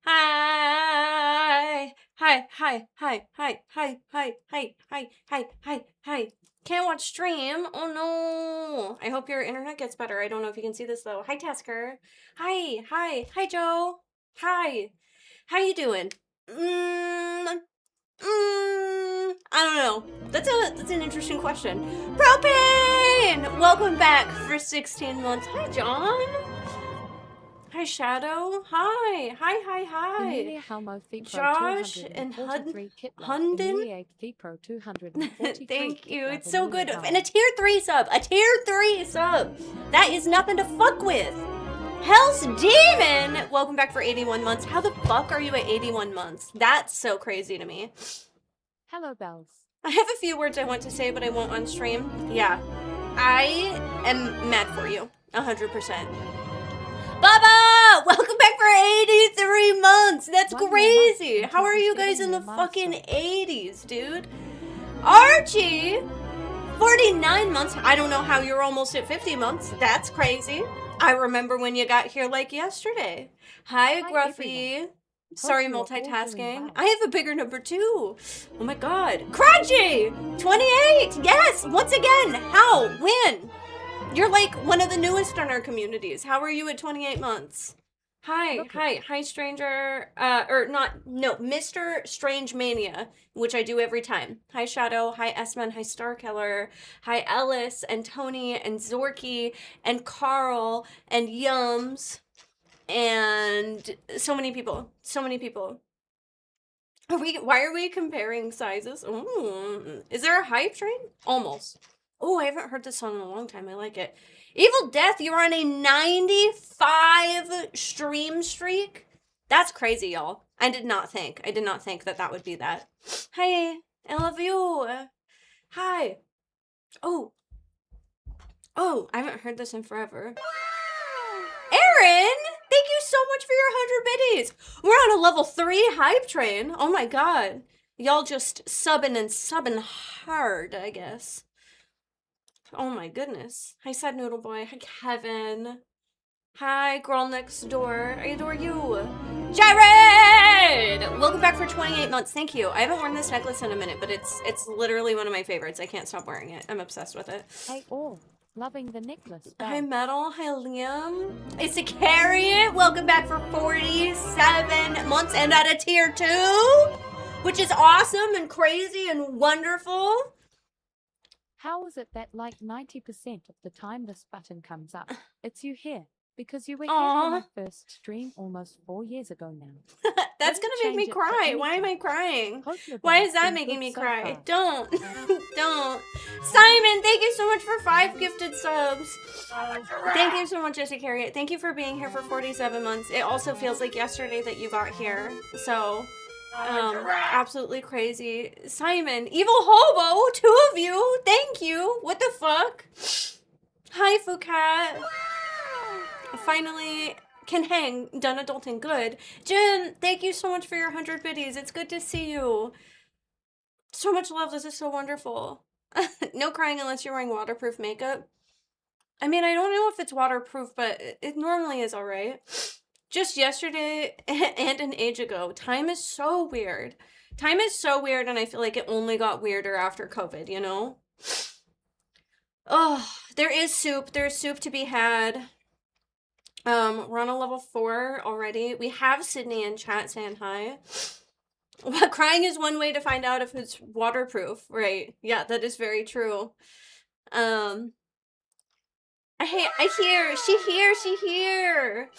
Hi. Hi. Hi. Hi. Hi. Hi. Hi. Hi. Hi. Hi. Hi. Hi. Can't watch stream. Oh no. I hope your internet gets better. I don't know if you can see this though. Hi, Tasker. Hi. Hi. Hi, Joe. Hi. How you doing? I don't know. That's an interesting question. Propane! Welcome back for 16 months. Hi, John. Hi, Shadow. Hi. Hi. Amelia Halmo Fee Pro Josh and 243 Kitla. Hunden. Amelia Fee Pro 243 Thank you. Kitla, It's so good. Amelia And a tier 3 sub. A tier 3 sub. That is nothing to fuck with. Hell's Demon! Welcome back for 81 months. How the fuck are you at 81 months? That's so crazy to me. Hello, Bells. I have a few words I want to say, but I won't on stream. Yeah. I am mad for you. 100%. Baba! Welcome back for 83 months! That's crazy! How are you guys in the fucking 80s, dude? Archie! 49 months. I don't know how you're almost at 50 months. That's crazy. I remember when you got here like yesterday. Hi, Gruffy. Sorry, multitasking. I have a bigger number too. Oh my god. Crunchy! 28! Yes! Once again! How? When? You're like one of the newest in our communities. How are you at 28 months? Hi, stranger. Mr. Strange Mania, which I do every time. Hi, Shadow. Hi, S-Man. Hi, Starkiller. Hi, Ellis and Tony and Zorky and Carl and Yums and so many people. Why are we comparing sizes? Ooh. Is there a hype train? Almost. Oh, I haven't heard this song in a long time. I like it. Evil Death, you're on a 95 stream streak? That's crazy, y'all. I did not think that would be that. Hey, I love you. Hi. Oh, I haven't heard this in forever. Aaron, thank you so much for your 100 biddies. We're on a level 3 hype train. Oh my god. Y'all just subbing hard, I guess. Oh my goodness. Hi, Sad Noodle Boy. Hi, Kevin. Hi, girl next door. I adore you. Jared! Welcome back for 28 months. Thank you. I haven't worn this necklace in a minute, but it's literally one of my favorites. I can't stop wearing it. I'm obsessed with it. Hey, all. Loving the necklace. Hi, Metal. Hi, Liam. It's a Carriot. Welcome back for 47 months and at a tier 2, which is awesome and crazy and wonderful. How is it that like 90% of the time this button comes up, it's you here? Because you were here for my first stream almost 4 years ago now. That's gonna make me cry. Why am I crying? Why is that making me cry? Don't. Don't. Simon, thank you so much for 5 gifted subs. Thank you so much, Jesse Carriot. Thank you for being here for 47 months. It also feels like yesterday that you got here. So, absolutely crazy. Simon, Evil Hobo, 2 of you. Thank you. What the fuck? Hi, Fukat. Finally can hang, done adulting, good. Jim, thank you so much for your 100 biddies. It's good to see you. So much love, this is so wonderful. No crying unless you're wearing waterproof makeup. I mean, I don't know if it's waterproof, but it normally is alright. Just yesterday and an age ago, time is so weird. Time is so weird, and I feel like it only got weirder after COVID, you know? Oh, there is soup. There's soup to be had. We're on a level 4 already. We have Sydney in chat saying hi. Crying is one way to find out if it's waterproof, right? Yeah, that is very true. I hear, she here.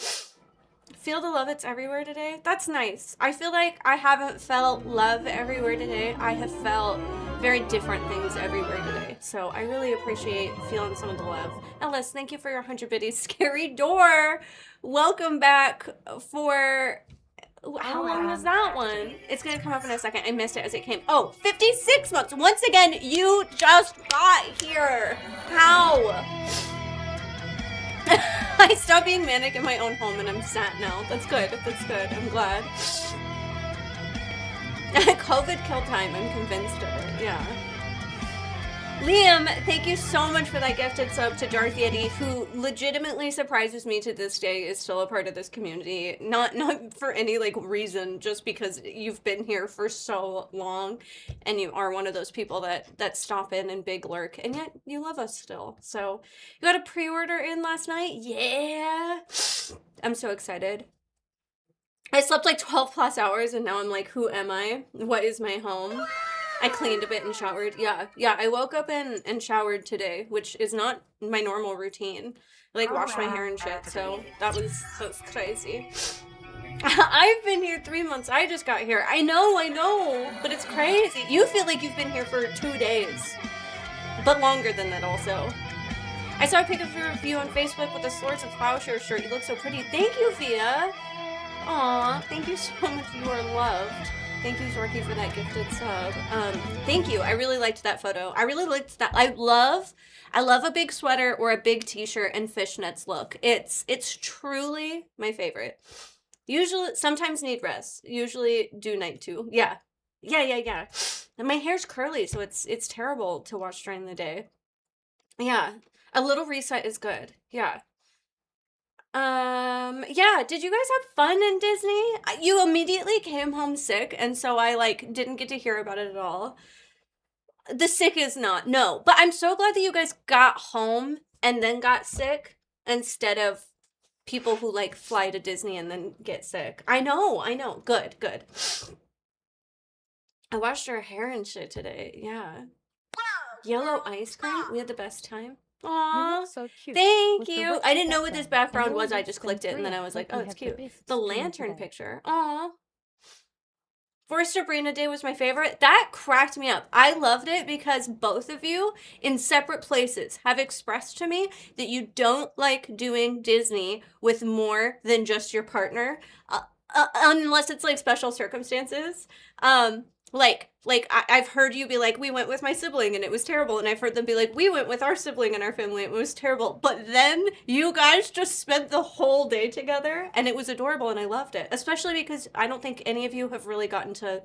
Feel the love, it's everywhere today. That's nice. I feel like I haven't felt love everywhere today. I have felt very different things everywhere today. So I really appreciate feeling some of the love. Ellis, thank you for your 100 biddies. Scary Door, welcome back for... How long was that one? It's gonna come up in a second. I missed it as it came. Oh, 56 months. Once again, you just got here. How? I stopped being manic in my own home and I'm sad now. That's good. I'm glad. COVID killed time. I'm convinced of it. Yeah. Liam, thank you so much for that gifted sub to Darth Yeti, who legitimately surprises me to this day is still a part of this community. Not for any like reason, just because you've been here for so long and you are one of those people that stop in and big lurk, and yet you love us still. So you got a pre-order in last night? Yeah. I'm so excited. I slept like 12 plus hours and now I'm like, who am I? What is my home? I cleaned a bit and showered. Yeah, I woke up and showered today, which is not my normal routine. I like washed my hair and shit, so that was crazy. I've been here 3 months. I just got here. I know, but it's crazy. You feel like you've been here for 2 days, but longer than that also. I saw a pic of your review on Facebook with the Swords of Plowshare shirt. You look so pretty. Thank you, Fia. Aw, thank you so much. You are loved. Thank you, Zorky, for that gifted sub. Thank you. I really liked that photo. I really liked that. I love a big sweater or a big t-shirt and fishnets look. It's truly my favorite. Usually, sometimes need rest. Usually do night too. Yeah. And my hair's curly, so it's terrible to wash during the day. Yeah. A little reset is good. Yeah. Yeah, did you guys have fun in Disney? You immediately came home sick, and so I, like, didn't get to hear about it at all. The sick is not, no. But I'm so glad that you guys got home and then got sick instead of people who, like, fly to Disney and then get sick. I know. Good. I washed her hair and shit today, yeah. Yellow ice cream? We had the best time. You Aww. look so cute. Thank with the you. witchy I didn't know what this background and was. all I this just and clicked it and then I Bria. was like, Hope oh, you it's have the cute. best The stream lantern today. picture. Aw. Forest Sabrina Day was my favorite. That cracked me up. I loved it because both of you, in separate places, have expressed to me that you don't like doing Disney with more than just your partner, unless it's like special circumstances. I've heard you be like, we went with my sibling and it was terrible, and I've heard them be like, we went with our sibling and our family and it was terrible. But then you guys just spent the whole day together and it was adorable and I loved it. Especially because I don't think any of you have really gotten to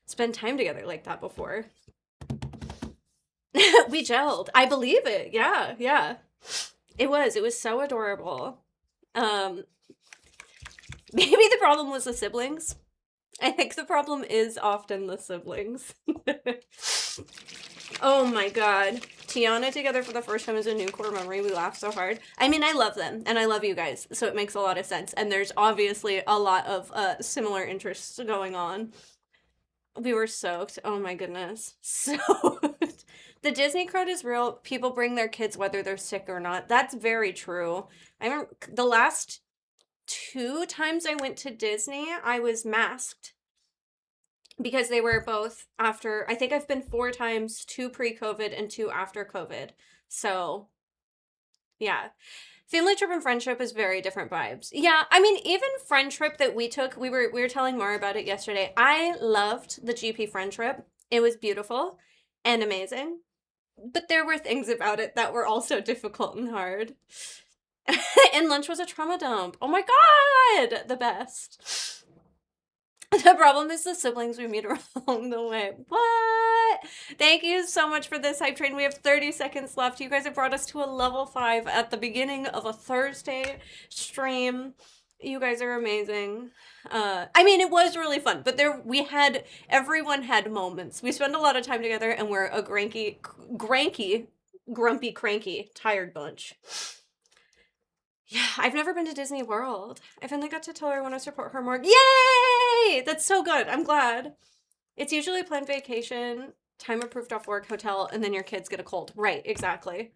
spend time together like that before. We gelled. I believe it. Yeah. It was so adorable. Maybe the problem was the siblings. I think the problem is often the siblings. Oh my god. Tiana together for the first time is a new core memory. We laughed so hard. I mean, I love them, and I love you guys, so it makes a lot of sense. And there's obviously a lot of similar interests going on. We were soaked. Oh my goodness. Soaked. The Disney crowd is real. People bring their kids whether they're sick or not. That's very true. I remember the last 2 times I went to Disney, I was masked because they were both after, I think I've been 4 times, 2 pre-COVID and 2 after COVID. So, yeah. Family trip and friend trip is very different vibes. Yeah, I mean, even friend trip that we took, we were telling Mara about it yesterday. I loved the GP friend trip. It was beautiful and amazing. But there were things about it that were also difficult and hard. And lunch was a trauma dump. Oh my god! The best. The problem is the siblings we meet along the way. What? Thank you so much for this hype train. We have 30 seconds left. You guys have brought us to a level 5 at the beginning of a Thursday stream. You guys are amazing. I mean, it was really fun, but everyone had moments. We spend a lot of time together and we're a grumpy, cranky, tired bunch. Yeah, I've never been to Disney World. I finally got to tell her I want to support her more. Yay! That's so good. I'm glad. It's usually a planned vacation, time approved off work, hotel, and then your kids get a cold. Right, exactly.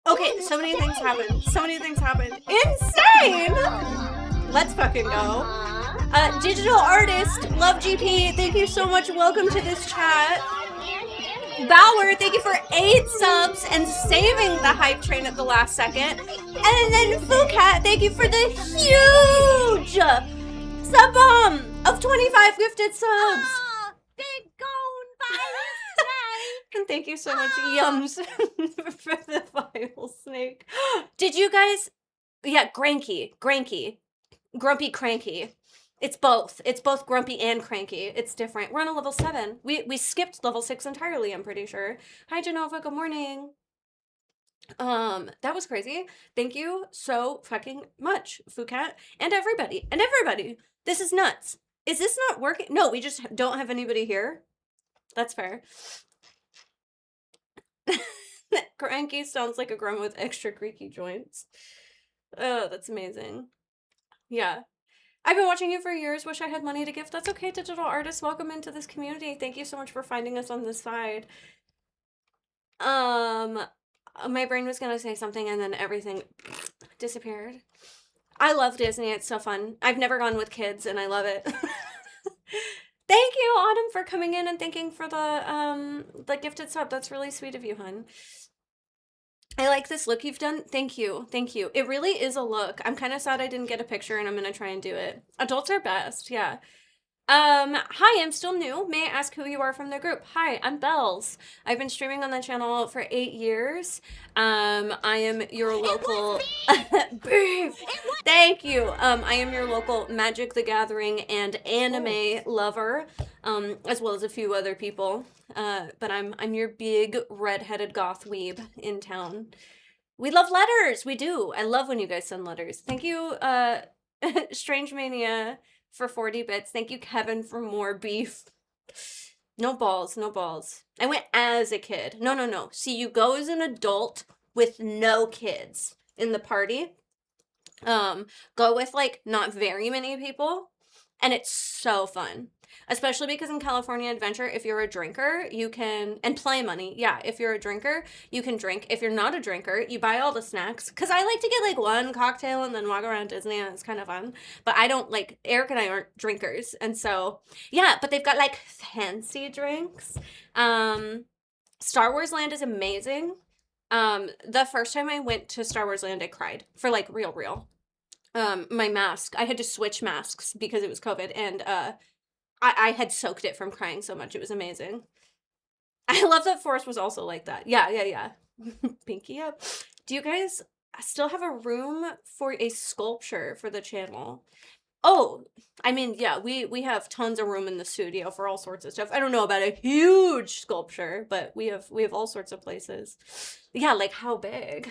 Okay, so many things happened. Insane! Let's fucking go. Digital artist, Love GP, thank you so much. Welcome to this chat. Bauer, thank you for 8 subs and saving the hype train at the last second. And then Fucat, thank you for the huge sub bomb of 25 gifted subs. Big gone by And thank you so much, Yums, for the vile snake. Did you guys... Yeah, Grumpy Cranky. It's both. It's both grumpy and cranky. It's different. We're on a level 7. We skipped level 6 entirely, I'm pretty sure. Hi, Genova. Good morning. That was crazy. Thank you so fucking much, Phuket, and everybody. And everybody. This is nuts. Is this not working? No, we just don't have anybody here. That's fair. Cranky sounds like a grandma with extra creaky joints. Oh, that's amazing. Yeah. I've been watching you for years. Wish I had money to gift. That's okay, digital artists. Welcome into this community. Thank you so much for finding us on this side. My brain was gonna say something and then everything disappeared. I love Disney. It's so fun. I've never gone with kids and I love it. Thank you, Autumn, for coming in and thanking for the gifted sub. That's really sweet of you, hun. I like this look you've done. Thank you. Thank you. It really is a look. I'm kind of sad I didn't get a picture and I'm going to try and do it. Adults are best. Yeah. Hi, I'm still new. May I ask who you are from the group? Hi, I'm Bells. I've been streaming on the channel for 8 years. I am your local... Thank you. I am your local Magic the Gathering and anime lover, as well as a few other people. But I'm your big red-headed goth weeb in town. We love letters. We do. I love when you guys send letters. Thank you, Strange Mania, for 40 bits. Thank you, Kevin, for more beef. No balls, no balls. I went as a kid. No. See, you go as an adult with no kids in the party. Go with, like, not very many people. And it's so fun. Especially because in California Adventure, if you're a drinker, you can... And Play Money, yeah. If you're a drinker, you can drink. If you're not a drinker, you buy all the snacks. Because I like to get, like, one cocktail and then walk around Disney, and it's kind of fun. But I don't, like... Eric and I aren't drinkers. And so, yeah. But they've got, like, fancy drinks. Star Wars Land is amazing. The first time I went to Star Wars Land, I cried. For, like, real. My mask. I had to switch masks because it was COVID. And, I had soaked it from crying so much. It was amazing. I love that Forrest was also like that. Yeah. Pinky up. Do you guys still have a room for a sculpture for the channel? Oh, I mean, yeah, we have tons of room in the studio for all sorts of stuff. I don't know about a huge sculpture, but we have all sorts of places. Yeah, like how big?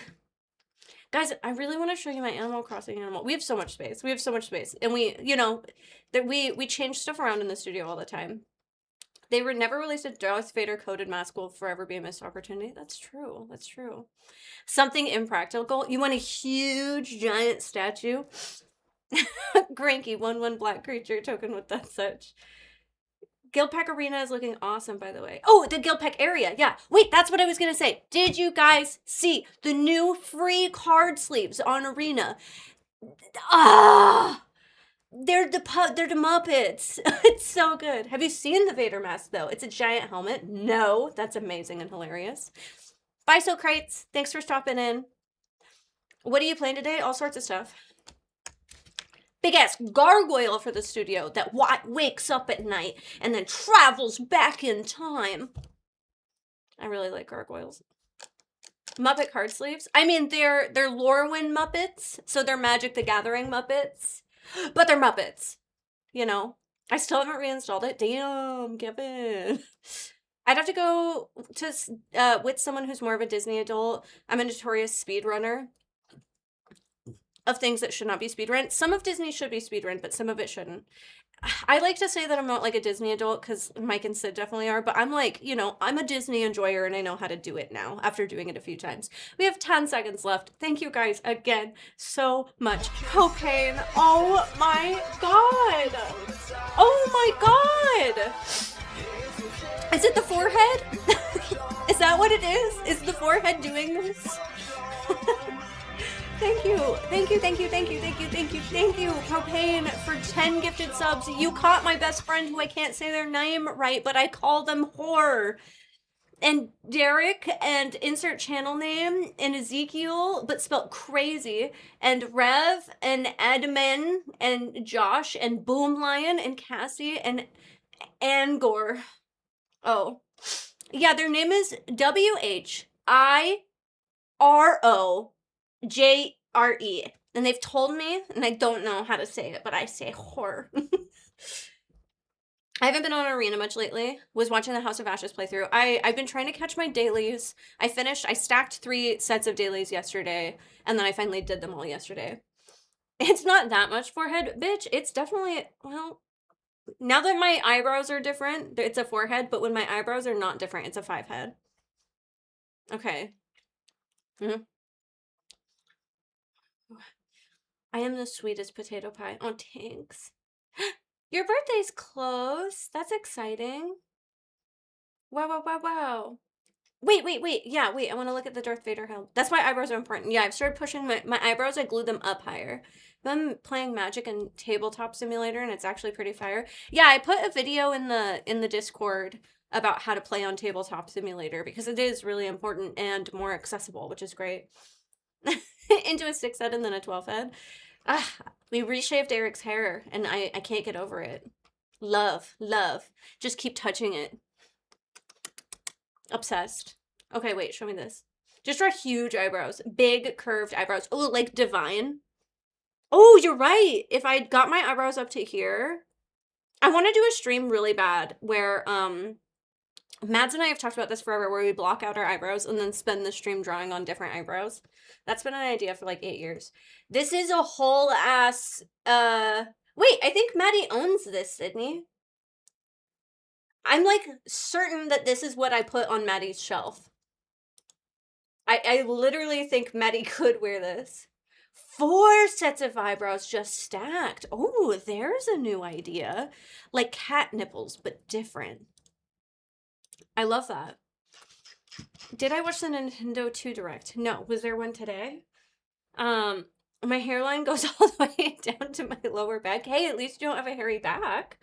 Guys, I really want to show you my Animal Crossing animal. We have so much space. And we, you know, we change stuff around in the studio all the time. They were never released a Darth Vader coded mask will forever be a missed opportunity. That's true. Something impractical. You want a huge giant statue? Granky, 1/1 black creature token with that such. Gilpack Arena is looking awesome, by the way. Oh, the Gilpack area, yeah. Wait, that's what I was going to say. Did you guys see the new free card sleeves on Arena? They're the Muppets. It's so good. Have you seen the Vader mask, though? It's a giant helmet. No, that's amazing and hilarious. Bye, So Crates. Thanks for stopping in. What are you playing today? All sorts of stuff. Big ass gargoyle for the studio that wakes up at night and then travels back in time. I really like gargoyles. Muppet card sleeves. I mean, they're Lorwyn Muppets, so they're Magic the Gathering Muppets, but they're Muppets. You know, I still haven't reinstalled it. Damn, Kevin. I'd have to go to with someone who's more of a Disney adult. I'm a notorious speedrunner of things that should not be speedrun. Some of Disney should be speedrun, but some of it shouldn't. I like to say that I'm not like a Disney adult because Mike and Sid definitely are, but I'm like, you know, I'm a Disney enjoyer and I know how to do it now after doing it a few times. We have 10 seconds left. Thank you guys again so much. Propane. Oh my god. Oh my god. Is it the forehead? Is that what it is? Is the forehead doing this? Thank you, Propane, for 10 gifted subs. You caught my best friend who I can't say their name right, but I call them whore. And Derek, and insert channel name, and Ezekiel, but spelled crazy, and Rev, and Admin, and Josh, and Boom Lion, and Cassie, and Angor. Oh. Yeah, their name is WHIROJRE. And they've told me, and I don't know how to say it, but I say whore. I haven't been on Arena much lately. Was watching the House of Ashes playthrough. I've been trying to catch my dailies. I stacked 3 sets of dailies yesterday, and then I finally did them all yesterday. It's not that much forehead, bitch. It's definitely, well, now that my eyebrows are different, it's a 4-head, but when my eyebrows are not different, it's a 5-head. Okay. Mhm. I am the sweetest potato pie. Oh, thanks. Your birthday's close. That's exciting. Wow, wow, wow, wow. Wait. Yeah, wait. I want to look at the Darth Vader helm. That's why eyebrows are important. Yeah, I've started pushing my eyebrows. I glue them up higher. I'm playing Magic and Tabletop Simulator, and it's actually pretty fire. Yeah, I put a video in the Discord about how to play on Tabletop Simulator because it is really important and more accessible, which is great. Into a 6-head and then a 12-head. Ah, we reshaved Eric's hair, and I can't get over it. Love. Just keep touching it. Obsessed. Okay, wait, show me this. Just draw huge eyebrows. Big, curved eyebrows. Oh, like Divine. Oh, you're right. If I got my eyebrows up to here, I want to do a stream really bad where, Mads and I have talked about this forever, where we block out our eyebrows and then spend the stream drawing on different eyebrows. That's been an idea for like 8 years. This is a whole ass, wait, I think Maddie owns this, Sydney. I'm like certain that this is what I put on Maddie's shelf. I literally think Maddie could wear this. 4 sets of eyebrows just stacked. Oh, there's a new idea. Like cat nipples, but different. I love that. Did I watch the Nintendo 2 Direct? No. Was there one today? My hairline goes all the way down to my lower back. Hey, at least you don't have a hairy back.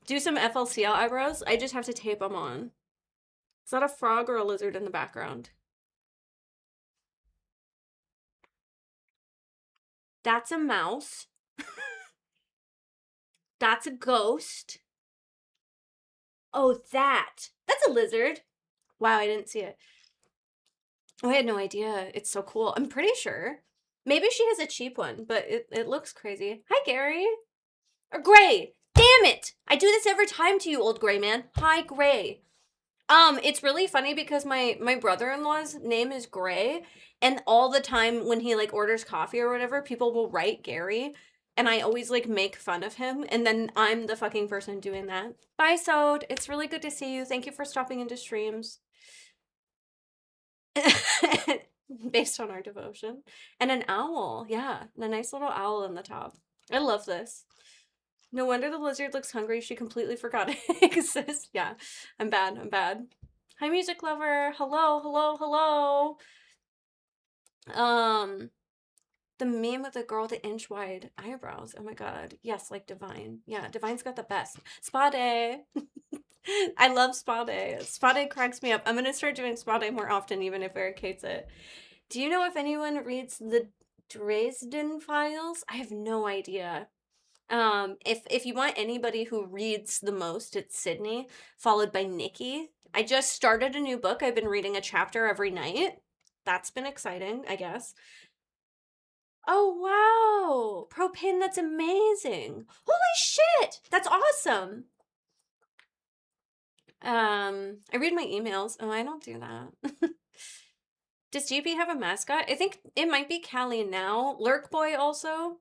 Do some FLCL eyebrows. I just have to tape them on. Is that a frog or a lizard in the background? That's a mouse. That's a ghost. Oh, that's a lizard. Wow, I didn't see it. Oh, I had no idea. It's so cool. I'm pretty sure. Maybe she has a cheap one, but it looks crazy. Hi, Gary. Or Gray. Damn it! I do this every time to you, old gray man. Hi, Gray. It's really funny because my brother-in-law's name is Gray, and all the time when he like orders coffee or whatever, people will write Gary, and I always like make fun of him, and then I'm the fucking person doing that. Bye, Sode. It's really good to see you. Thank you for stopping into streams. Based on our devotion. And an owl. Yeah, and a nice little owl in the top. I love this. No wonder the lizard looks hungry. She completely forgot it exists. Yeah, I'm bad. Hi, music lover. Hello. The meme with the girl with the inch-wide eyebrows. Oh my god. Yes, like Divine. Yeah, Divine's got the best. Spa day. I love Spa day. Spa day cracks me up. I'm gonna start doing Spa day more often, even if Eric hates it. Do you know if anyone reads the Dresden Files? I have no idea. If you want anybody who reads the most, it's Sydney, followed by Nikki. I just started a new book. I've been reading a chapter every night. That's been exciting, I guess. Oh, wow. Propane, that's amazing. Holy shit. That's awesome. I read my emails. Oh, I don't do that. Does GP have a mascot? I think it might be Callie now. Lurk Boy also.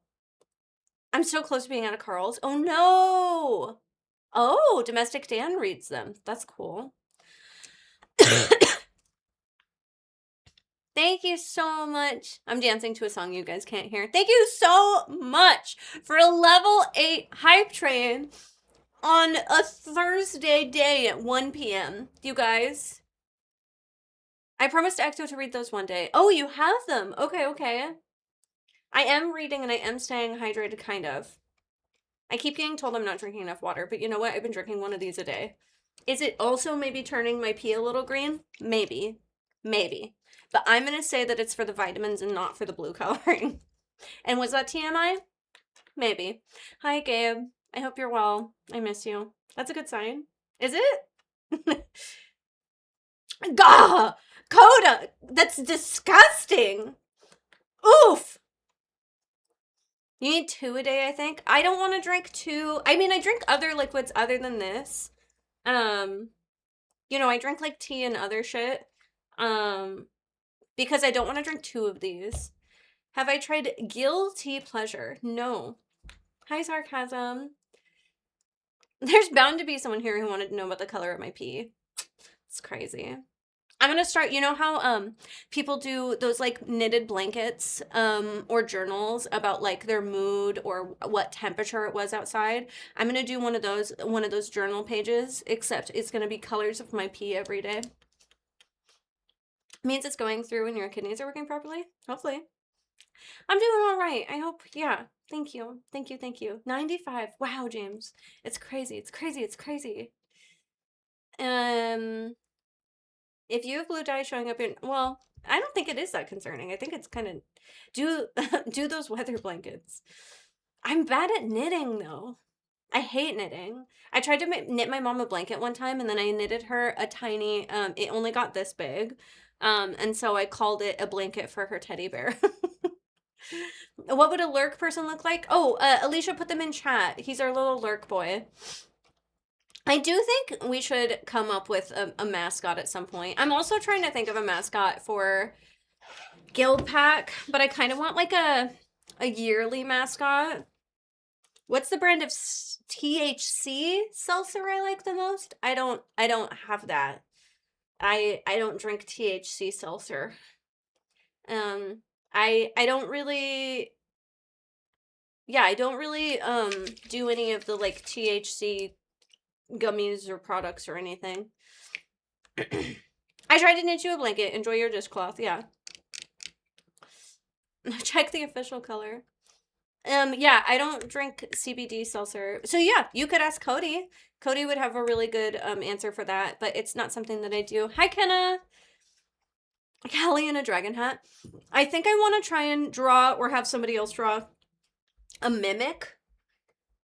I'm so close to being out of Carl's. Oh no! Oh, Domestic Dan reads them. That's cool. Thank you so much. I'm dancing to a song you guys can't hear. Thank you so much for a level 8 hype train on a Thursday day at 1 p.m. You guys. I promised Ecto to read those one day. Oh, you have them. Okay. I am reading and I am staying hydrated, kind of. I keep getting told I'm not drinking enough water, but you know what? I've been drinking one of these a day. Is it also maybe turning my pee a little green? Maybe. But I'm going to say that it's for the vitamins and not for the blue coloring. And was that TMI? Maybe. Hi, Gabe. I hope you're well. I miss you. That's a good sign. Is it? Gah! Coda! That's disgusting! Oof! You need 2 a day, I think. I don't want to drink 2. I mean, I drink other liquids other than this. You know, I drink like tea and other shit. Because I don't want to drink 2 of these. Have I tried guilty pleasure? No. Hi, sarcasm. There's bound to be someone here who wanted to know about the color of my pee. It's crazy. I'm gonna start, you know how people do those like knitted blankets or journals about like their mood or what temperature it was outside. I'm gonna do one of those journal pages, except it's gonna be colors of my pee every day. Means it's going through and your kidneys are working properly. Hopefully. I'm doing all right. I hope. Yeah. Thank you. Thank you. Thank you. 95. Wow, James. It's crazy. It's crazy. It's crazy. If you have blue dye showing up in, well, I don't think it is that concerning. I think it's kind of do those weather blankets. I'm bad at knitting though. I hate knitting. I tried to knit my mom a blanket one time, and then I knitted her a tiny. It only got this big, and so I called it a blanket for her teddy bear. What would a lurk person look like? Oh, Alicia put them in chat. He's our little lurk boy. I do think we should come up with a mascot at some point. I'm also trying to think of a mascot for Guild Pack, but I kind of want like a yearly mascot. What's the brand of THC seltzer I like the most? I don't have that. I don't drink THC seltzer. I don't really, yeah, I don't really do any of the like THC gummies or products or anything. I tried to knit you a blanket. Enjoy your dishcloth. Yeah. Check the official color. Yeah, I don't drink CBD seltzer. So yeah, you could ask Cody. Cody would have a really good answer for that, but it's not something that I do. Hi, Kenna. Callie in a dragon hat. I think I want to try and draw or have somebody else draw a mimic.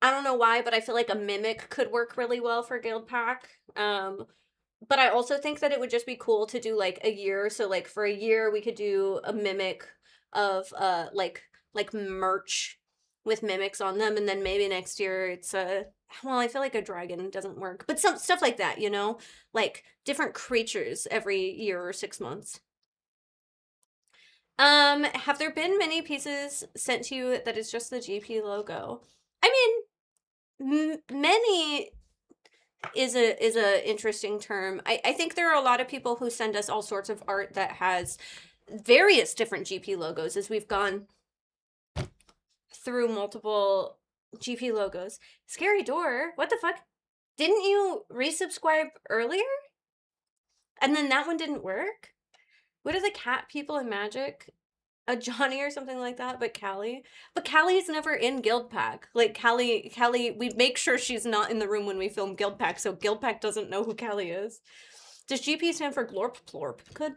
I don't know why, but I feel like a mimic could work really well for Guild Pack. But I also think that it would just be cool to do like a year. So like for a year we could do a mimic of like merch with mimics on them, and then maybe next year it's well, I feel like a dragon doesn't work, but some stuff like that, you know, like different creatures every year or 6 months. Have there been many pieces sent to you that is just the GP logo? I mean, many is a interesting term. I think there are a lot of people who send us all sorts of art that has various different GP logos as we've gone through multiple GP logos. Scary Door, what the fuck? Didn't you resubscribe earlier? And then that one didn't work? What are the cat people in Magic? A Johnny or something like that, but Callie. But Callie's never in Guild Pack. Like Callie, we make sure she's not in the room when we film Guild Pack, so Guild Pack doesn't know who Callie is. Does GP stand for Glorp Plorp? Could.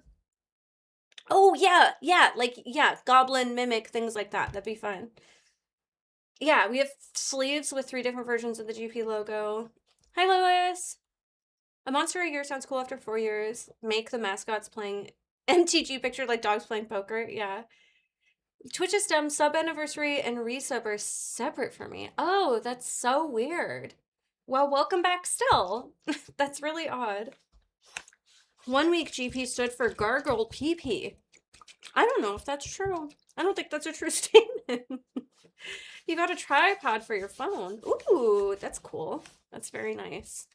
Oh yeah, like yeah, Goblin, Mimic, things like that. That'd be fun. Yeah, we have sleeves with 3 different versions of the GP logo. Hi, Lois. A monster a year sounds cool after 4 years. Make the mascots playing MTG picture like dogs playing poker. Yeah. Twitch is dumb. Sub anniversary and resub are separate for me. Oh, that's so weird. Well, welcome back still. That's really odd. 1 week GP stood for gargled PP. I don't know if that's true. I don't think that's a true statement. You got a tripod for your phone. Ooh, that's cool. That's very nice.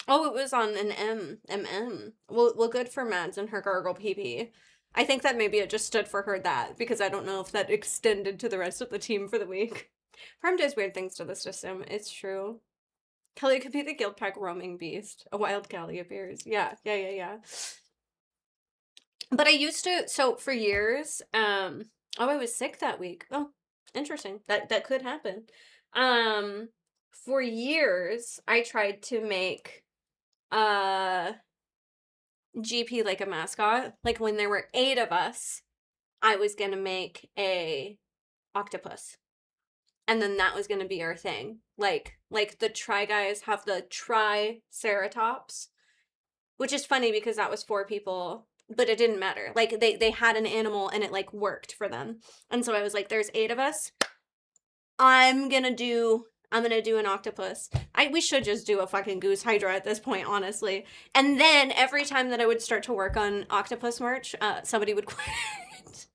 Oh, it was on an MM. Well, good for Mads and her gargle PP. I think that maybe it just stood for her that, because I don't know if that extended to the rest of the team for the week. Prime does weird things to the system. It's true. Kelly could be the Guild Pack roaming beast. A wild Kelly appears. Yeah. But I used to, so for years, oh, I was sick that week. Oh, interesting. That could happen. For years, I tried to make GP like a mascot. Like when there were 8 of us, I was gonna make a octopus. And then that was gonna be our thing. Like the Tri guys have the Triceratops, which is funny because that was 4 people but it didn't matter. Like they had an animal and it like worked for them. And so I was like, there's 8 of us. I'm gonna do an octopus. We should just do a fucking goose hydra at this point, honestly. And then every time that I would start to work on octopus merch, somebody would quit.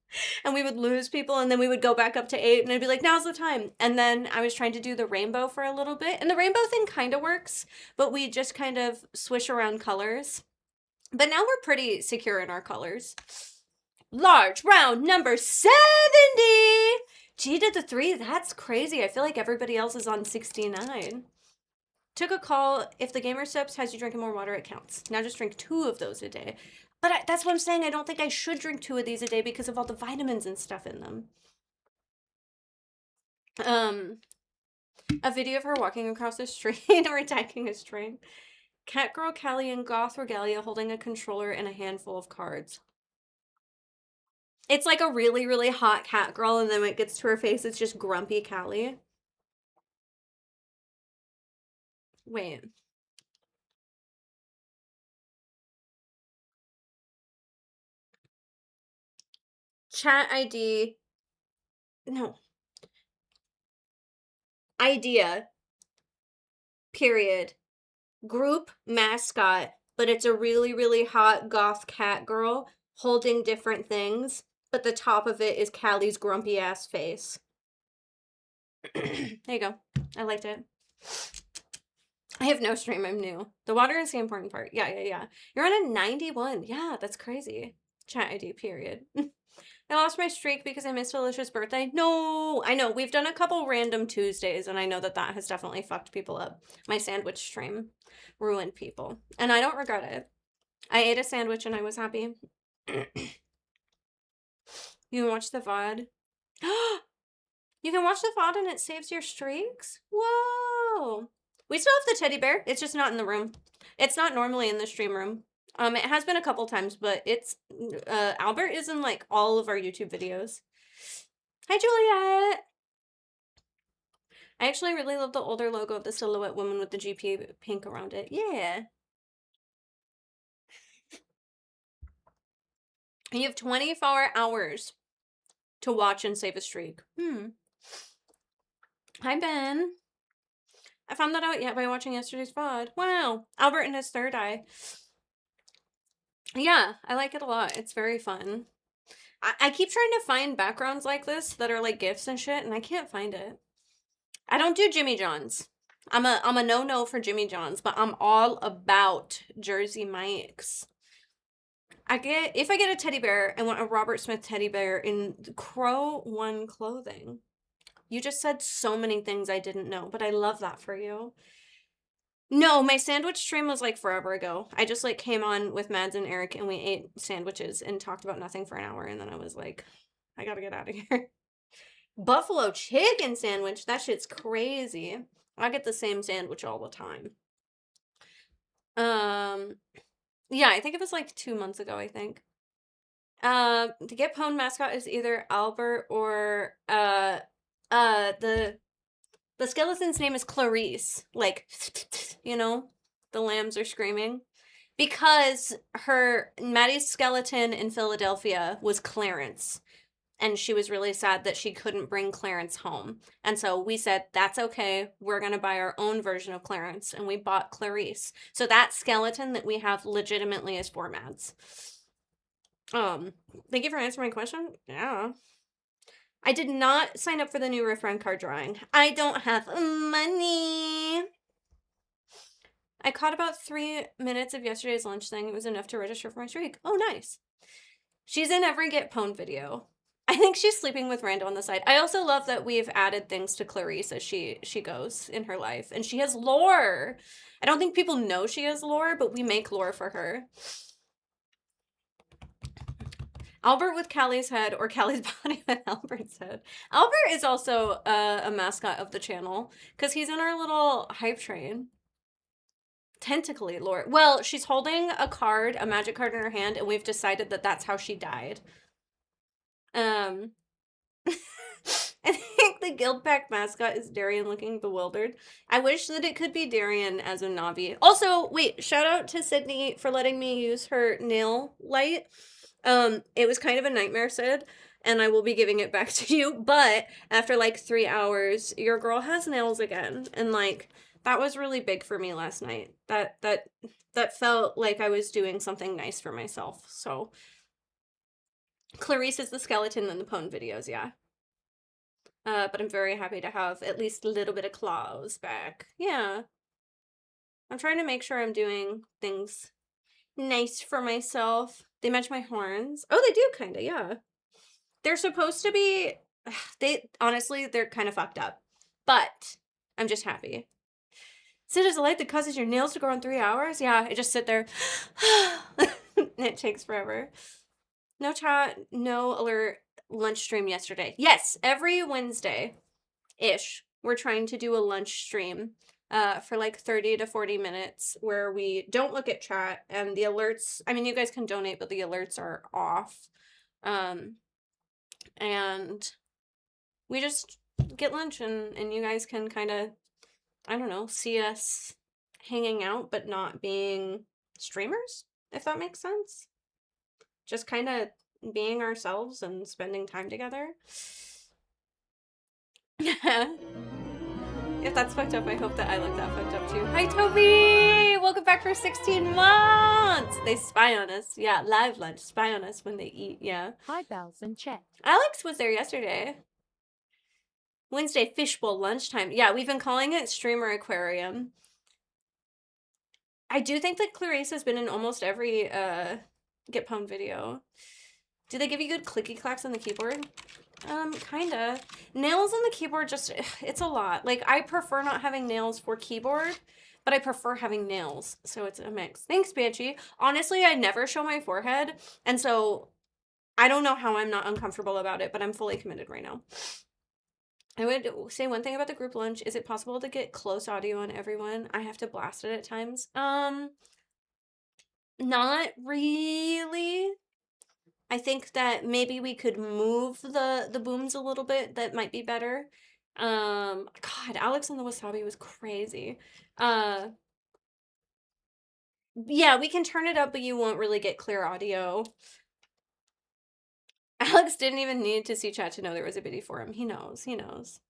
And we would lose people, and then we would go back up to 8, and I'd be like, now's the time. And then I was trying to do the rainbow for a little bit, and the rainbow thing kind of works, but we just kind of swish around colors. But now we're pretty secure in our colors. Large round number 70! G did the 3, that's crazy. I feel like everybody else is on 69. Took a call. If the Gamer Steps has you drinking more water, it counts. Now just drink 2 of those a day. But that's what I'm saying. I don't think I should drink 2 of these a day because of all the vitamins and stuff in them. A video of her walking across the street or attacking a train. Catgirl Callie and Goth Regalia holding a controller and a handful of cards. It's like a really, really hot Catgirl, and then when it gets to her face, it's just grumpy Callie. Wait. Chat ID. No. Idea. Period. Group mascot, but it's a really, really hot goth cat girl holding different things, but the top of it is Callie's grumpy ass face. There you go. I liked it. I have no stream. I'm new. The water is the important part. Yeah. You're on a 91. Yeah, that's crazy. Chat ID, period. I lost my streak because I missed Alicia's birthday. No, I know. We've done a couple random Tuesdays, and I know that has definitely fucked people up. My sandwich stream ruined people, and I don't regret it. I ate a sandwich, and I was happy. You can watch the VOD. You can watch the VOD, and it saves your streaks? Whoa. We still have the teddy bear. It's just not in the room. It's not normally in the stream room. It has been a couple times, but it's, Albert is in, like, all of our YouTube videos. Hi, Juliet! I actually really love the older logo of the silhouette woman with the GP pink around it. Yeah. You have 24 hours to watch and save a streak. Hi, Ben. I found that out by watching yesterday's VOD. Wow. Albert and his third eye. Yeah, I like it a lot. It's very fun. I keep trying to find backgrounds like this that are like GIFs and shit, and I can't find it. I don't do Jimmy John's. I'm a no-no for Jimmy John's, but I'm all about Jersey Mike's. If I get a teddy bear, I want a Robert Smith teddy bear in Crow One clothing. You just said so many things I didn't know, but I love that for you. No, my sandwich stream was like forever ago. I just like came on with Mads and Eric and we ate sandwiches and talked about nothing for an hour, and then I was like, I gotta get out of here. Buffalo chicken sandwich, that shit's crazy. I get the same sandwich all the time. Yeah, I think it was like 2 months ago, I think. To get pwned mascot is either Albert or the skeleton's name is Clarice. Like, you know, the lambs are screaming. Because Maddie's skeleton in Philadelphia was Clarence. And she was really sad that she couldn't bring Clarence home. And so we said, that's okay. We're going to buy our own version of Clarence. And we bought Clarice. So that skeleton that we have legitimately is for Mads. Thank you for answering my question. Yeah. I did not sign up for the new refriend card drawing. I don't have money. I caught about 3 minutes of yesterday's lunch thing. It was enough to register for my streak. Oh, nice. She's in every Get Pwned video. I think she's sleeping with Randall on the side. I also love that we've added things to Clarice as she goes in her life. And she has lore. I don't think people know she has lore, but we make lore for her. Albert with Callie's head, or Callie's body with Albert's head. Albert is also a mascot of the channel, because he's in our little hype train. Tentacly lore. Well, she's holding a card, a magic card in her hand, and we've decided that that's how she died. And I think the Guild Pack mascot is Darian looking bewildered. I wish that it could be Darian as a Navi. Also, wait, shout out to Sydney for letting me use her nail light. It was kind of a nightmare, Sid, and I will be giving it back to you, but after like 3 hours, your girl has nails again, and like, that was really big for me last night. That felt like I was doing something nice for myself, so. Clarice is the skeleton in the Pwn videos, yeah. But I'm very happy to have at least a little bit of claws back. Yeah. I'm trying to make sure I'm doing things nice for myself. They match my horns. Oh, they do kinda, yeah. They're supposed to be, honestly, they're kind of fucked up. But I'm just happy. Sid is a light that causes your nails to grow in 3 hours? Yeah, I just sit there. It takes forever. No chat, no alert, lunch stream yesterday. Yes, every Wednesday-ish, we're trying to do a lunch stream for like 30 to 40 minutes where we don't look at chat and the alerts, I mean, you guys can donate, but the alerts are off. And we just get lunch and you guys can kind of, I don't know, see us hanging out but not being streamers, if that makes sense. Just kind of being ourselves and spending time together. If that's fucked up, I hope that I look that fucked up too. Hi, Toby! Welcome back for 16 months! They spy on us. Yeah, live lunch. Spy on us when they eat, yeah. Hi, Bells in chat. Alex was there yesterday. Wednesday fishbowl lunchtime. Yeah, we've been calling it Streamer Aquarium. I do think that Clarice has been in almost every Get Pwned video. Do they give you good clicky clacks on the keyboard? Kinda. Nails on the keyboard just, it's a lot. Like, I prefer not having nails for keyboard, but I prefer having nails, so it's a mix. Thanks, Banshee. Honestly, I never show my forehead, and so I don't know how I'm not uncomfortable about it, but I'm fully committed right now. I would say one thing about the group lunch. Is it possible to get close audio on everyone? I have to blast it at times. Not really. I think that maybe we could move the booms a little bit. That might be better. God, Alex on the Wasabi was crazy. Yeah, we can turn it up, but you won't really get clear audio. Alex didn't even need to see chat to know there was a biddy for him. He knows. He knows.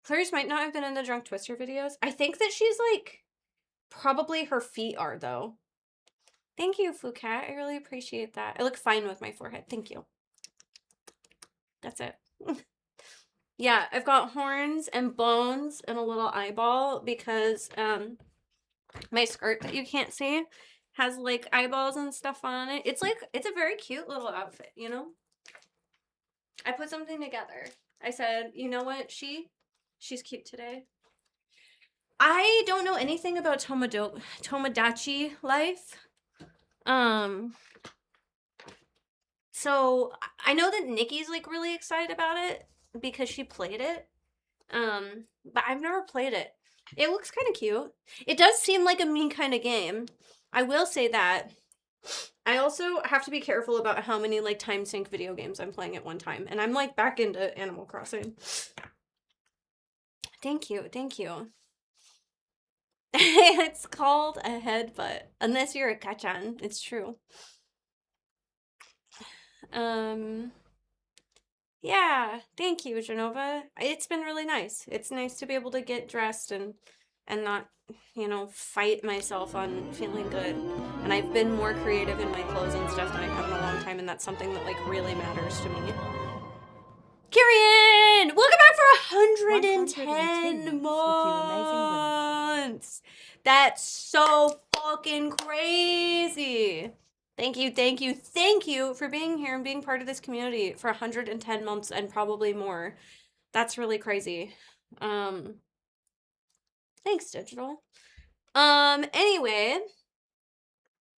Clarice might not have been in the Drunk Twister videos. I think that she's like, probably her feet are though. Thank you, Fucat. I really appreciate that. I look fine with my forehead. Thank you. That's it. Yeah, I've got horns and bones and a little eyeball because my skirt that you can't see has like eyeballs and stuff on it. It's like, it's a very cute little outfit, you know? I put something together. I said, you know what? She's cute today. I don't know anything about Tomodachi Life. So I know that Nikki's like really excited about it because she played it. But I've never played it. It looks kind of cute. It does seem like a me kind of game. I will say that. I also have to be careful about how many like time sync video games I'm playing at one time. And I'm like back into Animal Crossing. Thank you. Thank you. It's called a headbutt. Unless you're a Kachan. It's true. Yeah. Thank you, Genova. It's been really nice. It's nice to be able to get dressed and not, you know, fight myself on feeling good. And I've been more creative in my clothes and stuff than I have in a long time, and that's something that like really matters to me. Kyrian! Welcome back for 110 months! That's so fucking crazy! Thank you, thank you, thank you for being here and being part of this community for 110 months and probably more. That's really crazy. Thanks, Digital. Anyway,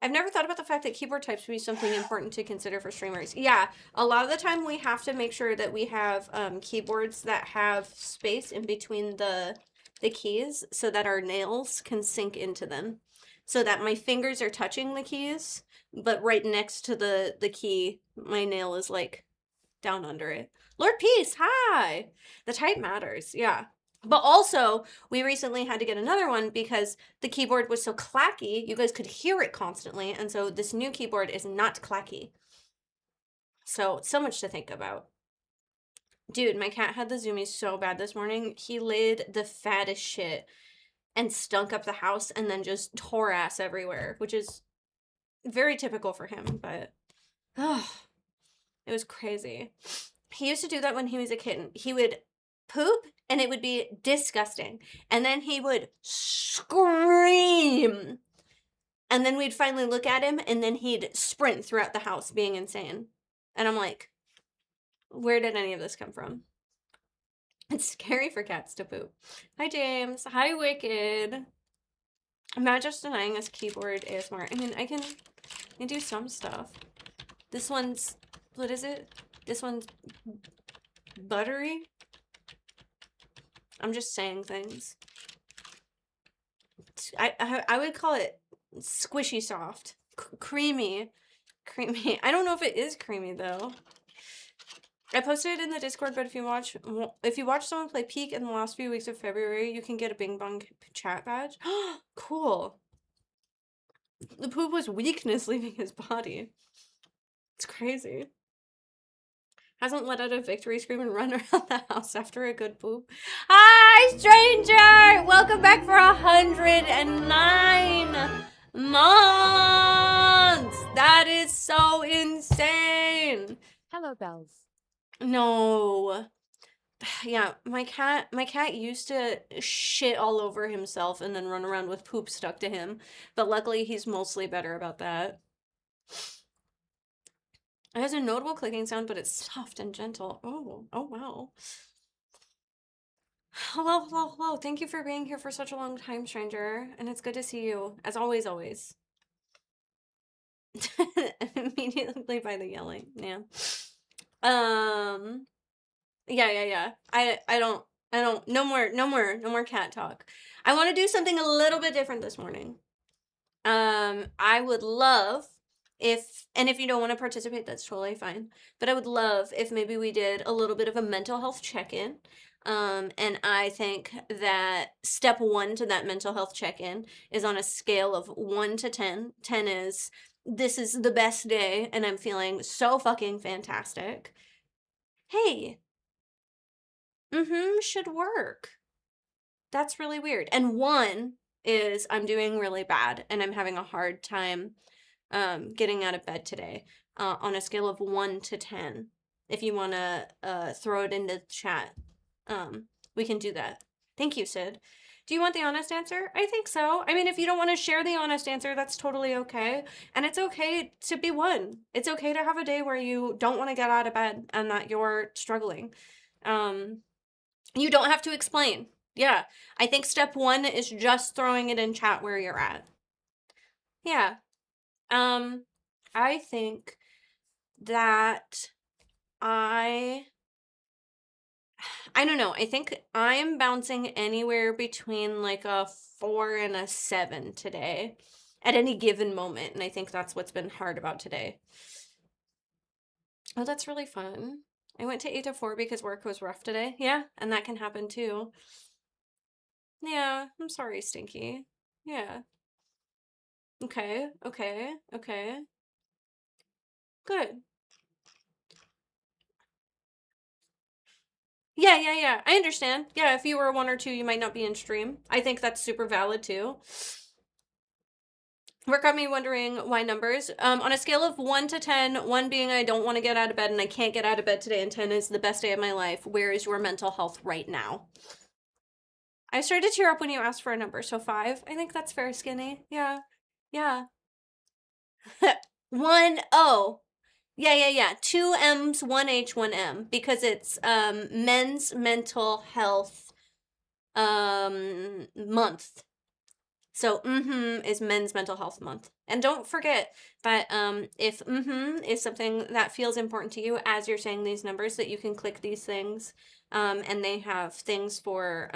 I've never thought about the fact that keyboard types would be something important to consider for streamers. Yeah, a lot of the time we have to make sure that we have keyboards that have space in between the keys so that our nails can sink into them. So that my fingers are touching the keys, but right next to the key, my nail is like down under it. Lord Peace, hi! The type matters, yeah. But also, we recently had to get another one because the keyboard was so clacky, you guys could hear it constantly, and so this new keyboard is not clacky. So much to think about. Dude, my cat had the zoomies so bad this morning. He laid the fattest shit and stunk up the house and then just tore ass everywhere, which is very typical for him, but it was crazy. He used to do that when he was a kitten. He would poop and it would be disgusting. And then he would scream. And then we'd finally look at him and then he'd sprint throughout the house being insane. And I'm like, where did any of this come from? It's scary for cats to poop. Hi, James. Hi, Wicked. I'm not just denying us keyboard ASMR. I mean, I can do some stuff. This one's, what is it? This one's buttery. I'm just saying things. I would call it squishy soft. Creamy. I don't know if it is creamy, though. I posted it in the Discord, but if you watch someone play Peak in the last few weeks of February, you can get a Bing Bong chat badge. Cool. The poop was weakness leaving his body. It's crazy. Hasn't let out a victory scream and run around the house after a good poop. Hi, stranger! Welcome back for 109 months! That is so insane! Hello, Bells. No. Yeah, my cat used to shit all over himself and then run around with poop stuck to him. But luckily, he's mostly better about that. It has a notable clicking sound, but it's soft and gentle. Oh wow. Hello. Thank you for being here for such a long time, stranger. And it's good to see you, as always. Immediately by the yelling, yeah. Yeah. I don't, no more cat talk. I want to do something a little bit different this morning. I would love if you don't want to participate, that's totally fine. But I would love if maybe we did a little bit of a mental health check-in. And I think that step 1 to that mental health check-in is on a scale of 1 to 10. 10 is, this is the best day and I'm feeling so fucking fantastic. Hey, should work. That's really weird. And 1 is, I'm doing really bad and I'm having a hard time getting out of bed today, on a scale of 1 to 10. If you want to throw it into the chat, we can do that. Thank you, Sid. Do you want the honest answer? I think so. I mean, if you don't want to share the honest answer, that's totally okay. And it's okay to be 1. It's okay to have a day where you don't want to get out of bed and that you're struggling. You don't have to explain. Yeah. I think step 1 is just throwing it in chat where you're at. Yeah. I think that I don't know. I think I'm bouncing anywhere between like a 4 and a 7 today at any given moment. And I think that's what's been hard about today. Oh, that's really fun. I went to 8 to 4 because work was rough today. Yeah, and that can happen too. Yeah, I'm sorry, Stinky. Yeah. Okay. Good. Yeah. I understand. Yeah, if you were 1 or 2, you might not be in stream. I think that's super valid too. Work got me wondering why numbers. On a scale of 1 to 10, 1 being I don't want to get out of bed and I can't get out of bed today, and 10 is the best day of my life, where is your mental health right now? I started to tear up when you asked for a number, so 5. I think that's fair, Skinny. Yeah. 1 O. Yeah. 2 M's, 1 H, 1 M, because it's Men's Mental Health month. So is Men's Mental Health Month. And don't forget that if is something that feels important to you as you're saying these numbers, that you can click these things. And they have things for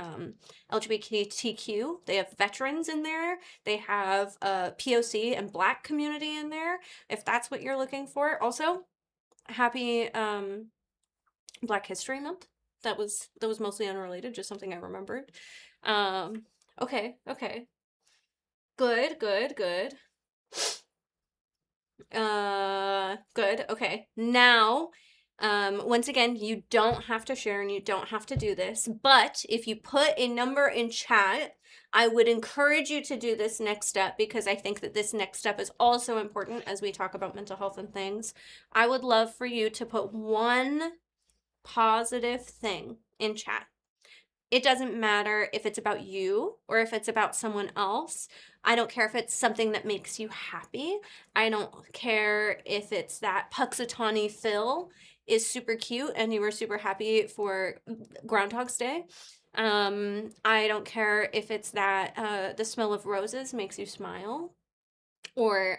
LGBTQ. They have veterans in there. They have POC and Black community in there, if that's what you're looking for. Also, happy Black History Month. That was mostly unrelated, just something I remembered. Okay, okay. Good, good, good. Good. Okay. Now, once again, you don't have to share and you don't have to do this, but if you put a number in chat, I would encourage you to do this next step because I think that this next step is also important as we talk about mental health and things. I would love for you to put one positive thing in chat. It doesn't matter if it's about you or if it's about someone else. I don't care if it's something that makes you happy. I don't care if it's that Puxatawny Phil is super cute and you were super happy for Groundhog's Day. I don't care if it's that the smell of roses makes you smile, or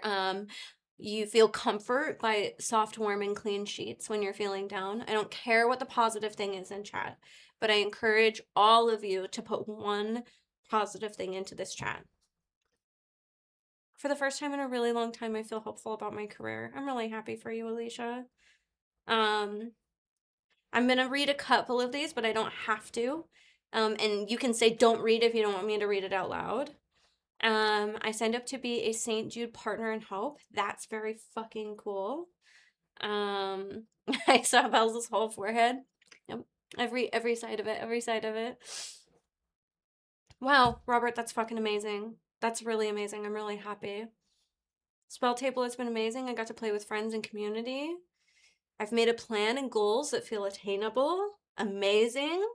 you feel comfort by soft, warm, and clean sheets when you're feeling down. I don't care what the positive thing is in chat, but I encourage all of you to put one positive thing into this chat. For the first time in a really long time, I feel hopeful about my career. I'm really happy for you, Alicia. I'm gonna read a couple of these, but I don't have to. And you can say don't read if you don't want me to read it out loud. I signed up to be a St. Jude Partner in Hope. That's very fucking cool. I saw Belle's whole forehead. Yep. Every side of it, every side of it. Wow, Robert, that's fucking amazing. That's really amazing. I'm really happy. Spell table has been amazing. I got to play with friends and community. I've made a plan and goals that feel attainable. Amazing.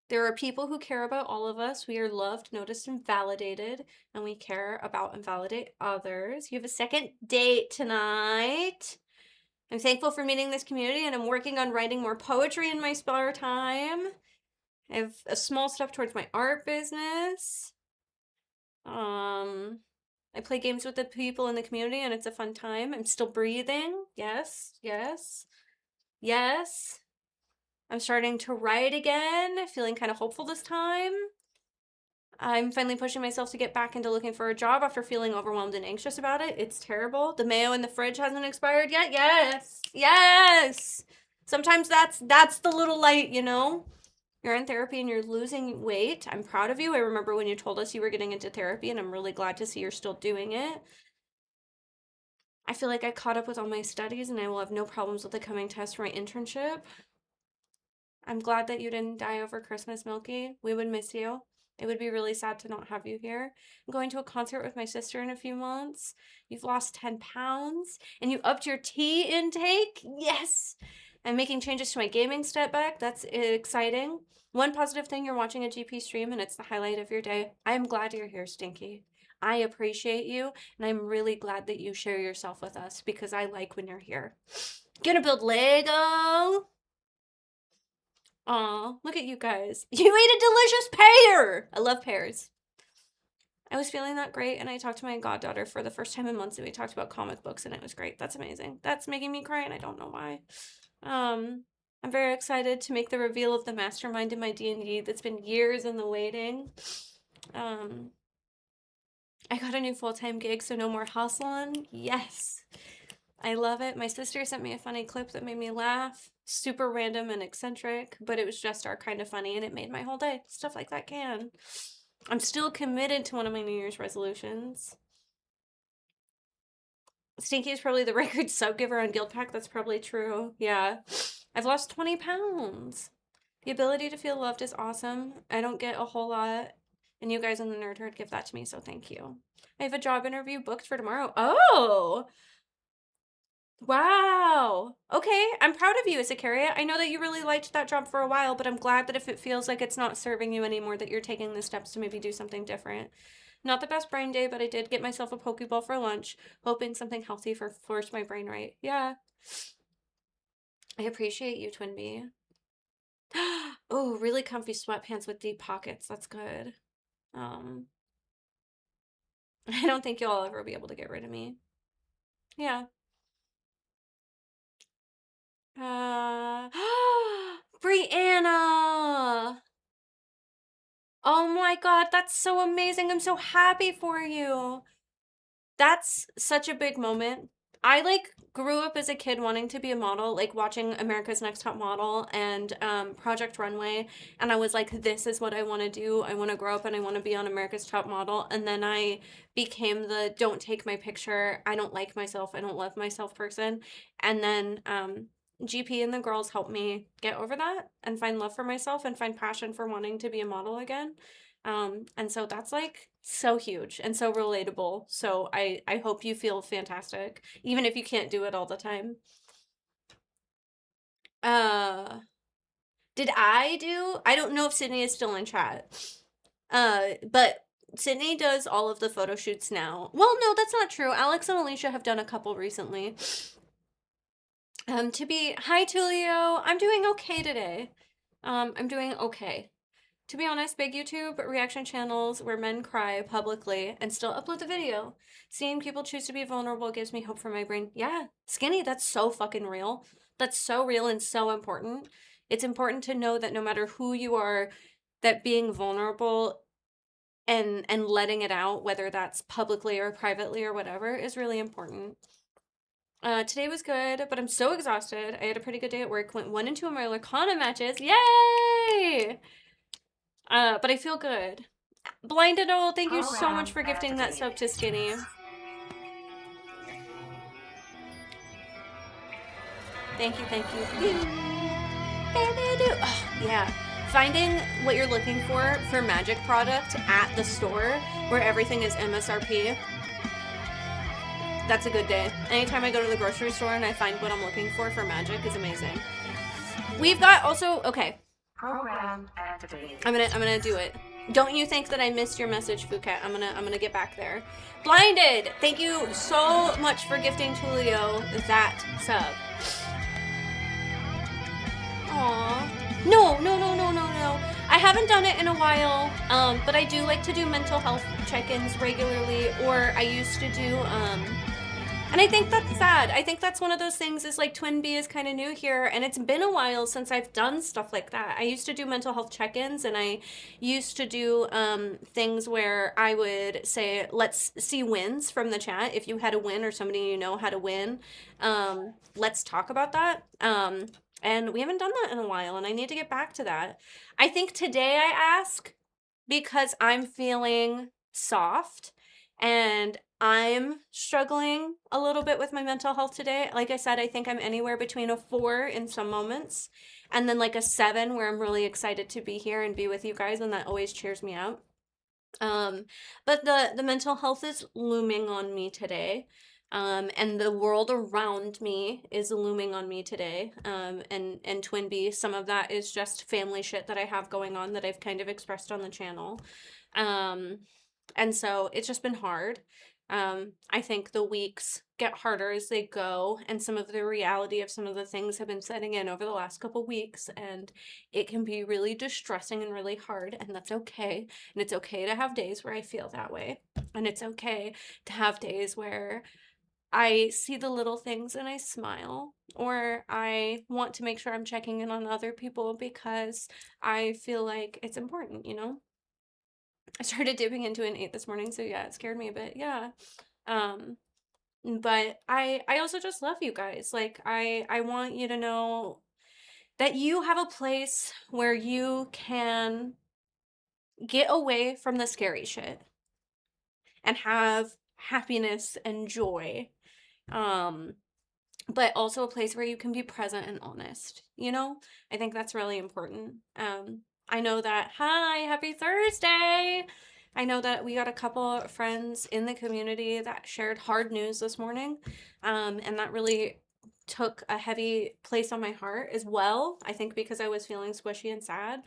There are people who care about all of us. We are loved, noticed, and validated, and we care about and validate others. You have a second date tonight. I'm thankful for meeting this community, and I'm working on writing more poetry in my spare time. I have a small step towards my art business. I play games with the people in the community, and it's a fun time. I'm still breathing. Yes, yes, yes. I'm starting to write again, feeling kind of hopeful this time. I'm finally pushing myself to get back into looking for a job after feeling overwhelmed and anxious about it. It's terrible. The mayo in the fridge hasn't expired yet. Yes. Yes. Sometimes that's the little light, you know? You're in therapy and you're losing weight. I'm proud of you. I remember when you told us you were getting into therapy, and I'm really glad to see you're still doing it. I feel like I caught up with all my studies and I will have no problems with the coming test for my internship. I'm glad that you didn't die over Christmas, Milky. We would miss you. It would be really sad to not have you here. I'm going to a concert with my sister in a few months. You've lost 10 pounds and you upped your tea intake. Yes. I'm making changes to my gaming step back. That's exciting. One positive thing, you're watching a GP stream and it's the highlight of your day. I'm glad you're here, Stinky. I appreciate you and I'm really glad that you share yourself with us because I like when you're here. Gonna build Lego. Aw, look at you guys. You ate a delicious pear! I love pears. I was feeling that great, and I talked to my goddaughter for the first time in months, and we talked about comic books, and it was great. That's amazing. That's making me cry, and I don't know why. I'm very excited to make the reveal of the mastermind in my D&D that's been years in the waiting. I got a new full-time gig, so no more hustling. Yes. I love it. My sister sent me a funny clip that made me laugh. Super random and eccentric, but it was just our kind of funny and it made my whole day. Stuff like that can. I'm still committed to one of my New Year's resolutions. Stinky is probably the record sub giver on Guild Pack. That's probably true. Yeah. I've lost 20 pounds. The ability to feel loved is awesome. I don't get a whole lot, and you guys in the Nerd Herd give that to me, so thank you. I have a job interview booked for tomorrow. Oh! Wow. Okay, I'm proud of you, Isakaria. I know that you really liked that job for a while, but I'm glad that if it feels like it's not serving you anymore, that you're taking the steps to maybe do something different. Not the best brain day, but I did get myself a Pokeball for lunch, hoping something healthy for force my brain right. Yeah. I appreciate you, Twin Bee. Oh, really comfy sweatpants with deep pockets. That's good. I don't think you'll ever be able to get rid of me. Yeah. Brianna! Oh my god, that's so amazing. I'm so happy for you. That's such a big moment. I like grew up as a kid wanting to be a model, like watching America's Next Top Model and Project Runway, and I was like, this is what I want to do. I want to grow up and I want to be on America's Top Model. And then I became the don't take my picture, I don't like myself, I don't love myself person. And then GP and the girls helped me get over that and find love for myself and find passion for wanting to be a model again. And so that's like so huge and so relatable. So I hope you feel fantastic, even if you can't do it all the time. Did I don't know if Sydney is still in chat. But Sydney does all of the photo shoots now. Well, no, that's not true. Alex and Alicia have done a couple recently. Hi Tulio, I'm doing okay today. I'm doing okay. To be honest, big YouTube reaction channels where men cry publicly and still upload the video. Seeing people choose to be vulnerable gives me hope for my brain. Yeah, Skinny, that's so fucking real. That's so real and so important. It's important to know that no matter who you are, that being vulnerable and letting it out, whether that's publicly or privately or whatever, is really important. Today was good, but I'm so exhausted. I had a pretty good day at work. Went 1 and 2 of my Lorcana matches. Yay! But I feel good. Blinded Owl, thank you so much for gifting that sub to Skinny. Thank you, thank you. Oh, yeah. Finding what you're looking for magic product at the store where everything is MSRP. That's a good day. Anytime I go to the grocery store and I find what I'm looking for magic is amazing. We've got also, okay. Program activated. I'm gonna do it. Don't you think that I missed your message, Phuket? I'm gonna get back there. Blinded! Thank you so much for gifting Tulio that sub. Aww. No. I haven't done it in a while, but I do like to do mental health check-ins regularly, or I used to do, and I think that's sad. I think that's one of those things is like Twin B is kind of new here, and it's been a while since I've done stuff like that. I used to do mental health check-ins, and I used to do things where I would say, let's see wins from the chat. If you had a win or somebody you know had a win, let's talk about that. And we haven't done that in a while, and I need to get back to that. I think today I ask because I'm feeling soft, and I'm struggling a little bit with my mental health today. Like I said, I think I'm anywhere between a 4 in some moments and then like a 7 where I'm really excited to be here and be with you guys, and that always cheers me up. But the mental health is looming on me today. And the world around me is looming on me today. And Twin B, some of that is just family shit that I have going on that I've kind of expressed on the channel. And so it's just been hard. I think the weeks get harder as they go, and some of the reality of some of the things have been setting in over the last couple weeks, and it can be really distressing and really hard, and that's okay. And it's okay to have days where I feel that way, and it's okay to have days where I see the little things and I smile, or I want to make sure I'm checking in on other people because I feel like it's important, you know? I started dipping into an 8 this morning, so yeah, it scared me a bit. Yeah. But I also just love you guys. Like I want you to know that you have a place where you can get away from the scary shit and have happiness and joy. But also a place where you can be present and honest, you know? I think that's really important. I know that, hi, happy Thursday! I know that we got a couple friends in the community that shared hard news this morning, and that really took a heavy place on my heart as well, I think because I was feeling squishy and sad.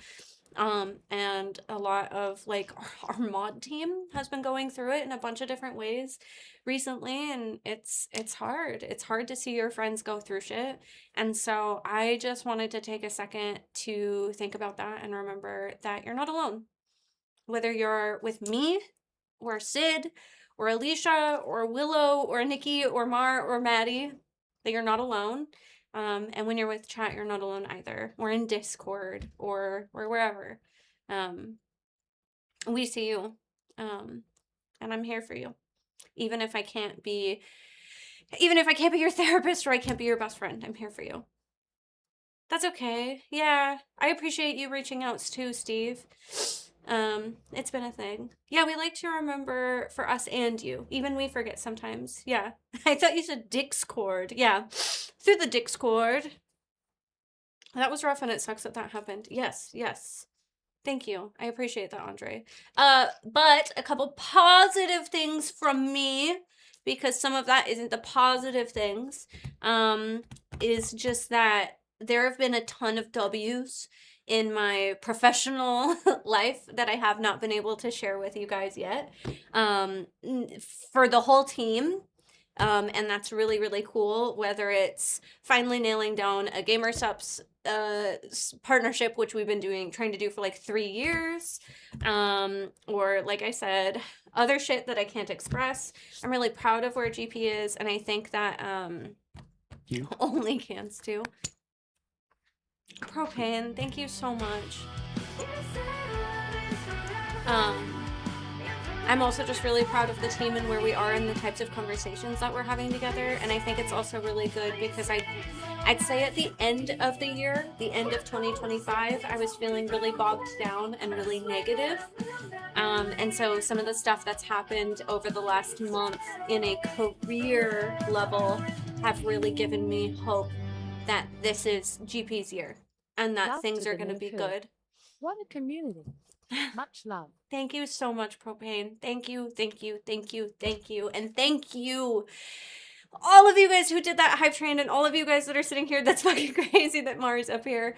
And a lot of like our mod team has been going through it in a bunch of different ways recently, and it's hard. It's hard to see your friends go through shit. And so I just wanted to take a second to think about that and remember that you're not alone. Whether you're with me or Sid or Alicia or Willow or Nikki or Mar or Maddie, that you're not alone. And when you're with chat, you're not alone either. Or in Discord or wherever. We see you. And I'm here for you. Even if I can't be Even if I can't be your therapist or I can't be your best friend, I'm here for you. That's okay. Yeah, I appreciate you reaching out too, Steve. It's been a thing. Yeah, we like to remember for us and you. Even we forget sometimes. Yeah. I thought you said Discord. Yeah. Through the Discord. That was rough and it sucks that that happened. Yes, yes. Thank you. I appreciate that, Andre. But a couple positive things from me, because some of that isn't the positive things, is just that there have been a ton of W's in my professional life that I have not been able to share with you guys yet, for the whole team. And that's really, really cool, whether it's finally nailing down a GamerSups partnership, which we've been trying to do for like 3 years, or like I said, other shit that I can't express. I'm really proud of where GP is, and I think that You? only cans too. Propane, thank you so much. I'm also just really proud of the team and where we are and the types of conversations that we're having together. And I think it's also really good because I'd say at the end of the year, the end of 2025, I was feeling really bogged down and really negative. And so some of the stuff that's happened over the last month in a career level have really given me hope that this is GP's year and that Love things to are the going to be nerd. good. What a community. Much love. Thank you so much, Propane. Thank you, thank you, thank you, thank you, and thank you. All of you guys who did that hype train and all of you guys that are sitting here, that's fucking crazy that Mars up here.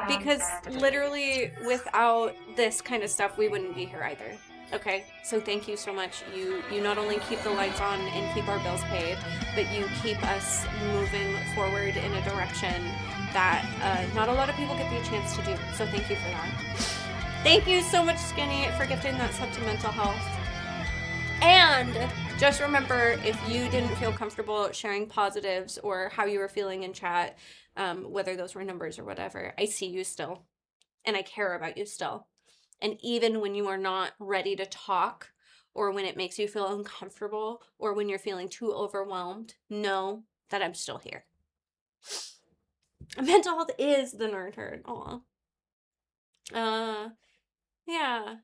Because literally without this kind of stuff, we wouldn't be here either. Okay, so thank you so much. You not only keep the lights on and keep our bills paid, but you keep us moving forward in a direction that not a lot of people get the chance to do. So thank you for that. Thank you so much, Skinny, for gifting that sub to mental health. And just remember, if you didn't feel comfortable sharing positives or how you were feeling in chat, whether those were numbers or whatever, I see you still. And I care about you still. And even when you are not ready to talk, or when it makes you feel uncomfortable, or when you're feeling too overwhelmed, know that I'm still here. Mental health is the nerd herd. Aw. Yeah.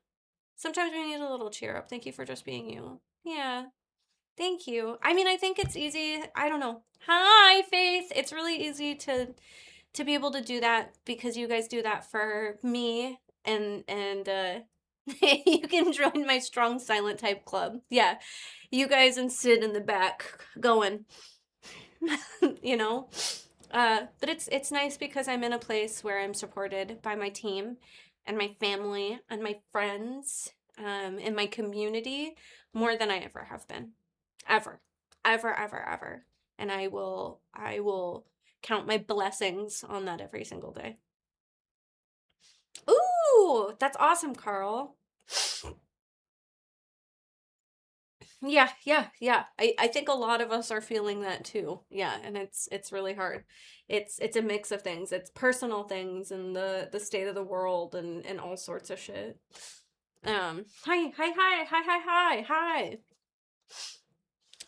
Sometimes we need a little cheer up. Thank you for just being you. Yeah. Thank you. I mean, I think it's easy. I don't know. Hi, Faith. It's really easy to be able to do that because you guys do that for me, and you can join my strong silent type club. Yeah. You guys and Sid in the back going, you know. But it's nice because I'm in a place where I'm supported by my team and my family and my friends, and my community more than I ever have been. Ever. And I will count my blessings on that every single day. Ooh, that's awesome, Carl. Yeah. I think a lot of us are feeling that too. Yeah, and it's really hard. It's a mix of things. It's personal things and the state of the world and all sorts of shit. Hi.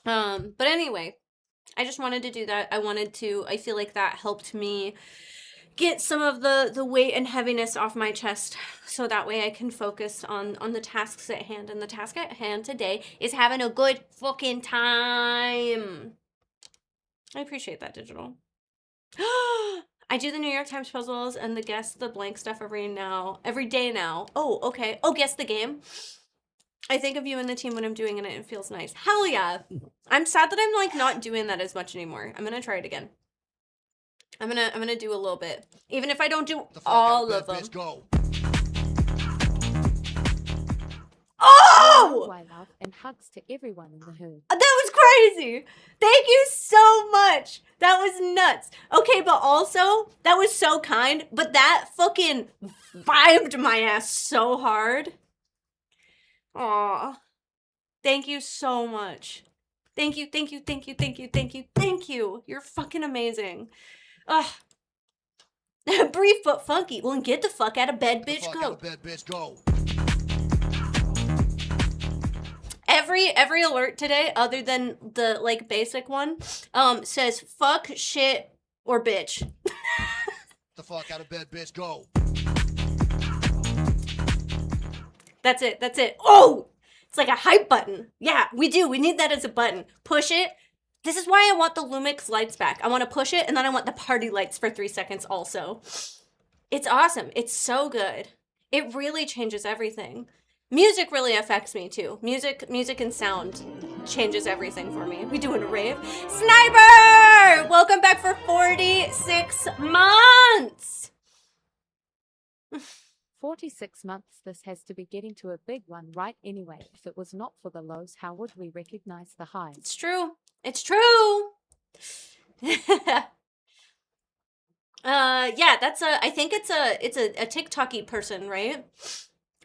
But anyway, I just wanted to do that. I feel like that helped me get some of the weight and heaviness off my chest so that way I can focus on the tasks at hand. And the task at hand today is having a good fucking time. I appreciate that, Digital. I do the New York Times puzzles and the guess the blank stuff every day now. Oh, okay. Oh, guess the game. I think of you and the team when I'm doing it and it feels nice. Hell yeah. I'm sad that I'm like not doing that as much anymore. I'm gonna try it again. I'm gonna do a little bit. Even if I don't do all of them. Go. Oh! Why love and hugs to everyone in the herd. That was crazy. Thank you so much. That was nuts. Okay, but also, that was so kind, but that fucking vibed my ass so hard. Aw. Thank you so much. Thank you. You're fucking amazing. Ugh. Brief but funky. Well, get the fuck out of bed, bitch. Go. Go. Every alert today, other than the like basic one, says fuck, shit, or bitch. The fuck out of bed, bitch. Go. That's it. That's it. Oh, it's like a hype button. Yeah, we do. We need that as a button. Push it. This is why I want the Lumix lights back. I want to push it, and then I want the party lights for 3 seconds also. It's awesome. It's so good. It really changes everything. Music really affects me too. Music and sound changes everything for me. We doing a rave. Sniper! Welcome back for 46 months! 46 months. This has to be getting to a big one right anyway. If it was not for the lows, how would we recognize the highs? It's true. It's true. Yeah, that's I think it's a TikTok-y person, right?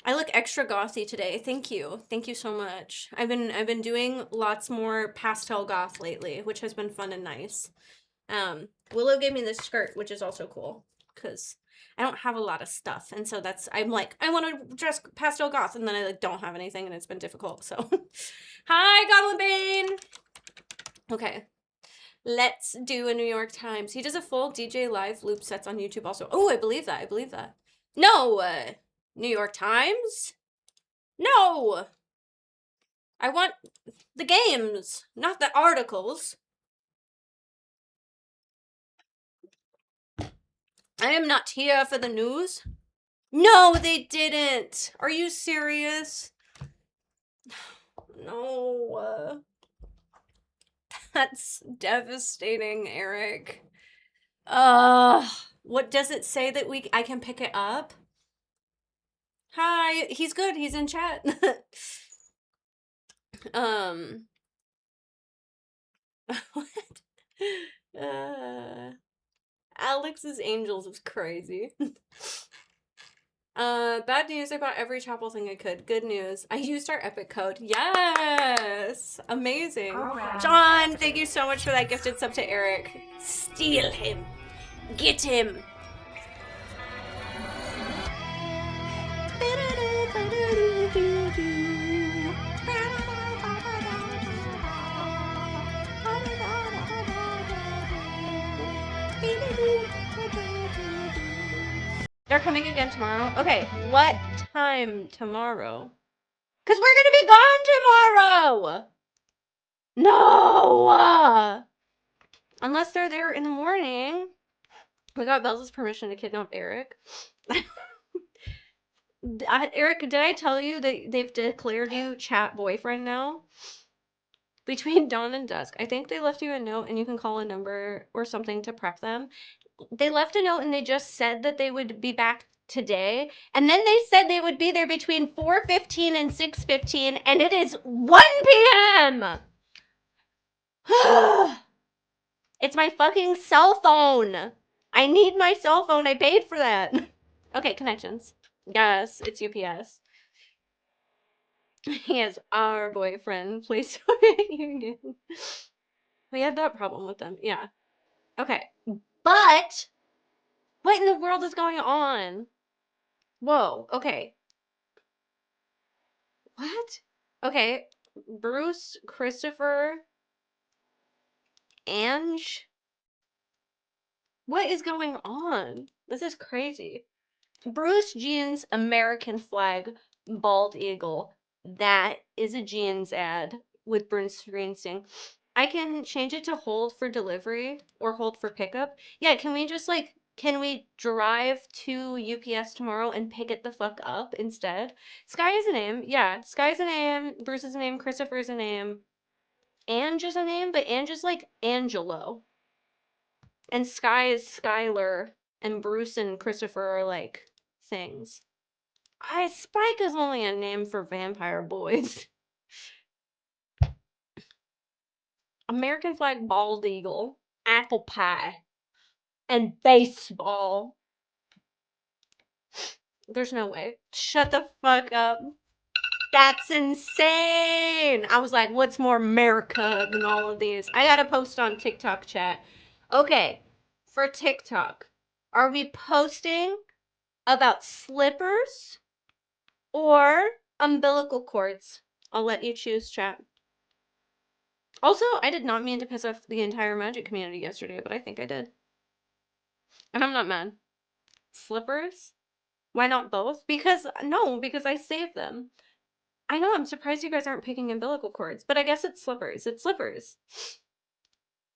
I look extra gothy today. Thank you. Thank you so much. I've been doing lots more pastel goth lately, which has been fun and nice. Willow gave me this skirt, which is also cool because I don't have a lot of stuff, and so I'm like, I want to dress pastel goth, and then I like don't have anything, and it's been difficult. So, hi, Goblin Bane. Okay, let's do a New York Times. He does a full DJ live loop sets on YouTube also. Oh, I believe that. I believe that. No, New York Times? No! I want the games, not the articles. I am not here for the news. No, they didn't. Are you serious? No. That's devastating, Eric. What does it say that I can pick it up? Hi, he's good. He's in chat. What? Alex's Angels was crazy. Bad news, I bought every Chapel thing I could. Good news, I used our epic code. Yes! Amazing. John, thank you so much for that gifted sub to Eric. Steal him. Get him. They're coming again tomorrow? Okay, what time tomorrow? Because we're gonna be gone tomorrow! No! Unless they're there in the morning. We got Belza's permission to kidnap Eric. Eric, did I tell you that they've declared you chat boyfriend now? Between dawn and dusk. I think they left you a note and you can call a number or something to prep them. They left a note and they just said that they would be back today. And then they said they would be there between 4:15 and 6:15, and it is 1 p.m. It's my fucking cell phone. I need my cell phone. I paid for that. Okay, connections. Yes, it's UPS. He is our boyfriend. Please Union. We had that problem with them. Yeah. Okay. But what in the world is going on? Whoa. Okay. What? Okay. Bruce, Christopher, Ange. What is going on? This is crazy. Bruce Jeans American flag bald eagle. That is a jeans ad with Bruce Springsteen. I can change it to hold for delivery or hold for pickup. Yeah, can we just like, can we drive to UPS tomorrow and pick it the fuck up instead? Sky is a name. Yeah, Sky is a name. Bruce is a name. Christopher is a name. Ange is a name, but Ange is like Angelo. And Sky is Skylar. And Bruce and Christopher are like things. Spike is only a name for vampire boys. American flag bald eagle, apple pie, and baseball. There's no way. Shut the fuck up. That's insane. I was like, what's more America than all of these? I gotta post on TikTok chat. Okay, for TikTok, are we posting about slippers or umbilical cords I'll let you choose, chat. Also, I did not mean to piss off the entire Magic community yesterday, but I think I did. And I'm not mad. Slippers? Why not both? Because I saved them. I know, I'm surprised you guys aren't picking umbilical cords, but I guess it's slippers. It's slippers.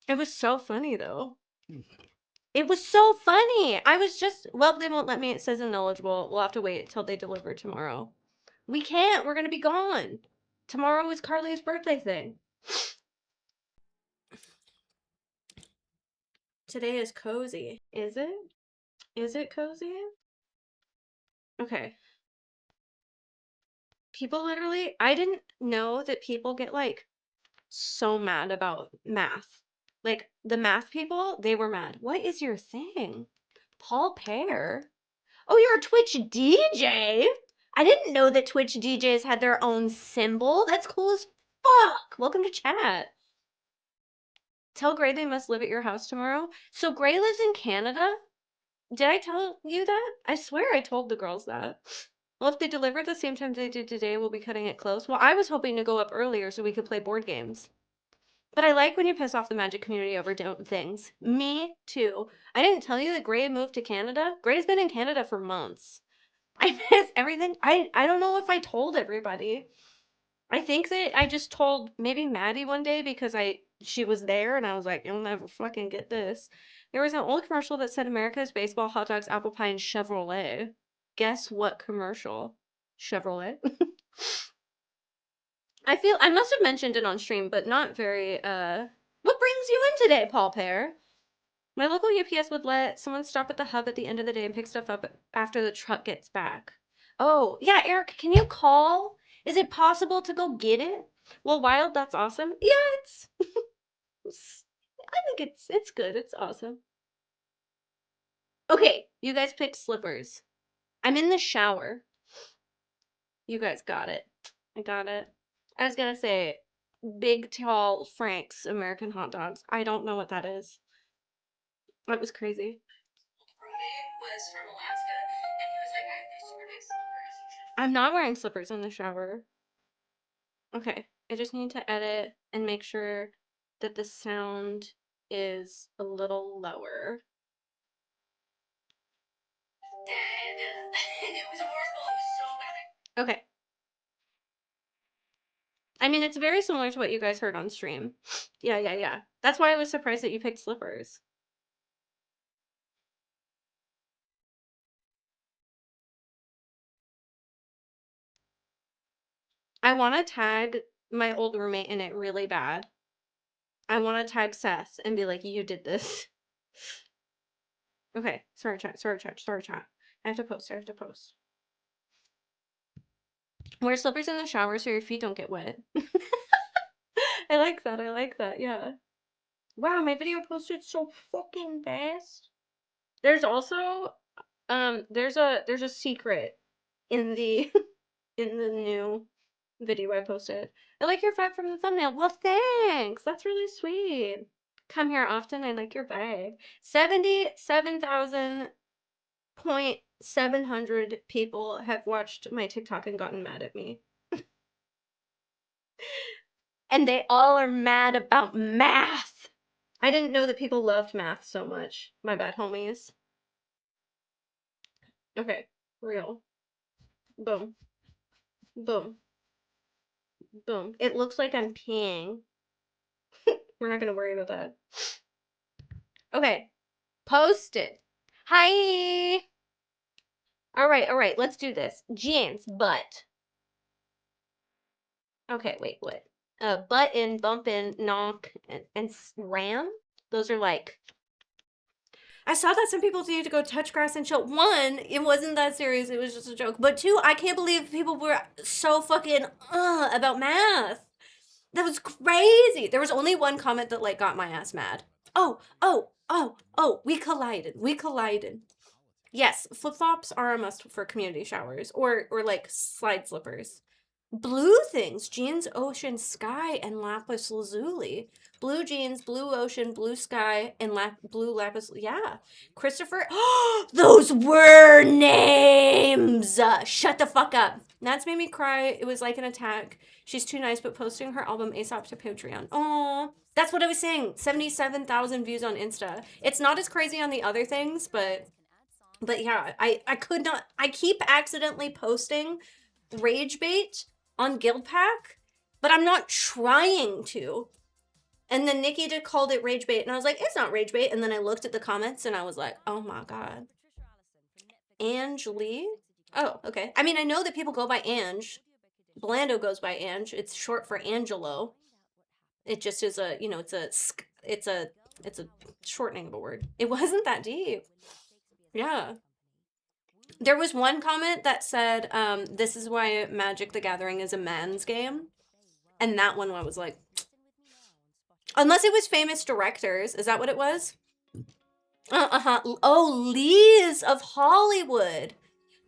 It was so funny though. It was so funny. I was just, well, they won't let me. It says ineligible. We'll have to wait till they deliver tomorrow. We can't. We're gonna be gone. Tomorrow is Carly's birthday thing. Today is cozy. Is it? Is it cozy? Okay. People literally, I didn't know that people get like so mad about math. Like the math people, they were mad. What is your thing? Paul Pear? Oh, you're a Twitch DJ? I didn't know that Twitch DJs had their own symbol. That's cool as fuck. Welcome to chat. Tell Gray they must live at your house tomorrow. So Gray lives in Canada? Did I tell you that? I swear I told the girls that. Well, if they deliver at the same time they did today, we'll be cutting it close. Well, I was hoping to go up earlier so we could play board games. But I like when you piss off the Magic community over things. Me too. I didn't tell you that Gray moved to Canada. Gray's been in Canada for months. I miss everything. I don't know if I told everybody. I think that I just told maybe Maddie one day because she was there and I was like, you'll never fucking get this. There was an old commercial that said America's baseball, hot dogs, apple pie, and Chevrolet. Guess what commercial? Chevrolet. I must have mentioned it on stream, but not very, what brings you in today, Paul Pear? My local UPS would let someone stop at the hub at the end of the day and pick stuff up after the truck gets back. Oh, yeah, Eric, can you call? Is it possible to go get it? Well, Wild, that's awesome. Yeah, I think it's good. It's awesome. Okay, you guys picked slippers. I'm in the shower. You guys got it. I got it. I was gonna say big, tall Frank's American hot dogs. I don't know what that is. That was crazy. I'm not wearing slippers in the shower. Okay, I just need to edit and make sure that the sound is a little lower. Okay. I mean, it's very similar to what you guys heard on stream. Yeah. That's why I was surprised that you picked slippers. I want to tag my old roommate in it really bad. I want to tag Seth and be like, you did this. Okay, sorry chat. I have to post. Wear slippers in the shower so your feet don't get wet. I like that, yeah. Wow, my video posted so fucking fast. There's also, there's a secret in the, in the new video I posted. I like your vibe from the thumbnail. Well, thanks. That's really sweet. Come here often. I like your vibe. 77,700 people have watched my TikTok and gotten mad at me. And they all are mad about math. I didn't know that people loved math so much. My bad, homies. Okay, real. Boom. Boom. Boom. It looks like I'm peeing. We're not gonna worry about that. Okay. Posted. Hi. All right. Let's do this. Jeans, butt. Okay, wait, what? Button, bumpin', knock, and ram? Those are like... I saw that some people need to go touch grass and chill. One, it wasn't that serious. It was just a joke. But two, I can't believe people were so fucking about math. That was crazy. There was only one comment that like got my ass mad. Oh, we collided. Yes, flip-flops are a must for community showers or like slide slippers. Blue things, jeans, ocean, sky, and lapis lazuli. Blue jeans, blue ocean, blue sky, and blue lapis. Yeah. Christopher. Those were names. Shut the fuck up. That's made me cry. It was like an attack. She's too nice, but posting her album ASAP to Patreon. Oh, that's what I was saying. 77,000 views on Insta. It's not as crazy on the other things, but yeah, I could not. I keep accidentally posting rage bait on Guild Pack, but I'm not trying to. And then Nikki just called it rage bait, and I was like, it's not rage bait. And then I looked at the comments, and I was like, oh my god. Angeli? Oh, okay. I mean, I know that people go by Ange. Blando goes by Ange. It's short for Angelo. It just is a, you know, it's a shortening of a word. It wasn't that deep. Yeah. There was one comment that said, this is why Magic the Gathering is a man's game. And that one I was like, unless it was famous directors. Is that what it was? Oh, Lee's of Hollywood.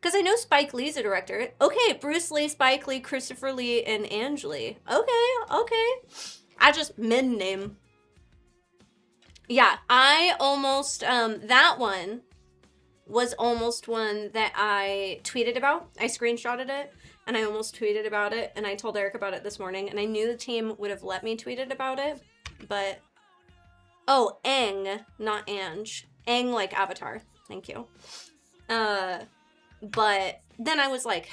Because I know Spike Lee's a director. Okay, Bruce Lee, Spike Lee, Christopher Lee, and Angeli. Okay. I just mid-name. Yeah, I almost, that one was almost one that I tweeted about. I screenshotted it, and I almost tweeted about it, and I told Eric about it this morning, and I knew the team would have let me tweet it about it, but... Oh, Aang, not Ange. Aang like Avatar. Thank you. But then I was like,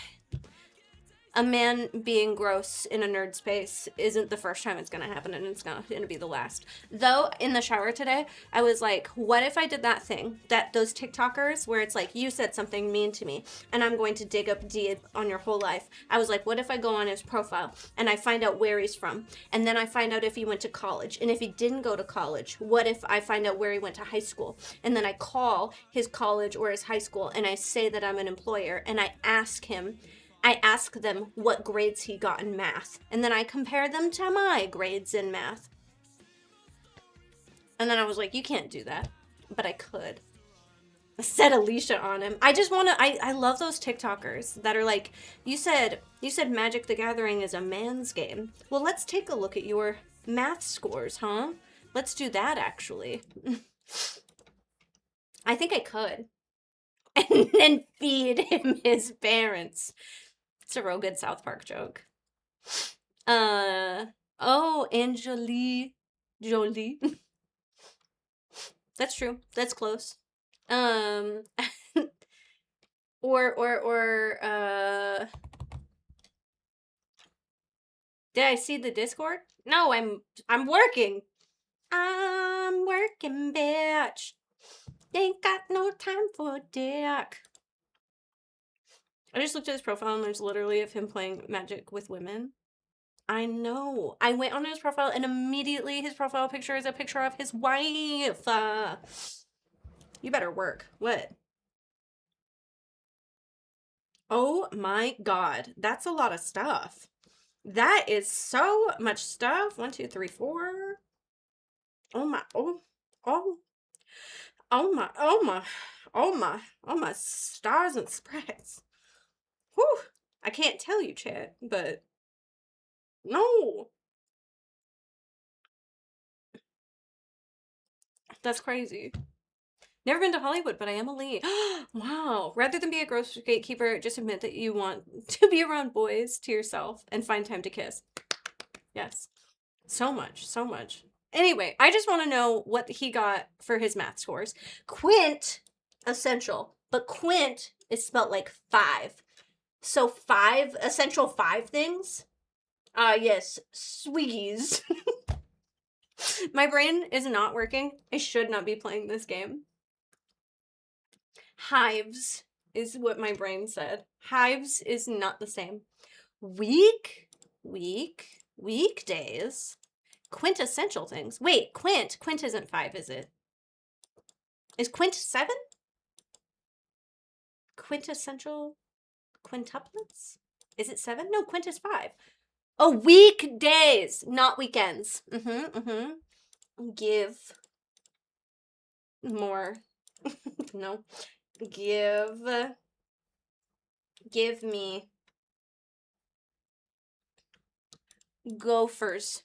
a man being gross in a nerd space isn't the first time it's gonna happen, and it's gonna be the last. Though, in the shower today, I was like, what if I did that thing, that those TikTokers, where it's like, you said something mean to me, and I'm going to dig up deep on your whole life. I was like, what if I go on his profile, and I find out where he's from, and then I find out if he went to college, and if he didn't go to college, what if I find out where he went to high school, and then I call his college or his high school, and I say that I'm an employer, and I ask them what grades he got in math. And then I compare them to my grades in math. And then I was like, you can't do that. But I could. I said Alicia on him. I just want to, I love those TikTokers that are like, you said Magic the Gathering is a man's game. Well, let's take a look at your math scores, huh? Let's do that, actually. I think I could. And then feed him his parents. It's a real good South Park joke. Oh, Angeli Jolie. That's true. That's close. Or, did I see the Discord? No, I'm working. I'm working, bitch. Ain't got no time for dick. I just looked at his profile and there's literally of him playing Magic with women. I know. I went on his profile and immediately his profile picture is a picture of his wife. You better work. What? Oh my god. That's a lot of stuff. That is so much stuff. 1, 2, 3, 4. Oh my. Oh my stars and spreads. Whew. I can't tell you, chat, but no. That's crazy. Never been to Hollywood, but I am a Lee. Wow. Rather than be a gross gatekeeper, just admit that you want to be around boys to yourself and find time to kiss. Yes. So much. So much. Anyway, I just want to know what he got for his math scores. Quint, essential, but Quint is spelled like 5. So 5, essential 5 things? Yes, swiggies. My brain is not working. I should not be playing this game. Hives is what my brain said. Hives is not the same. Weekdays. Quintessential things. Wait, Quint isn't 5, is it? Is Quint 7? Quintessential quintuplets? Is it 7? No, Quint is 5. Oh, weekdays, not weekends. Give more. No. Give me Gophers.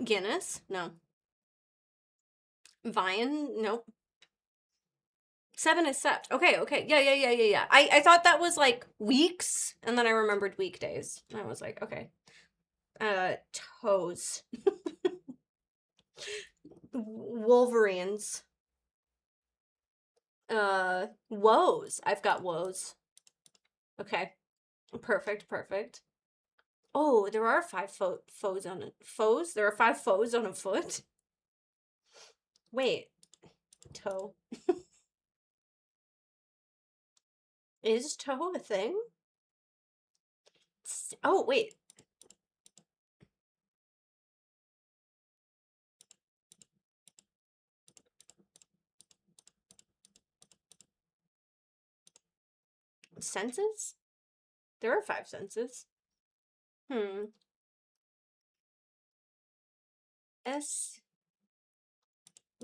Guinness? No. Vine? Nope. 7 is sept. Okay, okay. Yeah. I thought that was like weeks, and then I remembered weekdays. And I was like, okay. Toes. Wolverines. Woes. I've got woes. Okay. Perfect. Oh, there are 5 foes on it. Foes? There are 5 foes on a foot? Wait. Toe. Is toe a thing? Oh, wait. Senses? There are 5 senses. S.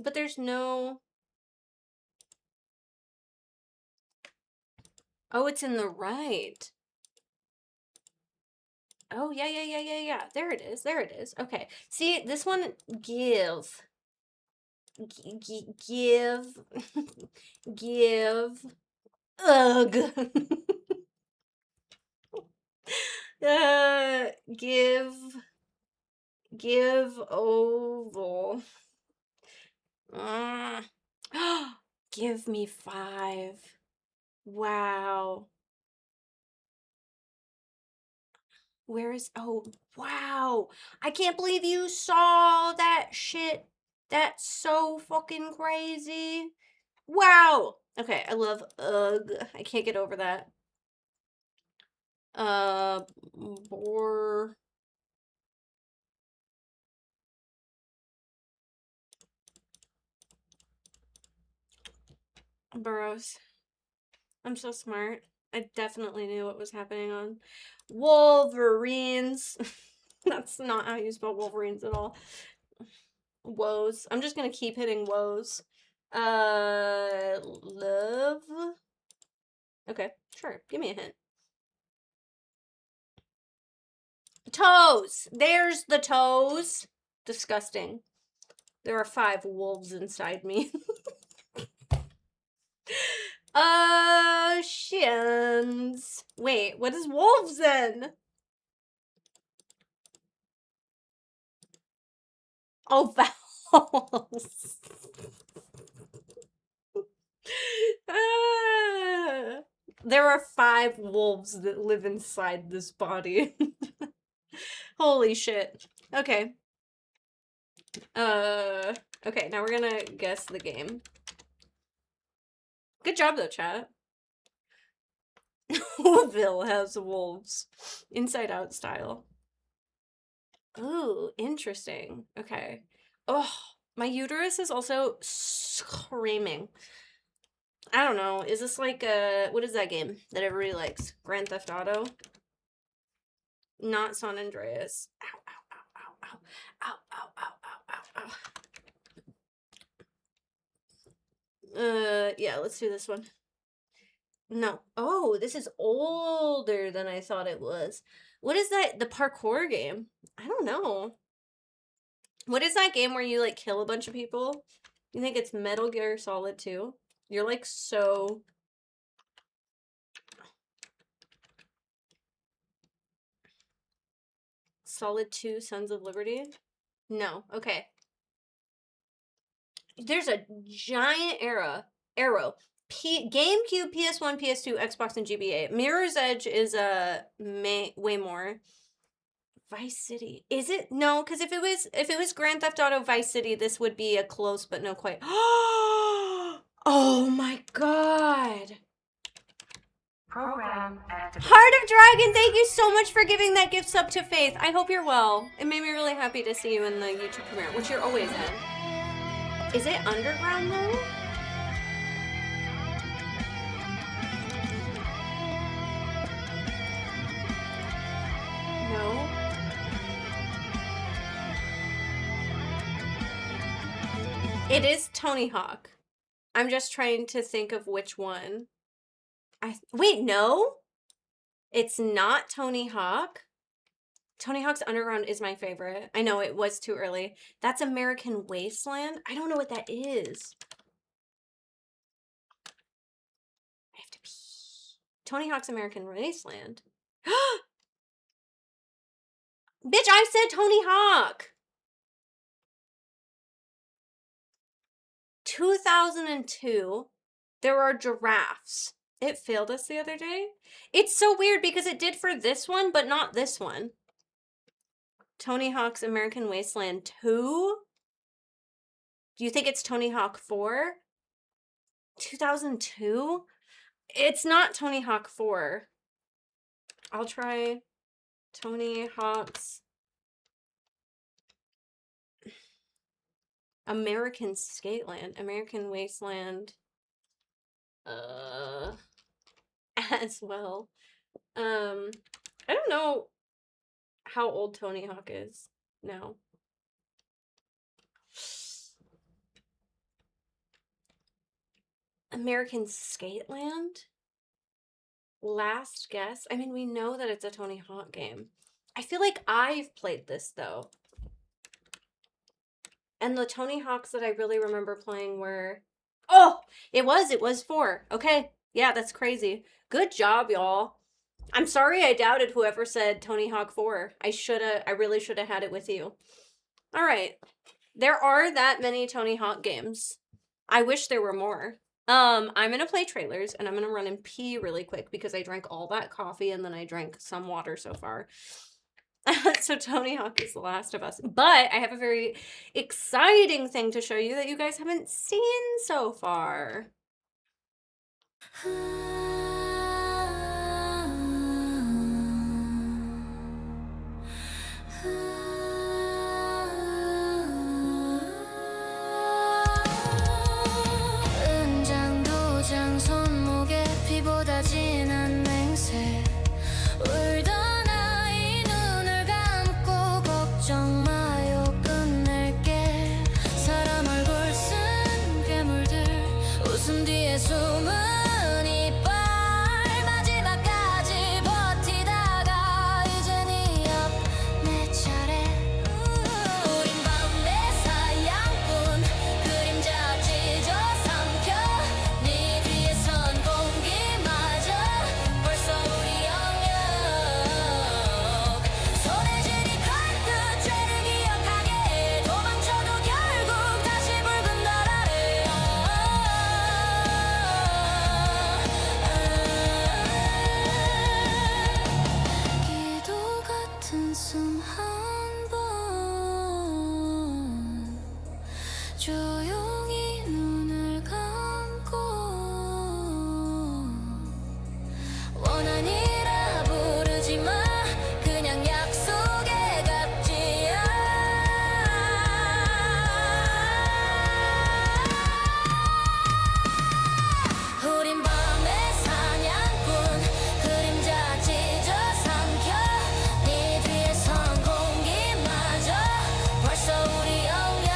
But there's no. Oh, it's in the right. Oh, yeah. There it is. Okay. See, this one, give. Give. Give. Ugh. Give oval. Give me 5. Wow. Where is, oh, wow. I can't believe you saw that shit. That's so fucking crazy. Wow. Okay, I love ugh. I can't get over that. Bore. Burrows. I'm so smart. I definitely knew what was happening on Wolverines. That's not how you spell Wolverines at all. Woes. I'm just gonna keep hitting woes. Love. Okay, sure. Give me a hint. Toes. There's the toes. Disgusting. There are 5 wolves inside me. Shins. Wait, what is wolves then? Oh, vowels. There are 5 wolves that live inside this body. Holy shit. Okay. Okay, now we're gonna guess the game. Good job though, chat. Whoville has wolves. Inside Out style. Ooh, interesting. Okay. Oh, my uterus is also screaming. I don't know. Is this like what is that game that everybody likes? Grand Theft Auto? Not San Andreas. Ow, ow, ow, ow, ow. Ow, ow, ow, ow, ow, ow. Yeah, let's do this one. No. Oh, this is older than I thought it was. What is that? The parkour game? I don't know. What is that game where you like kill a bunch of people? You think it's Metal Gear Solid 2? You're like so... Solid 2 Sons of Liberty? No. Okay. There's a giant arrow. GameCube, PS1, PS2, Xbox, and GBA. Mirror's Edge is way more. Vice City. Is it? No, because if it was Grand Theft Auto Vice City, this would be a close but no quite. Oh my god. Program activated. Heart of Dragon, thank you so much for giving that gift sub to Faith. I hope you're well. It made me really happy to see you in the YouTube premiere, which you're always in. Is it underground though? No. It is Tony Hawk. I'm just trying to think of which one. Wait, no? It's not Tony Hawk? Tony Hawk's Underground is my favorite. I know it was too early. That's American Wasteland? I don't know what that is. Tony Hawk's American Wasteland. Bitch, I said Tony Hawk. 2002. There are giraffes. It failed us the other day. It's so weird because it did for this one, but not this one. Tony Hawk's American Wasteland 2? Do you think it's Tony Hawk 4? 2002? It's not Tony Hawk 4. I'll try Tony Hawk's American Skateland, American Wasteland as well. I don't know how old Tony Hawk is now. American Skateland? Last guess? I mean, we know that it's a Tony Hawk game. I feel like I've played this, though. And the Tony Hawks that I really remember playing were... Oh! It was 4. Okay. Yeah, that's crazy. Good job, y'all. I'm sorry I doubted whoever said Tony Hawk 4. I really should have had it with you. All right. There are that many Tony Hawk games. I wish there were more. I'm gonna play trailers and I'm gonna run and pee really quick because I drank all that coffee and then I drank some water so far. So Tony Hawk is The Last of Us. But I have a very exciting thing to show you that you guys haven't seen so far. 은장도장 손목에 피보다 진한 맹세 울던 아이 눈을 감고 걱정 마요 끝낼게 사람 얼굴 쓴 괴물들 웃음 뒤에 숨은 이빨 마지막까지 버티다가 이제 네 옆 내 차례 우린 밤의 사냥꾼 그림자 찢어 삼켜 네 뒤에 선 공기마저 벌써 우리 영역 손에 쥐니 칼끝 죄를 기억하게 도망쳐도 결국 다시 붉은 날 아래 기도 같은 숨 한 번 조용히 눈을 감고 원한이라 부르지 마 그냥 약속의 갑지야 우린 밤의 사냥꾼 그림자 찢어 삼켜 네 뒤에 선 공기마저 벌써 우리 영역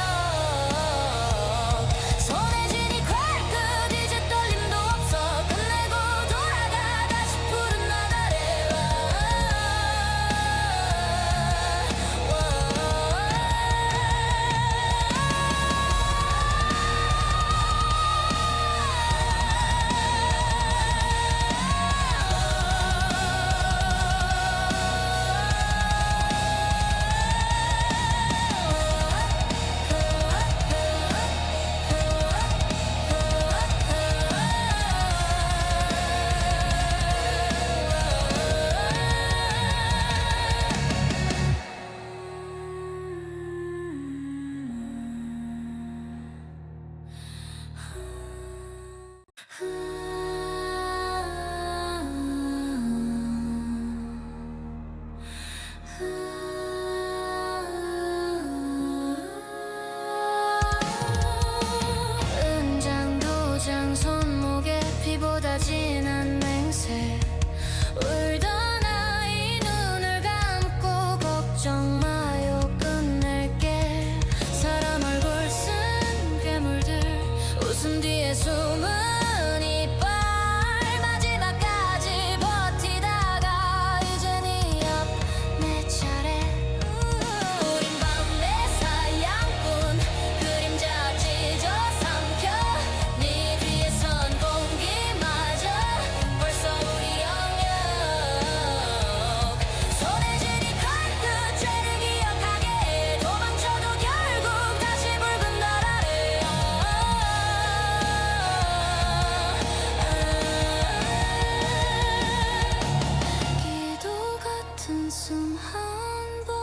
한번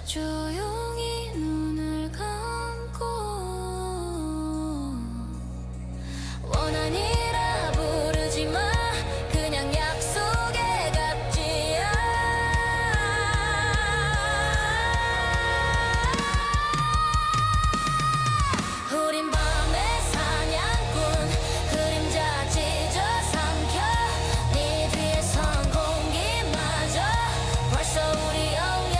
조용히 눈을 감고 원한이라 부르지 마 그냥 약속에 갚지야 우린 밤의 사냥꾼 그림자 찢어 삼켜 네 뒤에 선 공기마저 벌써 우리 영역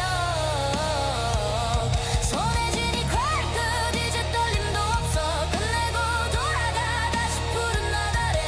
손에 쥐니 콸끝 이제 떨림도 없어 끝내고 돌아가 다시 푸른 나날에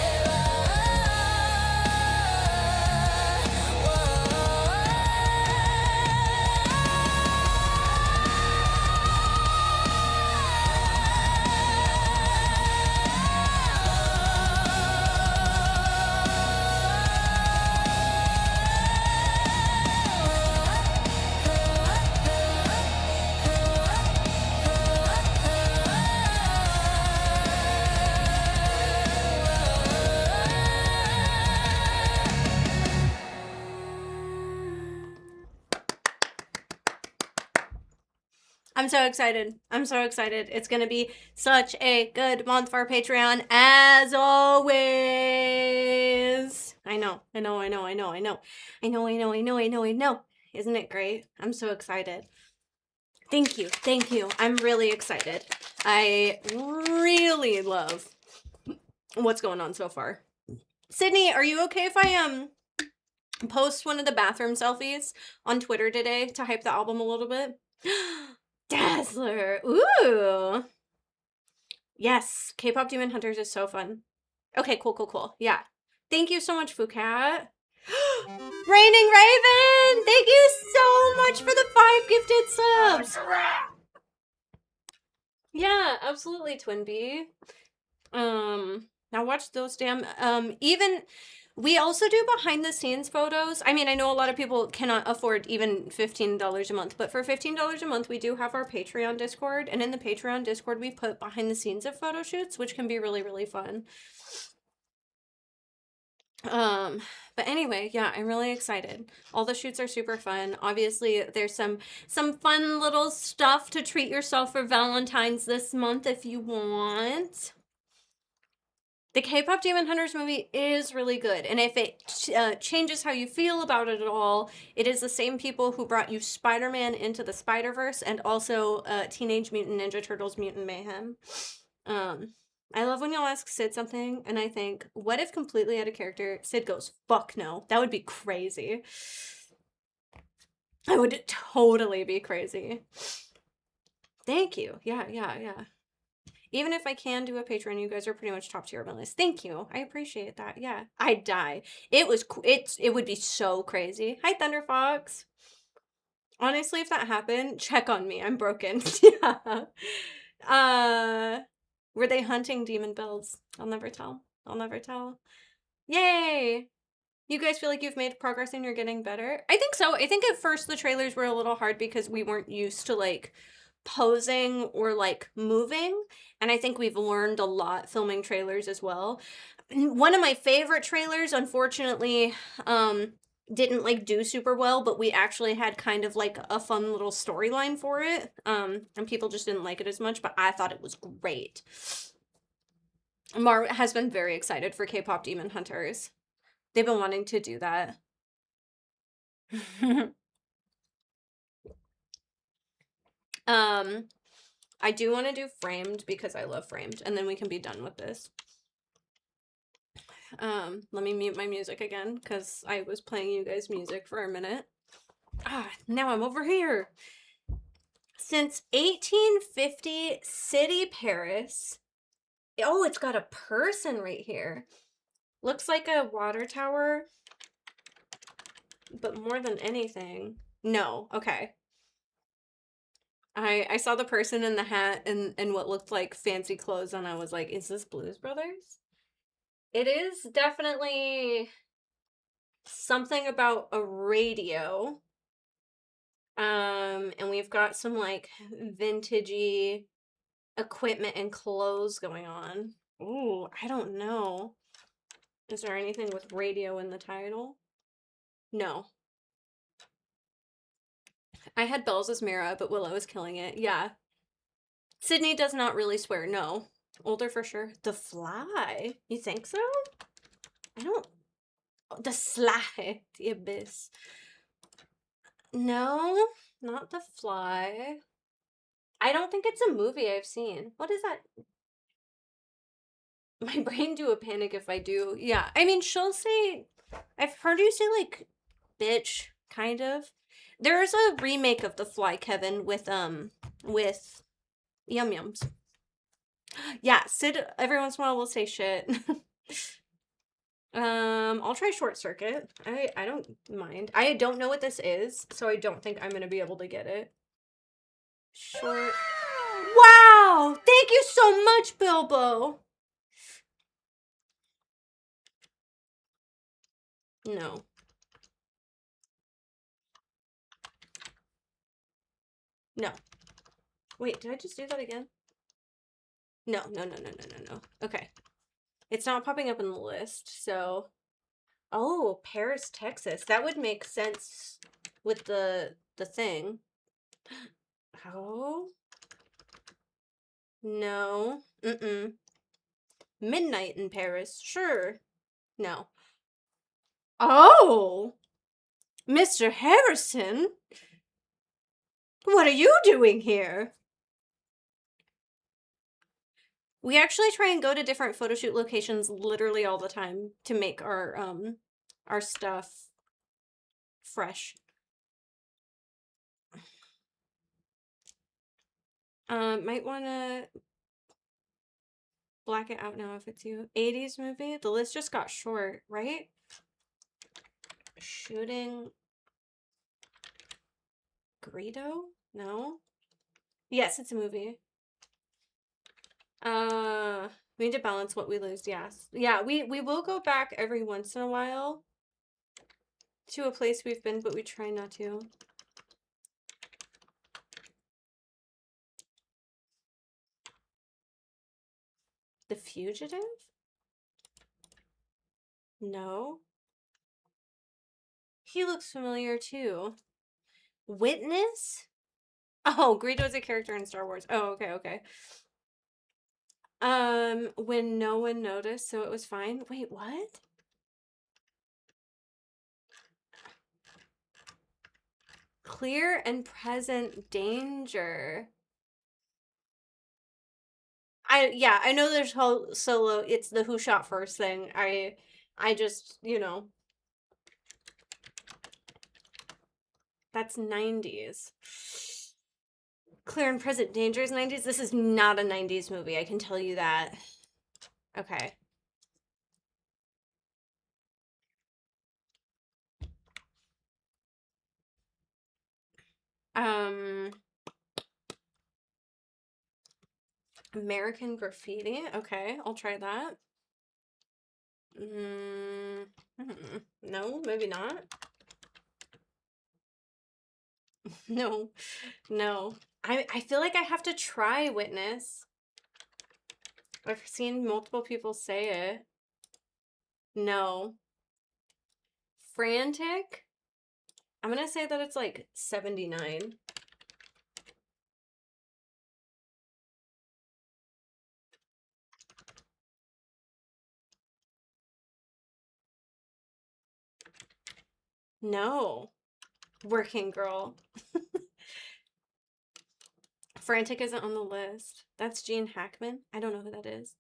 I'm so excited. I'm so excited. It's going to be such a good month for Patreon, as always. I know. Isn't it great? I'm so excited. Thank you. I'm really excited. I really love what's going on so far. Sydney, are you okay if I post one of the bathroom selfies on Twitter today to hype the album a little bit? Dazzler. Ooh. Yes, K-pop Demon Hunters is so fun. Okay, cool. Yeah. Thank you so much, Fucat. Raining Raven! Thank you so much for the 5 gifted subs. Yeah, absolutely, Twin Bee. Now watch those damn even we also do behind the scenes photos. I mean, I know a lot of people cannot afford even $15 a month, but for $15 a month, we do have our Patreon Discord. And in the Patreon Discord, we put behind the scenes of photo shoots, which can be really, really fun. But anyway, yeah, I'm really excited. All the shoots are super fun. Obviously, there's some fun little stuff to treat yourself for Valentine's this month if you want. The K-pop Demon Hunters movie is really good, and if it changes how you feel about it at all, it is the same people who brought you Spider-Man Into the Spider-Verse and also Teenage Mutant Ninja Turtles Mutant Mayhem. I love when y'all ask Sid something, and I think, what if completely out of character, Sid goes, fuck no. That would be crazy. I would totally be crazy. Thank you. Yeah. Even if I can do a Patreon, you guys are pretty much top tier on my list. Thank you. I appreciate that. Yeah. I'd die. It would be so crazy. Hi, Thunder Fox. Honestly, if that happened, check on me. I'm broken. Yeah. Were they hunting demon bells? I'll never tell. Yay! You guys feel like you've made progress and you're getting better? I think so. I think at first the trailers were a little hard because we weren't used to like posing or like moving, and I think we've learned a lot filming trailers as well. One of my favorite trailers, unfortunately, didn't like do super well, but we actually had kind of like a fun little storyline for it, and people just didn't like it as much, but I thought it was great. Mar has been very excited for K-pop Demon Hunters. They've been wanting to do that. I do want to do Framed because I love Framed, and then we can be done with this. Let me mute my music again because I was playing you guys music for a minute. Now I'm over here. Since 1850, City Paris. Oh, it's got a person right here. Looks like a water tower, but more than anything, no. Okay. I saw the person in the hat and what looked like fancy clothes, and I was like, is this Blues Brothers? It is definitely something about a radio. And we've got some like vintagey equipment and clothes going on. Ooh, I don't know. Is there anything with radio in the title? No. I had Bells as Mira, but Willow is killing it. Yeah. Sydney does not really swear. No. Older for sure. The Fly. You think so? I don't. The Sly. The Abyss. No, not The Fly. I don't think it's a movie I've seen. What is that? My brain do a panic if I do. Yeah. I mean, she'll say, I've heard you say like bitch, kind of. There's a remake of The Fly, Kevin, with Yum Yums. Yeah, Sid every once in a while will say shit. I'll try Short Circuit. I don't mind. I don't know what this is, so I don't think I'm gonna be able to get it. Short. Wow! Thank you so much, Bilbo. No. No. Wait, did I just do that again? No. Okay. It's not popping up in the list, so... Oh, Paris, Texas. That would make sense with the thing. Oh? No. Mm-mm. Midnight in Paris. Sure. No. Oh! Mr. Harrison? What are you doing here? We actually try and go to different photo shoot locations literally all the time to make our stuff fresh. Might want to black it out now if it's you. 80s movie? The list just got short, right? Shooting Greedo? No? Yes, it's a movie. We need to balance what we lose, yes. Yeah, we will go back every once in a while to a place we've been, but we try not to. The Fugitive? No. He looks familiar too. Witness? Oh, Greedo's a character in Star Wars. Oh, okay. When no one noticed, so it was fine. Wait, what? Clear and present danger. I know there's whole Solo. It's the who shot first thing. I just, you know. That's 90s. Clear and present danger is 90s. This is not a 90s movie. I can tell you that. Okay. American Graffiti. Okay, I'll try that. No, maybe not. No. I feel like I have to try Witness. I've seen multiple people say it. No. Frantic? I'm gonna say that it's like 79. No. Working Girl. Frantic isn't on the list. That's Gene Hackman. I don't know who that is.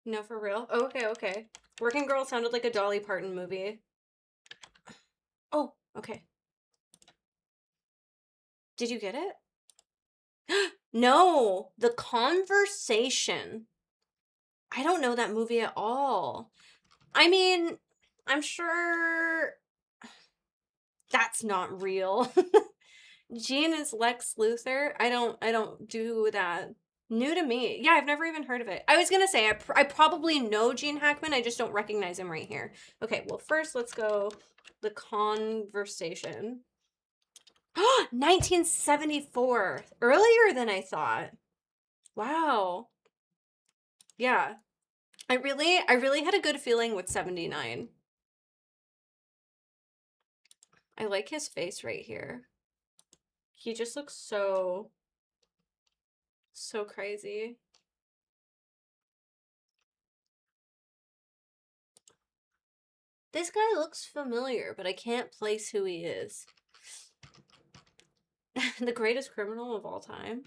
No, for real? Oh, okay. Working Girl sounded like a Dolly Parton movie. Oh, okay. Did you get it? No, The Conversation. I don't know that movie at all. I mean, I'm sure that's not real. Gene is Lex Luthor. I don't do that. New to me. Yeah, I've never even heard of it. I was gonna say, I probably know Gene Hackman. I just don't recognize him right here. Okay, well, first let's go The Conversation. 1974. Earlier than I thought. Wow. Yeah. I really had a good feeling with 79. I like his face right here. He just looks so crazy. This guy looks familiar, but I can't place who he is. The greatest criminal of all time.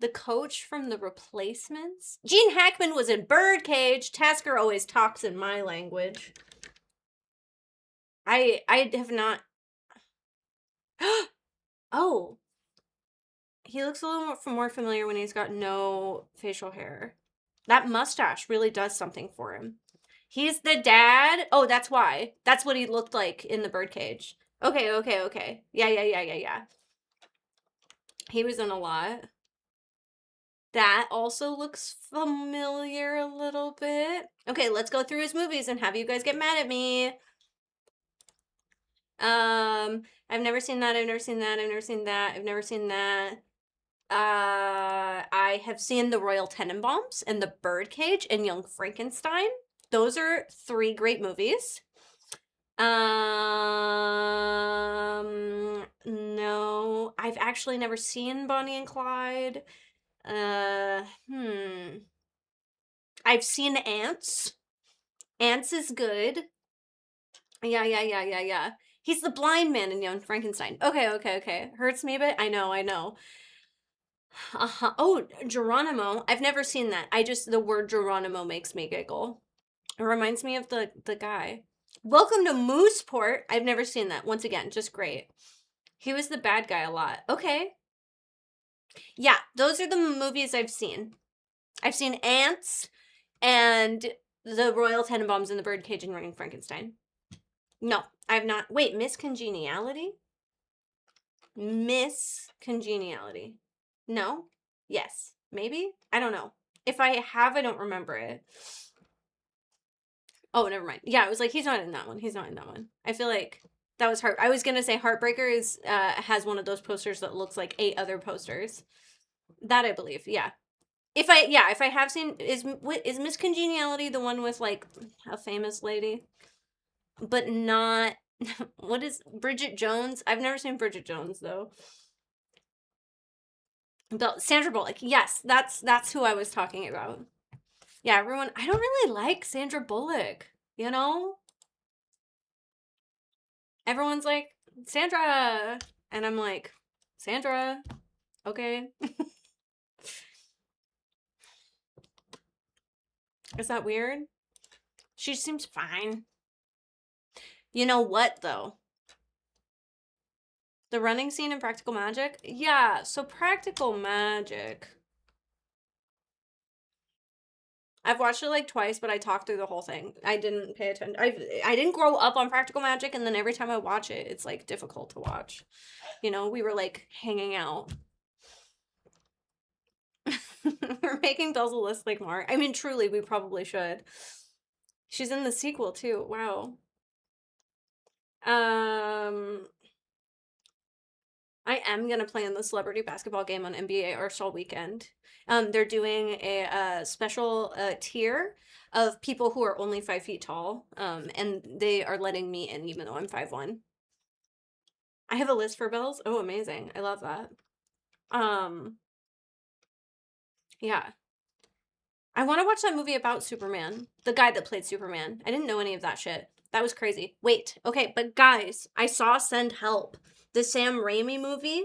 The coach from The Replacements. Gene Hackman was in Birdcage. Tasker always talks in my language. I have not... Oh. He looks a little more familiar when he's got no facial hair. That mustache really does something for him. He's the dad. Oh, that's why. That's what he looked like in the Birdcage. Okay. Yeah. He was in a lot. That also looks familiar a little bit. Okay, let's go through his movies and have you guys get mad at me. I've never seen that. I've never seen that. I have seen The Royal Tenenbaums and The Birdcage and Young Frankenstein. Those are 3 great movies. No, I've actually never seen Bonnie and Clyde. I've seen Ants. Ants is good. Yeah. He's the blind man in Young Frankenstein. Okay. Hurts me a bit. I know. Oh, Geronimo. I've never seen that. The word Geronimo makes me giggle. It reminds me of the guy. Welcome to Mooseport. I've never seen that. Once again, just great. He was the bad guy a lot. Okay. Yeah, those are the movies I've seen. I've seen Ants and The Royal Tenenbaums and The Birdcage and Young Frankenstein. No, I've not. Wait, Miss Congeniality? Miss Congeniality. No? Yes. Maybe? I don't know. If I have, I don't remember it. Oh, never mind. Yeah, it was like, he's not in that one. I feel like that was hard. I was going to say Heartbreaker has one of those posters that looks like 8 other posters. That I believe, yeah. If I have seen, is Miss Congeniality the one with like a famous lady? But not, what is Bridget Jones? I've never seen Bridget Jones though. But Sandra Bullock, yes, that's who I was talking about. Yeah, everyone, I don't really like Sandra Bullock, you know? Everyone's like, Sandra! And I'm like, Sandra, okay. Is that weird? She seems fine. You know what, though? The running scene in Practical Magic? Yeah, so Practical Magic. I've watched it like twice, but I talked through the whole thing. I didn't pay attention. I didn't grow up on Practical Magic, and then every time I watch it, it's like difficult to watch. You know, we were like hanging out. We're making Belle's a list like Mark. I mean, truly, we probably should. She's in the sequel too. Wow. I am gonna play in the celebrity basketball game on NBA All-Star Weekend. They're doing a special tier of people who are only 5 feet tall, and they are letting me in even though I'm 5'1". I have a list for Belle's. Oh, amazing. I love that. Yeah. I want to watch that movie about Superman. The guy that played Superman. I didn't know any of that shit. That was crazy. Wait, okay, but guys, I saw Send Help. The Sam Raimi movie,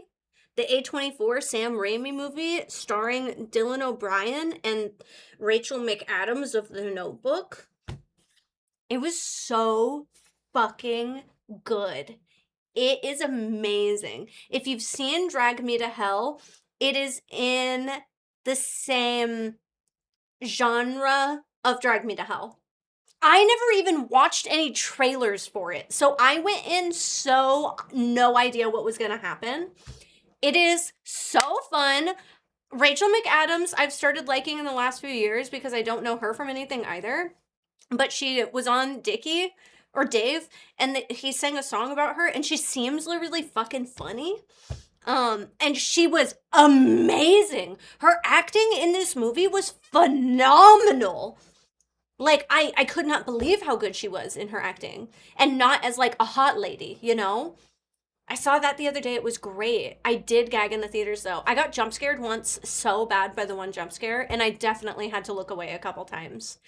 the A24 Sam Raimi movie starring Dylan O'Brien and Rachel McAdams of The Notebook. It was so fucking good. It is amazing. If you've seen Drag Me to Hell, it is in the same genre of Drag Me to Hell. I never even watched any trailers for it. So I went in no idea what was going to happen. It is so fun. Rachel McAdams, I've started liking in the last few years because I don't know her from anything either. But she was on Dickie or Dave, and he sang a song about her, and she seems really fucking funny. And she was amazing. Her acting in this movie was phenomenal. Like, I could not believe how good she was in her acting. And not as, like, a hot lady, you know? I saw that the other day. It was great. I did gag in the theaters, though. I got jump scared once so bad by the one jump scare, and I definitely had to look away a couple times.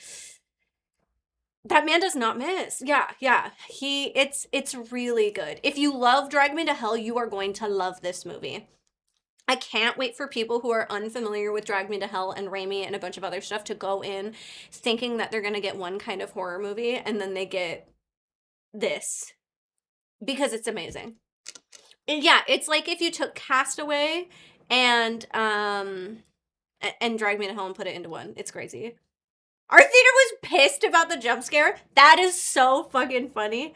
That man does not miss. Yeah. It's really good. If you love Drag Me to Hell, you are going to love this movie. I can't wait for people who are unfamiliar with Drag Me to Hell and Raimi and a bunch of other stuff to go in thinking that they're going to get one kind of horror movie and then they get this because it's amazing. And yeah, it's like if you took Castaway and Drag Me to Hell and put it into one. It's crazy. Our theater was pissed about the jump scare. That is so fucking funny.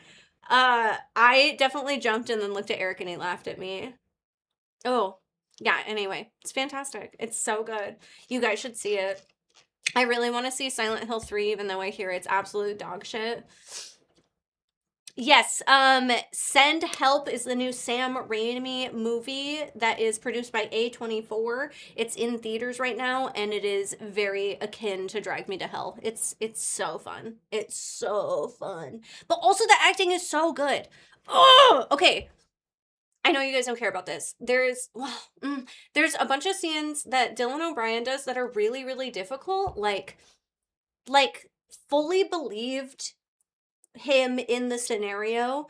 I definitely jumped and then looked at Eric and he laughed at me. Oh. Yeah, anyway, it's fantastic. It's so good. You guys should see it. I really want to see Silent Hill 3, even though I hear it's absolute dog shit. Yes, Send Help is the new Sam Raimi movie that is produced by A24. It's in theaters right now, and it is very akin to Drag Me to Hell. It's so fun. It's so fun. But also the acting is so good. Oh, okay. I know you guys don't care about this. There's a bunch of scenes that Dylan O'Brien does that are really, really difficult. Like fully believed him in the scenario,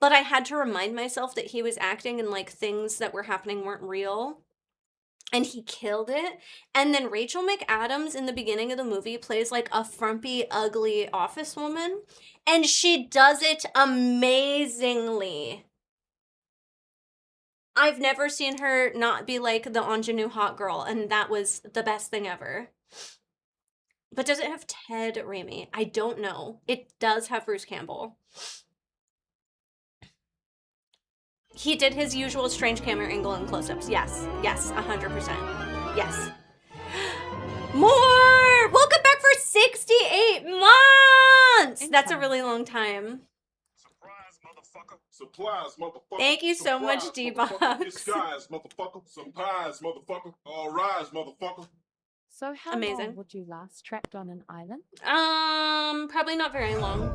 but I had to remind myself that he was acting and like things that were happening weren't real. And he killed it. And then Rachel McAdams in the beginning of the movie plays like a frumpy, ugly office woman. And she does it amazingly. I've never seen her not be like the ingenue hot girl, and that was the best thing ever. But does it have Ted Raimi? I don't know. It does have Bruce Campbell. He did his usual strange camera angle and close-ups. Yes, 100%. Yes. More! Welcome back for 68 months! That's a really long time. Supplies, motherfucker. Thank you so much, D-Box. Disguise, motherfucker. Surprise, motherfucker. All rise, motherfucker. So how Amazing. long would you last trapped on an island? Probably not very long.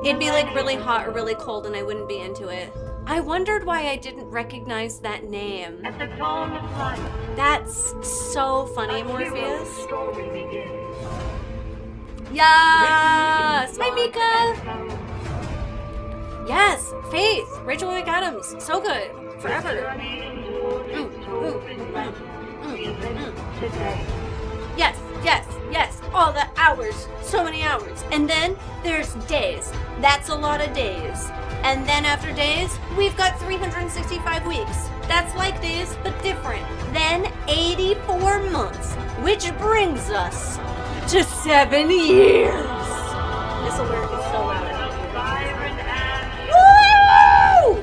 It'd be like really hot or really cold and I wouldn't be into it. I wondered why I didn't recognize that name. At the dawn of light, That's so funny, Morpheus. hero's story begins. Yes! Hi, Mika! Yes! Faith! Rachel McAdams! So good! Forever! Yes! All the hours! So many hours! And then there's days. That's a lot of days. And then after days, we've got 365 weeks. That's like days, but different. Then 84 months, which brings us to 7 years. This alert is so loud. Woo!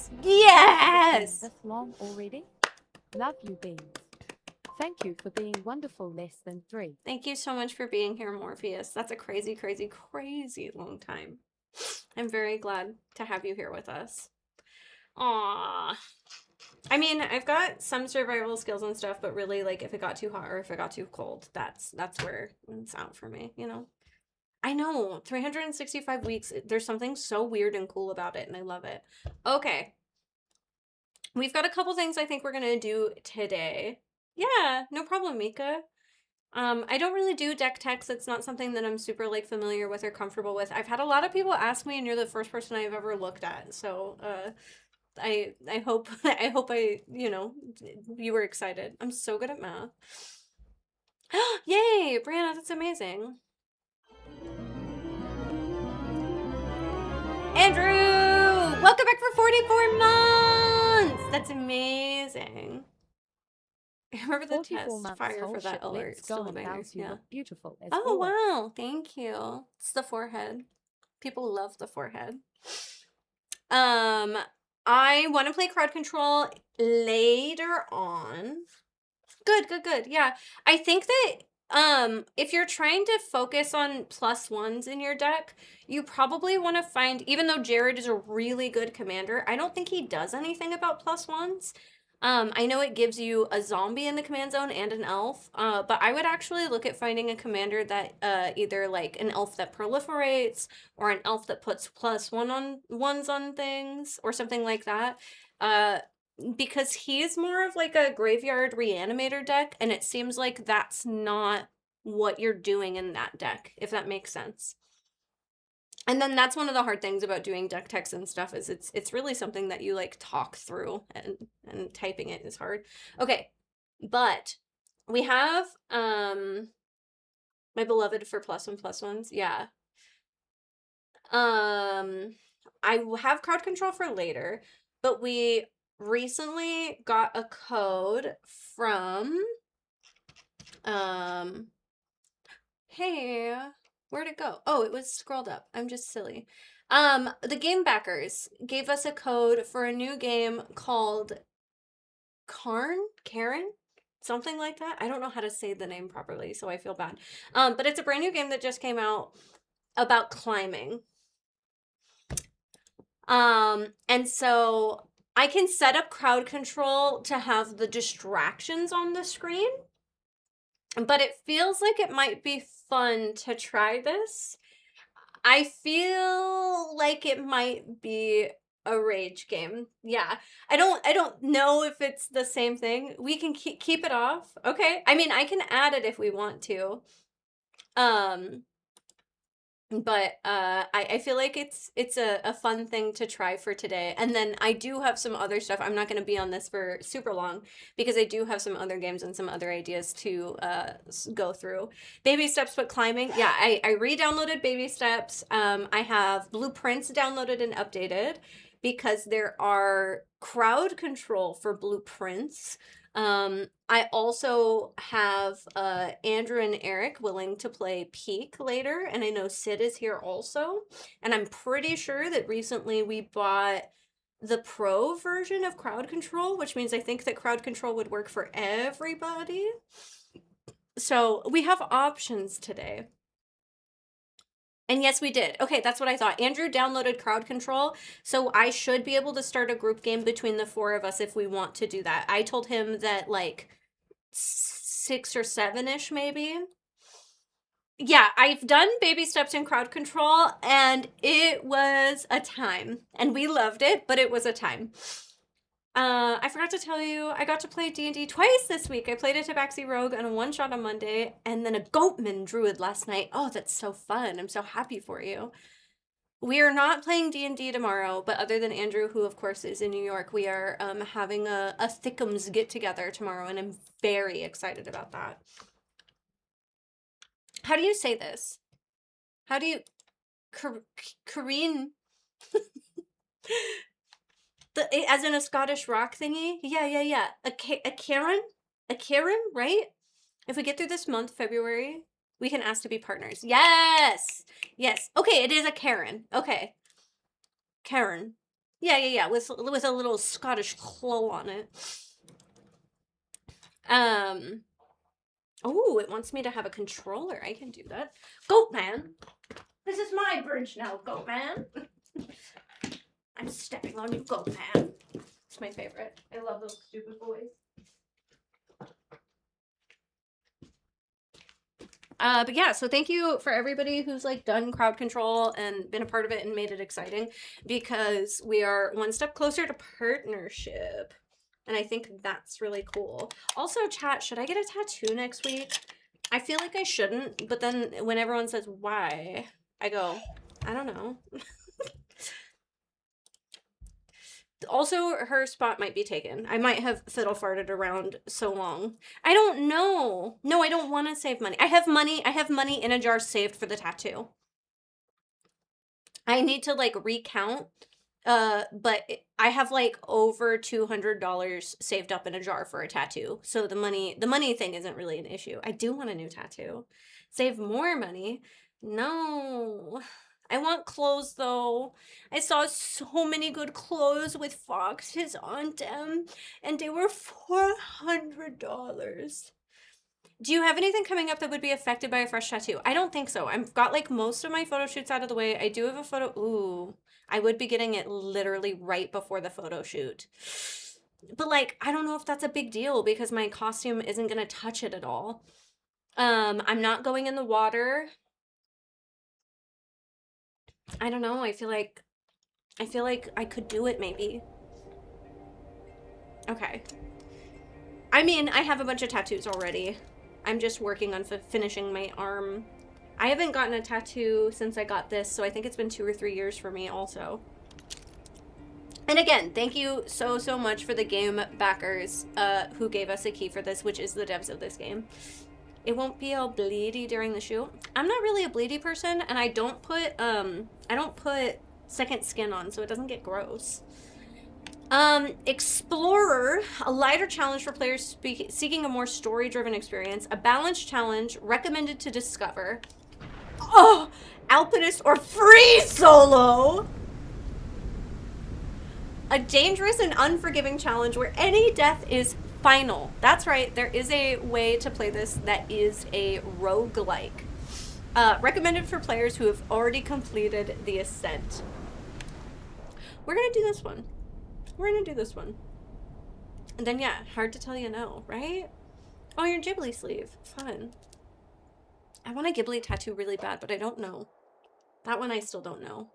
Yes! This long already? Love you, Beans. Thank you for being wonderful less than 3. Thank you so much for being here, Morpheus. That's a crazy long time. I'm very glad to have you here with us. Aww. I mean, I've got some survival skills and stuff, but really, like, if it got too hot or if it got too cold, that's where it's out for me, you know? I know, 365 weeks, there's something so weird and cool about it, and I love it. Okay. We've got a couple things I think we're gonna do today. Yeah, no problem, Mika. I don't really do deck techs. It's not something that I'm super, like, familiar with or comfortable with. I've had a lot of people ask me, and you're the first person I've ever looked at, so, I hope, you know, you were excited. I'm so good at math. Yay, Brianna, that's amazing. Andrew, welcome back for 44 months. That's amazing. I remember the 44 test months fire whole for that shit, alert. let's Still go a and banger. bounce you Yeah. look beautiful as Oh, always. wow. Thank you. It's the forehead. People love the forehead. I want to play crowd control later on. Good. Yeah. I think that if you're trying to focus on +1s in your deck, you probably want to find, even though Jared is a really good commander, I don't think he does anything about +1s. I know it gives you a zombie in the command zone and an elf, but I would actually look at finding a commander that either like an elf that proliferates or an elf that puts +1 on things or something like that. Because he's more of like a graveyard reanimator deck, and it seems like that's not what you're doing in that deck, if that makes sense. And then that's one of the hard things about doing deck techs and stuff is it's really something that you like talk through, and typing it is hard. Okay, but we have my beloved for +1/+1s. Yeah. I have crowd control for later, but we recently got a code from hey, where'd it go? Oh, it was scrolled up. I'm just silly. The game backers gave us a code for a new game called Karen? Something like that. I don't know how to say the name properly, so I feel bad. But it's a brand new game that just came out about climbing. And so I can set up crowd control to have the distractions on the screen, but it feels like it might be fun to try this. I feel like it might be a rage game. Yeah. I don't know if it's the same thing. We can keep it off. Okay. I mean, I can add it if we want to. But I feel like it's a fun thing to try for today. And then I do have some other stuff. I'm not going to be on this for super long because I do have some other games and some other ideas to go through. Baby Steps but Climbing. Yeah, I re-downloaded Baby Steps. I have Blueprints downloaded and updated because there are crowd control for Blueprints. I also have Andrew and Eric willing to play Peak later, and I know Sid is here also, and I'm pretty sure that recently we bought the pro version of crowd control, which means I think that crowd control would work for everybody. So we have options today. And yes, we did. Okay, that's what I thought. Andrew downloaded crowd control, so I should be able to start a group game between the 4 of us if we want to do that. I told him that like 6 or 7-ish maybe. Yeah, I've done Baby Steps in crowd control, and it was a time. And we loved it, but it was a time. I forgot to tell you, I got to play D&D twice this week. I played a Tabaxi Rogue and a one-shot on Monday, and then a Goatman Druid last night. Oh, that's so fun. I'm so happy for you. We are not playing D&D tomorrow, but other than Andrew, who of course is in New York, we are having a Thickums get-together tomorrow, and I'm very excited about that. How do you say this? How do you... Korean... as in a Scottish rock thingy? Yeah. A Karen? A Karen, right? If we get through this month, February, we can ask to be partners. Yes! Yes. Okay, it is a Karen. Okay. Karen. Yeah. With a little Scottish claw on it. Oh, it wants me to have a controller. I can do that. Goatman. This is my bridge now, Goatman. I'm stepping on you, Goatman. It's my favorite. I love those stupid boys. But yeah, so thank you for everybody who's like done crowd control and been a part of it and made it exciting, because we are one step closer to partnership. And I think that's really cool. Also, chat, should I get a tattoo next week? I feel like I shouldn't, but then when everyone says why, I go, I don't know. Also, her spot might be taken. I might have fiddle farted around so long. I don't know. No, I don't want to save money. I have money in a jar saved for the tattoo. I need to like recount, but I have like over $200 saved up in a jar for a tattoo. So the money thing isn't really an issue. I do want a new tattoo. Save more money. No. I want clothes though. I saw so many good clothes with foxes on them, and they were $400. Do you have anything coming up that would be affected by a fresh tattoo? I don't think so. I've got like most of my photo shoots out of the way. I do have a photo. Ooh, I would be getting it literally right before the photo shoot. But like, I don't know if that's a big deal because my costume isn't gonna touch it at all. I'm not going in the water. I don't know. I feel like I could do it maybe. Okay. I mean, I have a bunch of tattoos already. I'm just working on finishing my arm. I haven't gotten a tattoo since I got this, so I think it's been 2 or 3 years for me also. And again, thank you so, so much for the game backers who gave us a key for this, which is the devs of this game. It won't be all bleedy during the shoot. I'm not really a bleedy person, and I don't put second skin on, so it doesn't get gross. Explorer, a lighter challenge for players seeking a more story-driven experience. A balanced challenge recommended to discover. Oh, Alpinist or free solo. A dangerous and unforgiving challenge where any death is final. That's right, there is a way to play this that is a roguelike. Recommended for players who have already completed the Ascent. We're gonna do this one. We're gonna do this one. And then yeah, hard to tell you no, right? Oh, your Ghibli sleeve. Fun. I want a Ghibli tattoo really bad, but I don't know. That one I still don't know.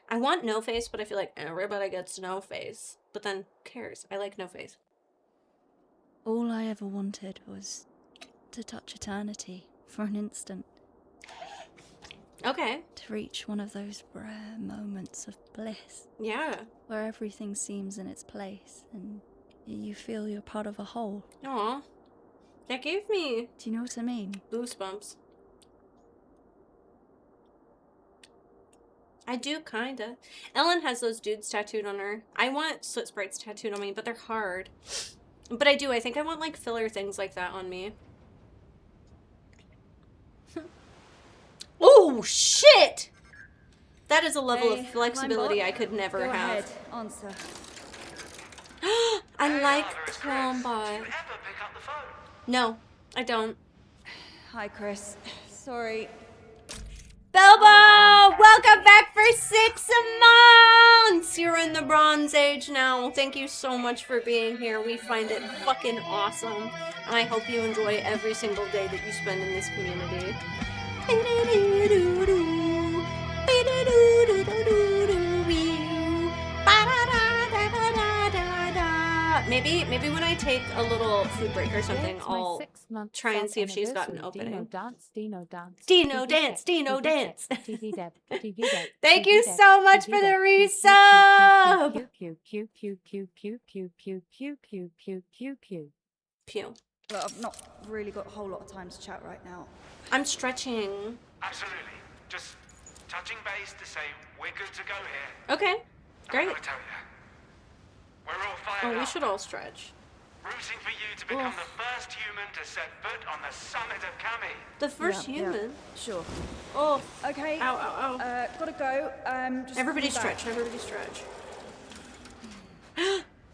I want No Face, but I feel like everybody gets No Face. But then, who cares? I like No Face. All I ever wanted was to touch eternity for an instant. Okay. To reach one of those rare moments of bliss. Yeah. Where everything seems in its place and you feel you're part of a whole. Aw. That gave me... Do you know what I mean? Goosebumps. I do, kinda. Ellen has those dudes tattooed on her. I want Slit Sprites tattooed on me, but they're hard. But I do. I think I want, like, filler things like that on me. Oh, shit! That is a level of flexibility I could never Go have. ahead, answer. I like Clombot. No, I don't. Hi, Chris. Sorry. Bilbo! Welcome back for 6 months! You're in the Bronze Age now. Thank you so much for being here. We find it fucking awesome. And I hope you enjoy every single day that you spend in this community. Maybe when I take a little food break or something, It's my I'll 6-month try and see if she's got an anniversary. opening. Dino dance. Dino TV dance, dep, Dino TV dance. dep, TV dep, TV dep, Thank TV you dep, so much TV for the dep, resub. Pew pew pew pew pew pew pew pew pew pew pew pew. Pew. Look, I've not really got a whole lot of time to chat right now. I'm stretching. Absolutely. Just touching base to say we're good to go here. Okay, great. I've got to tell you, we're all fired Oh, we up. should all stretch. Rooting for you to become the first human to set foot on the summit of Kami. The first Yeah, human. Sure. Oh, Okay. ow, ow, ow. Gotta go. Just Everybody be back. stretch. Everybody stretch.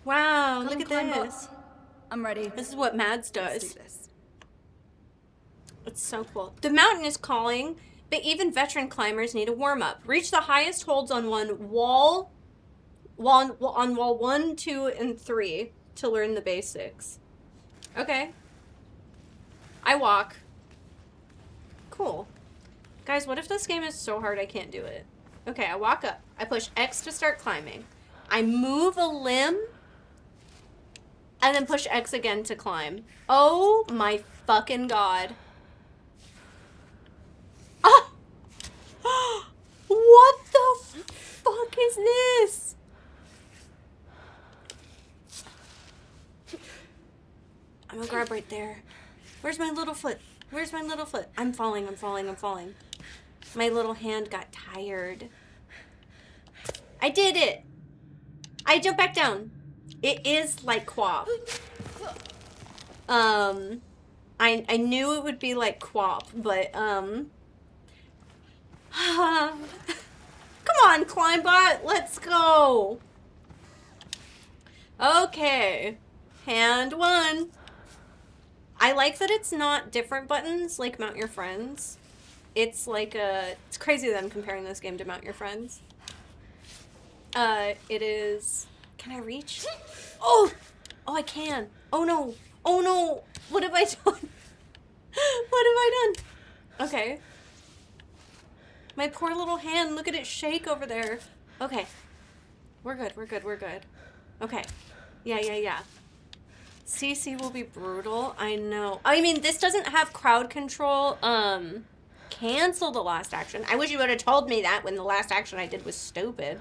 Wow, Come look at climb up. this. I'm ready. This is what Mads Let's does. do this. It's so cool. The mountain is calling, but even veteran climbers need a warm-up. Reach the highest holds on wall 1, 2, and 3 to learn the basics. Okay. I walk. Cool. Guys, what if this game is so hard I can't do it? Okay, I walk up. I push X to start climbing. I move a limb, and then push X again to climb. Oh my fucking god. Ah! What the fuck is this? I'm gonna grab right there. Where's my little foot? Where's my little foot? I'm falling, I'm falling, I'm falling. My little hand got tired. I did it! I jumped back down. It is like QWOP. I knew it would be like QWOP, but come on, Climbot, let's go. Okay, hand 1. I like that it's not different buttons like Mount Your Friends. It's like it's crazy that I'm comparing this game to Mount Your Friends. It is, can I reach? Oh, Oh, I can. Oh no. Oh no. What have I done? What have I done? Okay. My poor little hand. Look at it shake over there. Okay. We're good. We're good. We're good. Okay. Yeah. CC will be brutal. I know. I mean, this doesn't have crowd control. Cancel the last action. I wish you would have told me that when the last action I did was stupid.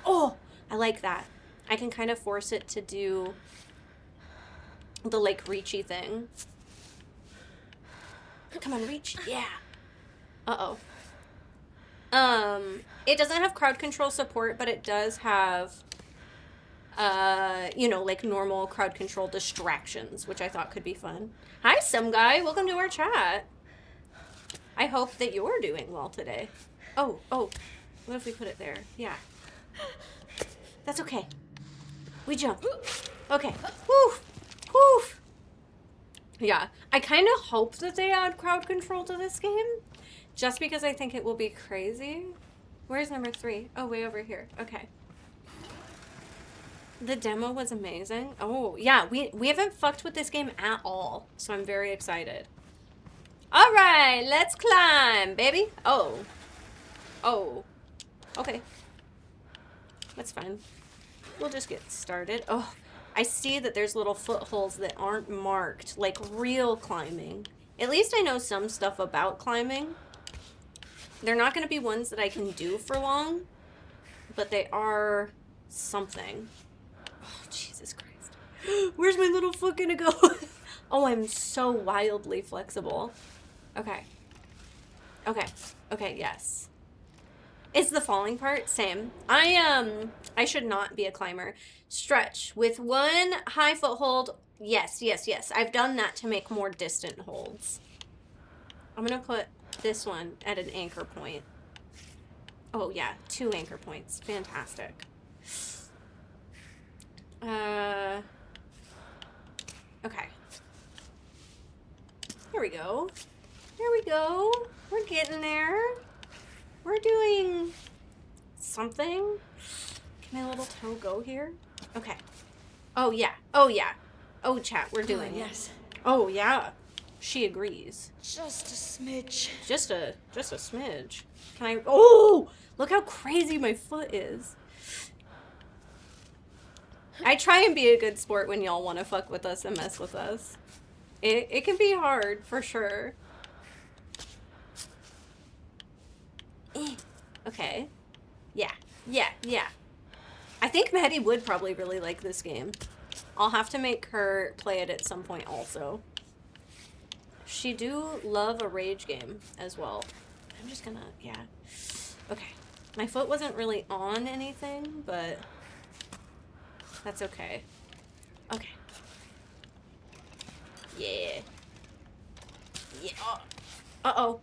Oh, I like that. I can kind of force it to do the, like, reachy thing. Come on, reach. Yeah. Uh-oh. It doesn't have crowd control support, but it does have, you know, like normal crowd control distractions, which I thought could be fun. Hi, some guy. Welcome to our chat. I hope that you're doing well today. Oh. What if we put it there? Yeah. That's okay. We jump. Okay. Woo. Yeah. I kind of hope that they add crowd control to this game, just because I think it will be crazy. Where's number 3? Oh, way over here. Okay. The demo was amazing. Oh, yeah. We haven't fucked with this game at all, so I'm very excited. All right, let's climb, baby. Oh. Okay. That's fine. We'll just get started. Oh, I see that there's little footholds that aren't marked, like real climbing. At least I know some stuff about climbing. They're not going to be ones that I can do for long, but they are something. Oh, Jesus Christ. Where's my little foot going to go? Oh, I'm so wildly flexible. Okay, yes. It's the falling part? Same. I should not be a climber. Stretch. With one high foothold. Yes. I've done that to make more distant holds. I'm gonna put this one at an anchor point. Oh, yeah. 2 anchor points. Fantastic. Okay. Here we go. We're getting there. We're doing something. Can my little toe go here? Okay. Oh, yeah. Oh, chat, we're doing it. Oh, yeah. She agrees. Just a smidge. Just a smidge. Can I... Oh! Look how crazy my foot is. I try and be a good sport when y'all want to fuck with us and mess with us. It can be hard, for sure. Okay. Yeah. I think Maddie would probably really like this game. I'll have to make her play it at some point also. She do love a rage game as well. I'm just gonna, yeah. Okay. My foot wasn't really on anything, but that's okay. Okay. Yeah. Uh-oh.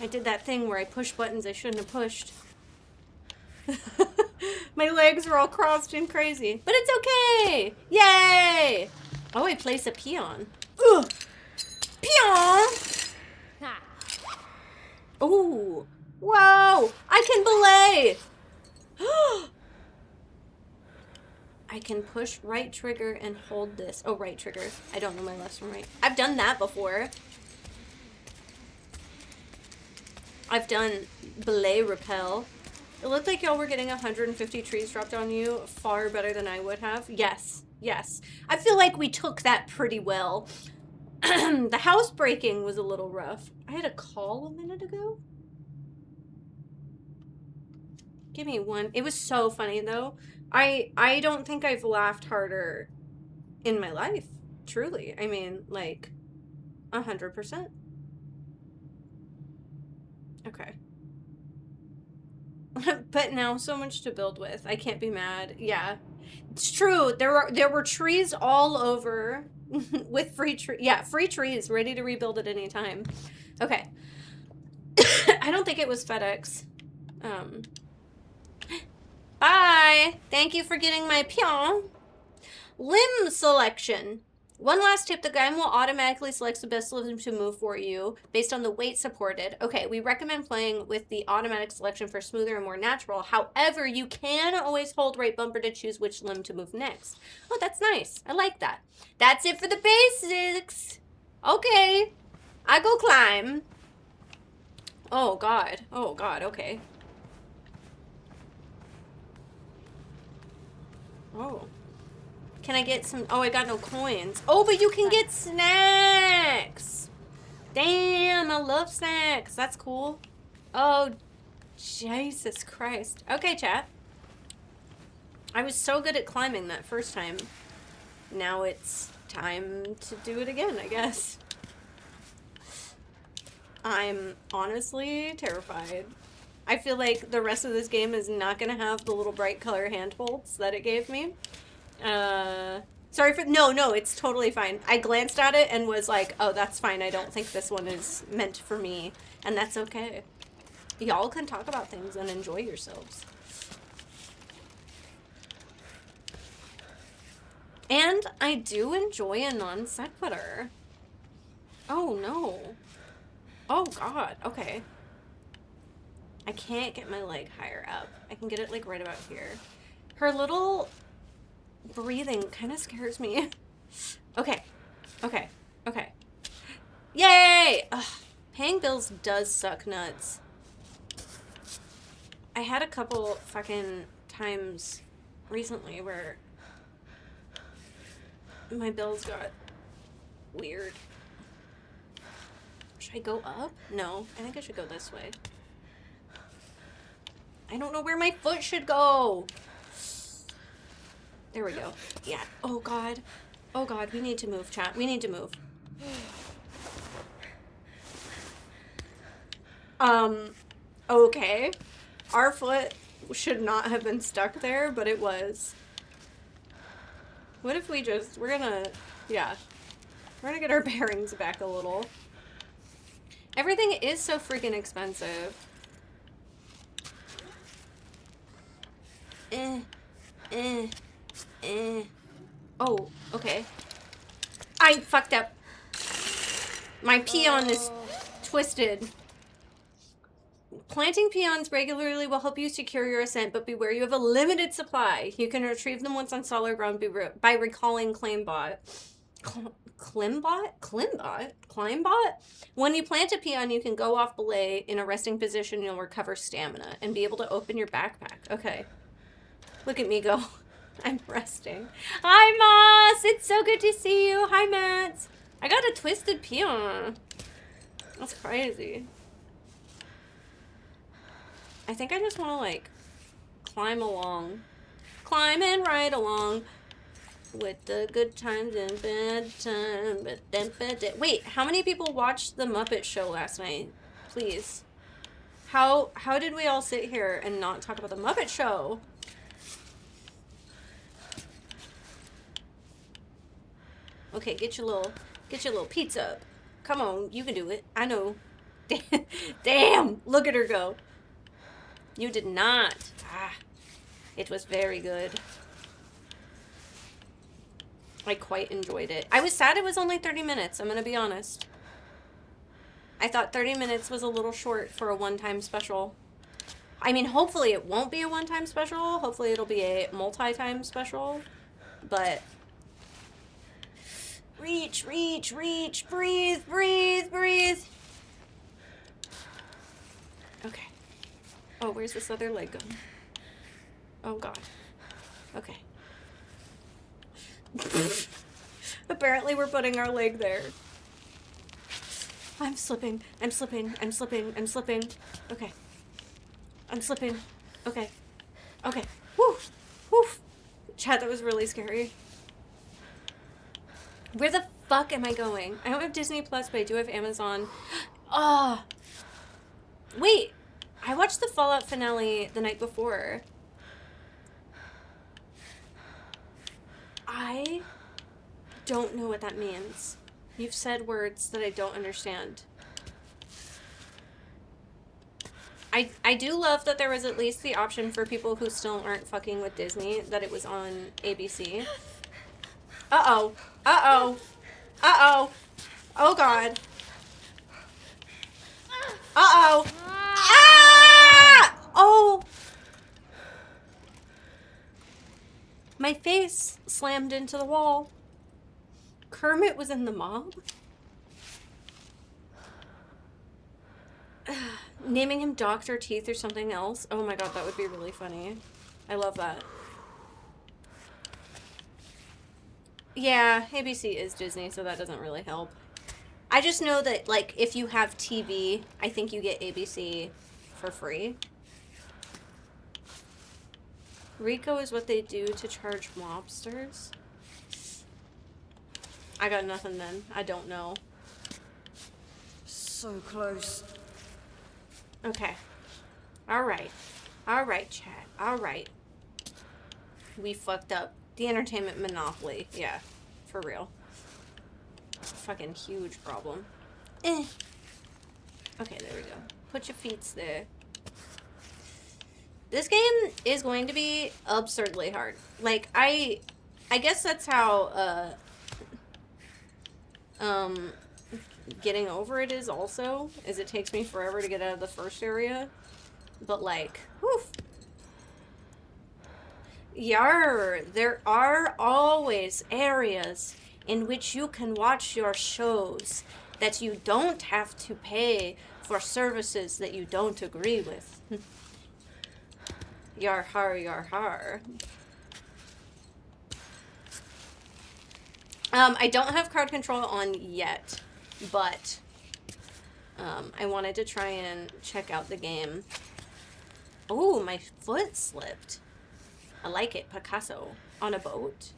I did that thing where I push buttons I shouldn't have pushed. My legs are all crossed and crazy. But it's okay! Yay! Oh, I place a peon. Ugh! Peon! Ooh. Whoa! I can belay! I can push right trigger and hold this. Oh, right trigger. I don't know my left from right. I've done that before. I've done belay rappel. It looked like y'all were getting 150 trees dropped on you far better than I would have. Yes. I feel like we took that pretty well. The house breaking was a little rough. I had a call a minute ago. Give me one. It was so funny though. I don't think I've laughed harder in my life. Truly. I mean, like 100%. Okay. But now so much to build with. I can't be mad. Yeah. It's true. There were trees all over with free trees ready to rebuild at any time. Okay. I don't think it was FedEx. Bye. Thank you for getting my peon. Limb selection. One last tip, the game will automatically select the best limb to move for you based on the weight supported. Okay, we recommend playing with the automatic selection for smoother and more natural. However, you can always hold right bumper to choose which limb to move next. Oh, that's nice. I like that. That's it for the basics. Okay, I go climb. Oh, God. Oh, God, okay. Oh. Can I get some? Oh, I got no coins. Oh, but you can get snacks. Damn, I love snacks. That's cool. Oh, Jesus Christ. Okay, chat. I was so good at climbing that first time. Now it's time to do it again, I guess. I'm honestly terrified. I feel like the rest of this game is not going to have the little bright color handholds that it gave me. Sorry for, no, it's totally fine. I glanced at it and was like, oh, that's fine. I don't think this one is meant for me. And that's okay. Y'all can talk about things and enjoy yourselves. And I do enjoy a non sequitur. Oh, no. Oh, God. Okay. I can't get my leg higher up. I can get it, like, right about here. Her little breathing kind of scares me. Okay. Okay. Okay. Yay! Ugh. Paying bills does suck nuts. I had a couple fucking times recently where my bills got weird. Should I go up? No, I think I should go this way. I don't know where my foot should go. There we go. Yeah. Oh, God. Oh, God. We need to move, chat. We need to move. Okay. Our foot should not have been stuck there, but it was. What if we just... We're gonna... Yeah. We're gonna get our bearings back a little. Everything is so freaking expensive. Oh, okay. I fucked up. My peon is twisted. Planting peons regularly will help you secure your ascent, but beware you have a limited supply. You can retrieve them once on solid ground by recalling Claimbot. Climbot? When you plant a peon, you can go off belay in a resting position. You'll recover stamina and be able to open your backpack. Okay. Look at me go. I'm resting. Hi, Moss! It's so good to see you. Hi, Matt. I got a twisted peon. That's crazy. I think I just want to, like, climb along. Climbing right along with the good times and bad times. Wait, how many people watched The Muppet Show last night? Please. How did we all sit here and not talk about The Muppet Show? Okay, get your little pizza up. Come on, you can do it. I know. Damn, look at her go. You did not. Ah, it was very good. I quite enjoyed it. I was sad it was only 30 minutes, I'm gonna be honest. I thought 30 minutes was a little short for a one-time special. I mean, hopefully it won't be a one-time special. Hopefully it'll be a multi-time special. But... Reach, reach, reach, breathe, breathe, breathe. Okay. Oh, where's this other leg going? Oh, God. Okay. Apparently we're putting our leg there. I'm slipping. I'm slipping. I'm slipping. I'm slipping. Okay. I'm slipping. Okay. Okay. Woo! Woo! Chat, that was really scary. Where the fuck am I going? I don't have Disney Plus, but I do have Amazon. Oh! Wait! I watched the Fallout finale the night before. I don't know what that means. You've said words that I don't understand. I do love that there was at least the option for people who still aren't fucking with Disney, that it was on ABC. Uh-oh. Uh-oh. Uh-oh. Oh, God. Uh-oh. Ah! Oh. My face slammed into the wall. Kermit was in the mob? Naming him Dr. Teeth or something else? Oh my god, that would be really funny. I love that. Yeah, ABC is Disney, so that doesn't really help. I just know that, like, if you have TV, I think you get ABC for free. RICO is what they do to charge mobsters. I got nothing then. I don't know. So close. Okay. Alright. Alright, chat. Alright. We fucked up. The entertainment monopoly. Yeah. For real. Fucking huge problem. Okay, there we go. Put your feet there. This game is going to be absurdly hard. Like, I guess that's how, getting over it is also, is it takes me forever to get out of the first area. But, like, whew. Yar, there are always areas in which you can watch your shows that you don't have to pay for services that you don't agree with. Yar har, yar har. I don't have crowd control on yet, but I wanted to try and check out the game. Oh, my foot slipped. I like it. Picasso on a boat.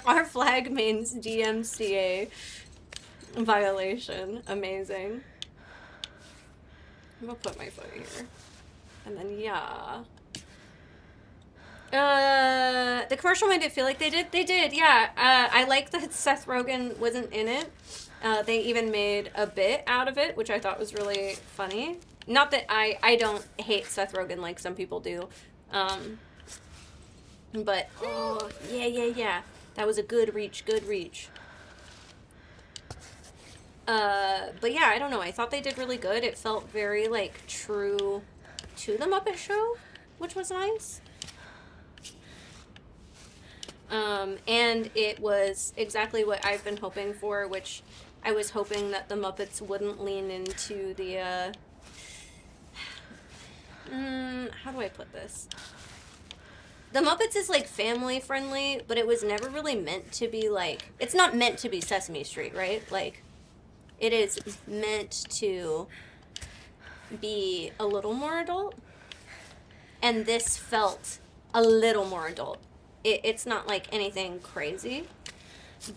Our flag means DMCA violation. Amazing. I'm gonna put my foot here. And then, yeah. The commercial made it feel like they did. They did, yeah. I like that Seth Rogen wasn't in it. They even made a bit out of it, which I thought was really funny. Not that I don't hate Seth Rogen like some people do. But, oh, yeah. That was a good reach, good reach. But yeah, I don't know. I thought they did really good. It felt very, like, true to the Muppet Show, which was nice. And it was exactly what I've been hoping for, which I was hoping that the Muppets wouldn't lean into the, how do I put this? The Muppets is, like, family-friendly, but it was never really meant to be, like... It's not meant to be Sesame Street, right? Like, it is meant to be a little more adult. And this felt a little more adult. It's not, like, anything crazy,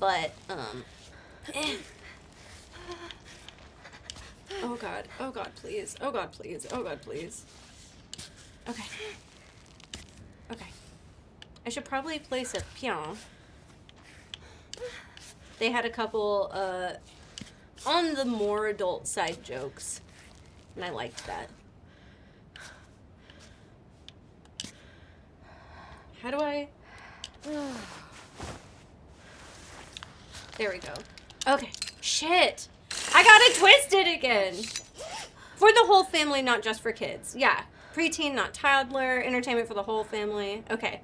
but, Oh, God. Oh, God, please. Oh, God, please. Oh, God, please. Okay. Okay. I should probably place a pion. They had a couple, on the more adult side jokes, and I liked that. How do I... There we go. Okay. Shit! I got it twisted again! For the whole family, not just for kids. Yeah. Preteen, not toddler. Entertainment for the whole family. Okay.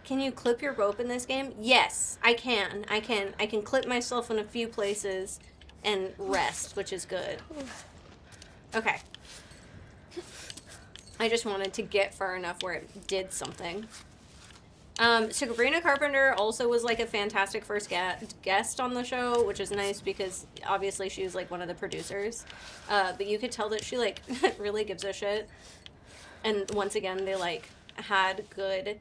Can you clip your rope in this game? Yes, I can. I can clip myself in a few places and rest, which is good. Okay. I just wanted to get far enough where it did something. Sabrina Carpenter also was, like, a fantastic first guest on the show, which is nice because obviously she was, like, one of the producers. But you could tell that she, like, really gives a shit. And once again, they, like, had good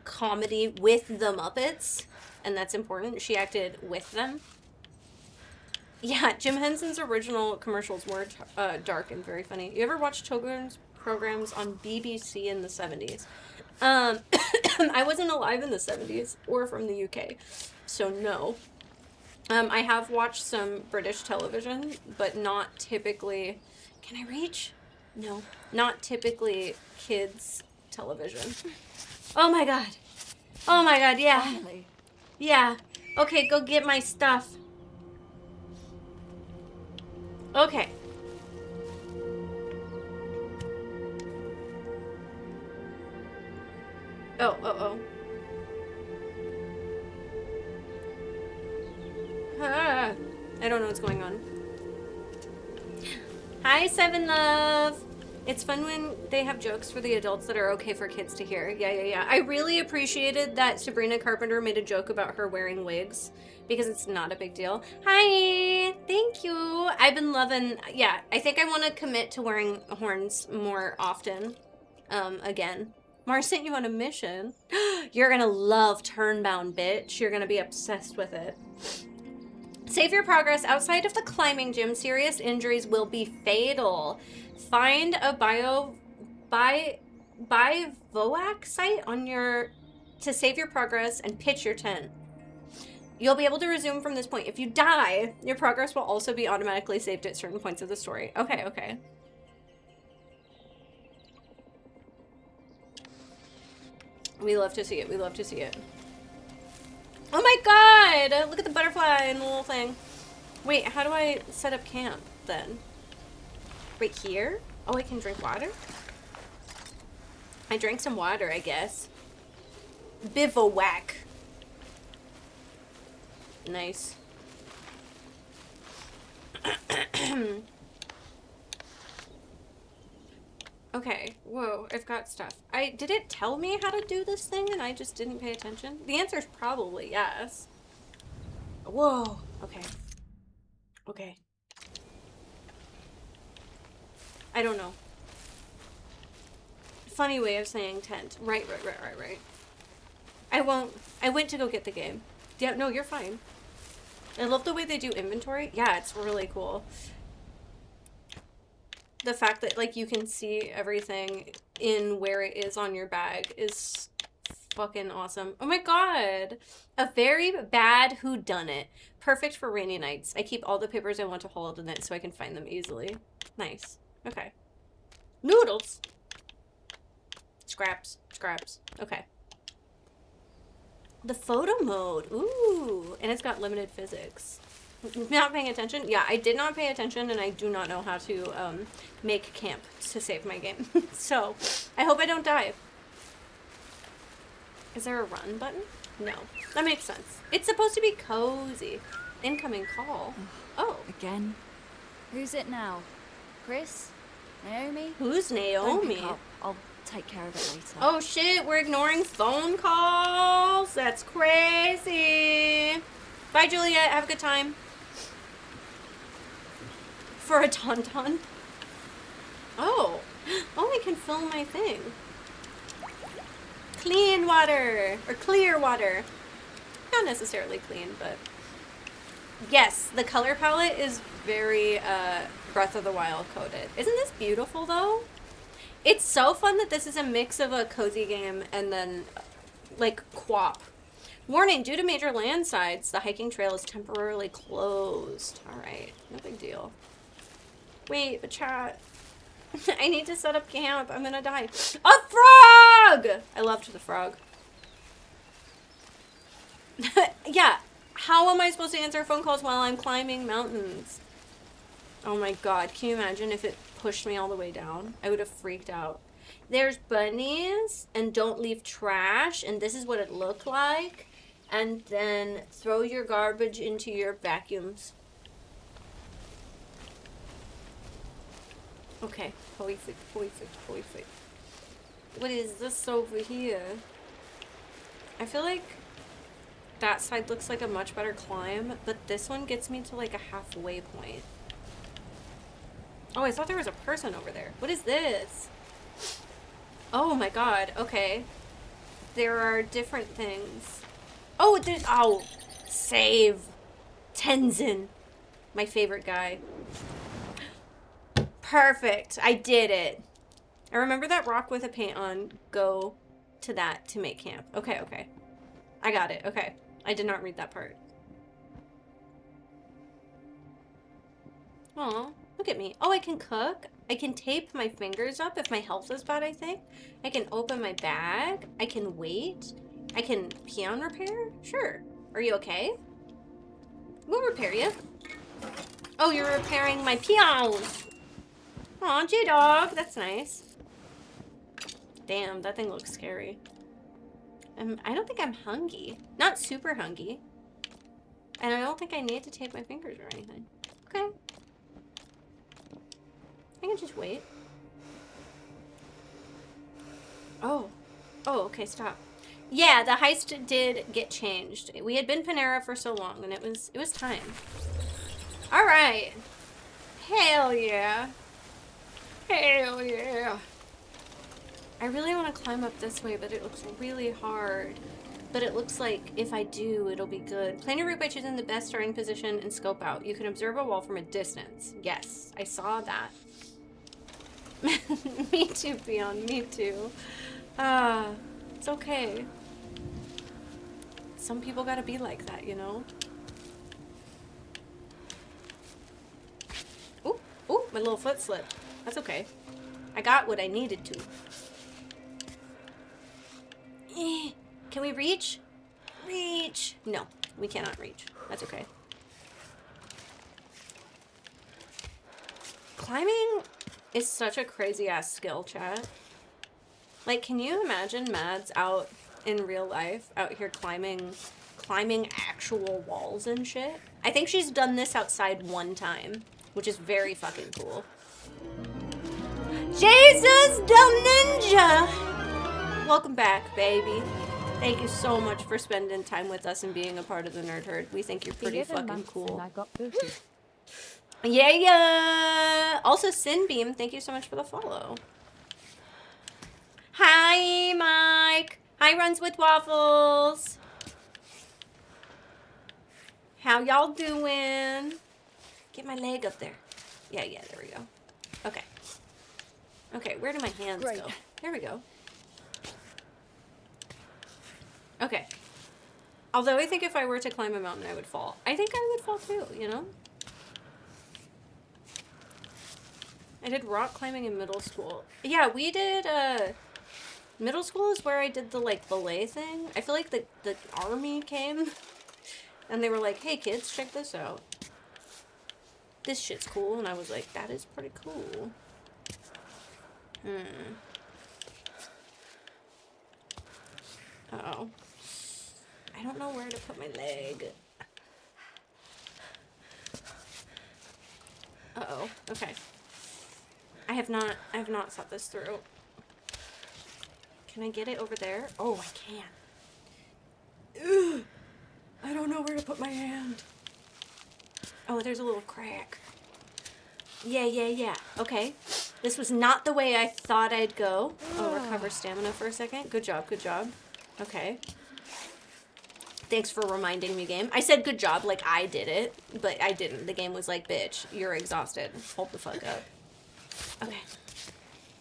comedy with the Muppets, and that's important. She acted with them. Yeah, Jim Henson's original commercials were dark and very funny. You ever watch children's programs on BBC in the 70s? I wasn't alive in the 70s or from the UK, so no. I have watched some British television, but not typically... Can I reach? No. Not typically kids' television. Oh my god. Oh my god, yeah. Finally. Yeah. Okay, go get my stuff. Okay. Oh. Ah, I don't know what's going on. Hi, Seven Love. It's fun when they have jokes for the adults that are okay for kids to hear. Yeah. I really appreciated that Sabrina Carpenter made a joke about her wearing wigs because it's not a big deal. Hi, thank you. I've been loving, yeah, I think I want to commit to wearing horns more often. Again. Mars sent you on a mission. You're gonna love Turnbound, bitch. You're gonna be obsessed with it. Save your progress. Outside of the climbing gym, serious injuries will be fatal. Find a bivouac site on your to save your progress and pitch your tent. You'll be able to resume from this point. If you die, your progress will also be automatically saved at certain points of the story. Okay. We love to see it. We love to see it. Oh my god! Look at the butterfly and the little thing. Wait, how do I set up camp then? Right here? Oh, I can drink water? I drank some water, I guess. Bivouac. Nice. Okay, whoa, I've got stuff. Did it tell me how to do this thing and I just didn't pay attention? The answer is probably yes. Whoa, okay. I don't know. Funny way of saying tent. Right. I went to go get the game. Yeah, no, you're fine. I love the way they do inventory. Yeah, it's really cool. The fact that, like, you can see everything in where it is on your bag is fucking awesome. Oh my god! A very bad whodunit. Perfect for rainy nights. I keep all the papers I want to hold in it so I can find them easily. Nice. Okay. Noodles! Scraps. Okay. The photo mode. Ooh. And it's got limited physics. Not paying attention? Yeah, I did not pay attention and I do not know how to make camp to save my game. So, I hope I don't die. Is there a run button? No. That makes sense. It's supposed to be cozy. Incoming call. Oh. Again? Who's it now? Chris? Naomi? Who's Don't Naomi? pick up. I'll take care of it later. Oh shit, we're ignoring phone calls. That's crazy. Bye, Juliet. Have a good time. For a tauntaun. Oh, I can fill my thing. Clean water or clear water. Not necessarily clean, but yes, the color palette is very Breath of the Wild coded. Isn't this beautiful though? It's so fun that this is a mix of a cozy game and then like QWOP. Warning, due to major landslides, the hiking trail is temporarily closed. All right, no big deal. Wait, but chat. I need to set up camp. I'm gonna die. A frog! I loved the frog. Yeah, how am I supposed to answer phone calls while I'm climbing mountains? Oh my god, can you imagine if it pushed me all the way down? I would have freaked out. There's bunnies, and don't leave trash, and this is what it looked like. And then throw your garbage into your vacuums. Okay, perfect. What is this over here? I feel like that side looks like a much better climb, but this one gets me to like a halfway point. Oh, I thought there was a person over there. What is this? Oh my god, okay. There are different things. Oh, there's, oh, save. Tenzin. My favorite guy. Perfect. I did it. I remember that rock with a paint on. Go to that to make camp. Okay. I got it. Okay. I did not read that part. Aw, look at me. Oh, I can cook. I can tape my fingers up if my health is bad, I think. I can open my bag. I can wait. I can peon repair? Sure. Are you okay? We'll repair you. Oh, you're repairing my peons. Aw, J-Dog. That's nice. Damn, that thing looks scary. I don't think I'm hungry. Not super hungry. And I don't think I need to tape my fingers or anything. Okay. I can just wait. Oh. Oh, okay, stop. Yeah, the heist did get changed. We had been Panera for so long, and it was time. All right. Hell yeah. Hell yeah. I really want to climb up this way, but it looks really hard. But it looks like if I do, it'll be good. Plan your route by choosing the best starting position and scope out. You can observe a wall from a distance. Yes, I saw that. Me too, Beyond. Me too. It's okay. Some people gotta be like that, you know? Ooh, ooh, my little foot slipped. That's okay. I got what I needed to. Can we reach? Reach. No, we cannot reach. That's okay. Climbing is such a crazy ass skill, chat. Like, can you imagine Mads out in real life, out here climbing actual walls and shit? I think she's done this outside one time, which is very fucking cool. Jesus Dumb Ninja! Welcome back, baby. Thank you so much for spending time with us and being a part of the Nerd Herd. We think you're pretty 11 fucking months cool. and I got 30. Yeah, yeah. Also, Sinbeam, thank you so much for the follow. Hi, Mike. Hi, Runs with Waffles. How y'all doing? Get my leg up there. Yeah, yeah, there we go. Okay. Okay, where do my hands go? There we go. Okay. Although I think if I were to climb a mountain, I would fall. I think I would fall too, you know? I did rock climbing in middle school. Yeah, we did, middle school is where I did the, like, belay thing. I feel like the army came, and they were like, hey, kids, check this out. This shit's cool, and I was like, that is pretty cool. Uh-oh. I don't know where to put my leg. Uh-oh. Okay. I have not thought this through. Can I get it over there? Oh, I can. Ugh. I don't know where to put my hand. Oh, there's a little crack. Yeah, yeah, yeah. Okay. This was not the way I thought I'd go. Oh, recover stamina for a second. Good job, good job. Okay. Thanks for reminding me, game. I said good job like I did it, but I didn't. The game was like, bitch, you're exhausted. Hold the fuck up. Okay.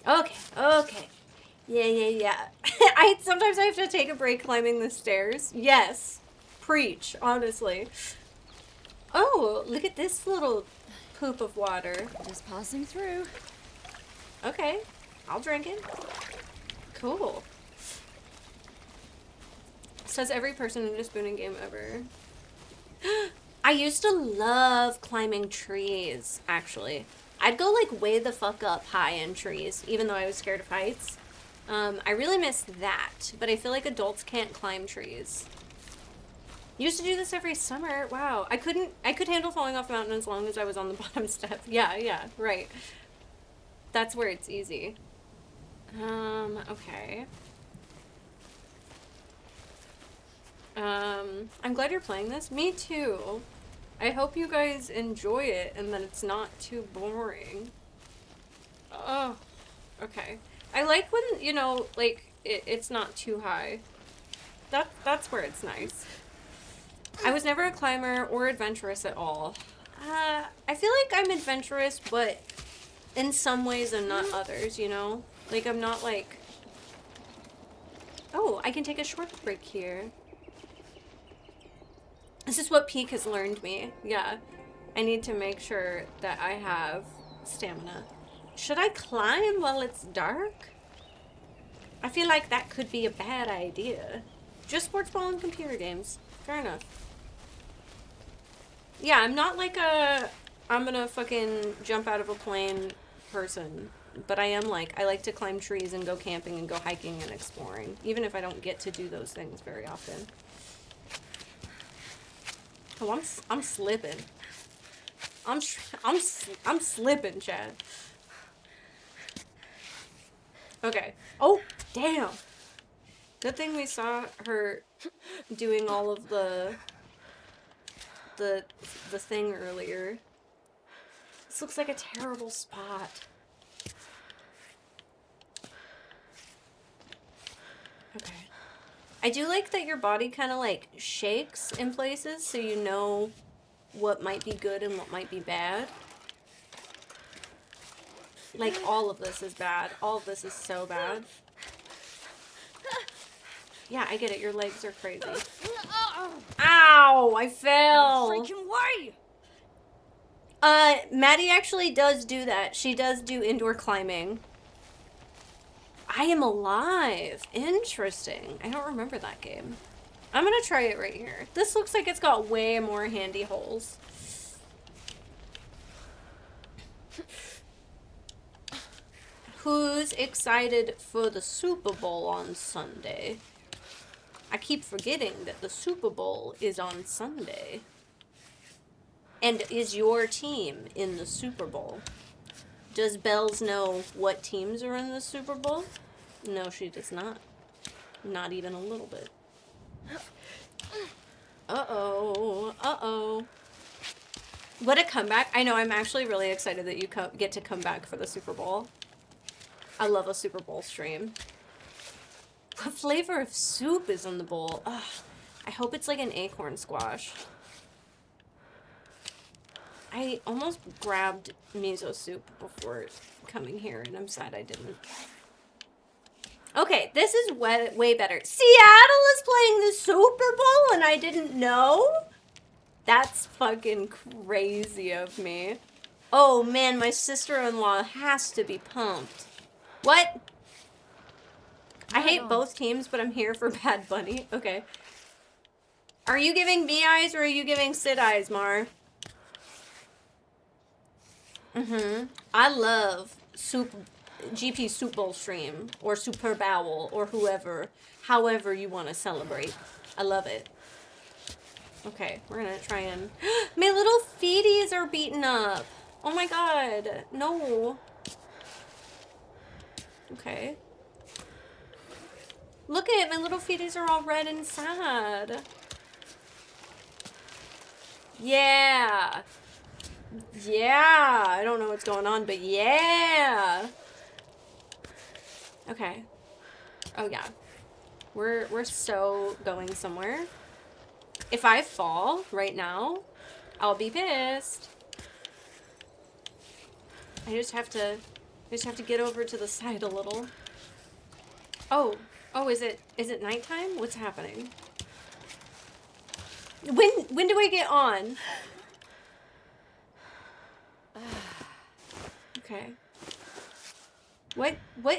Okay, okay. Yeah, yeah, yeah. Sometimes I have to take a break climbing the stairs. Yes. Preach, honestly. Oh, look at this little poop of water. Just passing through. Okay. I'll drink it. Cool. Says every person in a spooning game ever. I used to love climbing trees, actually. I'd go like way the fuck up high in trees, even though I was scared of heights. I really miss that, but I feel like adults can't climb trees. Used to do this every summer. Wow. I could handle falling off a mountain as long as I was on the bottom step. Yeah, yeah, right. That's where it's easy. Okay. I'm glad you're playing this. Me too. I hope you guys enjoy it and that it's not too boring. Oh, okay. I like when, you know, like, it's not too high. That's where it's nice. I was never a climber or adventurous at all. I feel like I'm adventurous, but in some ways and not others, you know? Like, I'm not like... Oh, I can take a short break here. This is what Peak has learned me. Yeah. I need to make sure that I have stamina. Should I climb while it's dark? I feel like that could be a bad idea. Just sports ball and computer games. Fair enough. Yeah, I'm not like a I'm gonna fucking jump out of a plane person. But I am like, I like to climb trees and go camping and go hiking and exploring. Even if I don't get to do those things very often. Oh, I'm slipping. I'm slipping, Chad. Okay. Oh, damn. Good thing we saw her doing all of the thing earlier. This looks like a terrible spot. Okay. I do like that your body kind of like shakes in places so you know what might be good and what might be bad. Like all of this is bad. All of this is so bad. Yeah, I get it. Your legs are crazy. Ow! I fell! Freaking way! Maddie actually does do that. She does do indoor climbing. I Am Alive. Interesting. I don't remember that game. I'm gonna try it right here. This looks like it's got way more handy holes. Who's excited for the Super Bowl on Sunday? I keep forgetting that the Super Bowl is on Sunday. And is your team in the Super Bowl? Does Bells know what teams are in the Super Bowl? No, she does not. Not even a little bit. Uh-oh. Uh-oh. What a comeback. I know, I'm actually really excited that you get to come back for the Super Bowl. I love a Super Bowl stream. What flavor of soup is in the bowl? Ugh, I hope it's like an acorn squash. I almost grabbed miso soup before coming here, and I'm sad I didn't. Okay, this is way better. Seattle is playing the Super Bowl, and I didn't know? That's fucking crazy of me. Oh, man, my sister-in-law has to be pumped. What? I hate both teams, but I'm here for Bad Bunny. Okay. Are you giving me eyes, or are you giving Sid eyes, Mar? I love GP Soup Bowl stream, or Super Bowl, or however you want to celebrate. I love it. Okay, we're gonna try and... My little feeties are beaten up. Oh my god. No. Okay. Look at it, my little feeties are all red and sad. Yeah. Yeah. I don't know what's going on, but yeah. Okay. Oh yeah. We're so going somewhere. If I fall right now, I'll be pissed. I just have to get over to the side a little. Oh, is it nighttime? What's happening? When do I get on? Okay. What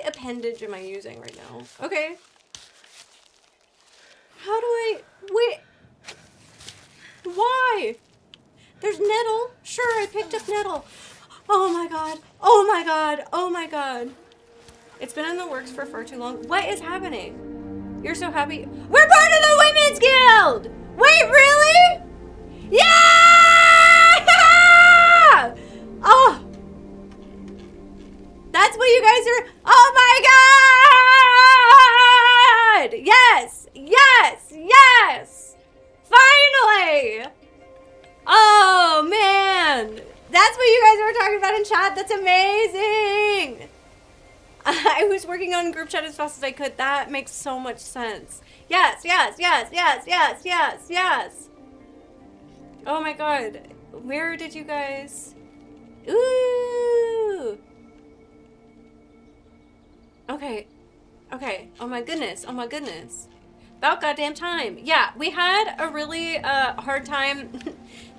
appendage am I using right now? Okay. How do I wait? Why? There's nettle. Sure, I picked up nettle. Oh my god. Oh my god. Oh my god. It's been in the works for far too long. What is happening? You're so happy. We're part of the Women's Guild! Wait, really? Yeah! Oh! That's what you guys are... Oh my god! Yes! Yes! Yes! Finally! Oh, man! That's what you guys were talking about in chat. That's amazing! I was working on group chat as fast as I could. That makes so much sense. Yes, yes, yes, yes, yes, yes, yes. Oh my god. Where did you guys... Ooh! Okay. Okay. Oh my goodness. Oh my goodness. About goddamn time. Yeah, we had a really hard time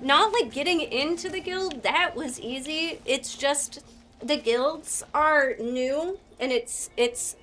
not like getting into the guild. That was easy. It's just the guilds are new and it's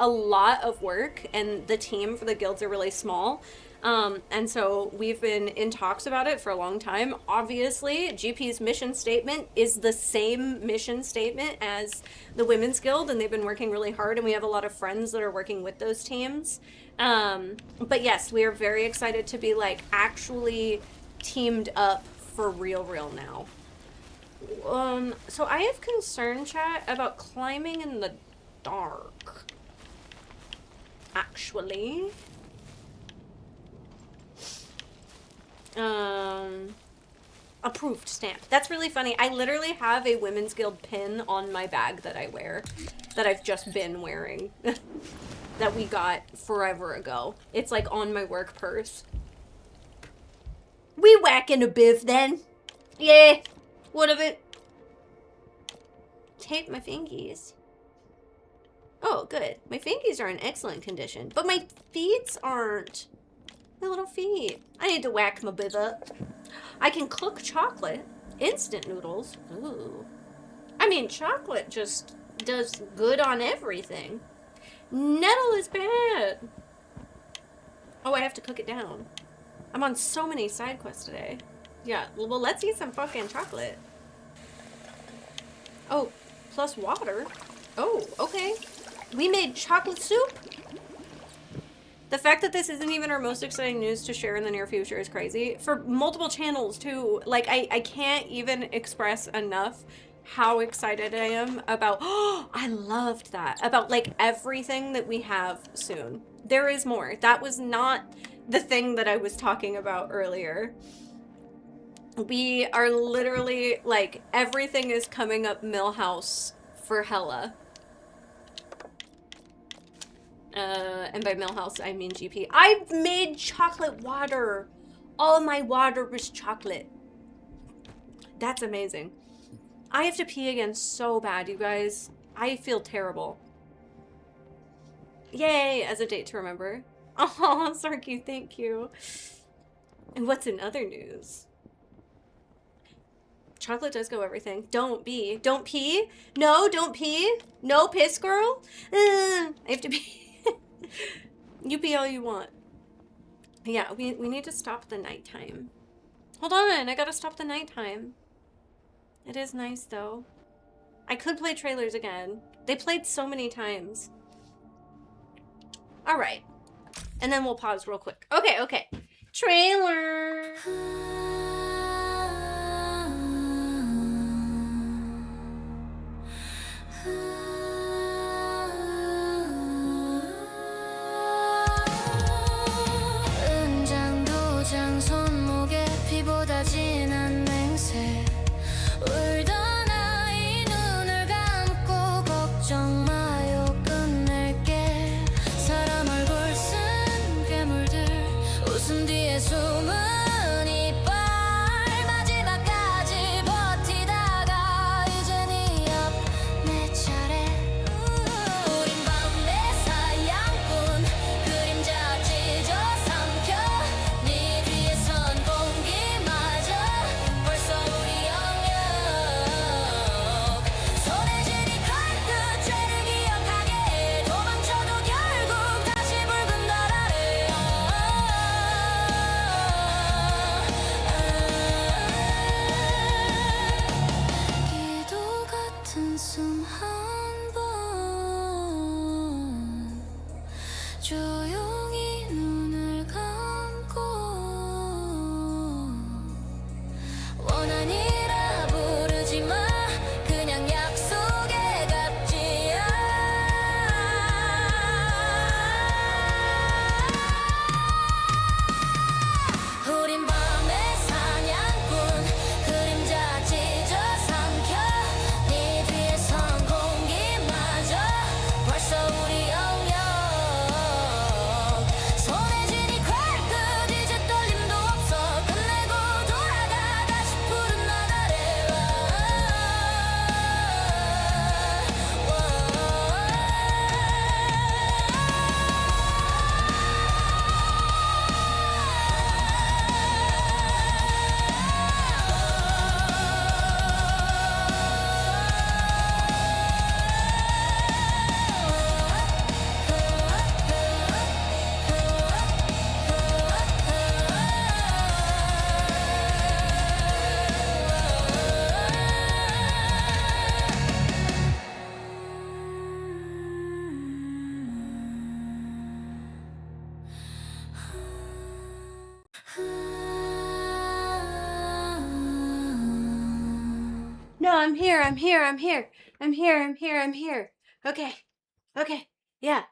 a lot of work and the team for the guilds are really small. And so we've been in talks about it for a long time. Obviously, GP's mission statement is the same mission statement as the Women's Guild, and they've been working really hard, and we have a lot of friends that are working with those teams. But yes, we are very excited to be like actually teamed up for real now. So I have concern, chat, about climbing in the dark. Actually. Approved stamp. That's really funny. I literally have a Women's Guild pin on my bag that I wear, that I've just been wearing, that we got forever ago. It's like on my work purse. We whacking a biff then. Yeah. What of it? Tape my fingies. Oh, good. My fingies are in excellent condition, but my feet aren't. My little feet. I need to whack my biff up. I can cook chocolate. Instant noodles. Ooh. I mean, chocolate just does good on everything. Nettle is bad. Oh, I have to cook it down. I'm on so many side quests today. Yeah, well, let's eat some fucking chocolate. Oh, plus water. Oh, okay. We made chocolate soup. The fact that this isn't even our most exciting news to share in the near future is crazy. For multiple channels, too. Like, I can't even express enough how excited I am about... Oh, I loved that. About, like, everything that we have soon. There is more. That was not the thing that I was talking about earlier. We are literally, like, everything is coming up Millhouse for hella. And by Millhouse, I mean GP. I've made chocolate water. All my water was chocolate. That's amazing. I have to pee again so bad, you guys. I feel terrible. Yay, as a date to remember. Oh, Sarky, thank you. And what's in other news? Chocolate does go everything. Don't be. Don't pee? No, don't pee? No piss, girl? I have to pee. You pee all you want. Yeah, we need to stop the nighttime. Hold on, I gotta stop the nighttime. It is nice, though. I could play trailers again. They played so many times. Alright. And then we'll pause real quick. Okay. Trailer! 은장도장 손목에 피보다 진한 맹세 울던 아이 눈을 감고 걱정 마요 끝낼게 사람 얼굴 쓴 괴물들 웃음 뒤에 숨은 이빨 마지막까지 버티다가 이제 네 옆 내 차례 우린 밤의 사냥꾼 그림자 찢어 삼켜 네 뒤에 선 공기마저 벌써 우리 영역 손에 쥐니 칼끝 죄를 기억하게 도망쳐도 결국 다시 붉은 널 아래 기도 같은 숨 한 번 조용히 눈을 감고 원한이라 부르지 마 그냥 약속의 갑지야 우린 밤의 사냥꾼 그림자 찢어 삼켜 네 뒤에 선 공기마저 벌써 우리 영역 I'm here. Okay. Yeah.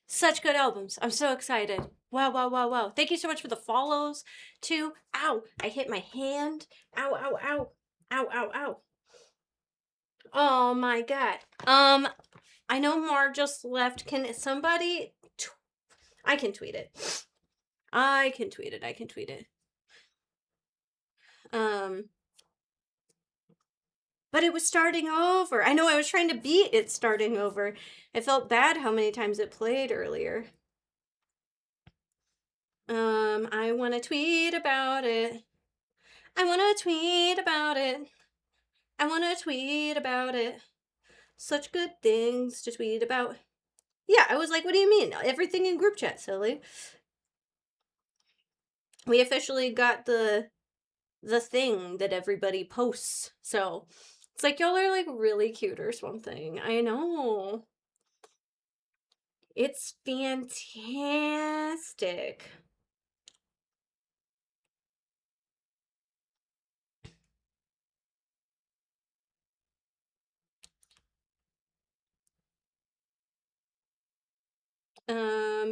Such good albums. I'm so excited. Wow. Thank you so much for the follows, too. Ow, I hit my hand. Ow. Oh my god. I know Mar just left. Can somebody... I can tweet it. But it was starting over. I know I was trying to beat it starting over. I felt bad how many times it played earlier. I want to tweet about it. Such good things to tweet about. Yeah, I was like, what do you mean? Everything in group chat, silly. We officially got the thing that everybody posts. So it's like y'all are like really cute or something. I know. It's fantastic.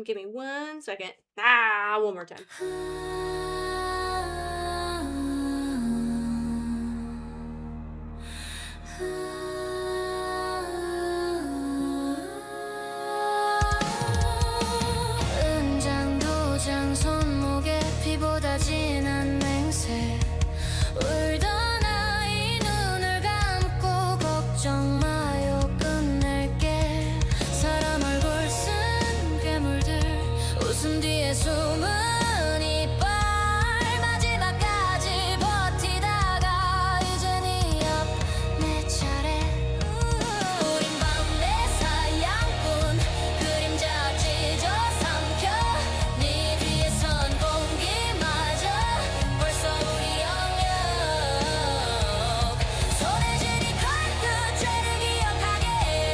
Give me 1 second. One more time. 은장 도장 손목에 피보다 진한 맹세 울던 아이 눈을 감고 걱정 마요 끝낼게 사람 얼굴 쓴 괴물들 웃음 뒤에 숨은 이빨 마지막까지 버티다가 이제 네 옆 내 차례 우린 밤의 사냥꾼 그림자 찢어 삼켜 네 뒤에 선 공기마저 벌써 우리 영역 손에 쥐니 칼끝 죄를 기억하게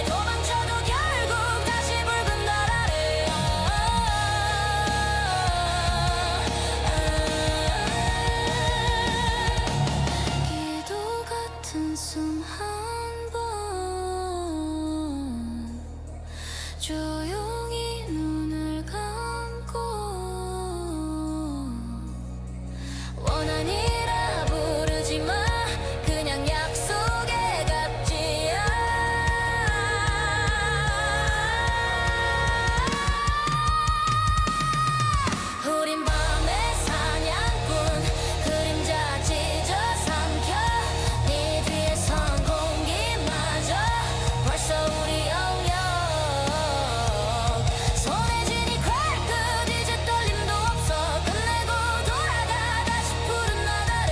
도망쳐도 결국 다시 붉은 날 아래 기도 같은 숨 한 번 조용히 눈을 감고 원한이라 부르지 마 그냥 약속에 갚지야 우린 밤의 사냥꾼 그림자 찢어 삼켜 네 뒤에 선 공기마저 벌써 우리 영역 손에 쥐니 칼끝 이제 떨림도 없어 끝내고 돌아가 다시 푸른 나날에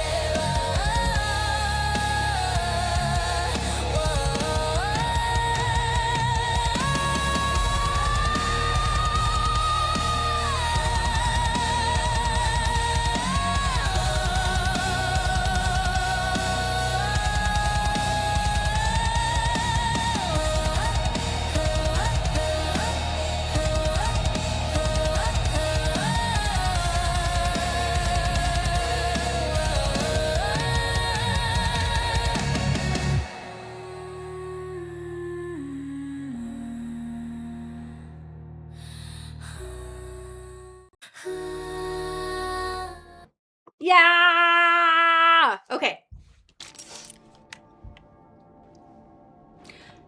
Yeah! Okay.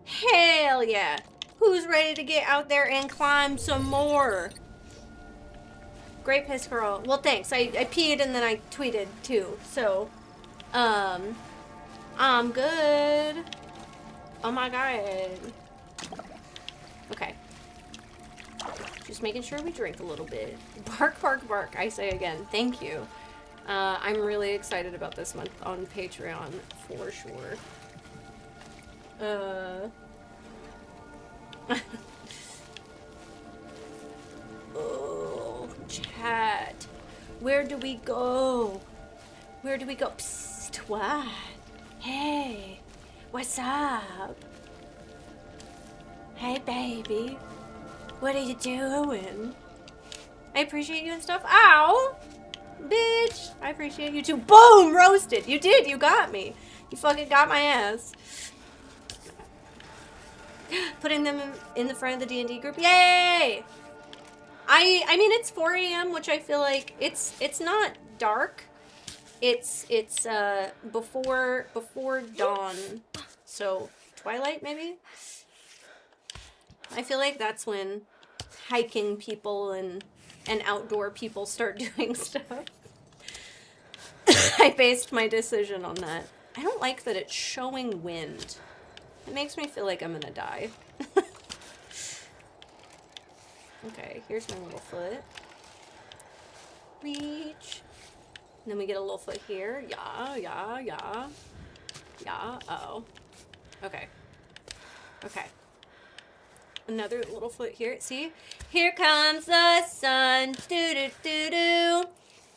Hell yeah. Who's ready to get out there and climb some more? Great piss girl. Well, thanks. I peed and then I tweeted too. So, I'm good. Oh my god. Okay. Just making sure we drink a little bit. Bark, bark, bark. I say again. Thank you. I'm really excited about this month on Patreon for sure. Oh, chat. Where do we go? Psst, what? Hey, what's up? Hey, baby. What are you doing? I appreciate you and stuff. Ow! Bitch! I appreciate you too. Boom! Roasted! You did! You got me! You fucking got my ass. Putting them in the front of the D&D group. Yay! I mean, it's 4 a.m., which I feel like it's not dark. It's before dawn. So twilight maybe? I feel like that's when hiking people and outdoor people start doing stuff. I based my decision on that. I don't like that it's showing wind. It makes me feel like I'm gonna die. Okay, here's my little foot. Reach. And then we get a little foot here. Yeah, yeah, yeah. Yeah, uh-oh. Okay. Okay. Another little foot here. See? Here comes the sun. Do-do-do-do.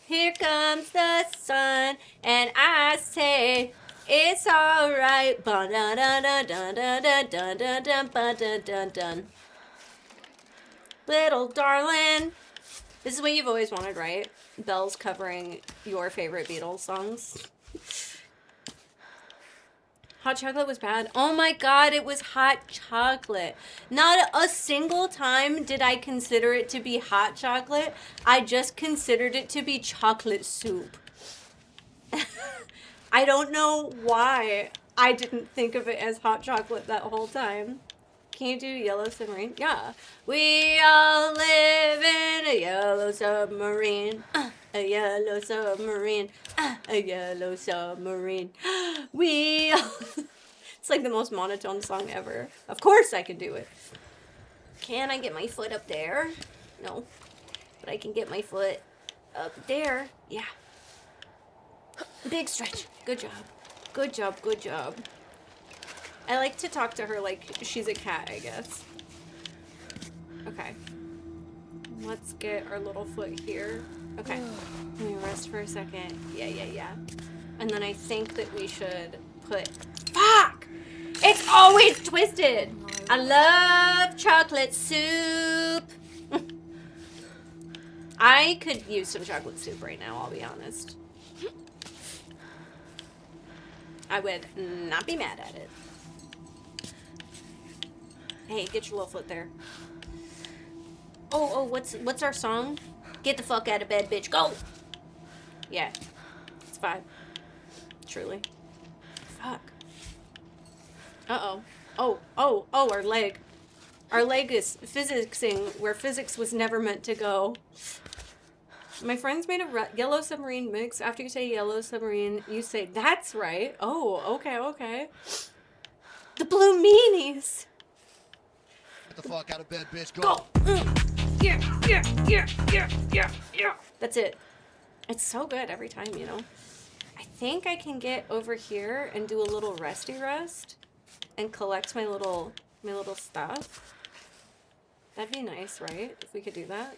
Here comes the sun. And I say, it's alright. Ba-da-da-da-da-da-da-da-da-da-da-da-da-dun. Little darling. This is what you've always wanted, right? Belle's covering your favorite Beatles songs. Hot chocolate was bad. Oh my god, it was hot chocolate. Not a single time did I consider it to be hot chocolate. I just considered it to be chocolate soup. I don't know why I didn't think of it as hot chocolate that whole time. Can you do Yellow Submarine? Yeah. We all live in a yellow submarine. A yellow submarine. A yellow submarine. We all... It's like the most monotone song ever. Of course I can do it. Can I get my foot up there? No. But I can get my foot up there. Yeah. Big stretch. Good job. Good job. Good job. I like to talk to her like she's a cat, I guess. Okay. Let's get our little foot here. Okay. Let me rest for a second. Yeah, yeah, yeah. And then I think that we should put... Fuck! It's always twisted! I love chocolate soup! I could use some chocolate soup right now, I'll be honest. I would not be mad at it. Hey, get your little foot there. Oh, what's our song? Get the fuck out of bed, bitch. Go! Yeah. It's fine. Truly. Fuck. Uh-oh. Oh, our leg. Our leg is physicsing where physics was never meant to go. My friends made a Yellow Submarine mix. After you say Yellow Submarine, you say, that's right. Oh, okay, okay. The Blue Meanies. Get the fuck out of bed, bitch. Go. Go. Yeah. That's it. It's so good every time, you know. I think I can get over here and do a little resty rest and collect my little stuff. That'd be nice, right? If we could do that.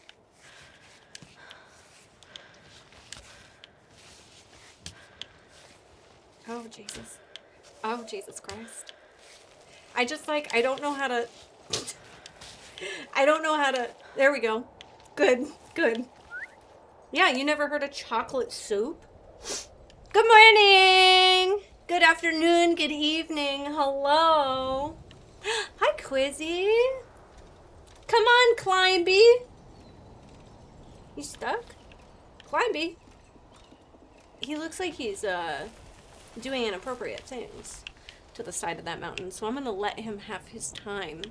Oh, Jesus. Oh, Jesus Christ. I just, like, I don't know how to... There we go. Good, good. Yeah, you never heard of chocolate soup? Good morning! Good afternoon, good evening, hello. Hi, Quizzy. Come on, Climby. You stuck? Climby. He looks like he's, doing inappropriate things to the side of that mountain, so I'm gonna let him have his time.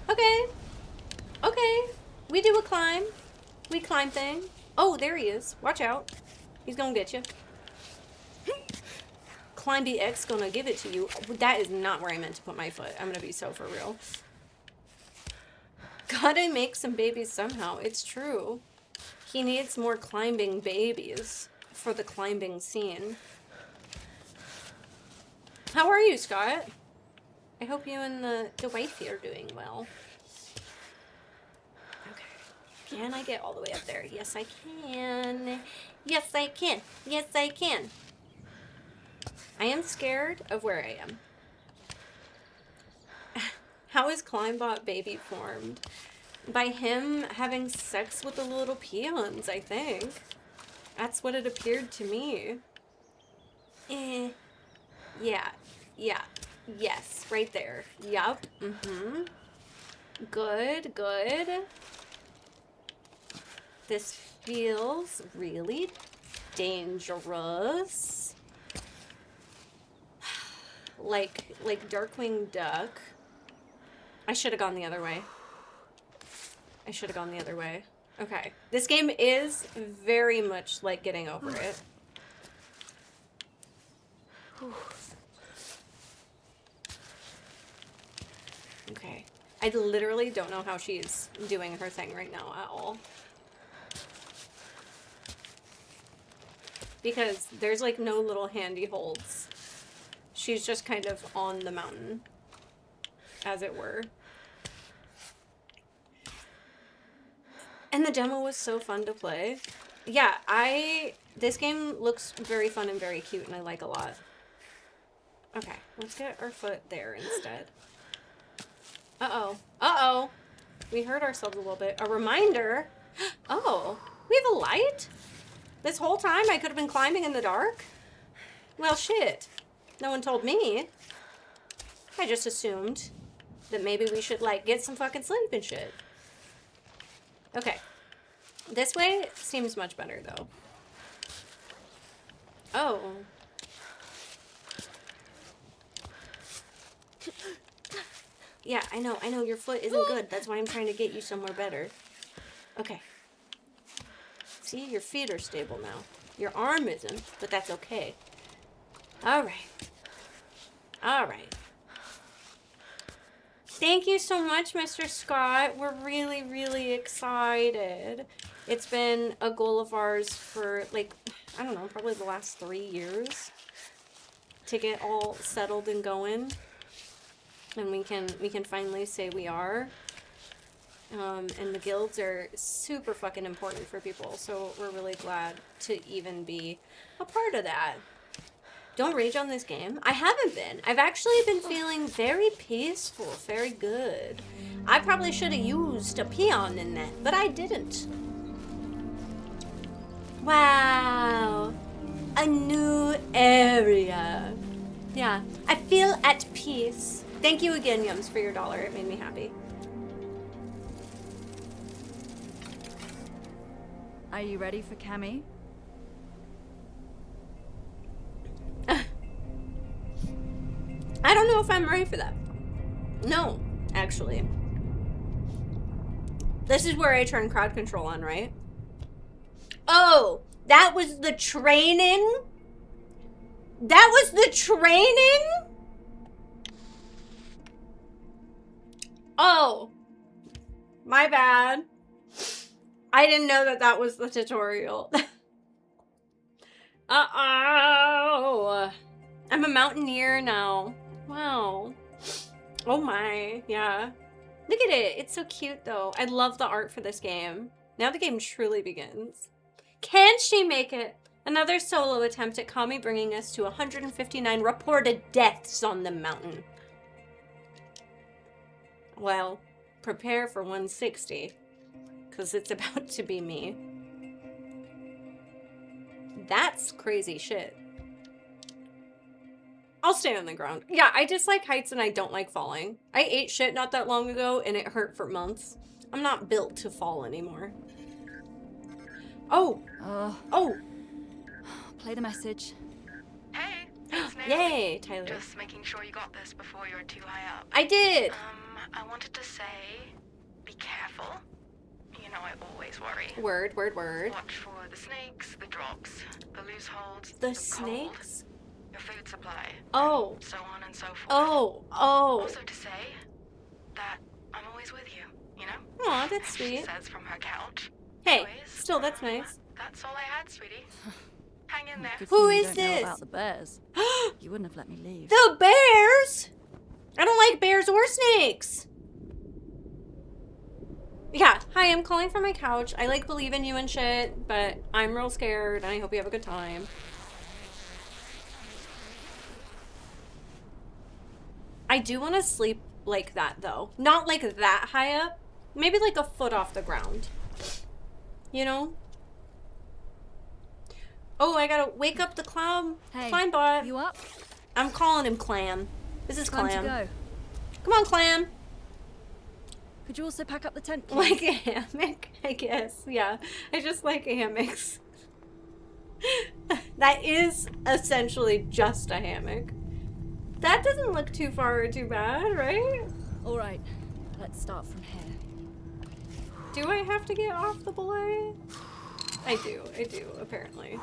Okay. Okay. We do a climb. We climb thing. Oh, there he is. Watch out. He's gonna get you. Climby X gonna give it to you. That is not where I meant to put my foot. I'm gonna be so for real. Gotta make some babies somehow. It's true. He needs more climbing babies for the climbing scene. How are you, Scott? I hope you and the wifey are doing well. Okay. Can I get all the way up there? Yes, I can. Yes, I can. Yes, I can. I am scared of where I am. How is Climbot baby formed? By him having sex with the little peons, I think. That's what it appeared to me. Yeah. Yeah. Yes. Right there. Yup. Mm-hmm. Good. Good. This feels really dangerous. Like Darkwing Duck. I should have gone the other way. I should have gone the other way. Okay. This game is very much like Getting Over It. Whew. Okay. I literally don't know how she's doing her thing right now at all. Because there's like no little handy holds. She's just kind of on the mountain, as it were. And the demo was so fun to play. Yeah, this game looks very fun and very cute, and I like a lot. Okay, let's get our foot there instead. Uh-oh. Uh-oh. We hurt ourselves a little bit. A reminder. Oh, we have a light? This whole time I could have been climbing in the dark? Well, shit. No one told me. I just assumed that maybe we should, like, get some fucking sleep and shit. Okay. This way seems much better, though. Oh. Yeah, I know. Your foot isn't good. That's why I'm trying to get you somewhere better. Okay. See, your feet are stable now. Your arm isn't, but that's okay. Alright. Alright. Thank you so much, Mr. Scott. We're really, really excited. It's been a goal of ours for, like, I don't know, probably the last 3 years to get all settled and going. And we can finally say we are. And the guilds are super fucking important for people, so we're really glad to even be a part of that. Don't rage on this game. I haven't been. I've actually been feeling very peaceful, very good. I probably should have used a peon in that, but I didn't. Wow. A new area. Yeah. I feel at peace. Thank you again, Yums, for your $1. It made me happy. Are you ready for Cammy? I don't know if I'm ready for that. No, actually. This is where I turn crowd control on, right? Oh, that was the training? That was the training? Oh, my bad. I didn't know that that was the tutorial. Uh-oh. I'm a mountaineer now. Wow. Oh my, yeah. Look at it. It's so cute, though. I love the art for this game. Now the game truly begins. Can she make it? Another solo attempt at Kami, bringing us to 159 reported deaths on the mountain. Well, prepare for 160, because it's about to be me. That's crazy shit. I'll stay on the ground. Yeah, I dislike heights and I don't like falling. I ate shit not that long ago and it hurt for months. I'm not built to fall anymore. Oh. Oh. Play the message. Hey, it's Naomi. Yay, Tyler. Just making sure you got this before you're too high up. I did. I wanted to say, be careful. You know I always worry. Word, word, word. Watch for the snakes, the drops, the loose holds, The cold, snakes? your food supply, Oh. so on and so forth. Oh. Also to say that I'm always with you, you know? Aw, that's She sweet. says from her couch. Hey, Anyways, still, that's nice. That's all I had, sweetie. Hang in there. Good Who thing you is don't know this? about the bears. You wouldn't have let me leave. The bears? I don't like bears or snakes. Yeah, hi, I'm calling from my couch. I like believe in you and shit, but I'm real scared and I hope you have a good time. I do want to sleep like that though. Not like that high up. Maybe like a foot off the ground. You know? Oh, I gotta wake up the clown. Hey, Climb bot. you up? I'm calling him Clam. This is Time Clam. to go. Come on, Clam. Could you also pack up the tent, please? Like a hammock, I guess. Yeah, I just like hammocks. That is essentially just a hammock. That doesn't look too far or too bad, right? All right, let's start from here. Do I have to get off the belay? I do, apparently.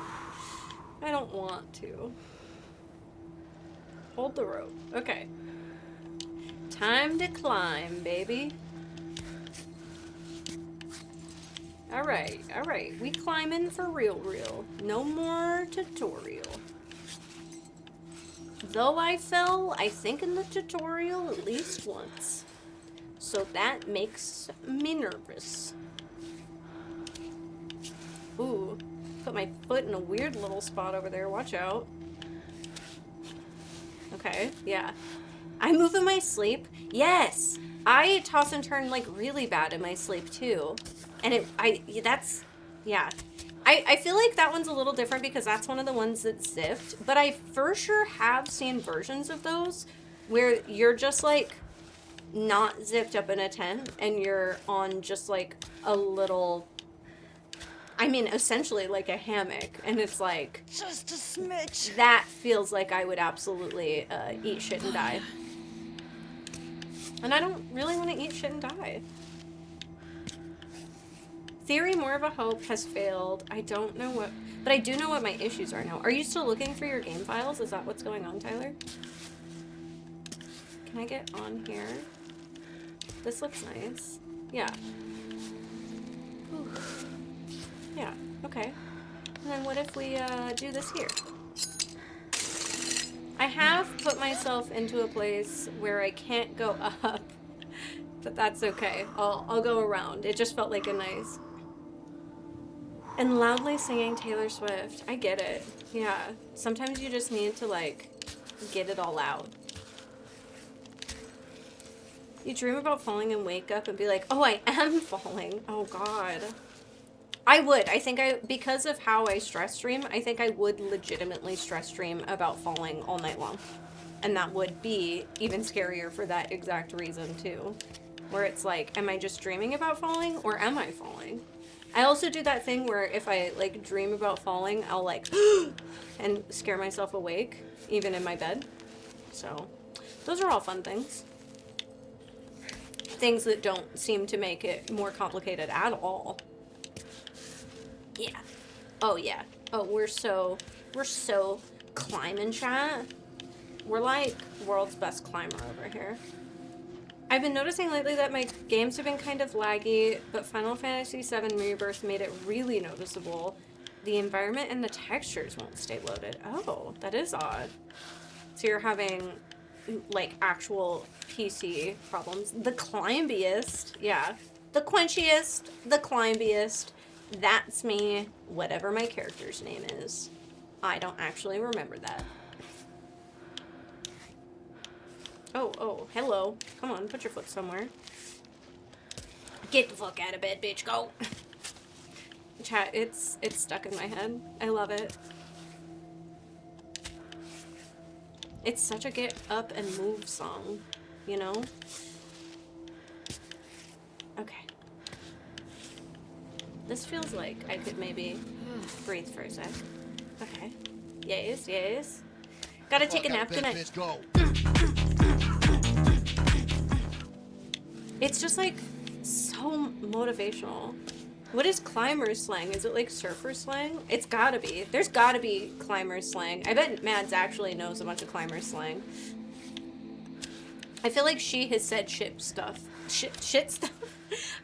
I don't want to. Hold the rope. Okay. Time to climb, baby. Alright, alright. We climbing for real. No more tutorial. Though I fell, I think in the tutorial at least once. So that makes me nervous. Ooh, put my foot in a weird little spot over there. Watch out. Okay, yeah. I move in my sleep. Yes! I toss and turn like really bad in my sleep too. And yeah. I feel like that one's a little different because that's one of the ones that's zipped. But I for sure have seen versions of those where you're just like not zipped up in a tent and you're on just like a little, I mean, essentially like a hammock. And it's like, Just a smidge. that feels like I would absolutely eat shit and die. And I don't really want to eat shit and die. Theory More of a Hope has failed. I don't know what, but I do know what my issues are now. Are you still looking for your game files? Is that what's going on, Tyler? Can I get on here? This looks nice. Yeah. Ooh. Yeah, okay. And then what if we do this here? I have put myself into a place where I can't go up, but that's okay. I'll go around. It just felt like a nice. And loudly singing Taylor Swift. I get it. Yeah. Sometimes you just need to like get it all out. You dream about falling and wake up and be like, oh, I am falling. Oh God. I would. I think because of how I stress stream, I think I would legitimately stress stream about falling all night long. And that would be even scarier for that exact reason too. Where it's like, am I just dreaming about falling or am I falling? I also do that thing where if I like dream about falling, I'll like and scare myself awake even in my bed. So those are all fun things. Things that don't seem to make it more complicated at all. Yeah. Oh yeah. Oh, we're so climbing, chat. We're like world's best climber over here. I've been noticing lately that my games have been kind of laggy, but Final Fantasy VII Rebirth made it really noticeable. The environment and the textures won't stay loaded. Oh, that is odd. So you're having like actual PC problems. The climbiest, yeah. The quenchiest, the climbiest. That's me, whatever my character's name is. I don't actually remember that. Oh, hello. Come on, put your foot somewhere. Get the fuck out of bed, bitch, go! Chat, it's stuck in my head. I love it. It's such a get up and move song, you know? Okay. This feels like I could maybe breathe for a sec. Okay. Yes. Gotta take a nap. Good night. Bitch, go. It's just like so motivational. What is climber slang? Is it like surfer slang? It's gotta be. There's gotta be climber slang. I bet Mads actually knows a bunch of climber slang. I feel like she has said shit stuff. Shit stuff?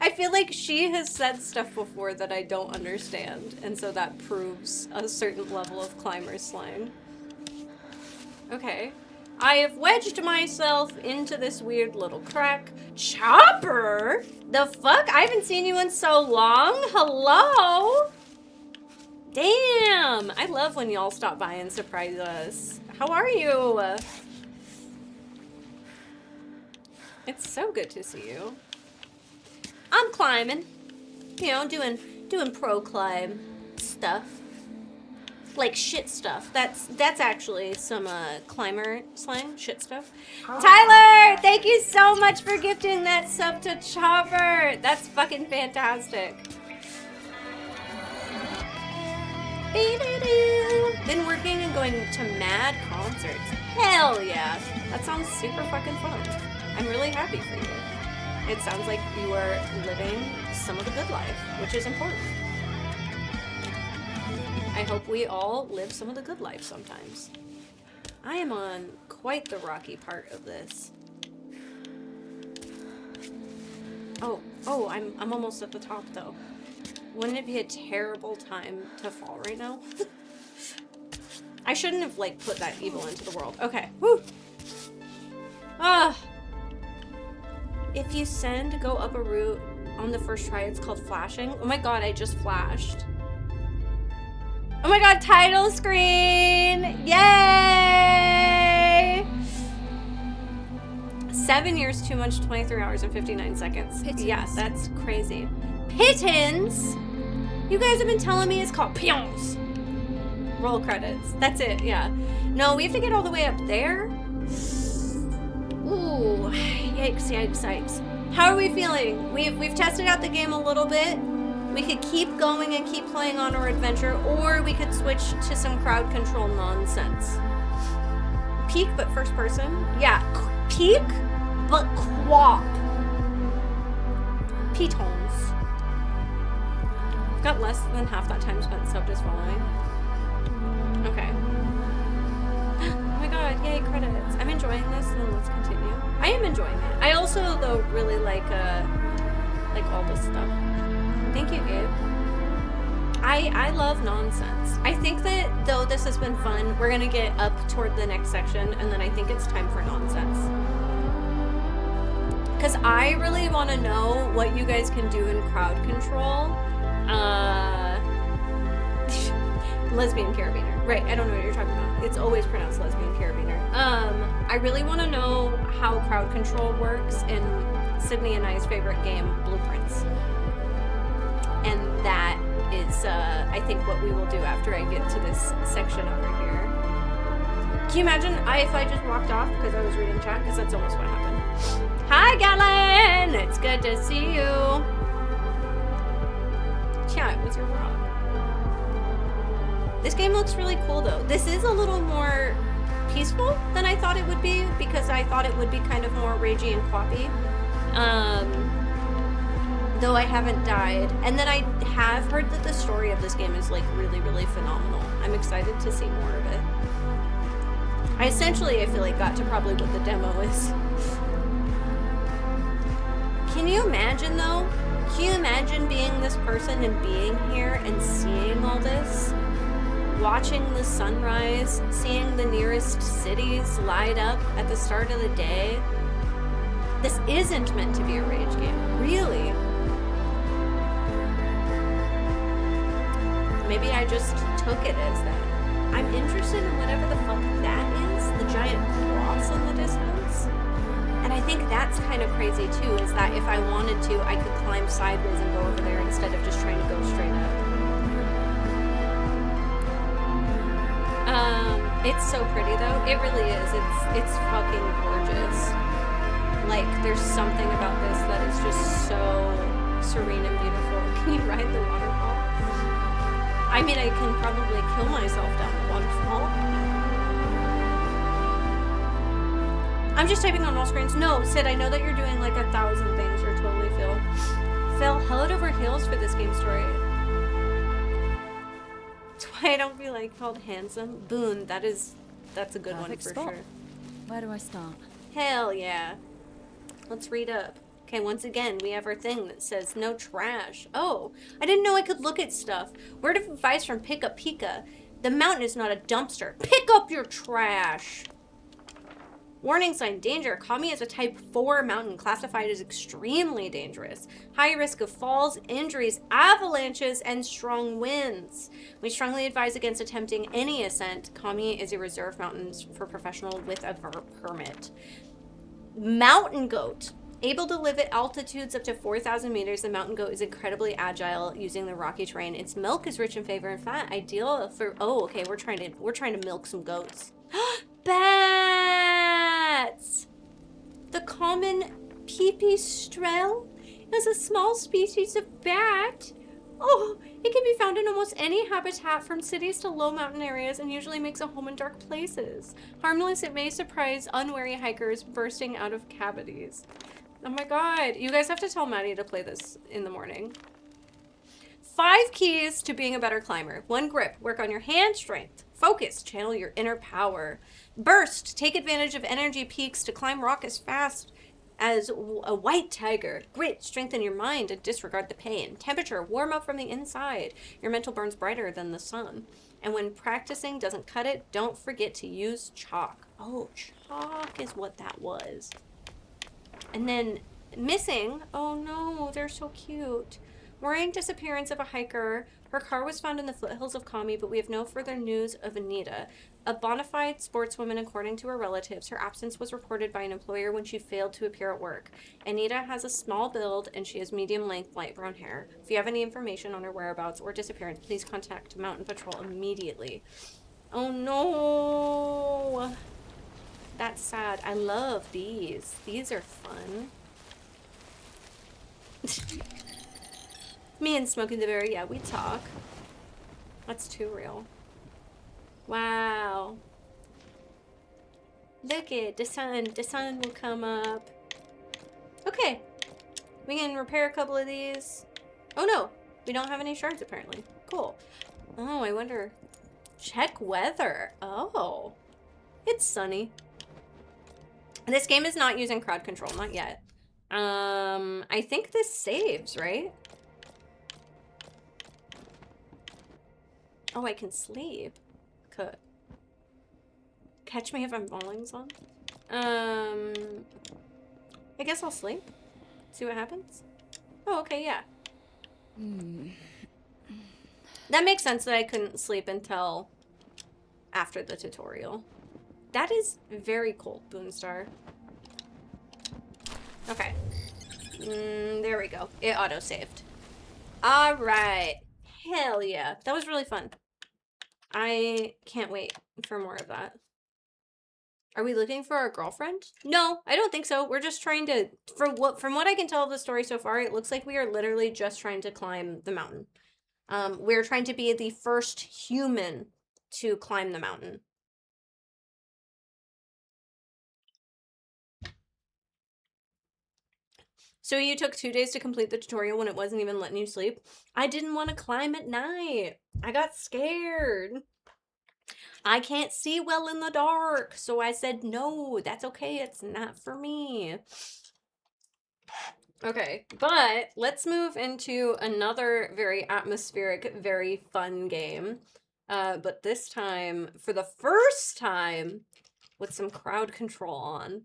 I feel like she has said stuff before that I don't understand, and so that proves a certain level of climber slang. Okay. I have wedged myself into this weird little crack. Chopper? The fuck? I haven't seen you in so long. Hello? Damn. I love when y'all stop by and surprise us. How are you? It's so good to see you. I'm climbing. You know, doing pro climb stuff. Like shit stuff. That's actually some climber slang. Shit stuff. Tyler, thank you so much for gifting that sub to Chopper. That's fucking fantastic. Been working and going to mad concerts. Hell yeah. That sounds super fucking fun. I'm really happy for you. It sounds like you are living some of the good life, which is important. I hope we all live some of the good life sometimes. I am on quite the rocky part of this. Oh, I'm almost at the top though. Wouldn't it be a terrible time to fall right now? I shouldn't have like put that evil into the world. Okay, woo. If you send go up a route on the first try, it's called flashing. Oh my god, I just flashed. Oh my god, title screen! Yay! 7 years, 2 months, 23 hours, and 59 seconds. Pittance. Yeah, that's crazy. Pittance? You guys have been telling me it's called Pions. Roll credits. That's it, yeah. No, we have to get all the way up there? Ooh, yikes, yikes, yikes. How are we feeling? We've tested out the game a little bit. We could keep going and keep playing on our adventure, or we could switch to some crowd control nonsense. Peak, but first person? Yeah, peak, but quap. Pitons. I've got less than half that time spent subbed as following. Okay. Oh my god, yay, credits. I'm enjoying this, and let's continue. I am enjoying it. I also, though, really like all this stuff. Thank you, Gabe. I love nonsense. I think that, though this has been fun, we're gonna get up toward the next section, and then I think it's time for nonsense. Because I really want to know what you guys can do in crowd control. Lesbian carabiner. Right, I don't know what you're talking about. It's always pronounced lesbian carabiner. I really want to know how crowd control works in Sydney and I's favorite game, Blueprints. And that is, I think, what we will do after I get to this section over here. Can you imagine if I just walked off because I was reading chat? Because that's almost what happened. Hi, Galen! It's good to see you. Chat with your vlog. This game looks really cool, though. This is a little more peaceful than I thought it would be, because I thought it would be kind of more ragey and quappy. Though I haven't died. And then I have heard that the story of this game is like really, really phenomenal. I'm excited to see more of it. I feel like got to probably what the demo is. Can you imagine though? Can you imagine being this person and being here and seeing all this? Watching the sunrise, seeing the nearest cities light up at the start of the day. This isn't meant to be a rage game, really. Maybe I just took it as that. I'm interested in whatever the fuck that is, the giant cross in the distance. And I think that's kind of crazy too, is that if I wanted to, I could climb sideways and go over there instead of just trying to go straight up. It's so pretty though. It really is. It's fucking gorgeous. Like, there's something about this that is just so serene and beautiful. Can you ride the waterfall? I mean, I can probably kill myself down the waterfall. I'm just typing on all screens. No, Sid, I know that you're doing like 1,000 things. You're totally Phil. Phil, held over heels for this game story. That's why I don't feel like called handsome. Boone, that's a good Perfect one for spot. sure. Where do I start? Hell yeah. Let's read up. Okay, once again, we have our thing that says no trash. Oh, I didn't know I could look at stuff. Word of advice from Pika Pika. The mountain is not a dumpster. Pick up your trash. Warning sign, danger. Kami is a type 4 mountain classified as extremely dangerous. High risk of falls, injuries, avalanches, and strong winds. We strongly advise against attempting any ascent. Kami is a reserve mountain for professional with a permit. Mountain goat. Able to live at altitudes up to 4,000 meters, the mountain goat is incredibly agile using the rocky terrain. Its milk is rich in fiber and fat, ideal for. Oh, okay. We're trying to milk some goats. Bats. The common pipistrelle is a small species of bat. Oh, it can be found in almost any habitat from cities to low mountain areas and usually makes a home in dark places. Harmless, it may surprise unwary hikers bursting out of cavities. Oh my god. You guys have to tell Maddie to play this in the morning. 5 keys to being a better climber. 1, grip. Work on your hand strength. Focus. Channel your inner power. Burst. Take advantage of energy peaks to climb rock as fast as a white tiger. Grit. Strengthen your mind and disregard the pain. Temperature. Warm up from the inside. Your mental burns brighter than the sun. And when practicing doesn't cut it, don't forget to use chalk. Oh, chalk is what that was. And then missing. Oh no, they're so cute. Worrying disappearance of a hiker. Her car was found in the foothills of Kami, but we have no further news of Anita. A bona fide sportswoman, according to her relatives. Her absence was reported by an employer when she failed to appear at work. Anita has a small build and she has medium-length light brown hair. If you have any information on her whereabouts or disappearance, please contact Mountain Patrol immediately. Oh no. That's sad. I love these. These are fun. Me and Smokey the Bear, yeah, we talk. That's too real. Wow. Look it, the sun will come up. Okay. We can repair a couple of these. Oh no, we don't have any shards apparently. Cool. Oh, I wonder. Check weather. Oh. It's sunny. This game is not using crowd control, not yet. I think this saves, right? Oh, I can sleep. Could. Catch me if I'm falling song. I guess I'll sleep. See what happens. Oh, okay, yeah. That makes sense that I couldn't sleep until after the tutorial. That is very cold, Boonstar. Okay. There we go. It auto-saved. Alright. Hell yeah. That was really fun. I can't wait for more of that. Are we looking for our girlfriend? No, I don't think so. We're just trying to, from what I can tell of the story so far, it looks like we are literally just trying to climb the mountain. We're trying to be the first human to climb the mountain. So you took 2 days to complete the tutorial when it wasn't even letting you sleep? I didn't want to climb at night. I got scared. I can't see well in the dark. So I said, no, that's okay. It's not for me. Okay, but let's move into another very atmospheric, very fun game. But this time, for the first time, with some crowd control on.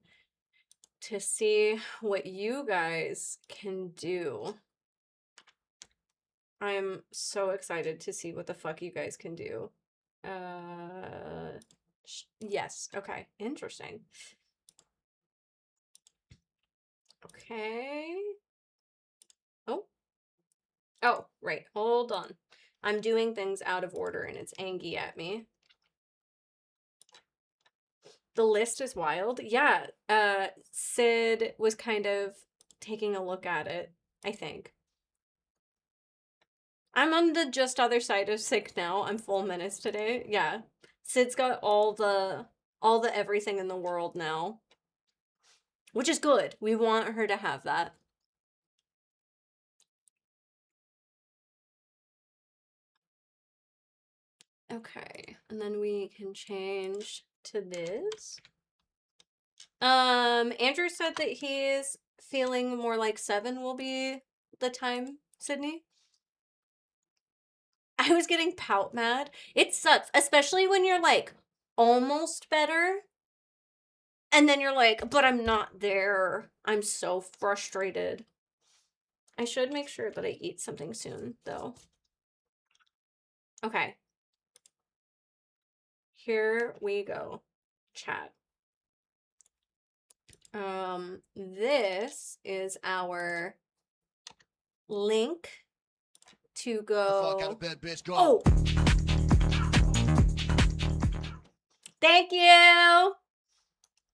To see what you guys can do. I'm so excited to see what the fuck you guys can do. Yes, okay, interesting. Okay. Oh, right, hold on. I'm doing things out of order and it's angry at me. The list is wild. Yeah, Sid was kind of taking a look at it, I think. I'm on the just other side of sick now. I'm full menace today. Yeah. Sid's got all the everything in the world now. Which is good. We want her to have that. Okay, and then we can change to this. Andrew said that he's feeling more like 7 will be the time, Sydney. I was getting pout mad. It sucks, especially when you're like almost better. And then you're like, but I'm not there. I'm so frustrated. I should make sure that I eat something soon, though. Okay. Here we go. Chat. This is our link to Get the go. fuck out of bed, bitch. Go. Oh! Thank you!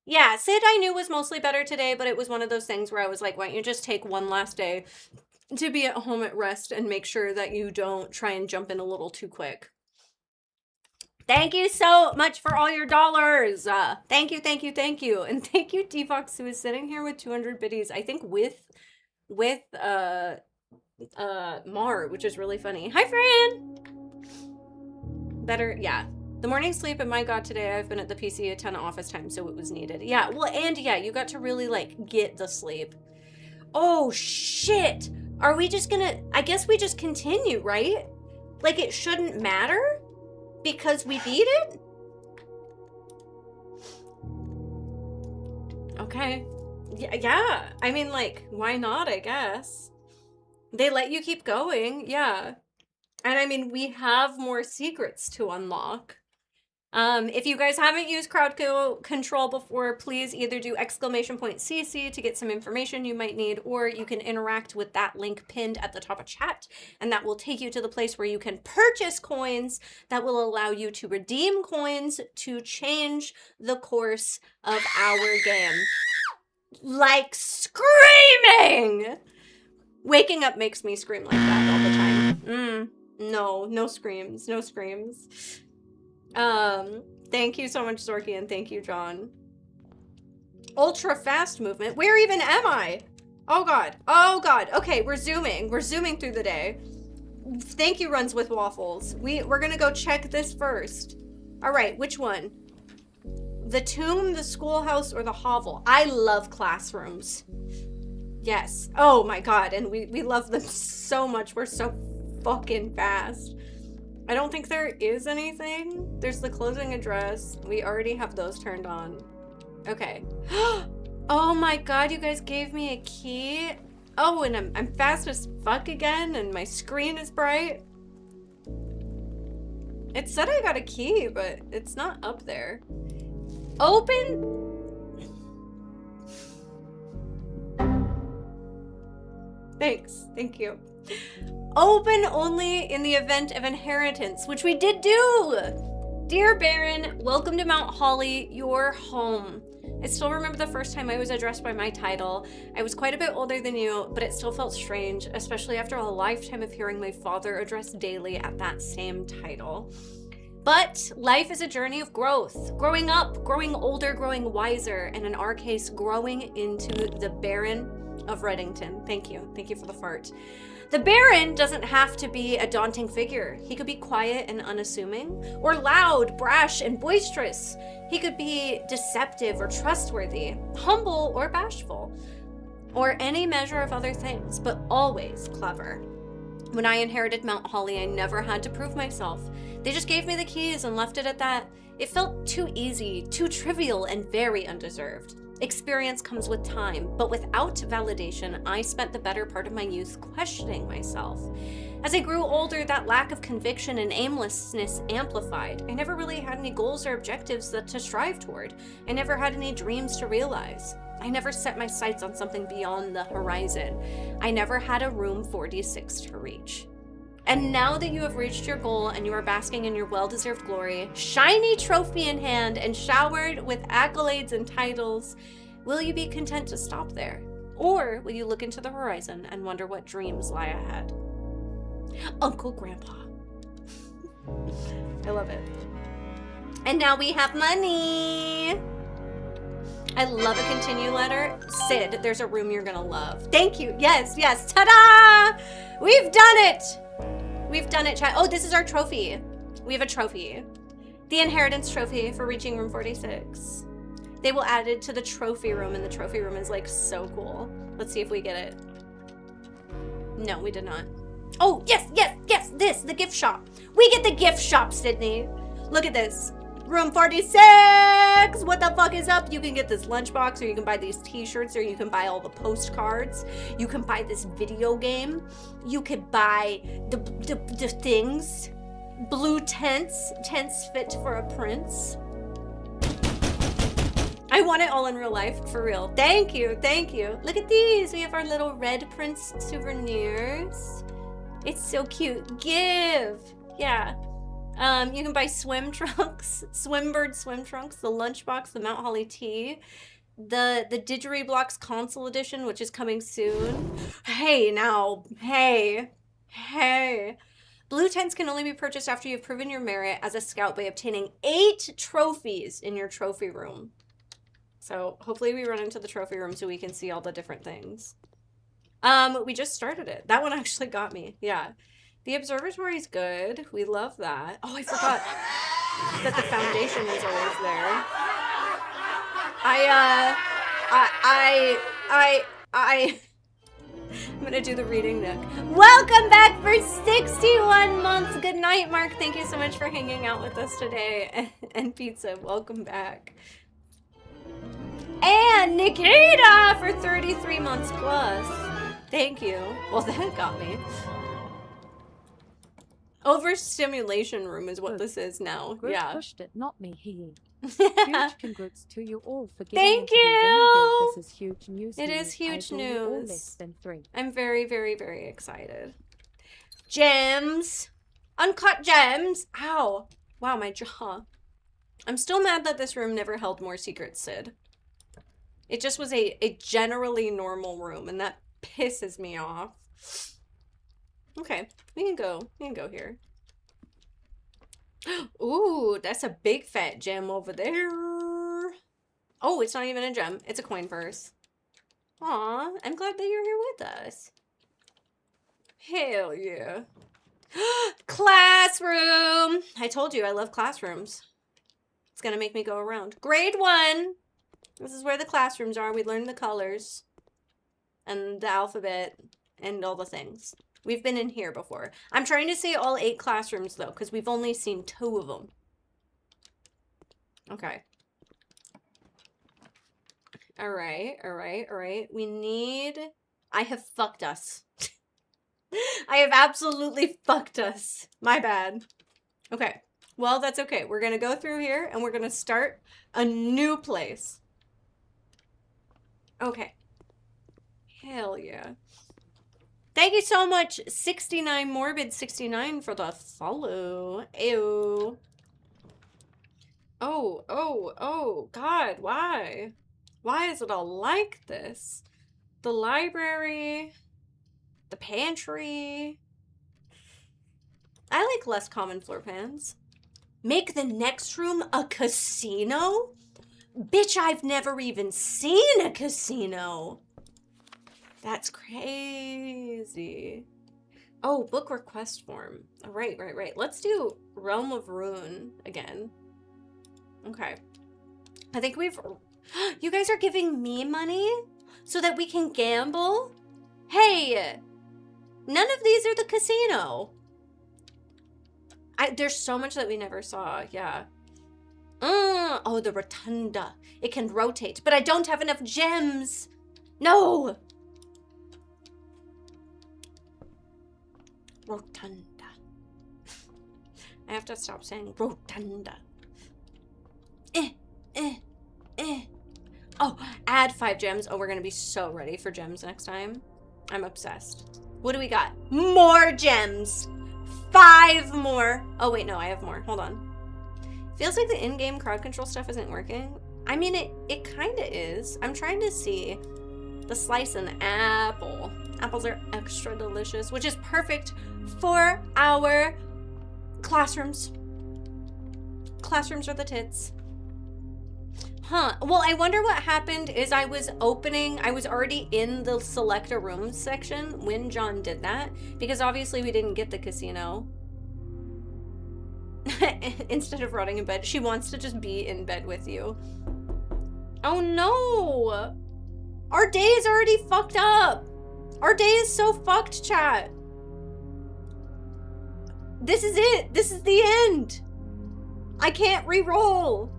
Yeah, Sid I knew was mostly better today, but it was one of those things where I was like, why don't you just take one last day to be at home at rest and make sure that you don't try and jump in a little too quick. Thank you so much for all your dollars. Thank you, thank you, thank you. And thank you, Defox, who is sitting here with 200 biddies, I think with Mar, which is really funny. Hi, Fran! Better, yeah. The morning sleep, and my god, today I've been at the PC a ton of office time, so it was needed. Yeah, well, and yeah, you got to really, like, get the sleep. Oh, shit! Are we just gonna... I guess we just continue, right? Like, it shouldn't matter? Because we beat it? Okay. Yeah. I mean, like, why not, I guess? They let you keep going, yeah. And I mean, we have more secrets to unlock. If you guys haven't used crowd control before, please either do !CC to get some information you might need, or you can interact with that link pinned at the top of chat, and that will take you to the place where you can purchase coins that will allow you to redeem coins to change the course of our game. Like screaming! Waking up makes me scream like that all the time. No screams, no screams. Thank you so much, Zorky, and thank you, John. Ultra fast movement. Where even am I? Oh god. Oh god. Okay, we're zooming. We're zooming through the day. Thank you, Runs with Waffles. We're gonna go check this first. All right, which one? The tomb, the schoolhouse, or the hovel? I love classrooms. Yes. Oh my god, and we love them so much. We're so fucking fast. I don't think there is anything. There's the closing address. We already have those turned on. Okay. Oh my god, you guys gave me a key. Oh, and I'm fast as fuck again, and my screen is bright. It said I got a key, but it's not up there. Open. Thanks. Thank you. Open only in the event of inheritance, which we did do. Dear Baron, welcome to Mount Holly, your home. I still remember the first time I was addressed by my title. I was quite a bit older than you, but it still felt strange, especially after a lifetime of hearing my father addressed daily at that same title. But life is a journey of growth. Growing up, growing older, growing wiser, and in our case, growing into the Baron of Reddington. Thank you. Thank you for the fart. The Baron doesn't have to be a daunting figure. He could be quiet and unassuming, or loud, brash, and boisterous. He could be deceptive or trustworthy, humble or bashful, or any measure of other things, but always clever. When I inherited Mount Holly, I never had to prove myself. They just gave me the keys and left it at that. It felt too easy, too trivial, and very undeserved. Experience comes with time, but without validation, I spent the better part of my youth questioning myself. As I grew older, that lack of conviction and aimlessness amplified. I never really had any goals or objectives to strive toward. I never had any dreams to realize. I never set my sights on something beyond the horizon. I never had a room 46 to reach. And now that you have reached your goal and you are basking in your well-deserved glory, shiny trophy in hand and showered with accolades and titles, will you be content to stop there? Or will you look into the horizon and wonder what dreams lie ahead? Uncle Grandpa. I love it. And now we have money. I love a continue letter. Sid, there's a room you're gonna love. Thank you. Yes, yes. Ta-da! We've done it! We've done it, chat. Oh, this is our trophy. We have a trophy. The inheritance trophy for reaching room 46. They will add it to the trophy room, and the trophy room is like so cool. Let's see if we get it. No, we did not. Oh, yes, yes, yes, this, the gift shop. We get the gift shop, Sydney. Look at this. Room 46! What the fuck is up? You can get this lunchbox, or you can buy these t-shirts, or you can buy all the postcards. You can buy this video game. You could buy the things. Blue tents fit for a prince. I want it all in real life, for real. Thank you, thank you. Look at these. We have our little Red Prince souvenirs. It's so cute. Give. Yeah. You can buy swim trunks, Swimbird swim trunks, the lunchbox, the Mount Holly tea, the Didgeridoo console edition, which is coming soon. Hey, now. Hey. Hey. Blue tents can only be purchased after you've proven your merit as a scout by obtaining 8 trophies in your trophy room. So hopefully we run into the trophy room so we can see all the different things. We just started it. That one actually got me. Yeah. The observatory is good. We love that. Oh, I forgot that the foundation is always there. I'm gonna do the reading, Nick. Welcome back for 61 months. Good night, Mark. Thank you so much for hanging out with us today. And Pizza, welcome back. And Nikita for 33 months plus. Thank you. Well, that got me. Overstimulation room is what this is now. Grit Yeah. pushed it, not me. Huge congrats to you all for getting Thank into the winning guild. you. This is huge news. It to is me. I huge adore you all news. less than 3. I'm very, very, very excited. Gems. Uncut gems. Ow. Wow, my jaw. I'm still mad that this room never held more secrets, Sid. It just was a generally normal room, and that pisses me off. Okay, we can go here. Ooh, that's a big fat gem over there. Oh, it's not even a gem. It's a coin purse. Aw, I'm glad that you're here with us. Hell yeah. Classroom! I told you I love classrooms. It's gonna make me go around. Grade 1. This is where the classrooms are. We learn the colors and the alphabet and all the things. We've been in here before. I'm trying to say all 8 classrooms though, because we've only seen 2 of them. Okay. All right. We need... I have fucked us. I have absolutely fucked us. My bad. Okay. Well, that's okay. We're going to go through here and we're going to start a new place. Okay. Hell yeah. Thank you so much, 69 Morbid 69 for the follow. Ew. Oh, God, why? Why is it all like this? The library, the pantry. I like less common floor plans. Make the next room a casino? Bitch, I've never even seen a casino. That's crazy. Oh, book request form. Right. Let's do Realm of Ruin again. Okay. I think we've... You guys are giving me money so that we can gamble? Hey! None of these are the casino. There's so much that we never saw. Yeah. Oh, the rotunda. It can rotate, but I don't have enough gems. No! Rotunda. I have to stop saying rotunda. Oh, add 5 gems. Oh, we're gonna be so ready for gems next time. I'm obsessed. What do we got? More gems. 5 more. Oh, wait, no, I have more. Hold on. Feels like the in-game crowd control stuff isn't working. I mean, it kind of is. I'm trying to see the slice and the apple. Apples are extra delicious, which is perfect for our classrooms. Classrooms are the tits. Huh. Well, I wonder what happened is I was already in the select a room section when John did that, because obviously we didn't get the casino. Instead of rotting in bed, she wants to just be in bed with you. Oh no! Our day is already fucked up! Our day is so fucked, chat. This is it! This is the end! I can't re-roll!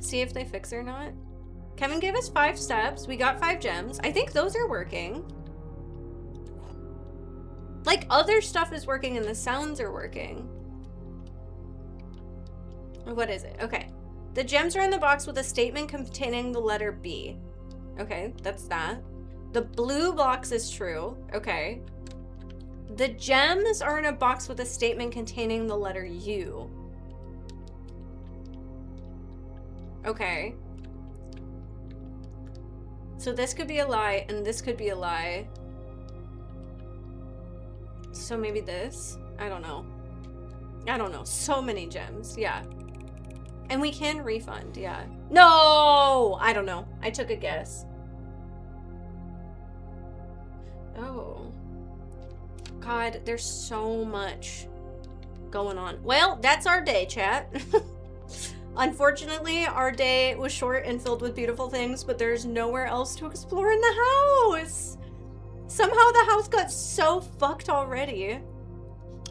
See if they fix or not. Kevin gave us 5 steps. We got 5 gems. I think those are working. Like, other stuff is working and the sounds are working. What is it? Okay. The gems are in the box with a statement containing the letter B. Okay, that's that. The blue box is true. Okay. The gems are in a box with a statement containing the letter U. Okay. So this could be a lie, and this could be a lie. So maybe this? I don't know. I don't know. So many gems. Yeah. And we can refund. Yeah. No! I don't know. I took a guess. Oh. God, there's so much going on. Well, that's our day, chat. Unfortunately, our day was short and filled with beautiful things, but there's nowhere else to explore in the house. Somehow the house got so fucked already.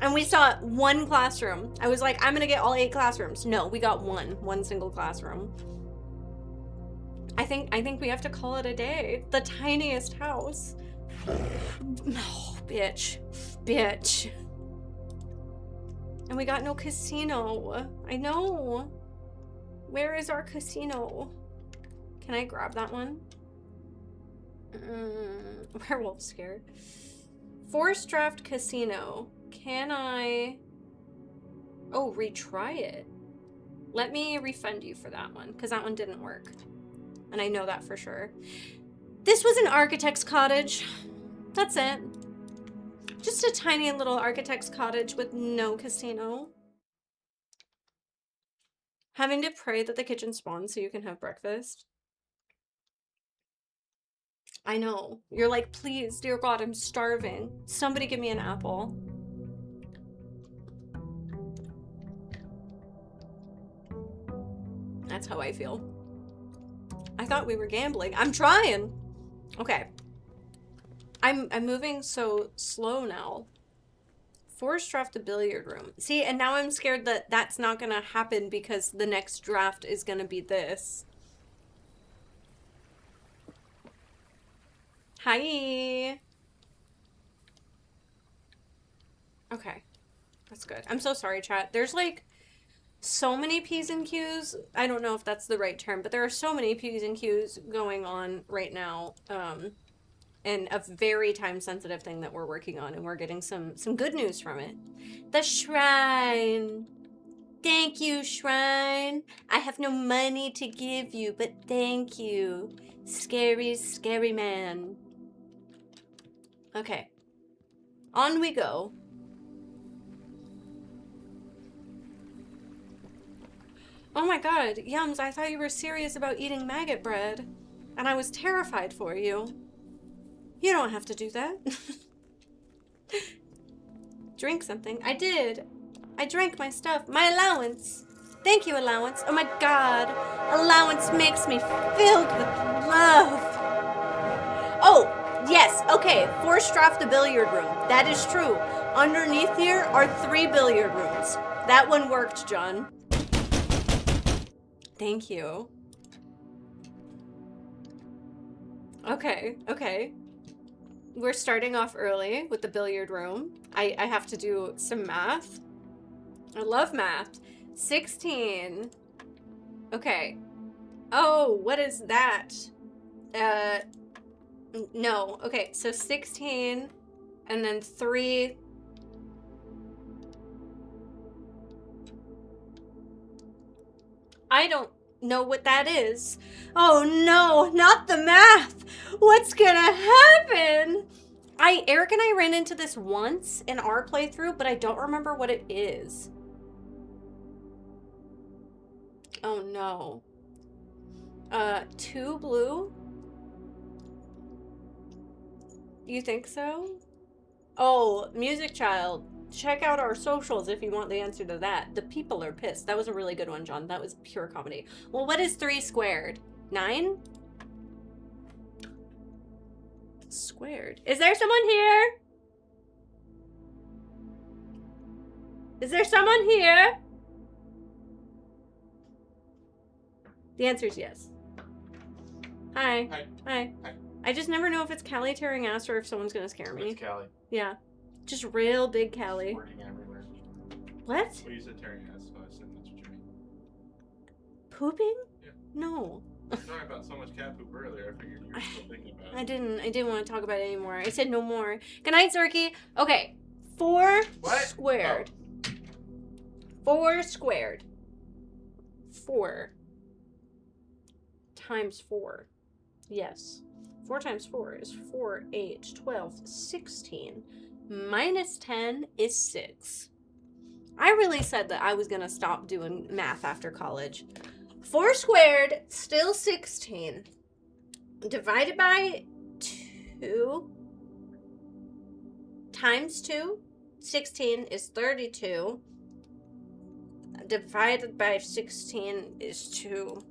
And we saw one classroom. I was like, I'm gonna get all 8 classrooms. No, we got one single classroom. I think we have to call it a day. The tiniest house. Oh, bitch. Bitch. And we got no casino. I know. Where is our casino? Can I grab that one? Werewolf scared. Forced draft casino. Can I... Oh, retry it. Let me refund you for that one, because that one didn't work. And I know that for sure. This was an architect's cottage. That's it. Just a tiny little architect's cottage with no casino. Having to pray that the kitchen spawns so you can have breakfast. I know. You're like, please, dear God, I'm starving. Somebody give me an apple. That's how I feel. I thought we were gambling. I'm trying. Okay. I'm moving so slow now. Forced draft the billiard room. See, and now I'm scared that that's not gonna happen because the next draft is gonna be this. Hi. Okay. That's good. I'm so sorry, chat. There's like so many P's and Q's. I don't know if that's the right term, but there are so many P's and Q's going on right now. And a very time-sensitive thing that we're working on, and we're getting some good news from it. The shrine. Thank you, shrine. I have no money to give you, but thank you. Scary, scary man. Okay. On we go. Oh my god, Yums, I thought you were serious about eating maggot bread. And I was terrified for you. You don't have to do that. Drink something. I did. I drank my stuff. My allowance. Thank you, allowance. Oh my god. Allowance makes me filled with love. Oh, yes. Okay. Forced draft the billiard room. That is true. Underneath here are 3 billiard rooms. That one worked, John. Thank you. Okay. Okay. We're starting off early with the billiard room. I have to do some math. I love math. 16. Okay. Oh, what is that? No. Okay, so 16 and then 3. I don't know what that is. Oh no, not the math. What's gonna happen? Eric and I ran into this once in our playthrough, but I don't remember what it is. Oh no. 2 blue? You think so? Oh, Music Child. Check out our socials if you want the answer to that. The people are pissed. That was a really good one, John. That was pure comedy. Well, what is 3 squared? 9? Squared. Is there someone here? Is there someone here? The answer is yes. Hi. Hi. Hi. Hi. I just never know if it's Callie tearing ass or if someone's gonna scare me. It's Callie. Yeah. Just real big Callie. Squirting everywhere. What? Well, you said tearing ass, so I assume that's what you mean. pooping? Yeah. No. We were talking about so much cat poop earlier. I figured you were still thinking about it. I didn't want to talk about it anymore. I said no more. Good night, Zorky. Okay. 4 What? squared. 4 squared. 4 times 4. Yes. 4 times 4 is 4, 8, 12, 16. Minus 10 is 6. I really said that I was going to stop doing math after college. 4 squared, still 16. Divided by 2 times 2, 16 is 32. Divided by 16 is 2.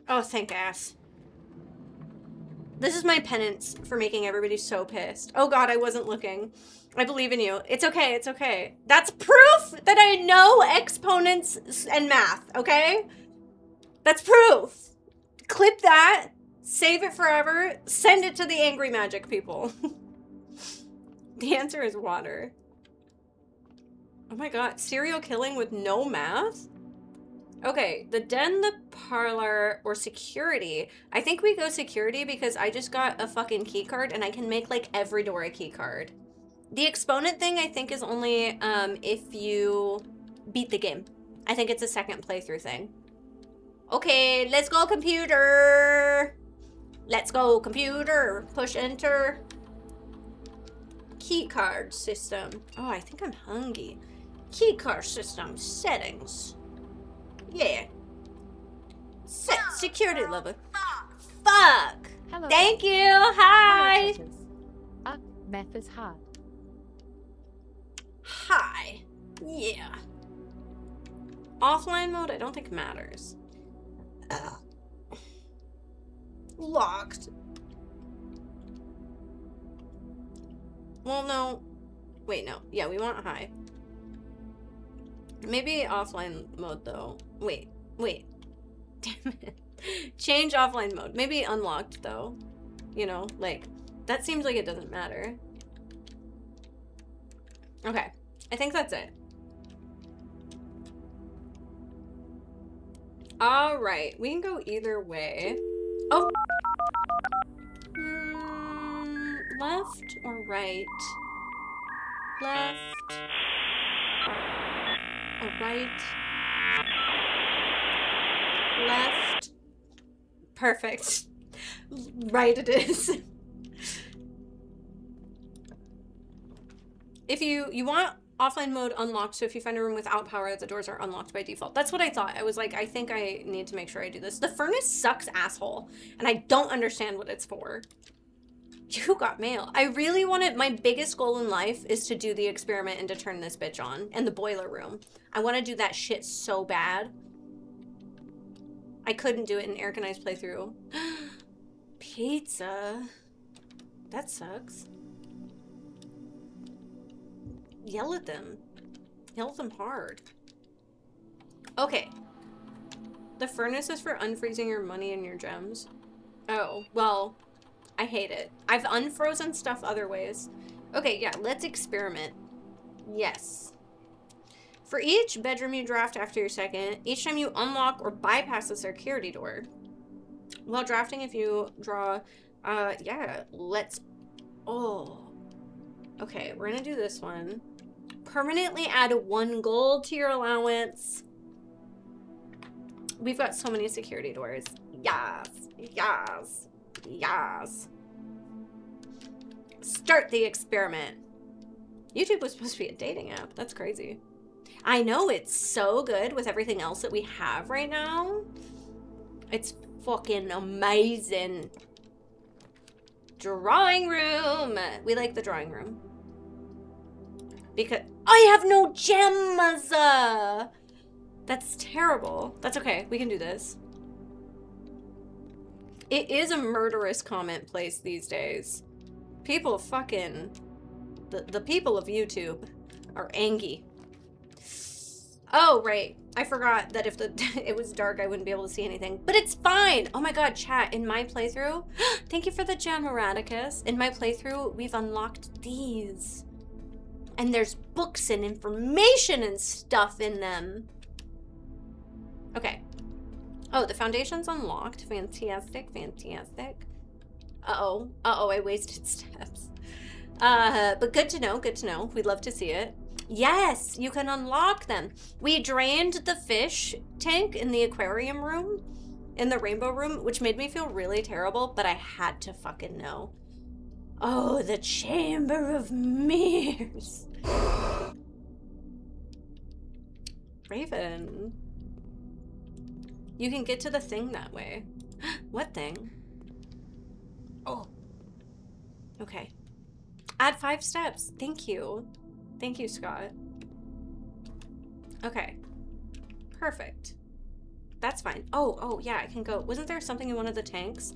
Oh, thank ass. This is my penance for making everybody so pissed. Oh god, I wasn't looking. I believe in you. It's okay, it's okay. That's proof that I know exponents and math, okay? That's proof. Clip that, save it forever, send it to the angry magic people. The answer is water. Oh my god, serial killing with no math? Okay, the den, the parlor, or security. I think we go security because I just got a fucking key card and I can make like every door a key card. The exponent thing I think is only if you beat the game. I think it's a second playthrough thing. Okay, let's go computer. Let's go computer. Push enter. Key card system. Oh, I think I'm hungry. Key card system settings. Yeah. Set security level. Fuck. Hello. Thank you. Hi. Math is hard. Hi. Yeah. Offline mode, I don't think matters. Locked. Well, no. Wait, no. Yeah, we want high. Maybe offline mode, though. Wait. Damn it. Change offline mode. Maybe unlocked, though. You know, like, that seems like it doesn't matter. Okay. I think that's it. Alright. We can go either way. Oh! Left or right? Left. Or right. Left. Perfect. Right it is. If you want offline mode unlocked, so if you find a room without power, the doors are unlocked by default. That's what I thought. I was like, I think I need to make sure I do this. The furnace sucks, asshole. And I don't understand what it's for. You got mail. I really wanted, my biggest goal in life is to do the experiment and to turn this bitch on. And the boiler room. I want to do that shit so bad. I couldn't do it in Eric and I's playthrough. Pizza. That sucks. Yell at them. Yell at them hard. Okay. The furnace is for unfreezing your money and your gems. Oh, well, I hate it. I've unfrozen stuff other ways. Okay, yeah, let's experiment. Yes. For each bedroom you draft after your second, each time you unlock or bypass a security door. While drafting, if you draw, yeah, let's, oh. Okay, we're gonna do this one. Permanently add 1 gold to your allowance. We've got so many security doors. Yes, yes, yes. Start the experiment. YouTube was supposed to be a dating app. That's crazy. I know, it's so good with everything else that we have right now. It's fucking amazing. Drawing room. We like the drawing room. Because I have no gems. That's terrible. That's okay. We can do this. It is a murderous comment place these days. People fucking... The people of YouTube are angry. Oh, right. I forgot that if it was dark, I wouldn't be able to see anything. But it's fine! Oh my god, chat, in my playthrough... Thank you for the gem, Eradicus. In my playthrough, we've unlocked these. And there's books and information and stuff in them. Okay, Oh, the foundation's unlocked. Fantastic, fantastic. Uh-oh. Uh-oh, I wasted steps. But good to know, good to know. We'd love to see it. Yes, you can unlock them. We drained the fish tank in the aquarium room, in the rainbow room, which made me feel really terrible, but I had to fucking know. Oh, the Chamber of Mirrors. Raven. You can get to the thing that way. What thing? Oh. Okay. Add 5 steps. Thank you. Thank you, Scott. Okay. Perfect. That's fine. Oh, yeah, I can go. Wasn't there something in one of the tanks?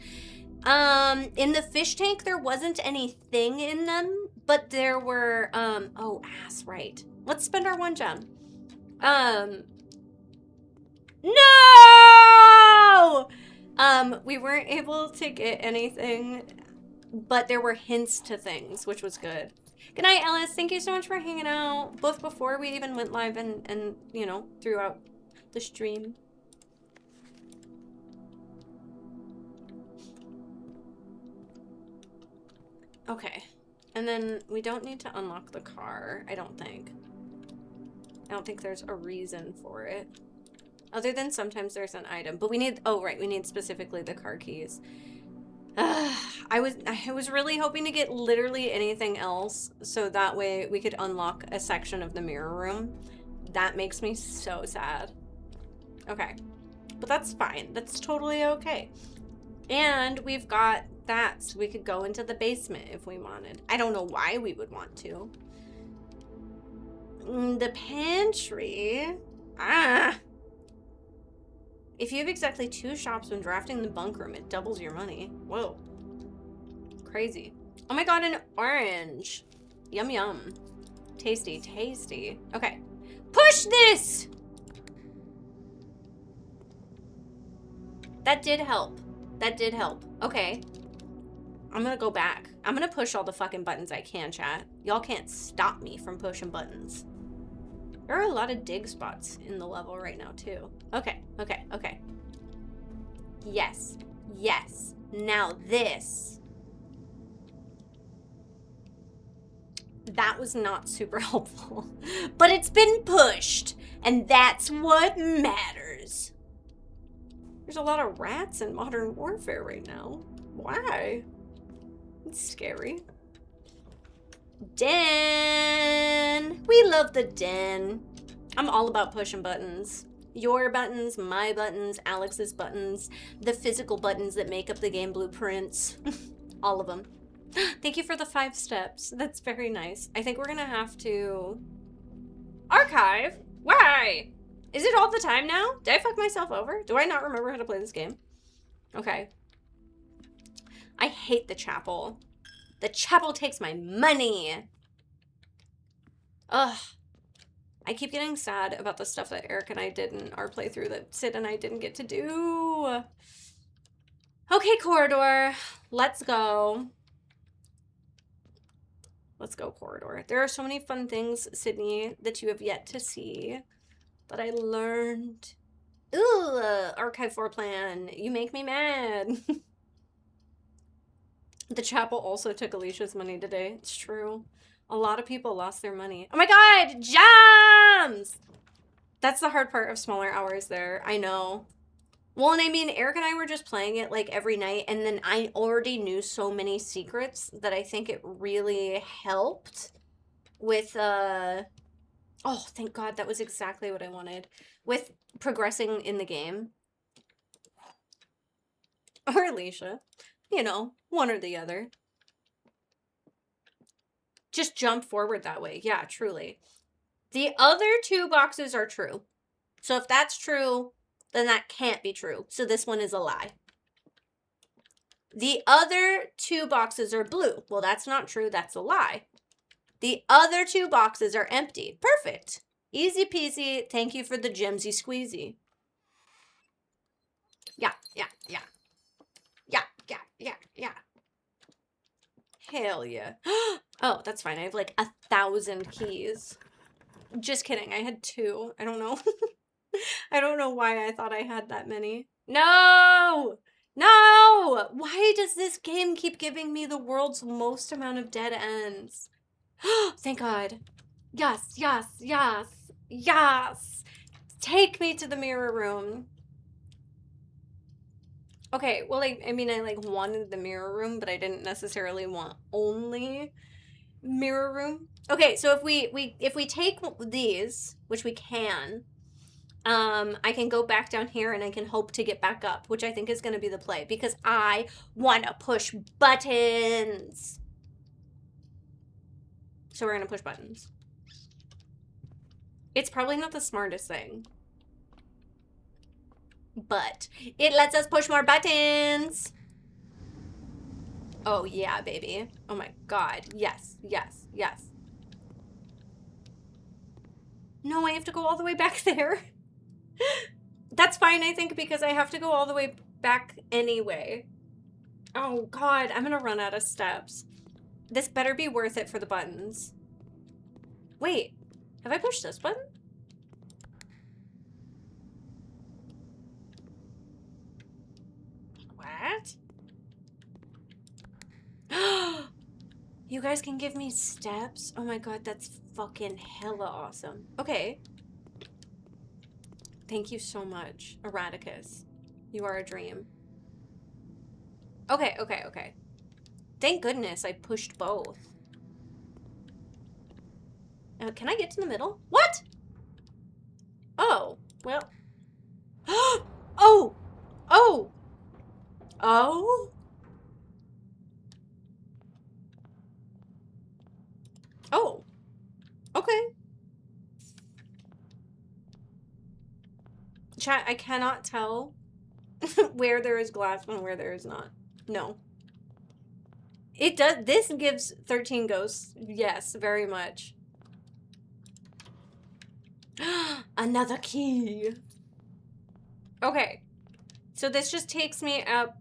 In the fish tank, there wasn't anything in them, but there were, oh, ass, right. Let's spend our 1 gem. No! We weren't able to get anything, but there were hints to things, which was good. Good night, Ellis. Thank you so much for hanging out, both before we even went live and you know, throughout the stream. Okay. And then we don't need to unlock the car, I don't think. I don't think there's a reason for it. Other than sometimes there's an item. But we need, oh right, we need specifically the car keys. I was really hoping to get literally anything else so that way we could unlock a section of the mirror room. That makes me so sad. Okay. But that's fine. That's totally okay. And we've got that, so we could go into the basement if we wanted. I don't know why we would want to. The pantry. If you have exactly 2 shops when drafting the bunk room, it doubles your money. Whoa. Crazy. Oh my god, an orange. Yum yum. Tasty, tasty. Okay. Push this! That did help. That did help. Okay. I'm gonna go back. I'm gonna push all the fucking buttons I can, chat. Y'all can't stop me from pushing buttons. There are a lot of dig spots in the level right now, too. Okay, okay, okay. Yes, yes. Now this. That was not super helpful. But it's been pushed, and that's what matters. There's a lot of rats in Modern Warfare right now. Why? It's scary. Den! We love the den. I'm all about pushing buttons. Your buttons, my buttons, Alex's buttons, the physical buttons that make up the game blueprints. All of them. Thank you for the 5 steps. That's very nice. I think we're gonna have to... Archive? Why? Is it all the time now? Did I fuck myself over? Do I not remember how to play this game? Okay. I hate the chapel. The chapel takes my money. Ugh. I keep getting sad about the stuff that Eric and I did in our playthrough that Sid and I didn't get to do. Okay, corridor. Let's go. Let's go, corridor. There are so many fun things, Sydney, that you have yet to see that I learned. Ooh, archive floor plan. You make me mad. The chapel also took Alicia's money today. It's true. A lot of people lost their money. Oh my god! Jams! That's the hard part of smaller hours there. I know. Well, and I mean, Eric and I were just playing it like every night, and then I already knew so many secrets that I think it really helped with, oh, thank god, that was exactly what I wanted. With progressing in the game. Or Alicia. You know, one or the other. Just jump forward that way. Yeah, truly. The other 2 boxes are true. So if that's true, then that can't be true. So this one is a lie. The other 2 boxes are blue. Well, that's not true. That's a lie. The other 2 boxes are empty. Perfect. Easy peasy. Thank you for the gemsy squeezy. Yeah, yeah, yeah. Yeah, yeah, yeah, yeah. Hell yeah. Oh, that's fine. I have like 1,000 keys. Just kidding. I had 2. I don't know. I don't know why I thought I had that many. No! No! Why does this game keep giving me the world's most amount of dead ends? Thank God. Yes, yes, yes, yes! Take me to the mirror room. Okay, well, I mean, I like wanted the mirror room, but I didn't necessarily want only mirror room. Okay, so if we take these, which we can, I can go back down here and I can hope to get back up, which I think is going to be the play because I want to push buttons. So we're going to push buttons. It's probably not the smartest thing, but it lets us push more buttons. Oh yeah, baby. Oh my God. Yes, yes, yes. No, I have to go all the way back there. That's fine, I think, because I have to go all the way back anyway. Oh God, I'm gonna run out of steps. This better be worth it for the buttons. Wait, have I pushed this button? What? You guys can give me steps? Oh my God, that's fucking hella awesome. Okay. Thank you so much, Erraticus. You are a dream. Okay, okay, okay. Thank goodness I pushed both. Can I get to the middle? What? Oh, well. Oh! Oh! Oh! Oh. Okay. Chat, I cannot tell where there is glass and where there is not. No. It does. This gives 13 ghosts. Yes, very much. Another key. Okay. So this just takes me up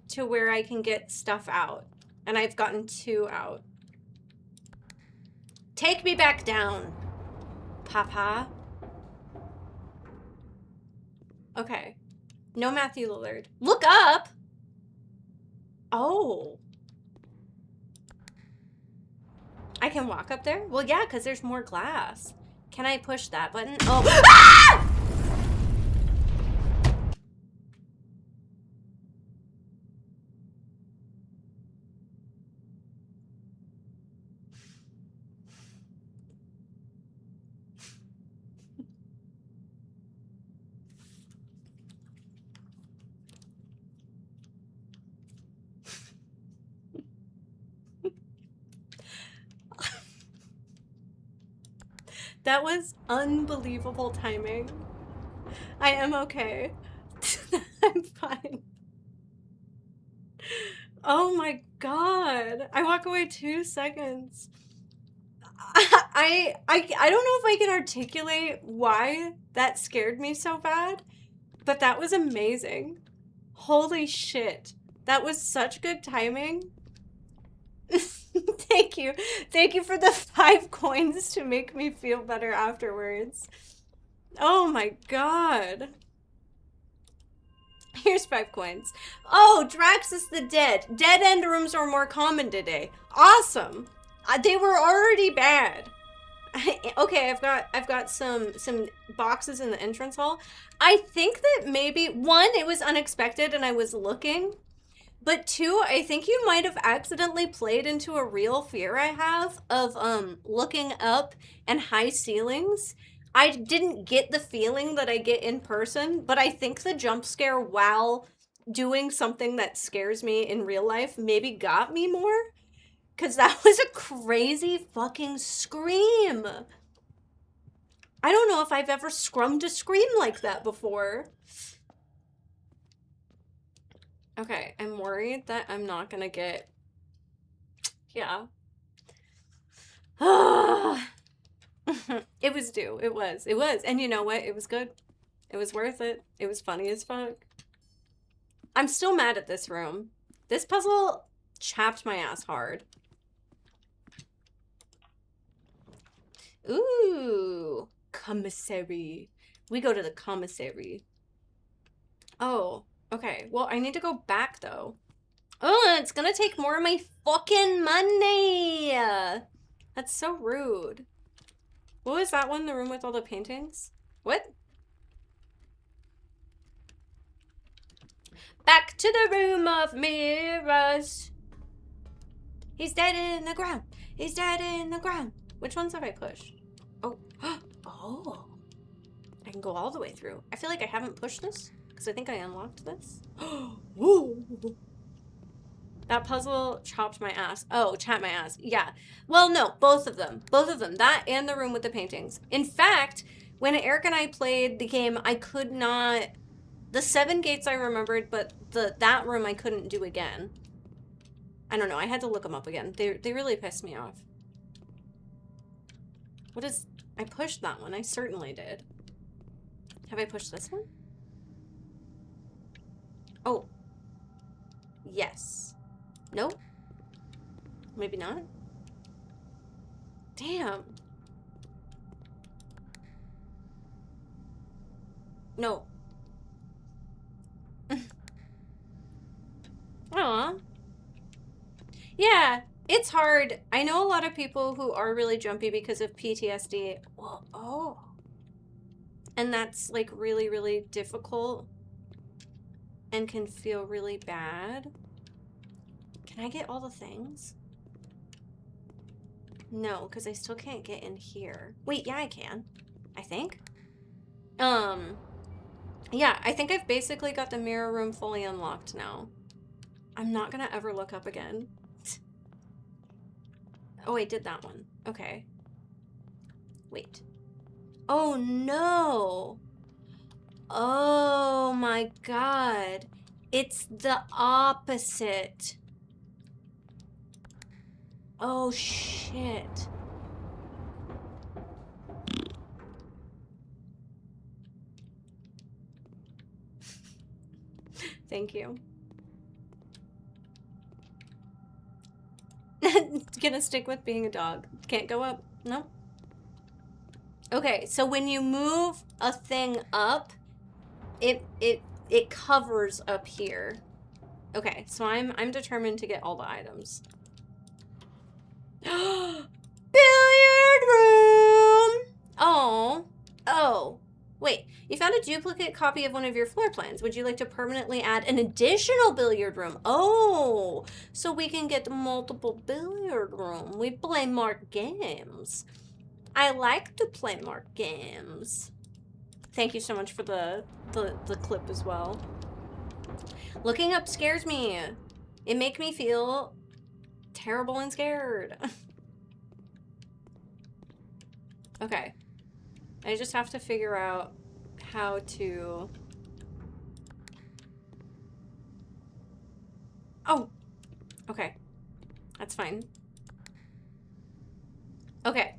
to where I can get stuff out. And I've gotten 2 out. Take me back down, Papa. Okay. No Matthew Lillard. Look up! Oh. I can walk up there? Well, yeah, because there's more glass. Can I push that button? Oh. Ah! That was unbelievable timing. I am okay. I'm fine. Oh my God. I walk away 2 seconds. I don't know if I can articulate why that scared me so bad, but that was amazing. Holy shit. That was such good timing. Thank you. Thank you for the 5 coins to make me feel better afterwards. Oh my God. Here's 5 coins. Oh, Draxus the Dead. Dead end rooms are more common today. Awesome. They were already bad. Okay, I've got some boxes in the entrance hall. I think that maybe 1, it was unexpected and I was looking. But 2, I think you might have accidentally played into a real fear I have of looking up and high ceilings. I didn't get the feeling that I get in person, but I think the jump scare while doing something that scares me in real life maybe got me more. Because that was a crazy fucking scream. I don't know if I've ever scrummed a scream like that before. Okay, I'm worried that I'm not gonna get... Yeah. It was due. It was. It was. And you know what? It was good. It was worth it. It was funny as fuck. I'm still mad at this room. This puzzle chapped my ass hard. Ooh. Commissary. We go to the commissary. Oh. Okay, well, I need to go back, though. Oh, it's gonna take more of my fucking money! That's so rude. What was that one? The room with all the paintings? What? Back to the room of mirrors. He's dead in the ground. He's dead in the ground. Which ones have I pushed? Oh. Oh. I can go all the way through. I feel like I haven't pushed this because I think I unlocked this. Woo. That puzzle chopped my ass. Oh, chopped my ass. Yeah. Well, no, both of them. Both of them. That and the room with the paintings. In fact, when Eric and I played the game, I could not... The 7 gates I remembered, but that room I couldn't do again. I don't know. I had to look them up again. They really pissed me off. What is... I pushed that one. I certainly did. Have I pushed this one? Oh. Yes. Nope. Maybe not. Damn. No. Aw. Yeah, it's hard. I know a lot of people who are really jumpy because of PTSD. Well, oh. And that's like really, really difficult and can feel really bad. Can I get all the things? No, because I still can't get in here. Wait, yeah, I can. I think. Yeah, I think I've basically got the mirror room fully unlocked now. I'm not gonna ever look up again. Oh, I did that one. Okay. Wait. Oh, no. Oh, my God. It's the opposite. Oh, shit. Thank you. Gonna stick with being a dog. Can't go up. No. Okay, so when you move a thing up, it covers up here. Okay, so I'm determined to get all the items. Billiard room! Oh. Oh. Wait, you found a duplicate copy of one of your floor plans. Would you like to permanently add an additional billiard room? Oh, so we can get multiple billiard room. We play more games. I like to play more games. Thank you so much for the clip as well. Looking up scares me. It makes me feel terrible and scared. Okay. I just have to figure out how to... Oh! Okay. That's fine. Okay.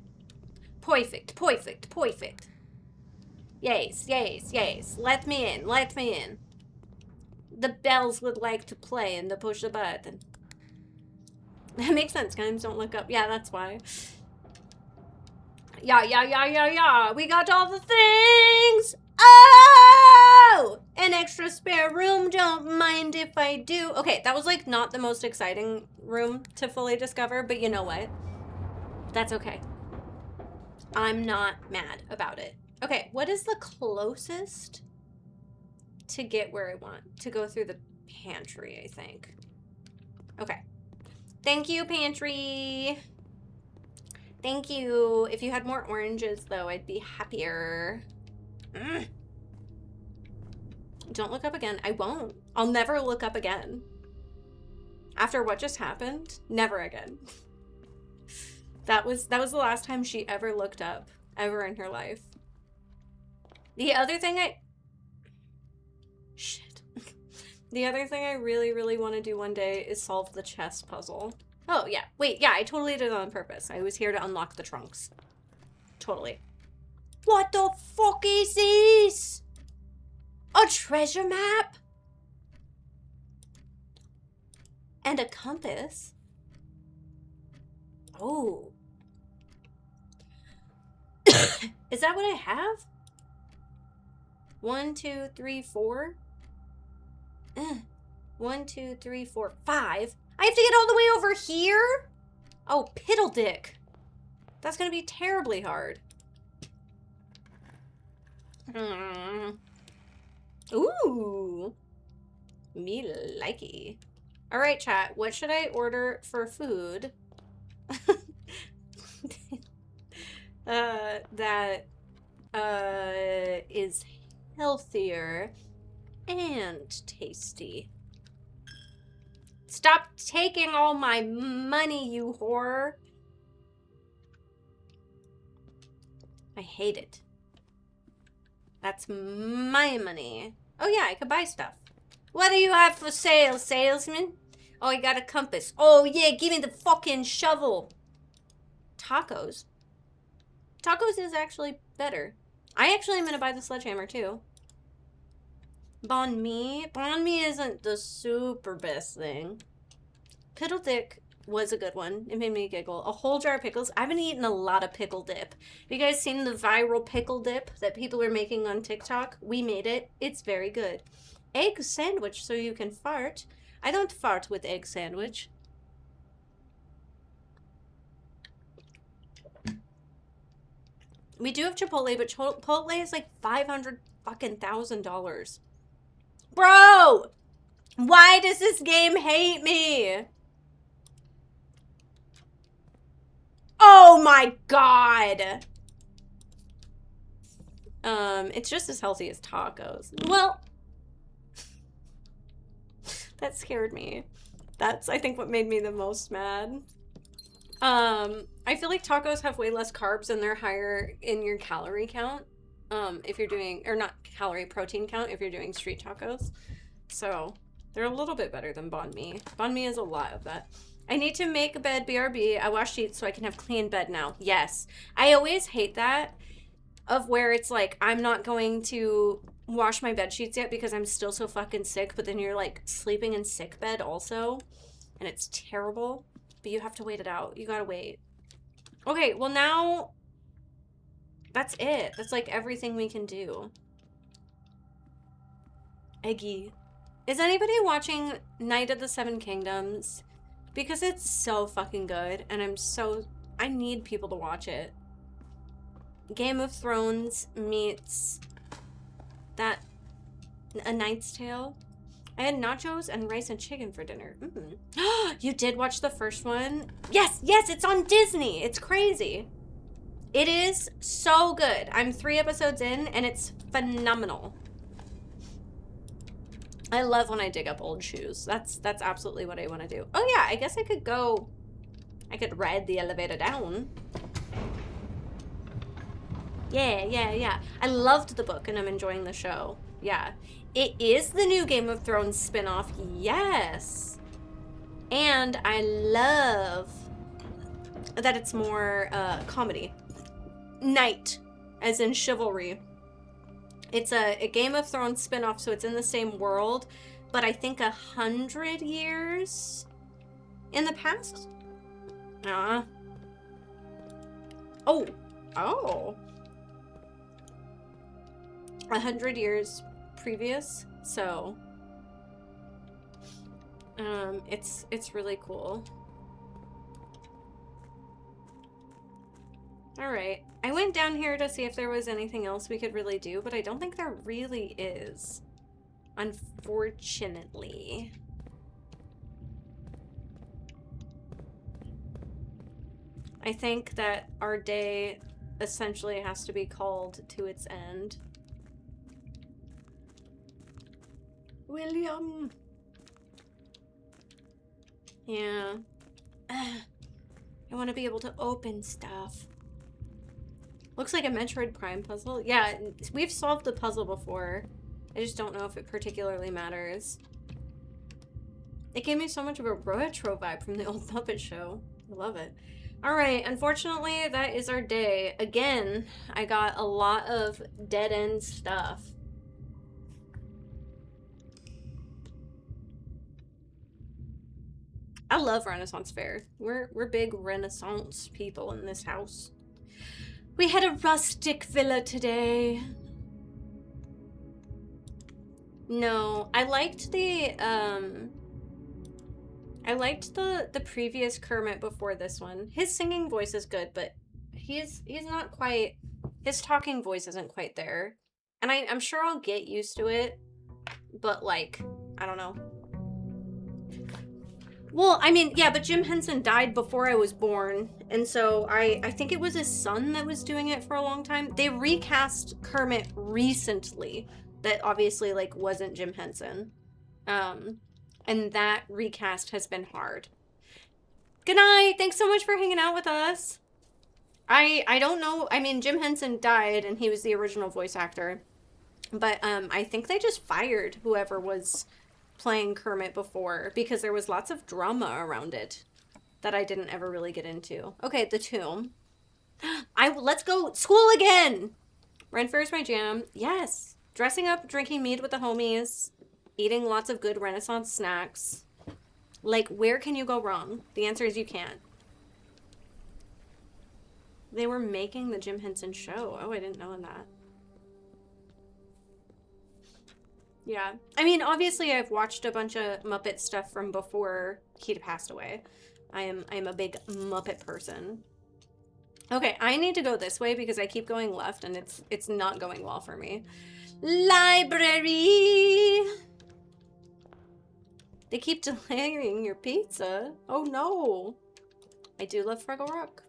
Perfect, perfect, perfect. Yes, yes, yes. Let me in, let me in. The bells would like to play and to push a button. That makes sense. Games don't look up. Yeah, that's why. Yeah. We got all the things. Oh! An extra spare room. Don't mind if I do. Okay, that was like not the most exciting room to fully discover, but you know what? That's okay. I'm not mad about it. Okay, what is the closest to get where I want? To go through the pantry, I think. Okay. Thank you, pantry. Thank you. If you had more oranges, though, I'd be happier. Don't look up again. I won't. I'll never look up again. After what just happened, never again. That was the last time she ever looked up, ever in her life. The other thing Shit. The other thing I really, really want to do one day is solve the chess puzzle. Oh, yeah. Wait, yeah, I totally did it on purpose. I was here to unlock the trunks. Totally. What the fuck is this? A treasure map? And a compass? Oh. Is that what I have? 1, 2, 3, 4? 1, 2, 3, 4, 5. I have to get all the way over here? Oh, piddledick. That's gonna be terribly hard. Ooh. Me likey. Alright, chat. What should I order for food? That is healthier and tasty. Stop taking all my money, you whore. I hate it. That's my money. Oh yeah, I could buy stuff. What do you have for sale, salesman? Oh, I got a compass. Oh yeah, give me the fucking shovel. Tacos. Tacos is actually better. I actually am gonna buy the sledgehammer too. Banh mi. Banh mi isn't the super best thing. Piddledick was a good one. It made me giggle. A whole jar of pickles. I've been eating a lot of pickle dip. Have you guys seen the viral pickle dip that people are making on TikTok? We made it. It's very good. Egg sandwich so you can fart. I don't fart with egg sandwich. We do have Chipotle, but Chipotle is like $500,000. Bro! Why does this game hate me? Oh my god! It's just as healthy as tacos. Well, that scared me. That's, I think, what made me the most mad. I feel like tacos have way less carbs and they're higher in your calorie count. If you're doing, or not calorie, protein count if you're doing street tacos. So, they're a little bit better than banh mi. Banh mi is a lot of that. I need to make a bed, BRB. I wash sheets so I can have clean bed now. Yes. I always hate that, of where it's like, I'm not going to wash my bed sheets yet because I'm still so fucking sick, but then you're like sleeping in sick bed also, and it's terrible, but you have to wait it out. You gotta wait. Okay, well now, that's it. That's like everything we can do. Eggy. Is anybody watching Night of the Seven Kingdoms? Because it's so fucking good, and I need people to watch it. Game of Thrones meets that A Knight's Tale. I had nachos and rice and chicken for dinner. You did watch the first one? Yes, yes, it's on Disney. It's crazy. It is so good. I'm 3 episodes in, and it's phenomenal. I love when I dig up old shoes. That's absolutely what I want to do. Oh yeah, I guess I could ride the elevator down. Yeah. I loved the book and I'm enjoying the show. Yeah. It is the new Game of Thrones spinoff. Yes. And I love that it's more comedy. Knight, as in chivalry. It's a Game of Thrones spinoff, so it's in the same world, but I think 100 years in the past? Oh. 100 years previous, so it's really cool. Alright, I went down here to see if there was anything else we could really do, but I don't think there really is, unfortunately. I think that our day essentially has to be called to its end. William! Yeah. I want to be able to open stuff. Looks like a Metroid Prime puzzle. Yeah, we've solved the puzzle before. I just don't know if it particularly matters. It gave me so much of a retro vibe from the old Muppet Show. I love it. Alright, unfortunately, that is our day. Again, I got a lot of dead-end stuff. I love Renaissance Fair. We're big Renaissance people in this house. We had a rustic villa today. No, I liked the previous Kermit before this one. His singing voice is good, but he's not quite, his talking voice isn't quite there. And I'm sure I'll get used to it, but like, I don't know. Well, I mean, yeah, but Jim Henson died before I was born, and so I think it was his son that was doing it for a long time. They recast Kermit recently that obviously, like, wasn't Jim Henson. And that recast has been hard. Good night! Thanks so much for hanging out with us! I don't know, I mean, Jim Henson died, and he was the original voice actor. But, I think they just fired whoever was playing Kermit before because there was lots of drama around it that I didn't ever really get into. Okay, the tomb. Let's go school again. Ren Fair's my jam. Yes. Dressing up, drinking mead with the homies, eating lots of good Renaissance snacks. Like, where can you go wrong? The answer is you can't. They were making the Jim Henson show. Oh, I didn't know that. Yeah. I mean, obviously I've watched a bunch of Muppet stuff from before he'd passed away. I'm a big Muppet person. Okay, I need to go this way because I keep going left and it's not going well for me. Library! They keep delaying your pizza. Oh no. I do love Fraggle Rock.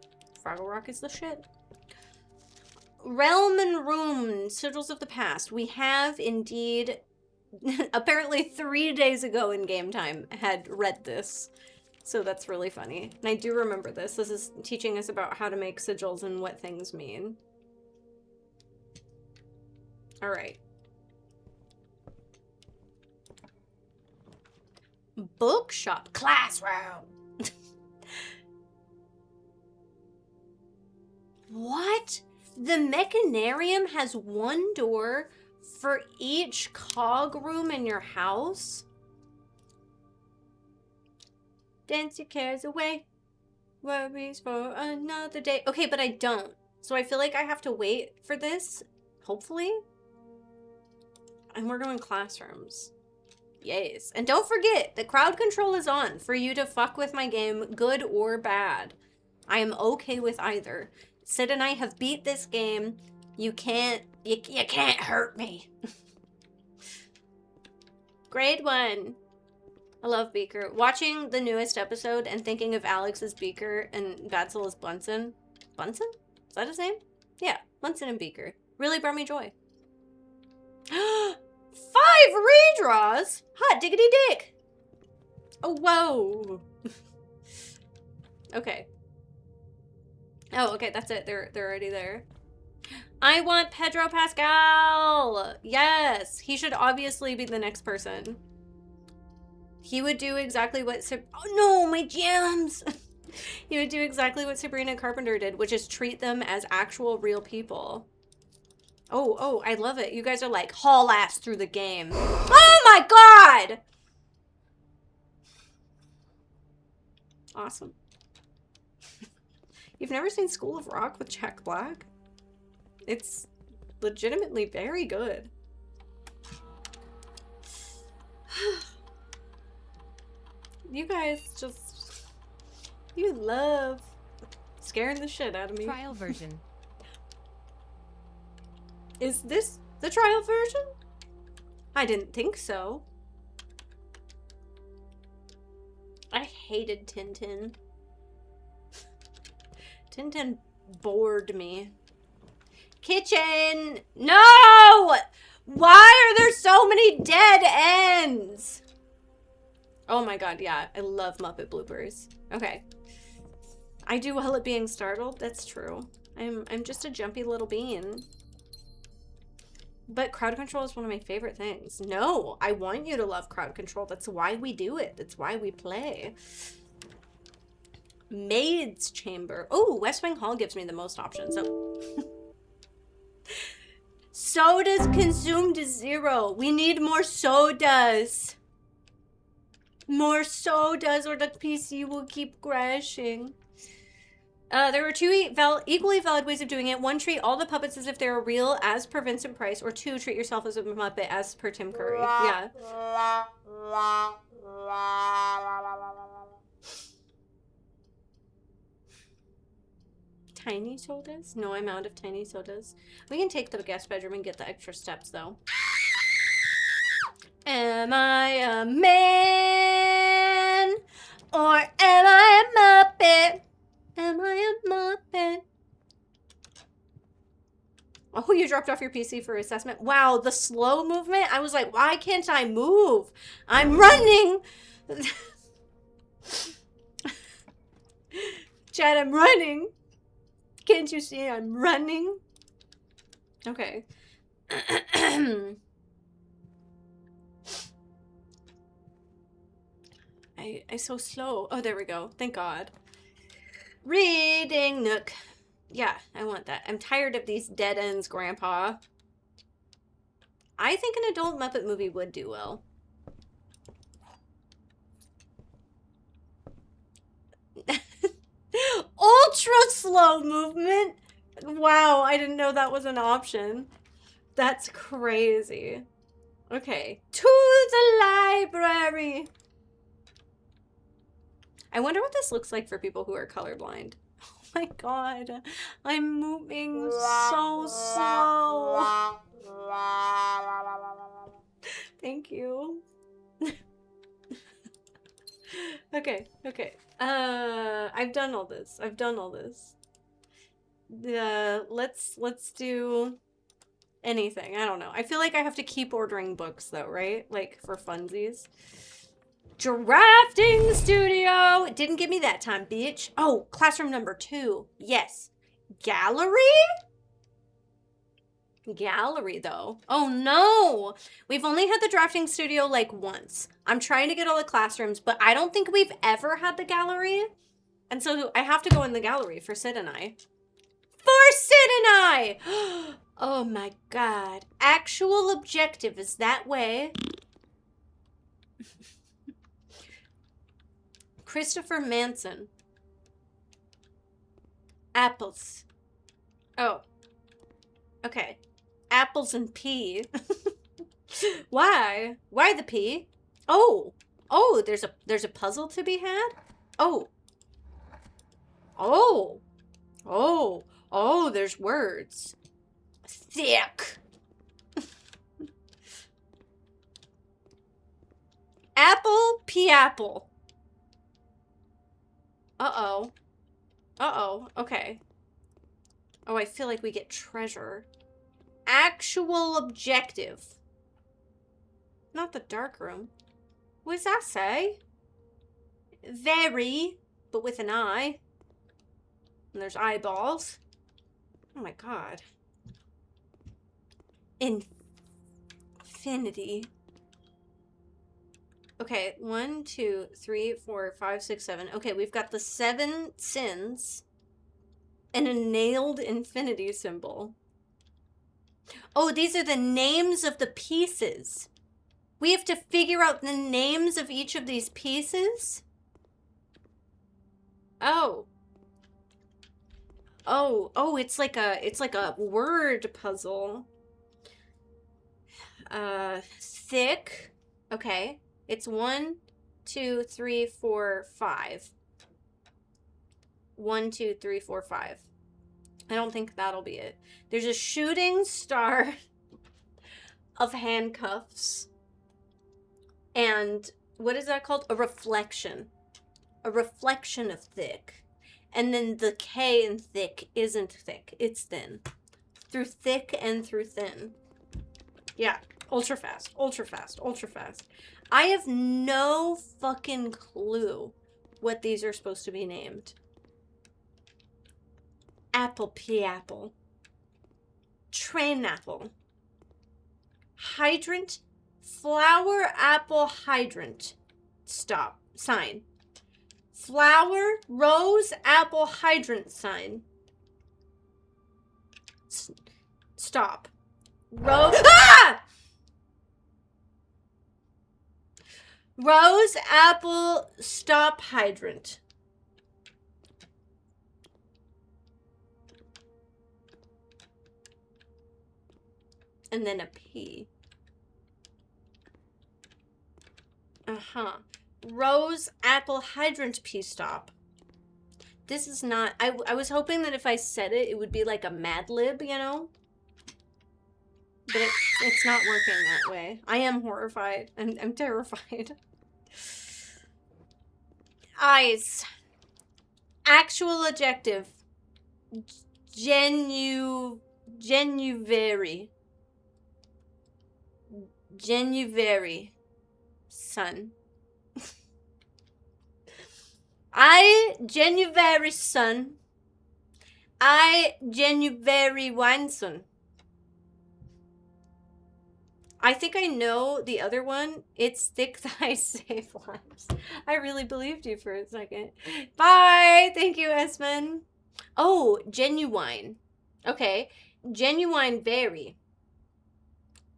Fraggle Rock is the shit. Realm and Room, Sigils of the Past. We have indeed... apparently 3 days ago in game time had read this, so that's really funny. And I do remember this. This is teaching us about how to make sigils and what things mean. All right. Bookshop classroom. What? The Mechanarium has one door for each cog room in your house? Dance your cares away. Worries for another day. Okay, but I don't. So I feel like I have to wait for this, hopefully. And we're doing classrooms. Yes. And don't forget that crowd control is on for you to fuck with my game, good or bad. I am okay with either. Sid and I have beat this game. You can't hurt me. Grade 1. I love Beaker. Watching the newest episode and thinking of Alex as Beaker and Vadsel as Bunsen. Bunsen? Is that his name? Yeah, Bunsen and Beaker. Really brought me joy. 5 redraws? Hot diggity dick. Oh, whoa. Okay. Oh, okay, that's it. They're already there. I want Pedro Pascal! Yes! He should obviously be the next person. He would do exactly what oh no, my jams! He would do exactly what Sabrina Carpenter did, which is treat them as actual real people. Oh, I love it. You guys are like, haul ass through the game. Oh my god! Awesome. You've never seen School of Rock with Jack Black? It's legitimately very good. You guys just... You love scaring the shit out of me. Trial version. Is this the trial version? I didn't think so. I hated Tintin. Tintin bored me. Kitchen! No! Why are there so many dead ends? Oh my god, yeah. I love Muppet bloopers. Okay. I do well at being startled. That's true. I'm just a jumpy little bean. But crowd control is one of my favorite things. No, I want you to love crowd control. That's why we do it. That's why we play. Maid's Chamber. Oh, West Wing Hall gives me the most options. Oh. Sodas consumed is 0. We need more sodas. More sodas or the PC will keep crashing. There were two equally valid ways of doing it. One, treat all the puppets as if they are real, as per Vincent Price, or two, treat yourself as a Muppet, as per Tim Curry. Yeah. Tiny sodas? No, I'm out of tiny sodas. We can take the guest bedroom and get the extra steps, though. Am I a man? Or am I a Muppet? Am I a Muppet? Oh, you dropped off your PC for assessment? Wow, the slow movement? I was like, why can't I move? I'm running! Chad, I'm running. Can't you see I'm running? Okay. I so slow. Oh, there we go. Thank God. Reading Nook. Yeah, I want that. I'm tired of these dead ends, Grandpa. I think an adult Muppet movie would do well. Ultra slow movement? Wow, I didn't know that was an option. That's crazy. Okay. To the library. I wonder what this looks like for people who are colorblind. Oh my god. I'm moving so slow. Thank you. Okay. I've done all this. Let's do anything. I don't know. I feel like I have to keep ordering books though, right? Like for funsies. Drafting studio. It didn't give me that time, bitch. Oh, classroom number 2. Yes. Gallery? Gallery, though. Oh, no. We've only had the drafting studio, like, once. I'm trying to get all the classrooms, but I don't think we've ever had the gallery. And so I have to go in the gallery for Sid and I. For Sid and I! Oh, my God. Actual objective is that way. Christopher Manson. Apples. Oh. Okay. Apples and pea. Why? Why the pea? Oh. Oh, there's a puzzle to be had? Oh. Oh. Oh. Oh, there's words. Thick. Apple, pea apple. Uh-oh. Uh-oh. Okay. Oh, I feel like we get treasure. Actual objective. Not the dark room. What does that say? Very, but with an eye. And there's eyeballs. Oh my god. Infinity. Okay, 1, 2, 3, 4, 5, 6, 7. Okay, we've got the 7 sins and a nailed infinity symbol. Oh, these are the names of the pieces. We have to figure out the names of each of these pieces? Oh. Oh, it's like a word puzzle. Thick. Okay. It's 1, 2, 3, 4, 5. 1, 2, 3, 4, 5. I don't think that'll be it. There's a shooting star of handcuffs. And what is that called? A reflection. A reflection of thick. And then the K in thick isn't thick. It's thin. Through thick and through thin. Yeah. Ultra fast. Ultra fast. Ultra fast. I have no fucking clue what these are supposed to be named. Apple, pea apple. Train apple. Hydrant. Flower, apple, hydrant. Stop. Sign. Flower, rose, apple, hydrant sign. Stop. Rose. Ah! Rose, apple, stop, hydrant. and then a P. Rose, apple, hydrant, P stop. This is not... I was hoping that if I said it, it would be like a Mad Lib, you know? But it's not working that way. I am horrified. I'm terrified. Eyes. Actual adjective. Genuvari. Genuvari. Son. I Genuvari son. I Genuvari wineson. I think I know the other one. It's thick thighs save lives. I really believed you for a second. Bye. Thank you, Esmond. Oh, genuine. Okay. Genuine very.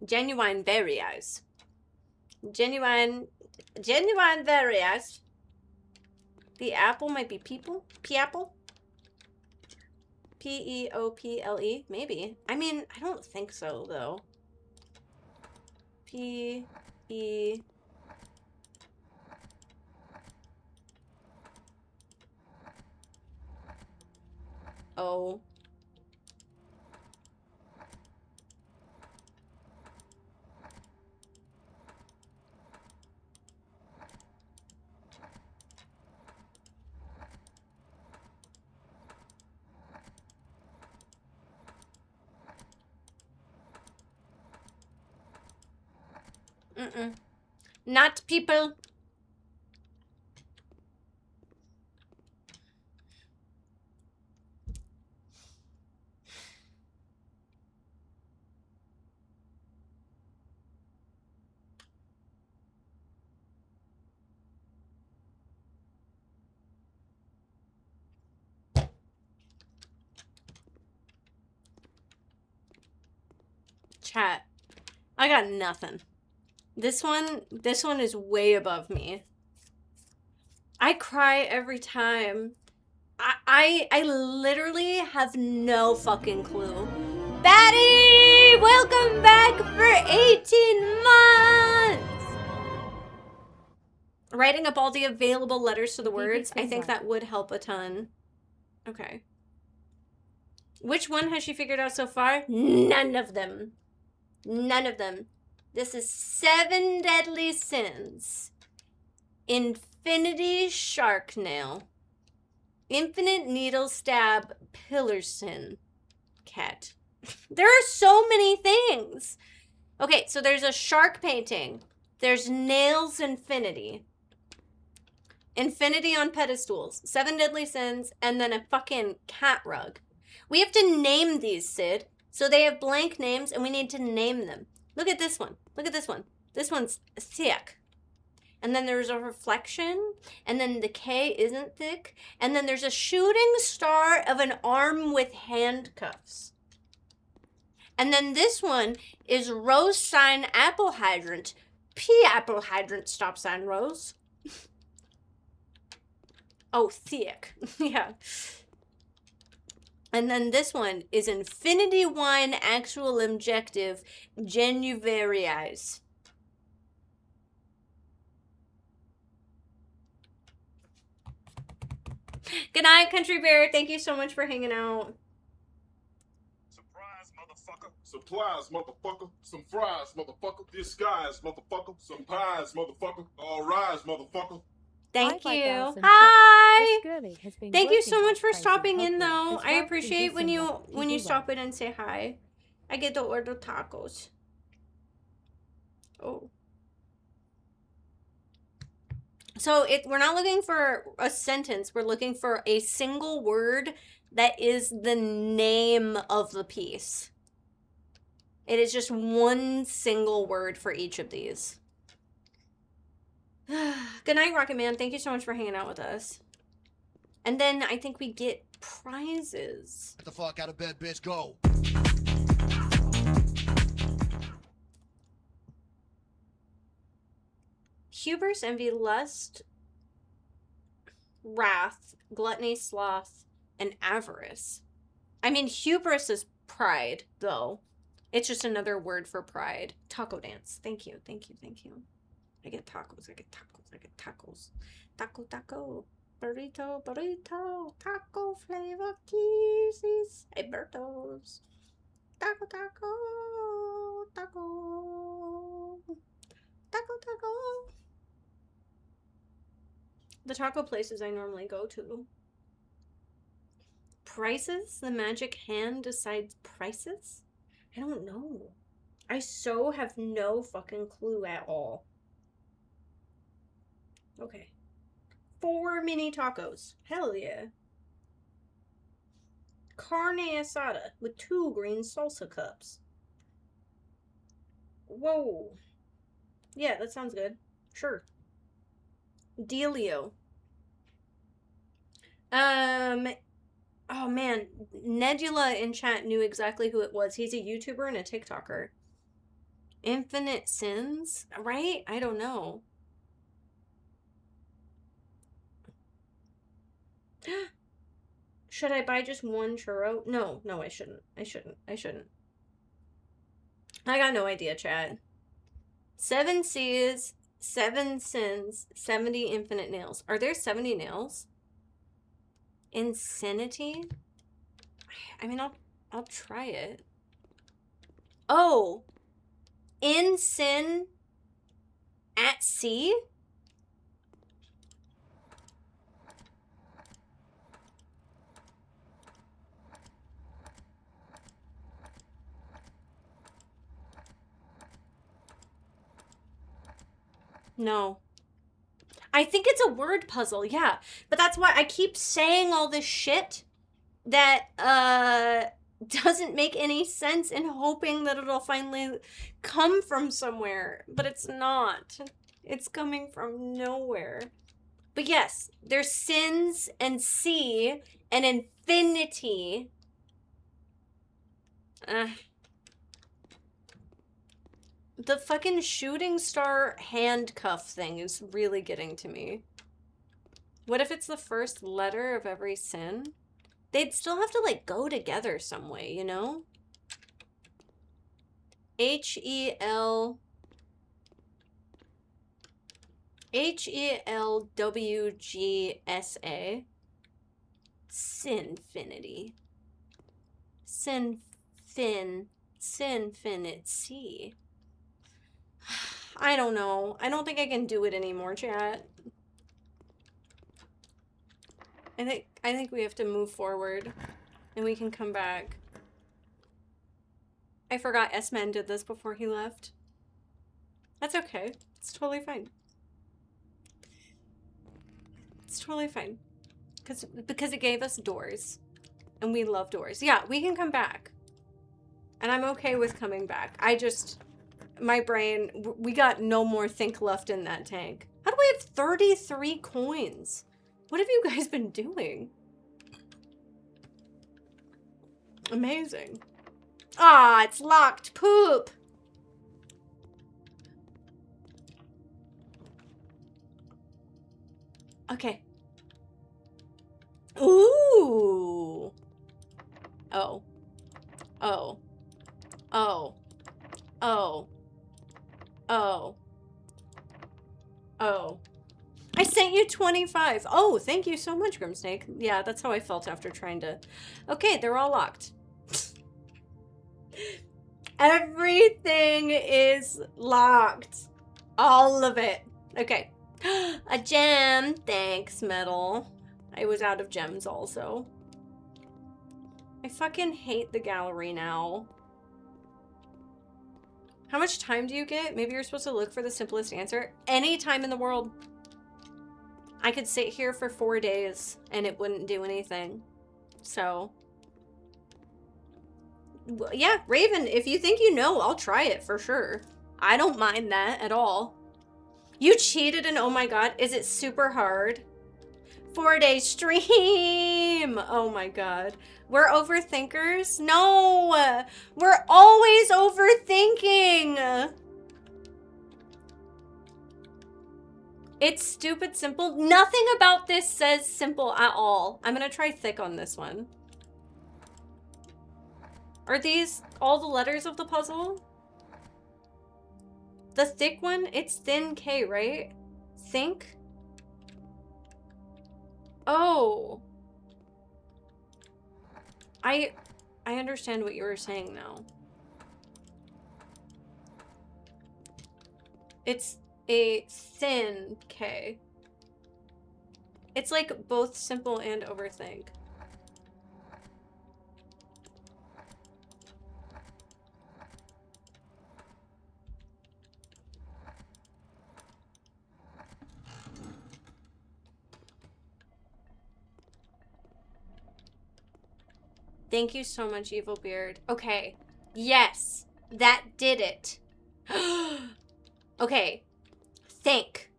Genuine very eyes. Genuine very eyes. The apple might be people? P-apple? P-E-O-P-L-E? Maybe. I mean, I don't think so, though. P-E... O... Not people. Chat. I got nothing. This one is way above me. I cry every time. I literally have no fucking clue. Batty! Welcome back for 18 months! Writing up all the available letters to the words, I think that would help a ton. Okay. Which one has she figured out so far? None of them. None of them. This is 7 Deadly Sins. Infinity Shark Nail. Infinite Needle Stab Pillar Sin. Cat. There are so many things. Okay, so there's a shark painting. There's Nails Infinity. Infinity on pedestals. 7 Deadly Sins. And then a fucking cat rug. We have to name these, Sid. So they have blank names and we need to name them. Look at this one. Look at this one. This one's thick. And then there's a reflection. And then the K isn't thick. And then there's a shooting star of an arm with handcuffs. And then this one is rose sign apple hydrant. P apple hydrant stop sign rose. Oh, thick. Yeah. And then this one is Infinity Wine Actual Objective Genuvari Eyes. Good night, Country Bear. Thank you so much for hanging out. Surprise, motherfucker. Supplies, motherfucker. Some fries, motherfucker. Disguise, motherfucker. Some pies, motherfucker. All rise, motherfucker. Thank Hi, you. Allison. Hi. This girlie has been Thank you working so much like for crazy. stopping in, Hopefully though. it's I right appreciate when you producing stop in and say hi. I get to order tacos. Oh. So we're not looking for a sentence. We're looking for a single word that is the name of the piece. It is just one single word for each of these. Good night, Rocket Man. Thank you so much for hanging out with us. And then I think we get prizes. Get the fuck out of bed, bitch. Go. Hubris, envy, lust, wrath, gluttony, sloth, and avarice. I mean, hubris is pride, though. It's just another word for pride. Taco dance. Thank you, thank you, thank you. I get tacos, I get tacos, I get tacos. Taco, taco. Burrito, burrito. Taco flavor kisses. Alberto's. Taco, taco. Taco. Taco, taco. The taco places I normally go to. Prices? The magic hand decides prices? I don't know. I so have no fucking clue at all. Okay. 4 mini tacos. Hell yeah. Carne asada with 2 green salsa cups. Whoa. Yeah, that sounds good. Sure. Dealio. Oh man, Nebula in chat knew exactly who it was. He's a YouTuber and a TikToker. Infinite Sins, right? I don't know. Should I buy just 1 churro? No, I shouldn't. I shouldn't. I got no idea, chat. 7 C's, 7 sins, 70 infinite nails. Are there 70 nails? Insanity? I mean, I'll try it. Oh! In sin at sea? No. I think it's a word puzzle, yeah. But that's why I keep saying all this shit that doesn't make any sense and hoping that it'll finally come from somewhere. But it's not. It's coming from nowhere. But yes, there's sins and sea and infinity. The fucking shooting star handcuff thing is really getting to me. What if it's the first letter of every sin? They'd still have to, like, go together some way, you know? H-E-L-W-G-S-A. Sinfinity. Sinfinity. I don't know. I don't think I can do it anymore, chat. I think we have to move forward and we can come back. I forgot S-Man did this before he left. That's okay. It's totally fine. It's totally fine. Because it gave us doors. And we love doors. Yeah, we can come back. And I'm okay with coming back. My brain, we got no more think left in that tank. How do we have 33 coins? What have you guys been doing? Amazing. Ah, it's locked. Poop. Okay. Ooh. Oh. Oh. Oh. Oh. Oh. Oh. I sent you 25. Oh, thank you so much, Grimsnake. Yeah, that's how I felt after trying to... Okay, they're all locked. Everything is locked. All of it. Okay. A gem. Thanks, metal. I was out of gems also. I fucking hate the gallery now. How much time do you get? Maybe you're supposed to look for the simplest answer. Any time in the world. I could sit here for 4 days and it wouldn't do anything. So. Well, yeah, Raven, if you think you know, I'll try it for sure. I don't mind that at all. You cheated and oh my god, is it super hard? 4-day stream! Oh my god. We're overthinkers? No! We're always overthinking! It's stupid simple. Nothing about this says simple at all. I'm gonna try thick on this one. Are these all the letters of the puzzle? The thick one? It's thin K, right? Think? Oh. I understand what you were saying now. It's a thin K. It's like both simple and overthink. Thank you so much, Evil Beard. Okay. Yes. That did it. Okay. Think.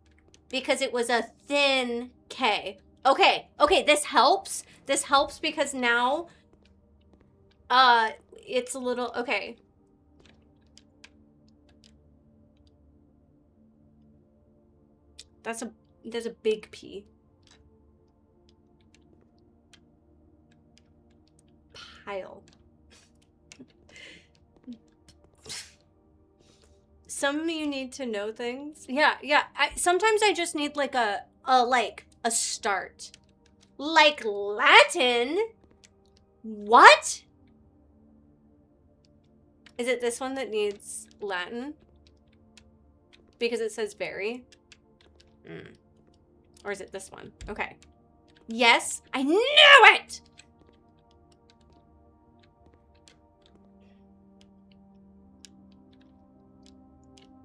Because it was a thin K. Okay. Okay, this helps. This helps because now it's a little okay. That's a big P. Pile. Some of you need to know things. Yeah. Sometimes I just need like a start. Like Latin? What? Is it this one that needs Latin? Because it says very? Or is it this one? Okay. Yes, I knew it!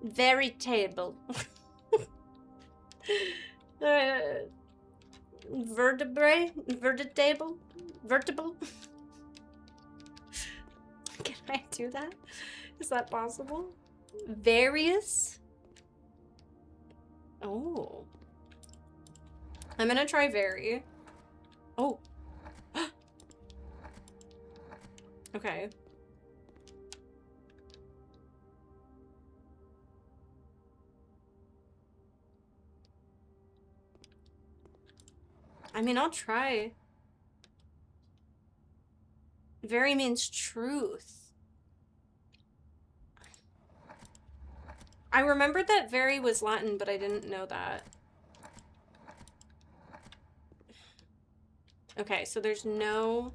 Veritable. Vertebrae? Vertable? Vertable? Can I do that? Is that possible? Various? Oh. I'm gonna try very. Oh. Okay. I mean, I'll try. Very means truth. I remembered that very was Latin, but I didn't know that. Okay, so there's no...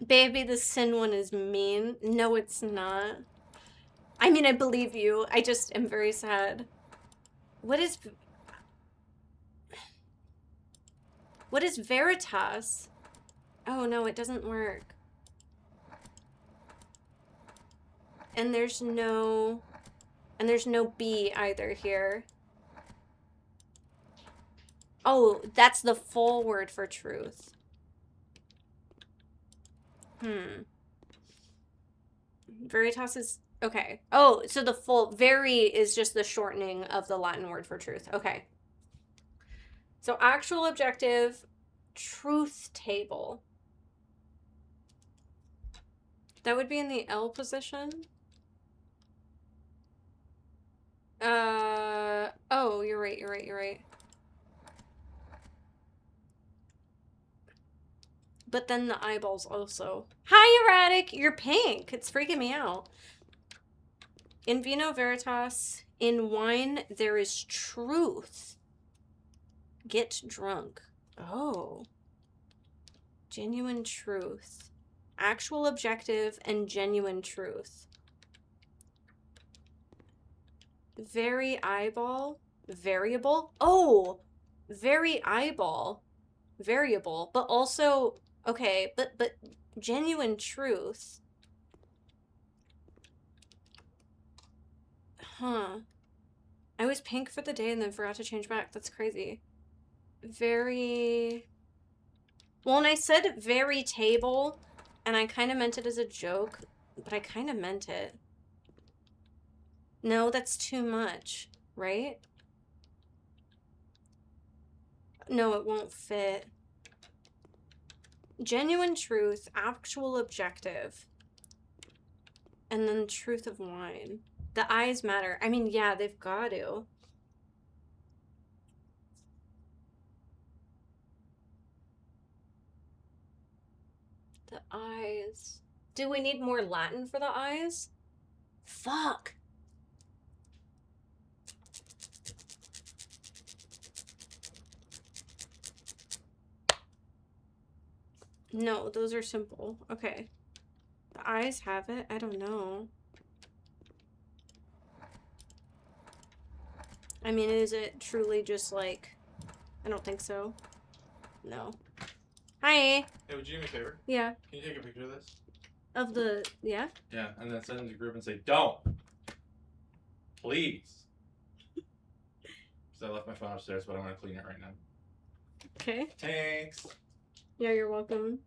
Baby, the sin one is mean. No, it's not. I mean, I believe you. I just am very sad. What is Veritas? Oh, no, it doesn't work. And there's no B either here. Oh, that's the full word for truth. Veritas is... Okay. Oh, so the full... Very is just the shortening of the Latin word for truth. Okay. So actual objective, truth table. That would be in the L position. Oh, you're right. But then the eyeballs also. Hi, Erratic! You're pink! It's freaking me out. In vino veritas, in wine there is truth. Get drunk. Oh. Genuine truth. Actual objective and genuine truth. Very eyeball. Variable. Oh! Very eyeball. Variable. But also... Okay, but genuine truth. Huh. I was pink for the day and then forgot to change back. That's crazy. Very... Well, and I said very table, and I kind of meant it as a joke, but I kind of meant it. No, that's too much, right? No, it won't fit. Genuine truth, actual objective, and then truth of wine. The eyes matter. I mean, yeah, they've got to. The eyes. Do we need more Latin for the eyes? Fuck. No, those are simple. Okay. The eyes have it? I don't know. I mean, is it truly just like... I don't think so. No. Hi! Hey, would you do me a favor? Yeah. Can you take a picture of this? Of the... Yeah? Yeah, and then send it to the group and say, don't! Please! Because I left my phone upstairs, but I'm going to clean it right now. Okay. Thanks! Yeah, you're welcome.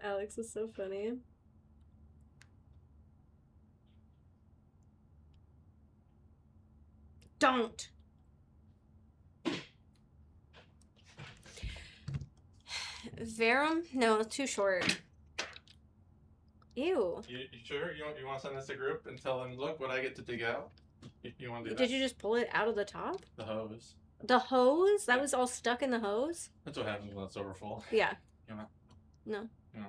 Alex is so funny. Don't. Verum? No, too short. Ew. You sure? You want to send this to group and tell them, look what I get to dig out? You want to do that? Did you just pull it out of the top? The hose. The hose? That was all stuck in the hose? That's what happens when it's over full. Yeah. You know? No. You know?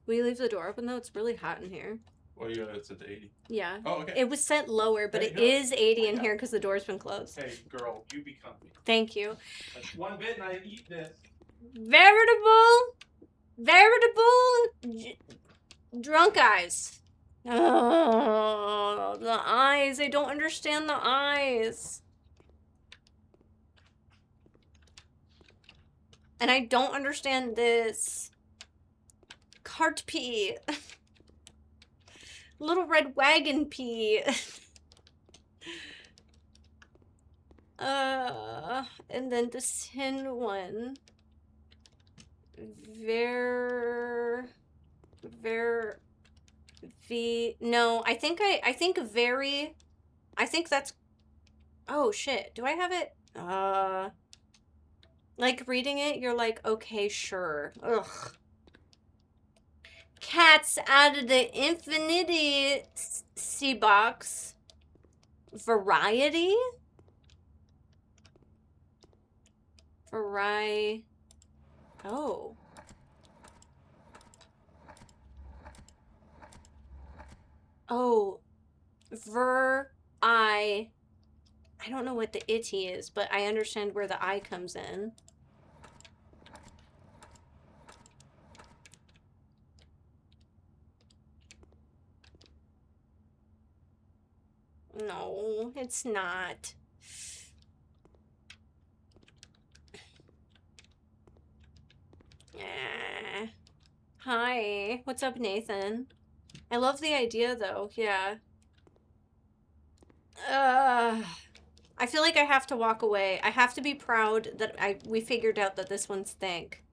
Will you leave the door open though? It's really hot in here. Well, you got it set to 80. Yeah. Oh, okay. It was set lower, but Hey, it no. is 80 in Yeah. here because the door's been closed. Hey, girl, you be comfy. Thank you. That's one bit and I eat this. Veritable drunk eyes. Oh, the eyes. I don't understand the eyes. And I don't understand this. Cart pee. Little red wagon pee. And then the sin one. No, I think that's, oh shit, do I have it? Like reading it, you're like, okay, sure. Ugh. Cats out of the infinity sea box. Variety? Oh. Oh. I don't know what the itty is, but I understand where the I comes in. No, it's not. Hi. What's up, Nathan? I love the idea, though. Yeah. I feel like I have to walk away. I have to be proud that we figured out that this one's think.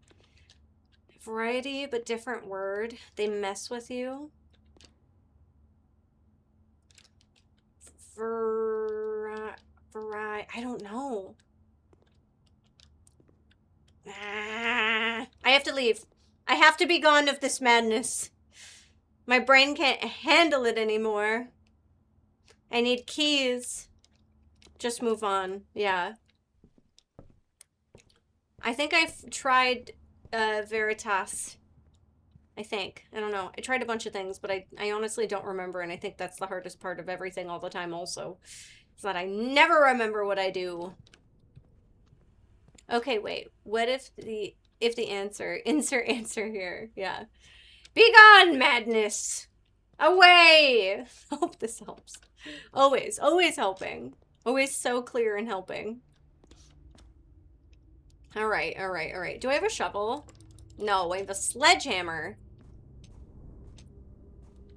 Variety, but different word. They mess with you. I don't know. I have to leave. I have to be gone of this madness. My brain can't handle it anymore. I need keys. Just move on. Yeah. I think I've tried Veritas. I think. I don't know. I tried a bunch of things, but I honestly don't remember, and I think that's the hardest part of everything all the time also. Is that I never remember what I do. Okay, wait. What if the answer, insert answer here. Yeah. Be gone, madness. Away. I hope this helps. Always helping. Always so clear and helping. All right. Do I have a shovel? No, I have a sledgehammer.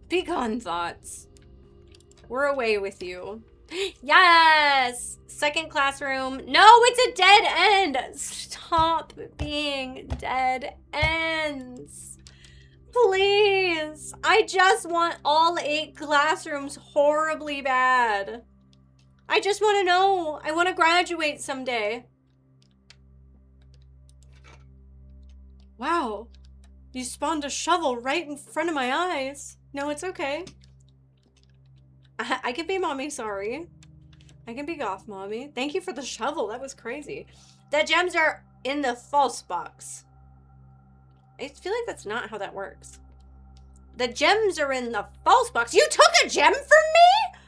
Be gone, thoughts. We're away with you. Yes! Second classroom. No, it's a dead end! Stop being dead ends. Please. I just want all 8 classrooms horribly bad. I just want to know. I want to graduate someday. Wow. You spawned a shovel right in front of my eyes. No, it's okay. I can be mommy, sorry. I can be goth mommy. Thank you for the shovel. That was crazy. The gems are in the false box. I feel like that's not how that works. The gems are in the false box. You took a gem from me?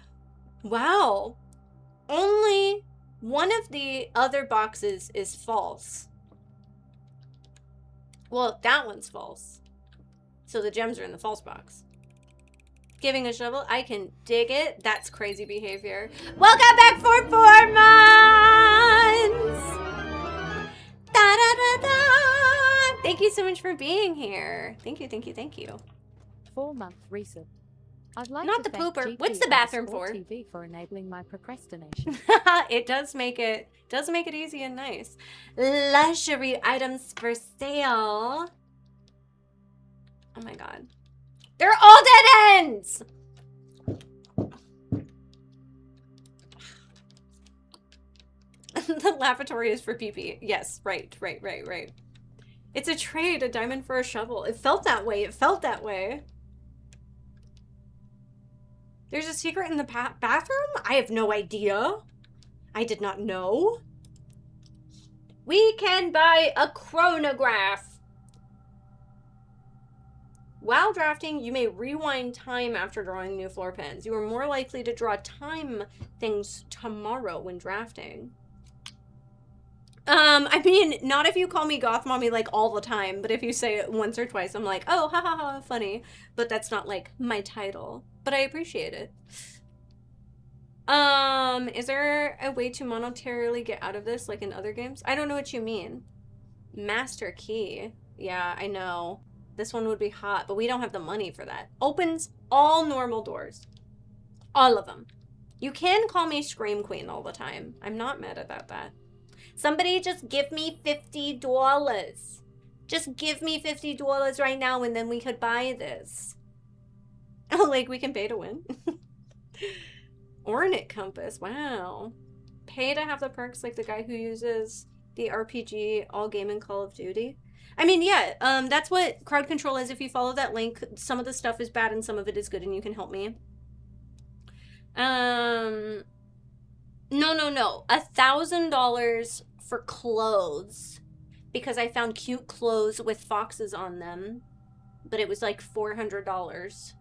Wow. Only one of the other boxes is false. Well, that one's false. So the gems are in the false box. Giving a shovel, I can dig it. That's crazy behavior. Welcome back for 4 months! Da-da-da-da! Thank you so much for being here. Thank you, thank you, thank you. 4-month reset. I'd like Not to the thank pooper. GT What's the bathroom for? TV for enabling my procrastination. It does make it easy and nice. Luxury items for sale. Oh my god. They're all dead ends! The lavatory is for pee-pee. Yes, right. It's a trade, a diamond for a shovel. It felt that way. It felt that way. There's a secret in the bathroom? I have no idea. I did not know. We can buy a chronograph. While drafting, you may rewind time after drawing new floor plans. You are more likely to draw time things tomorrow when drafting. I mean, not if you call me goth mommy like all the time, but if you say it once or twice, I'm like, oh, ha ha ha, funny. But that's not like my title. But I appreciate it. Is there a way to monetarily get out of this like in other games? I don't know what you mean. Master key. Yeah, I know. This one would be hot, but we don't have the money for that. Opens all normal doors. All of them. You can call me Scream Queen all the time. I'm not mad about that. Somebody just give me $50. Just give me $50 right now and then we could buy this. Oh, like we can pay to win. Ornate compass. Wow. Pay to have the perks like the guy who uses the RPG all game in Call of Duty. I mean, yeah, that's what crowd control is. If you follow that link, some of the stuff is bad and some of it is good, and you can help me. No. $1,000 for clothes because I found cute clothes with foxes on them, but it was like $400,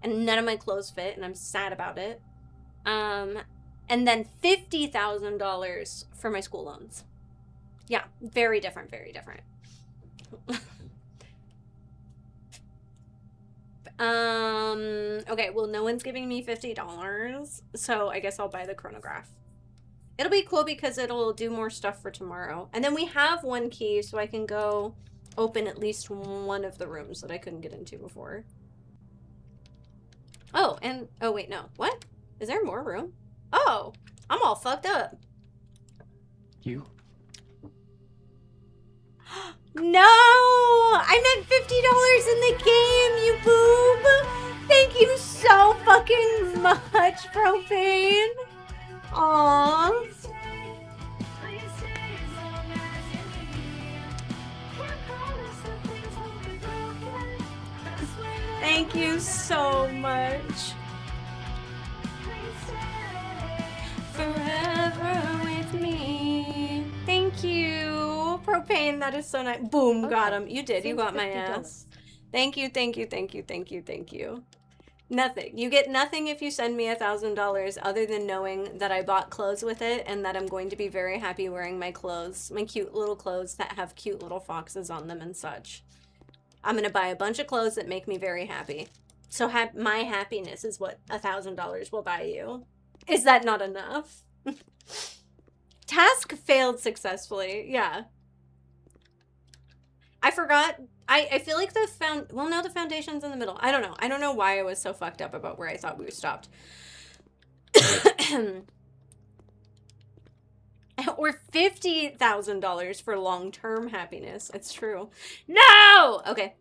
and none of my clothes fit, and I'm sad about it. And then $50,000 for my school loans. Yeah, very different, very different. Okay, well, no one's giving me $50, so I guess I'll buy the chronograph. It'll be cool because it'll do more stuff for tomorrow. And then we have one key, so I can go open at least one of the rooms that I couldn't get into before. Oh, and, oh wait, no. What? Is there more room? Oh, I'm all fucked up. You? No! I'm at $50 in the game, you boob! Thank you so fucking much, Propane! Aww. Thank you so much. Forever with me. Thank you. Propane, that is so nice. Boom, got him. You did. You got my ass. Thank you, thank you, thank you, thank you, thank you. Nothing. You get nothing if you send me $1,000 other than knowing that I bought clothes with it and that I'm going to be very happy wearing my clothes, my cute little clothes that have cute little foxes on them and such. I'm going to buy a bunch of clothes that make me very happy. So my happiness is what $1,000 will buy you. Is that not enough? Task failed successfully. Yeah. I forgot. I feel like the the foundation's in the middle. I don't know. I don't know why I was so fucked up about where I thought we stopped. Or $50,000 for long-term happiness. It's true. No! Okay.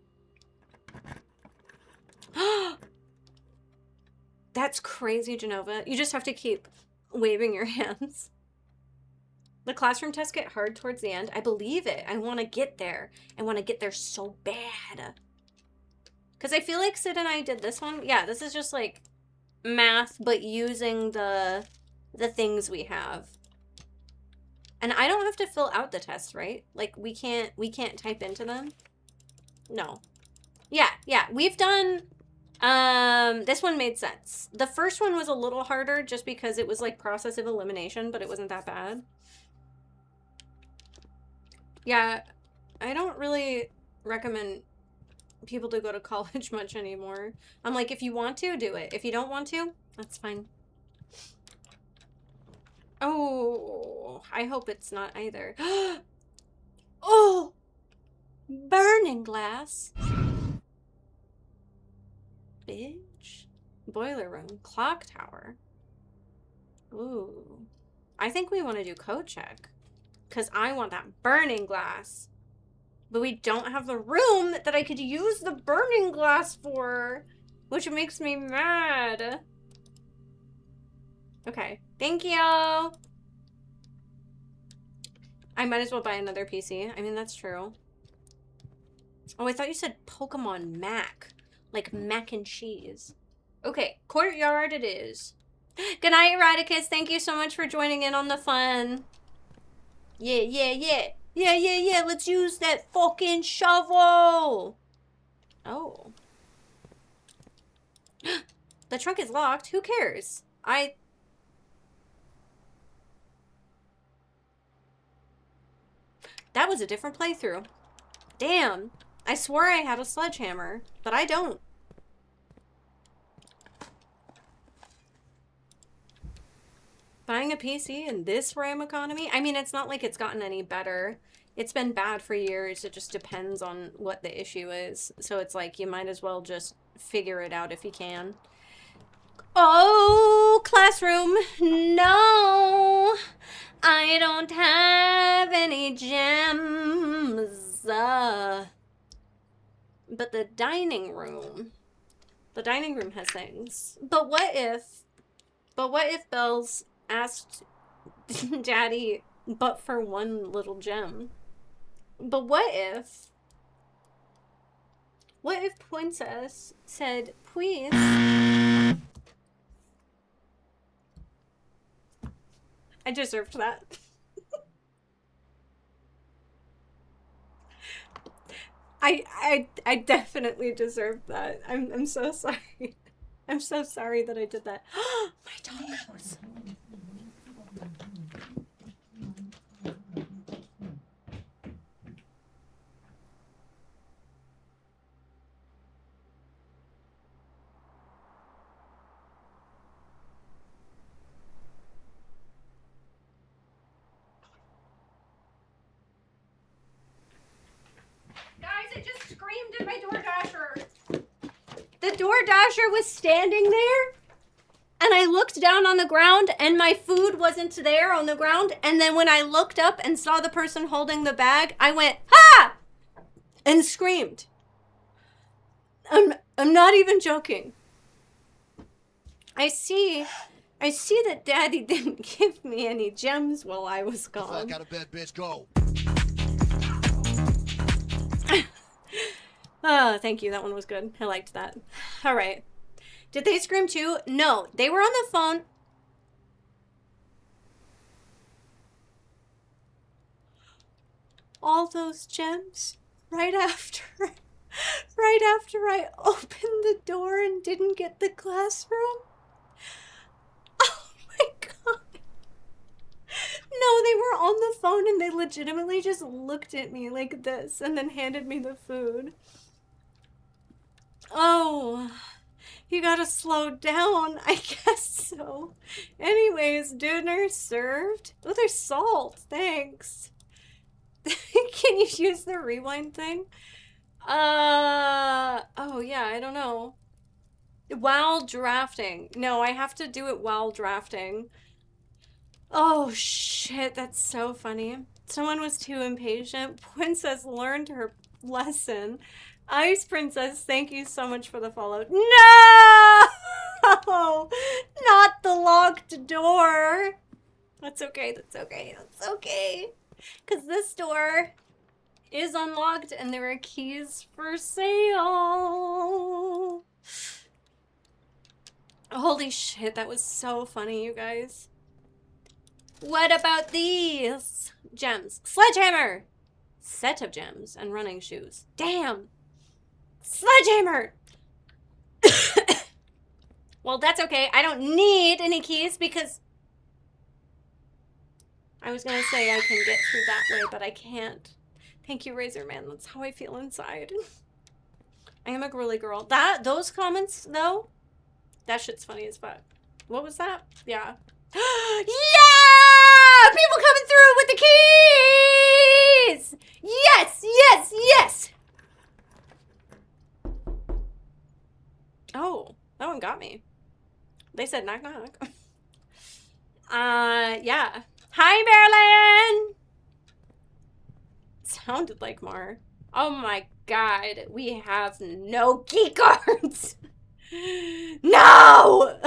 That's crazy, Genova. You just have to keep waving your hands. The classroom tests get hard towards the end. I believe it. I want to get there. I want to get there so bad. Because I feel like Sid and I did this one. Yeah, this is just like math, but using the things we have. And I don't have to fill out the tests, right? Like we can't type into them. No. Yeah, we've done, this one made sense. The first one was a little harder just because it was like process of elimination, but it wasn't that bad. Yeah, I don't really recommend people to go to college much anymore. I'm like, if you want to, do it. If you don't want to, that's fine. Oh, I hope it's not either. Oh, burning glass. Bitch. Boiler room. Clock tower. Ooh. I think we want to do code check. Because I want that burning glass. But we don't have the room that I could use the burning glass for. Which makes me mad. Okay. Thank you. I might as well buy another PC. I mean, that's true. Oh, I thought you said Pokemon Mac. Like mac and cheese. Okay, courtyard it is. Good night, Eradicus. Thank you so much for joining in on the fun. Yeah. Let's use that fucking shovel. Oh. The trunk is locked. Who cares? That was a different playthrough. Damn. I swore I had a sledgehammer, but I don't. Buying a PC in this RAM economy? I mean, it's not like it's gotten any better. It's been bad for years. It just depends on what the issue is. So it's like, you might as well just figure it out if you can. Oh, classroom. No, I don't have any gems. But the dining room has things. But what if Bells asked Daddy but for one little gem? But what if Princess said, please? I deserved that. I definitely deserved that. I'm so sorry. I'm so sorry that I did that. My tacos. Guys, I just screamed at my DoorDasher. The DoorDasher was standing there, and I looked down on the ground, and my food wasn't there on the ground, and then when I looked up and saw the person holding the bag, I went, ha! And screamed. I'm not even joking. I see that Daddy didn't give me any gems while I was gone. Fuck out of bed, bitch, go. Oh, thank you. That one was good. I liked that. All right. Did they scream too? No. They were on the phone. All those gems right after I opened the door and didn't get the classroom. Oh my God. No, they were on the phone and they legitimately just looked at me like this and then handed me the food. Oh, you gotta slow down. I guess so. Anyways, dinner served. Oh, there's salt. Thanks. Can you use the rewind thing? Oh yeah, I don't know. While drafting. No, I have to do it while drafting. Oh shit, that's so funny. Someone was too impatient. Princess learned her lesson. Ice Princess, thank you so much for the follow. No! Not the log unlocked door. That's okay, that's okay, that's okay. Because this door is unlocked and there are keys for sale. Holy shit, that was so funny, you guys. What about these? Gems. Sledgehammer! Set of gems and running shoes. Damn! Sledgehammer! Well, that's okay. I don't need any keys because I was gonna say I can get through that way, but I can't. Thank you, Razorman. That's how I feel inside. I am a girly girl. Those comments, though, that shit's funny as fuck. What was that? Yeah. Yeah! People coming through with the keys! Yes, yes, yes! Oh, that one got me. They said knock knock. Yeah. Hi, Marilyn! Sounded like Mar. Oh my god, we have no key cards! No!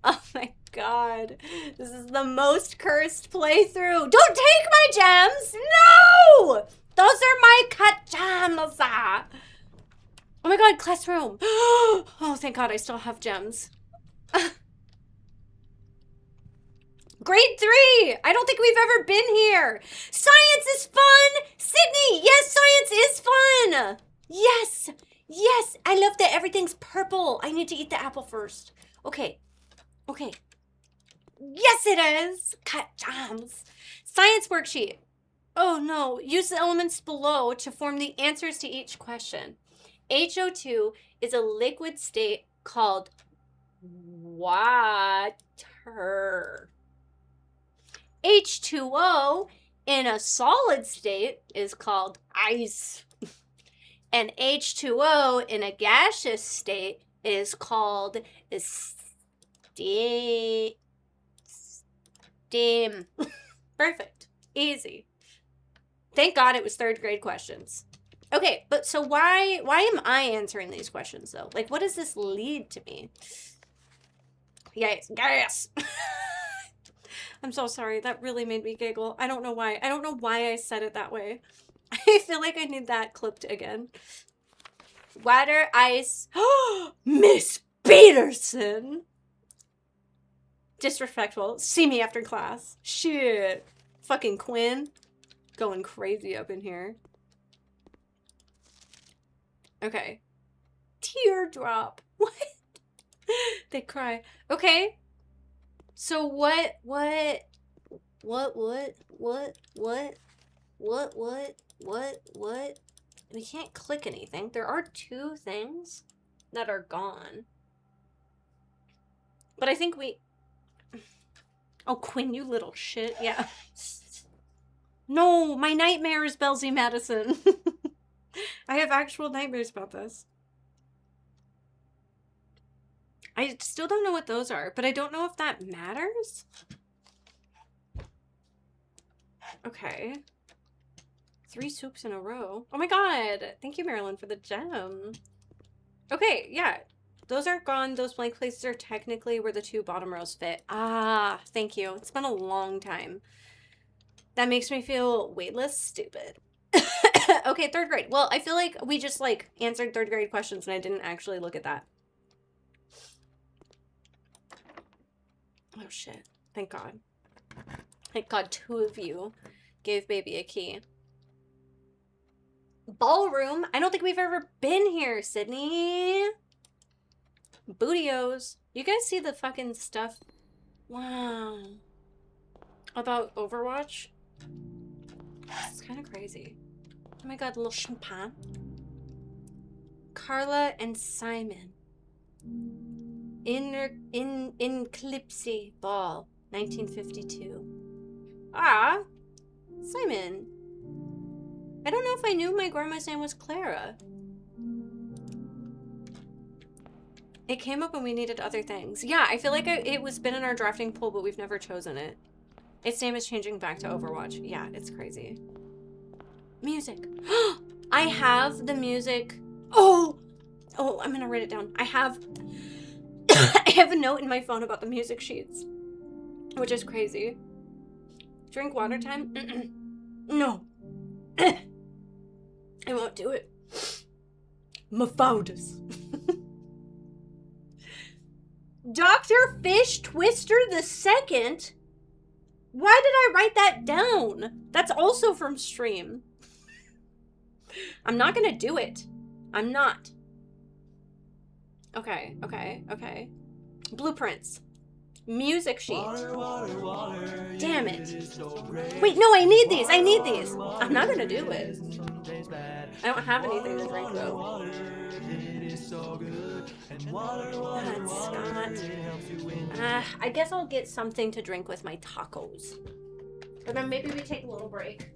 Oh my god. This is the most cursed playthrough. Don't take my gems! No! Those are my cut gems! Oh my god, classroom. Oh, thank god I still have gems. Grade 3! I don't think we've ever been here. Science is fun! Sydney, yes, science is fun! Yes! Yes! I love that everything's purple. I need to eat the apple first. Okay. Okay. Yes, it is! Cut jams. Science worksheet. Oh no. Use the elements below to form the answers to each question. HO2 is a liquid state called water. H2O in a solid state is called ice. And H2O in a gaseous state is called steam. Perfect. Easy. Thank God it was 3rd grade questions. Okay, but so why am I answering these questions though? Like, what does this lead to me? Yes, yes. I'm so sorry. That really made me giggle. I don't know why. I don't know why I said it that way. I feel like I need that clipped again. Water, ice. Miss Peterson. Disrespectful. See me after class. Shit. Fucking Quinn. Going crazy up in here. Okay. Teardrop. What? They cry. Okay. So what? We can't click anything. There are 2 things that are gone. But I think we... Oh, Quinn, you little shit. Yeah. No, my nightmare is Belsey Madison. I have actual nightmares about this. I still don't know what those are, but I don't know if that matters. Okay. 3 soups in a row. Oh my god. Thank you, Marilyn, for the gem. Okay, yeah. Those aren't gone. Those blank places are technically where the 2 bottom rows fit. Ah, thank you. It's been a long time. That makes me feel way less stupid. Okay, 3rd grade. Well, I feel like we just, like, answered 3rd grade questions and I didn't actually look at that. Oh, shit. Thank God. Thank God 2 of you gave baby a key. Ballroom? I don't think we've ever been here, Sydney. Bootios. You guys see the fucking stuff? Wow. About Overwatch? It's kind of crazy. Oh my god, a little champagne. Carla and Simon. Eclipse Ball, 1952. Ah, Simon. I don't know if I knew my grandma's name was Clara. It came up when we needed other things. Yeah, I feel like it was been in our drafting pool, but we've never chosen it. Its name is changing back to Overwatch. Yeah, it's crazy. Music. I have the music. Oh, I'm gonna write it down. I have I have a note in my phone about the music sheets, which is crazy. Drink water time? No. I won't do it. Mephoudus. Dr. Fish Twister the Second? Why did I write that down? That's also from stream. I'm not gonna do it. I'm not. Okay. Blueprints. Music sheet. Damn it. Wait, no, I need these. I'm not gonna do it. I don't have anything to drink though. God, Scott. I guess I'll get something to drink with my tacos. But then maybe we take a little break.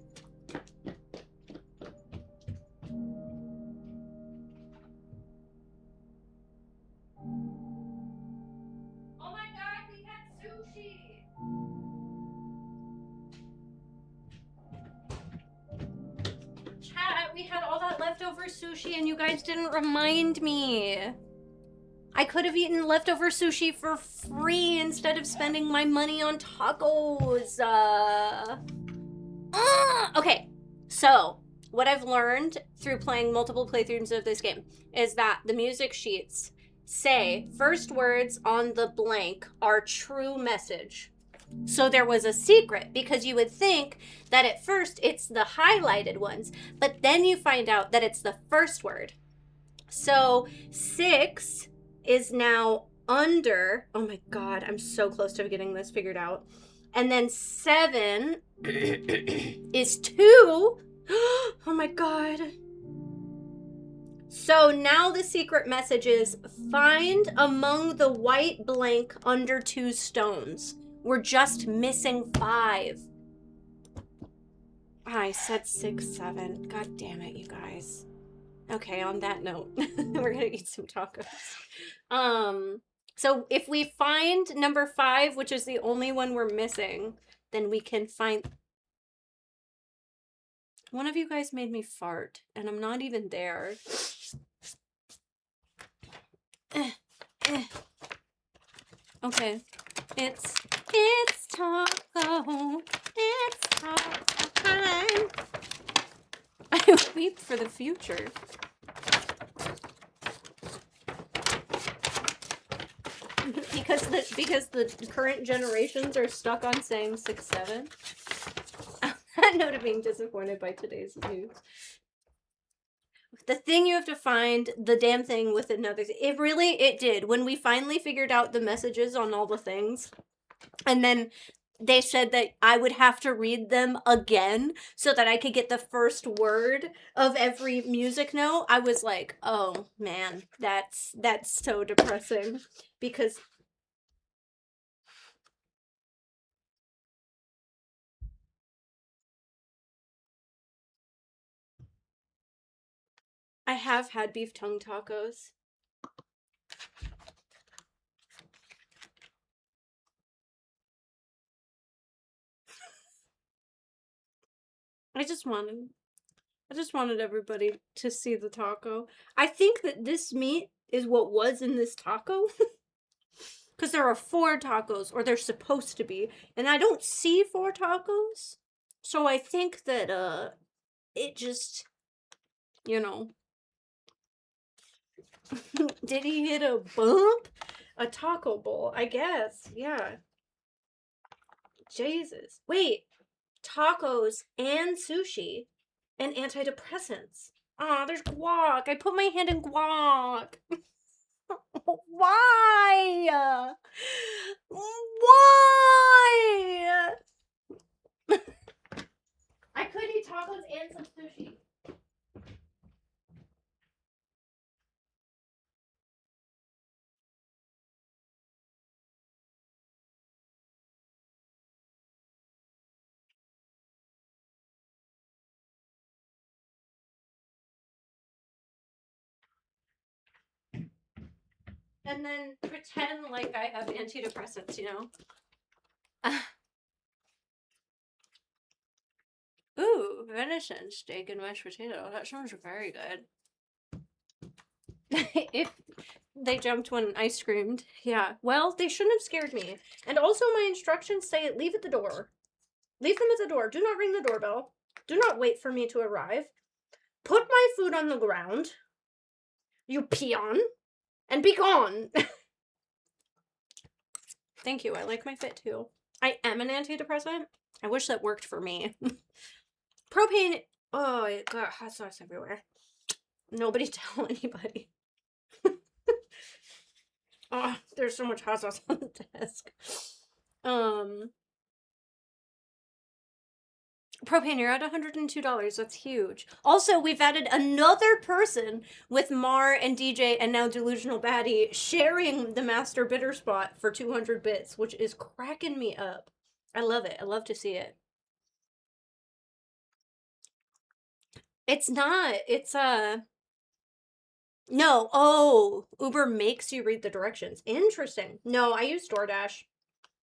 Oh my god, we had sushi! Chat, we had all that leftover sushi and you guys didn't remind me. I could have eaten leftover sushi for free instead of spending my money on tacos. Okay, so what I've learned through playing multiple playthroughs of this game is that the music sheets say first words on the blank are true message. So there was a secret, because you would think that at first it's the highlighted ones, but then you find out that it's the first word. So 6 is now under, oh my god, I'm so close to getting this figured out. And then 7 is 2. Oh my god. So now the secret message is find among the white blank under 2 stones. We're just missing 5. I said 6, 7. God damn it, you guys. Okay, on that note, we're gonna eat some tacos. So if we find number 5, which is the only one we're missing, then we can find... One of you guys made me fart, and I'm not even there. Okay, it's taco. It's taco time. I weep for the future. because the current generations are stuck on saying 6, 7. I'm not being disappointed by today's news. The thing you have to find, the damn thing with another thing. It did. When we finally figured out the messages on all the things, and then they said that I would have to read them again so that I could get the first word of every music note, I was like, oh man, that's so depressing. Because I have had beef tongue tacos. I just wanted everybody to see the taco. I think that this meat is what was in this taco. Because there are 4 tacos, or they're supposed to be. And I don't see 4 tacos. So I think that, it just, you know. Did he hit a bump? A taco bowl, I guess. Yeah. Jesus. Wait. Tacos and sushi and antidepressants. Aw, there's guac. I put my hand in guac. Why? Why? I could eat tacos and some sushi. And then pretend like I have antidepressants, you know? Ooh, venison steak and mashed potato. That sounds very good. They jumped when I screamed. Yeah. Well, they shouldn't have scared me. And also my instructions say leave at the door. Leave them at the door. Do not ring the doorbell. Do not wait for me to arrive. Put my food on the ground. You peon. And be gone. Thank you. I like my fit too. I am an antidepressant. I wish that worked for me. Propane. Oh, it got hot sauce everywhere. Nobody tell anybody. Oh, there's so much hot sauce on the desk. Propane, you're at $102. That's huge. Also, we've added another person with Mar and DJ and now Delusional Baddie sharing the master bidder spot for 200 bits, which is cracking me up. I love it. I love to see it. It's not. It's no. Oh, Uber makes you read the directions. Interesting. No, I use DoorDash.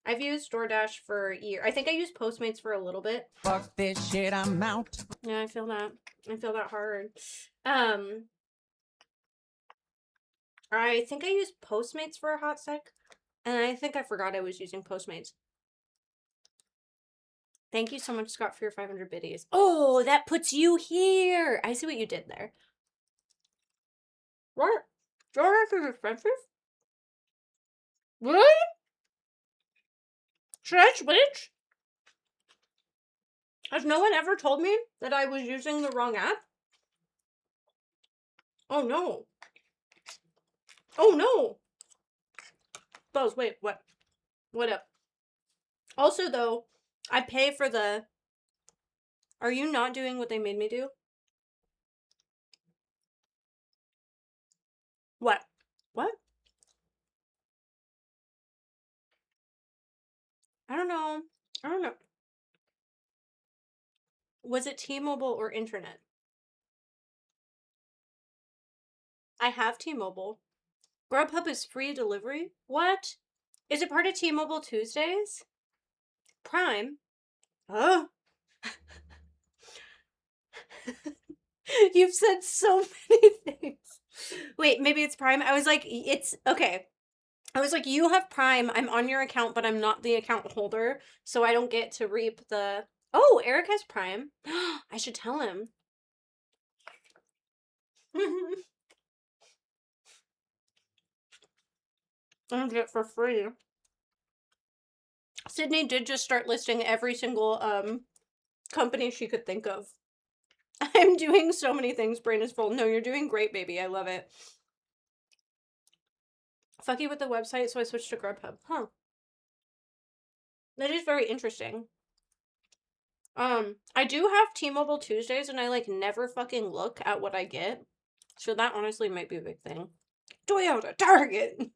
I've used DoorDash for a year. I think I used Postmates for a little bit. Fuck this shit, I'm out. Yeah, I feel that. I feel that hard. I think I used Postmates for a hot sec, and I think I forgot I was using Postmates. Thank you so much, Scott, for your 500 biddies. Oh, that puts you here. I see what you did there. What? DoorDash is expensive? Really? Should I switch? Has no one ever told me that I was using the wrong app? Oh no. Oh no. Buzz, wait, what? What up? Also though, I pay for the... Are you not doing what they made me do? What? What? I don't know. I don't know. Was it T-Mobile or internet? I have T-Mobile. Grubhub is free delivery? What? Is it part of T-Mobile Tuesdays? Prime? Oh. You've said so many things. Wait, maybe it's Prime? I was like, it's... Okay. I was like, you have Prime. I'm on your account, but I'm not the account holder, so I don't get to reap the... Oh, Eric has Prime. I should tell him. I'll get it for free. Sydney did just start listing every single company she could think of. I'm doing so many things, brain is full. No, you're doing great, baby. I love it. Fucky with the website, so I switched to Grubhub. Huh. That is very interesting. I do have T-Mobile Tuesdays, and I, like, never fucking look at what I get. So that honestly might be a big thing. Toyota, Target!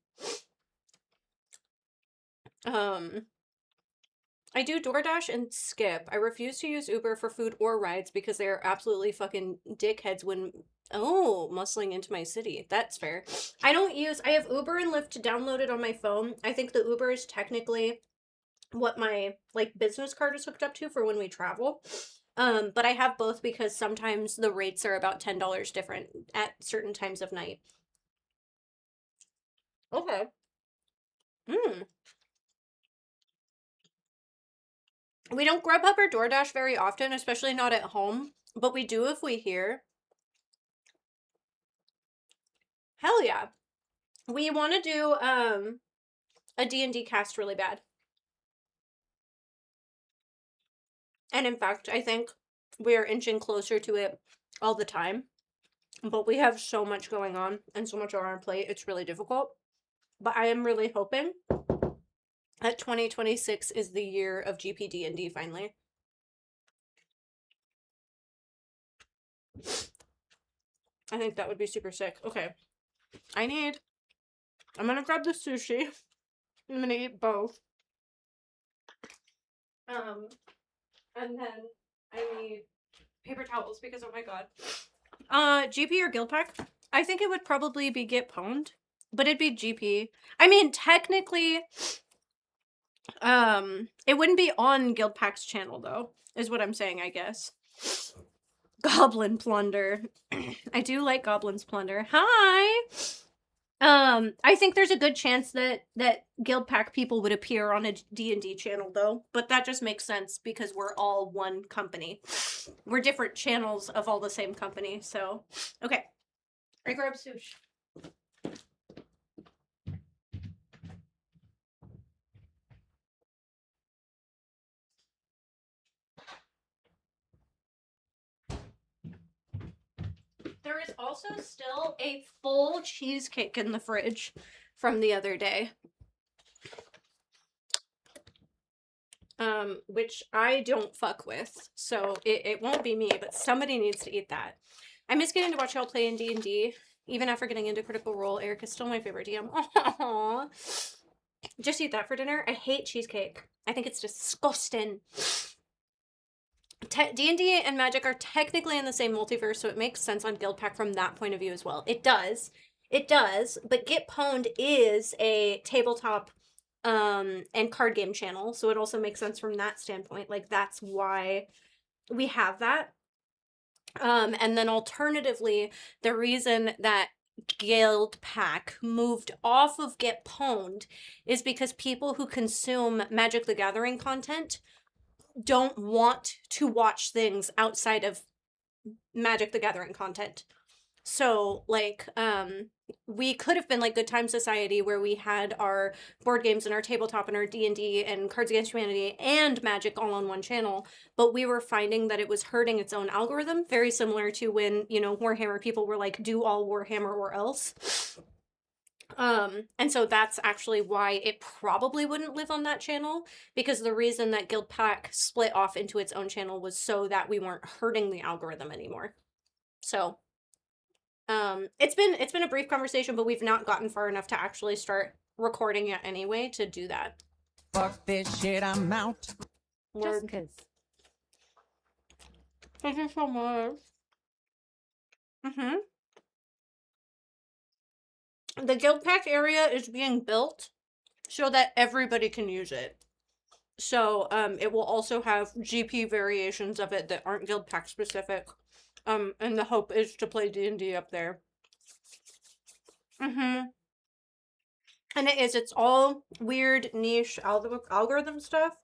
I do DoorDash and Skip. I refuse to use Uber for food or rides because they are absolutely fucking dickheads when... Oh, muscling into my city. That's fair. I have Uber and Lyft downloaded on my phone. I think the Uber is technically what my, like, business card is hooked up to for when we travel. But I have both because sometimes the rates are about $10 different at certain times of night. Okay. We don't Grubhub or DoorDash very often, especially not at home, but we do if we hear. Hell yeah. We want to do a D&D cast really bad. And in fact, I think we are inching closer to it all the time. But we have so much going on and so much on our plate, it's really difficult. But I am really hoping that 2026 is the year of GPD&D finally. I think that would be super sick. Okay. I'm gonna grab the sushi. I'm gonna eat both. And then I need paper towels because, oh my god. GP or Guild Pack? I think it would probably be Get Pwned, but it'd be GP. I mean, technically, it wouldn't be on Guild Pack's channel though, is what I'm saying, I guess. Goblin Plunder. I do like Goblin's Plunder. Hi! I think there's a good chance that Guild Pack people would appear on a D&D channel though, but that just makes sense because we're all one company. We're different channels of all the same company, so okay. I grab sushi. There is also still a full cheesecake in the fridge from the other day. Which I don't fuck with, so it won't be me, but somebody needs to eat that. I miss getting to watch y'all play in D&D. Even after getting into Critical Role, Eric is still my favorite DM. Aww. Just eat that for dinner. I hate cheesecake. I think it's disgusting. D&D and Magic are technically in the same multiverse, so it makes sense on Guild Pack from that point of view as well. It does. It does, but Get Pwned is a tabletop and card game channel, so it also makes sense from that standpoint. Like, that's why we have that. And then alternatively, the reason that Guild Pack moved off of Get Pwned is because people who consume Magic the Gathering content don't want to watch things outside of Magic the Gathering content. So, like, we could have been like Good Time Society, where we had our board games and our tabletop and our D&D and Cards Against Humanity and Magic all on one channel, but we were finding that it was hurting its own algorithm, very similar to when, you know, Warhammer people were like, do all Warhammer or else. And so that's actually why it probably wouldn't live on that channel, because the reason that Guild Pack split off into its own channel was so that we weren't hurting the algorithm anymore. So it's been a brief conversation, but we've not gotten far enough to actually start recording yet anyway to do that. Fuck this shit, I'm out. Just 'cause. Thank you so much. The Guild Pack area is being built so that everybody can use it. So it will also have GP variations of it that aren't Guild Pack specific. And the hope is to play D&D up there. And it is. It's all weird, niche algorithm stuff.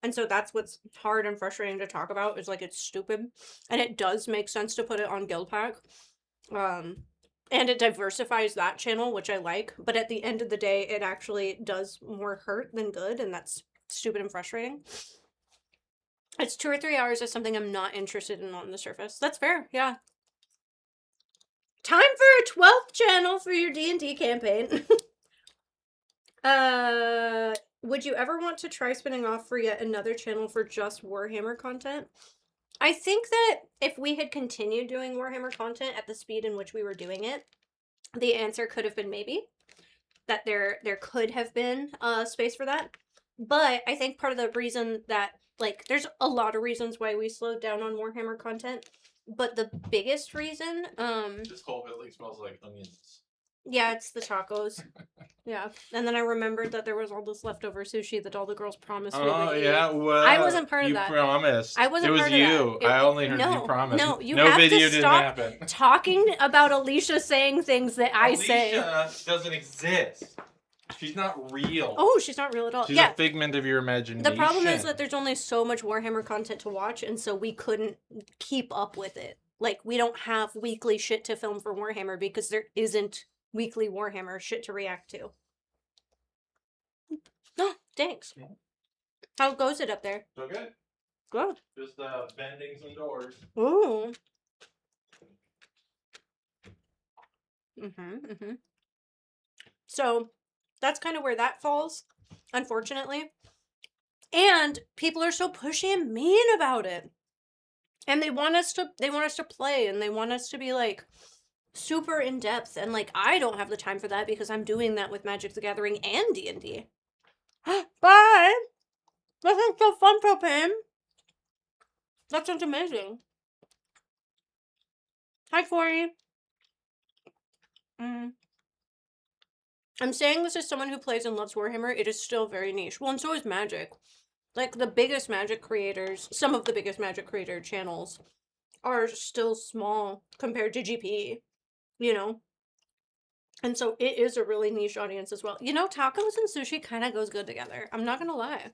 And so that's what's hard and frustrating to talk about, is like, it's stupid. And it does make sense to put it on Guild Pack. And it diversifies that channel, which I like. But at the end of the day, it actually does more hurt than good. And that's stupid and frustrating. It's 2 or 3 hours of something I'm not interested in on the surface. That's fair, yeah. Time for a 12th channel for your D&D campaign. Would you ever want to try spinning off for yet another channel for just Warhammer content? I think that if we had continued doing Warhammer content at the speed in which we were doing it, the answer could have been maybe. That there could have been space for that. But I think part of the reason that, like, there's a lot of reasons why we slowed down on Warhammer content, but the biggest reason, This whole building smells like onions. yeah, it's the tacos. Yeah. And then I remembered that there was all this leftover sushi that all the girls promised we would eat. Yeah, well, I wasn't part of that. You promised. I wasn't it was part of you. that. I only heard no, you promise. No, you no have video to didn't stop happen. talking about Alicia saying things that I say. Alicia doesn't exist. She's not real. Oh, she's not real at all. She's yeah. a figment of your imagination. The problem is that there's only so much Warhammer content to watch, and so we couldn't keep up with it. Like, we don't have weekly shit to film for Warhammer because there isn't weekly Warhammer shit to react to. Oh, thanks. How goes it up there? So good. Good. Just bending some doors. Ooh. So, that's kind of where that falls, unfortunately. And people are so pushy and mean about it. And they want us to play, and they want us to be like super in depth, and like, I don't have the time for that because I'm doing that with Magic the Gathering and D&D. Bye. That sounds so fun, Propane. That sounds amazing. Hi, Corey. I'm saying this as someone who plays and loves Warhammer. It is still very niche. Well, and so is Magic. Like, the biggest Magic creators, some of the biggest Magic creator channels are still small compared to GP, you know? And so it is a really niche audience as well. You know, tacos and sushi kind of goes good together. I'm not going to lie.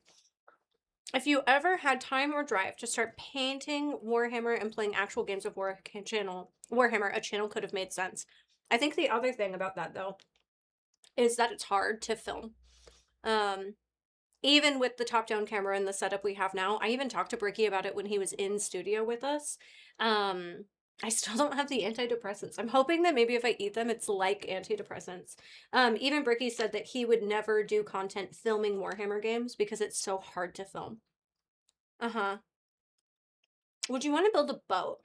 If you ever had time or drive to start painting Warhammer and playing actual games of Warhammer, a channel could have made sense. I think the other thing about that, though, is that it's hard to film. Even with the top-down camera and the setup we have now, I even talked to Bricky about it when he was in studio with us. I still don't have the antidepressants. I'm hoping that maybe if I eat them, it's like antidepressants. Even Bricky said that he would never do content filming Warhammer games because it's so hard to film. Uh-huh. Would you want to build a boat?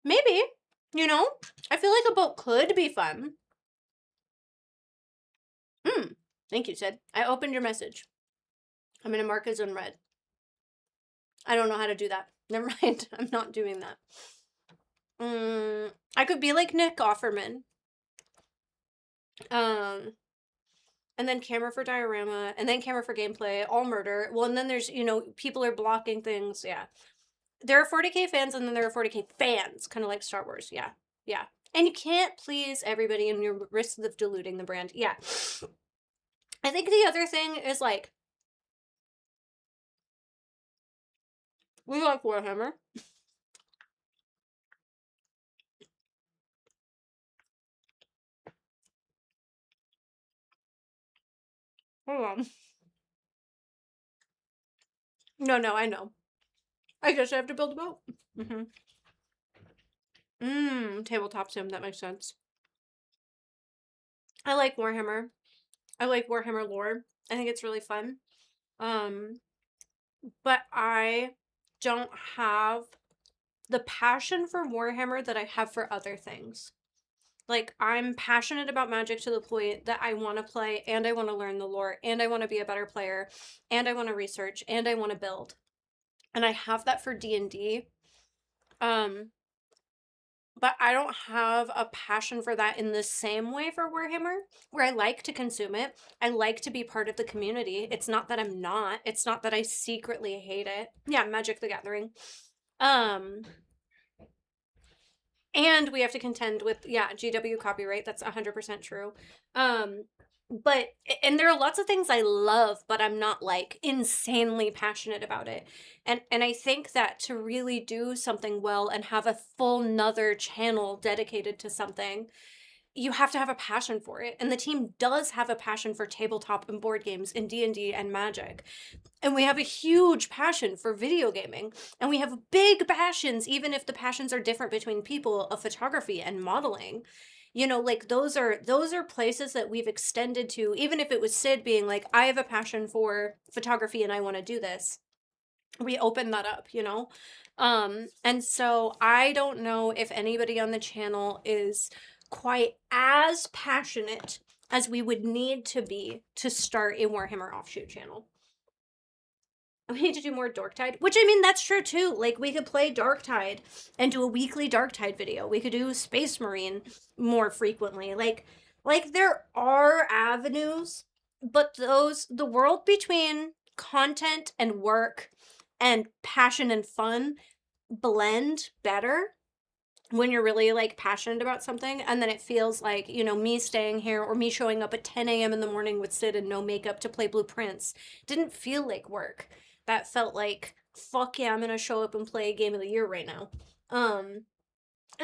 Maybe. You know? I feel like a boat could be fun. Thank you, Sid. I opened your message. I'm going to mark as unread. I don't know how to do that. Never mind. I'm not doing that. I could be like Nick Offerman. And then camera for diorama, and then camera for gameplay, all murder. Well, and then there's, you know, people are blocking things. Yeah. There are 40K fans, and then there are 40K fans, kind of like Star Wars. Yeah. Yeah. And you can't please everybody, and you're risk of diluting the brand. Yeah. I think the other thing is, like, we like Warhammer. Hold on. No, I know. I guess I have to build a boat. Tabletop sim, that makes sense. I like Warhammer. I like Warhammer lore. I think it's really fun. But I don't have the passion for Warhammer that I have for other things. Like, I'm passionate about Magic to the point that I want to play, and I want to learn the lore, and I want to be a better player, and I want to research, and I want to build. And I have that for D&D. But I don't have a passion for that in the same way for Warhammer, where I like to consume it. I like to be part of the community. It's not that I'm not. It's not that I secretly hate it. Yeah, Magic the Gathering. And we have to contend with, yeah, GW copyright. That's 100% true. But, and there are lots of things I love, but I'm not, like, insanely passionate about it. And I think that to really do something well and have a full nother channel dedicated to something, you have to have a passion for it. And the team does have a passion for tabletop and board games and D&D and Magic. And we have a huge passion for video gaming. And we have big passions, even if the passions are different between people, of photography and modeling. You know, like, those are places that we've extended to, even if it was Sid being like, I have a passion for photography and I want to do this. We open that up, you know? And so I don't know if anybody on the channel is quite as passionate as we would need to be to start a Warhammer offshoot channel. We need to do more Darktide, which, I mean, that's true too. Like, we could play Darktide and do a weekly Darktide video. We could do Space Marine more frequently. Like there are avenues, but the world between content and work and passion and fun blend better when you're really, like, passionate about something. And then it feels like, you know, me staying here or me showing up at 10 a.m. in the morning with Sid and no makeup to play Blue Prince didn't feel like work. That felt like, fuck yeah, I'm gonna show up and play Game of the Year right now. And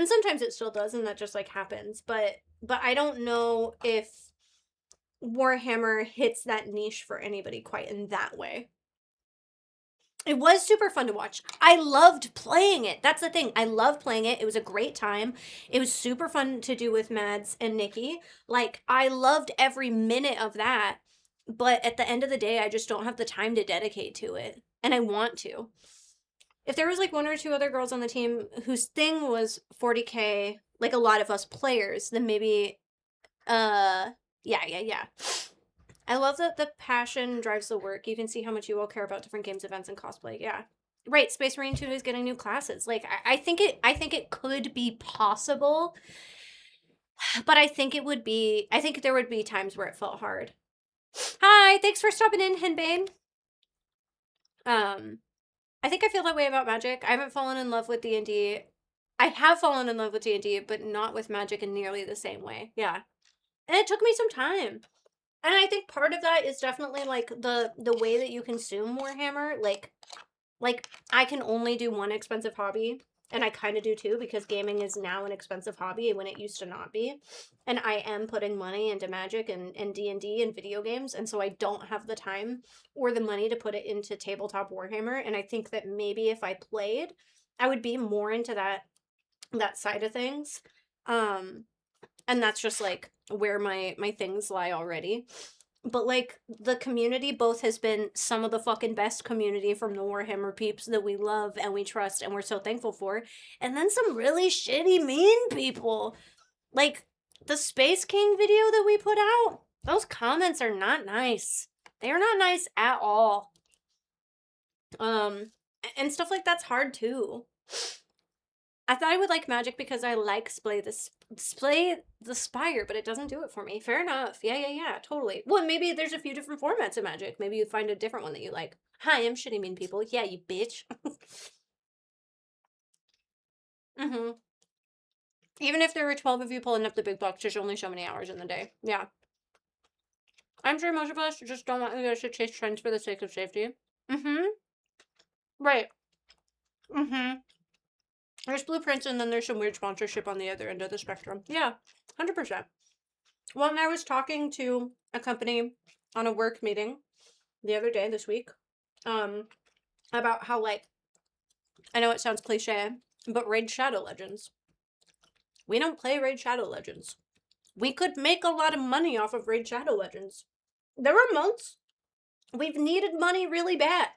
sometimes it still does, and that just, like, happens. But I don't know if Warhammer hits that niche for anybody quite in that way. It was super fun to watch. I loved playing it. That's the thing. I love playing it. It was a great time. It was super fun to do with Mads and Nikki. Like, I loved every minute of that. But at the end of the day, I just don't have the time to dedicate to it. And I want to. If there was, like, one or two other girls on the team whose thing was 40K, like a lot of us players, then maybe, yeah. I love that the passion drives the work. You can see how much you all care about different games, events, and cosplay. Yeah. Right, Space Marine 2 is getting new classes. Like, I think it could be possible. But I think there would be times where it felt hard. Hi, thanks for stopping in, Henbane. I think I feel that way about Magic. I haven't fallen in love with D&D I have fallen in love with D&D, but not with Magic in nearly the same way. Yeah. And it took me some time. And I think part of that is definitely like the way that you consume Warhammer. Like I can only do one expensive hobby, and I kind of do too, because gaming is now an expensive hobby when it used to not be. And I am putting money into Magic and D&D and video games, and so I don't have the time or the money to put it into tabletop Warhammer. And I think that maybe if I played, I would be more into that side of things. And that's just like where my things lie already. But like the community both has been some of the fucking best community from the Warhammer peeps that we love and we trust and we're so thankful for, and then some really shitty mean people. Like the Space King video that we put out, those comments are not nice. They're not nice at all. And stuff like that's hard too. I thought I would like Magic because I like Slay the Spire, but it doesn't do it for me. Fair enough. Yeah, totally. Well, maybe there's a few different formats of Magic. Maybe you find a different one that you like. Hi, I'm Shitty Mean People. Yeah, you bitch. Even if there were 12 of you pulling up the big box, there's only so many hours in the day. Yeah. I'm sure most of us just don't want you guys to chase trends for the sake of safety. Right. There's blueprints, and then there's some weird sponsorship on the other end of the spectrum. Yeah, 100%. Well, and I was talking to a company on a work meeting the other day, this week, about how, like, I know it sounds cliche, but Raid Shadow Legends. We don't play Raid Shadow Legends. We could make a lot of money off of Raid Shadow Legends. There were months we've needed money really bad,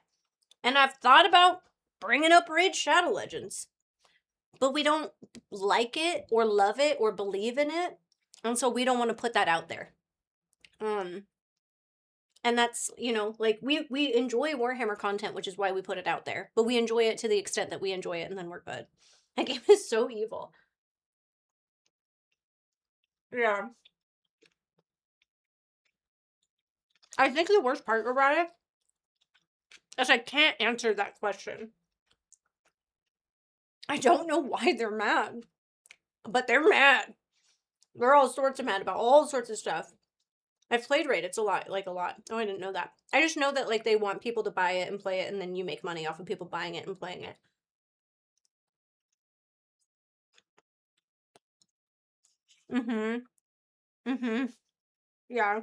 and I've thought about bringing up Raid Shadow Legends. But we don't like it or love it or believe in it. And so we don't want to put that out there. And that's, you know, like we enjoy Warhammer content, which is why we put it out there. But we enjoy it to the extent that we enjoy it, and then we're good. That game is so evil. Yeah. I think the worst part about it is I can't answer that question. I don't know why they're mad, but they're mad. They're all sorts of mad about all sorts of stuff. I've played Raid. It's a lot, like a lot. Oh, I didn't know that. I just know that like they want people to buy it and play it, and then you make money off of people buying it and playing it. Yeah.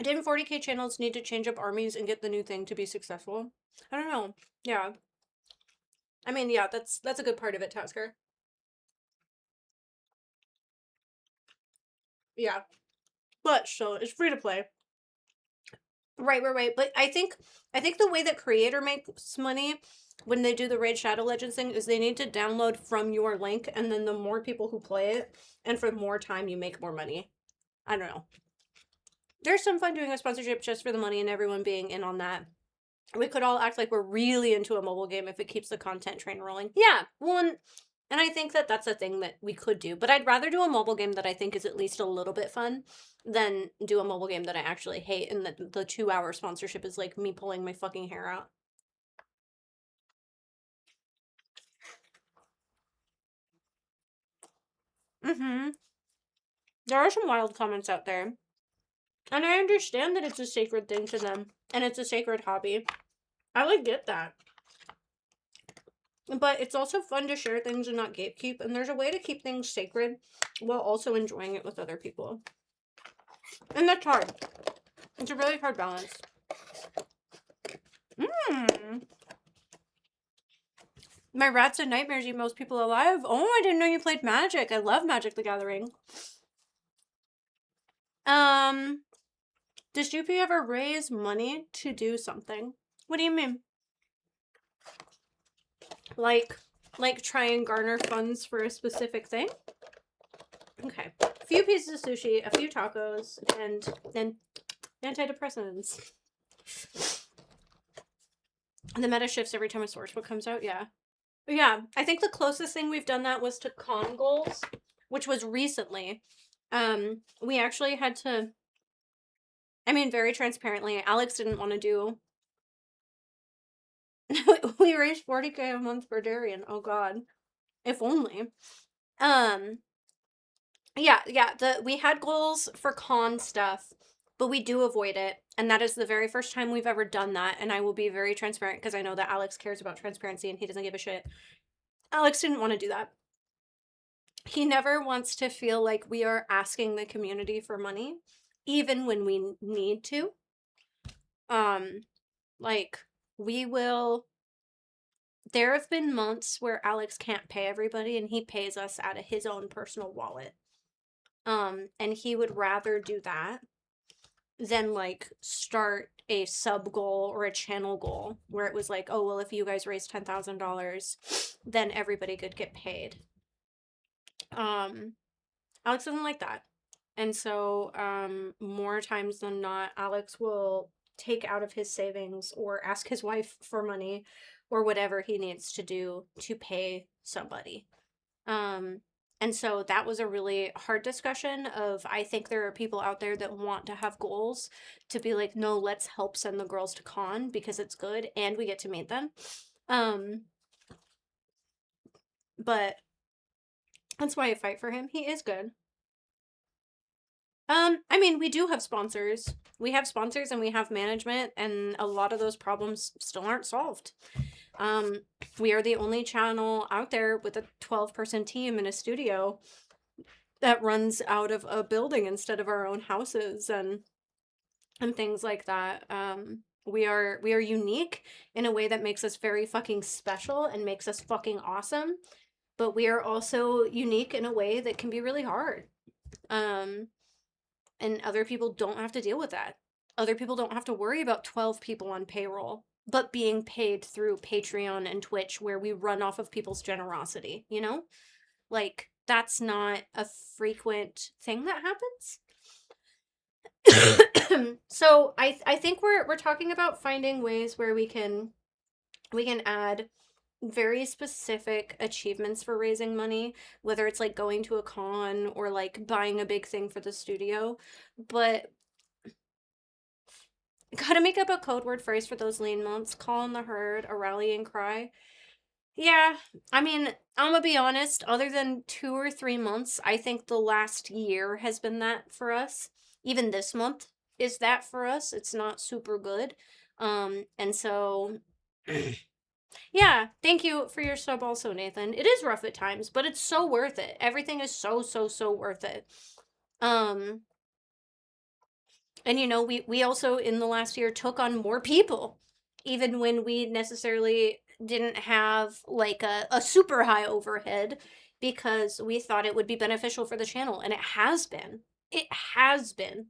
Didn't 40k channels need to change up armies and get the new thing to be successful? I don't know. Yeah. I mean, yeah, that's a good part of it, Tasker. Yeah. But still, it's free to play. Right. But I think the way that Creator makes money when they do the Raid Shadow Legends thing is they need to download from your link, and then the more people who play it, and for more time, you make more money. I don't know. There's some fun doing a sponsorship just for the money and everyone being in on that. We could all act like we're really into a mobile game if it keeps the content train rolling. Yeah, well, and I think that that's a thing that we could do. But I'd rather do a mobile game that I think is at least a little bit fun than do a mobile game that I actually hate, and that the 2-hour sponsorship is like me pulling my fucking hair out. There are some wild comments out there. And I understand that it's a sacred thing to them. And it's a sacred hobby. I like get that. But it's also fun to share things and not gatekeep. And there's a way to keep things sacred while also enjoying it with other people. And that's hard. It's a really hard balance. My Rats and Nightmares eat most people alive. Oh, I didn't know you played Magic. I love Magic the Gathering. Does UP ever raise money to do something? What do you mean? Like try and garner funds for a specific thing? Okay. A few pieces of sushi, a few tacos, and antidepressants. The meta shifts every time a sourcebook comes out, yeah. Yeah, I think the closest thing we've done that was to con goals, which was recently. We actually had to, I mean, very transparently, Alex didn't want to do, We raised 40K a month for Darian. Oh god. If only. Yeah, we had goals for con stuff, but we do avoid it. And that is the very first time we've ever done that. And I will be very transparent because I know that Alex cares about transparency and he doesn't give a shit. Alex didn't want to do that. He never wants to feel like we are asking the community for money, even when we need to. Like, we will... There have been months where Alex can't pay everybody and he pays us out of his own personal wallet. And he would rather do that than, like, start a sub goal or a channel goal where it was like, oh, well, if you guys raise $10,000, then everybody could get paid. Alex doesn't like that. And so, more times than not, Alex will take out of his savings or ask his wife for money or whatever he needs to do to pay somebody. And so that was a really hard discussion of, I think there are people out there that want to have goals to be like, no, let's help send the girls to con because it's good and we get to meet them. But that's why I fight for him. He is good. I mean, we do have sponsors. We have sponsors and we have management, and a lot of those problems still aren't solved. We are the only channel out there with a 12-person team in a studio that runs out of a building instead of our own houses and things like that. We are unique in a way that makes us very fucking special and makes us fucking awesome. But we are also unique in a way that can be really hard. And other people don't have to deal with that. Other people don't have to worry about 12 people on payroll, but being paid through Patreon and Twitch where we run off of people's generosity, you know? Like, that's not a frequent thing that happens. So I think we're talking about finding ways where we can add very specific achievements for raising money, whether it's like going to a con or like buying a big thing for the studio, but gotta make up a code word phrase for those lean months. Call in the herd, a rallying cry. Yeah, I mean, I'm gonna be honest, other than 2 or 3 months, I think the last year has been that for us. Even this month is that for us. It's not super good. And so yeah, thank you for your sub also, Nathan. It is rough at times, but it's so worth it. Everything is so worth it. And you know, we also in the last year took on more people, even when we necessarily didn't have like a super high overhead, because we thought it would be beneficial for the channel, and it has been. It has been.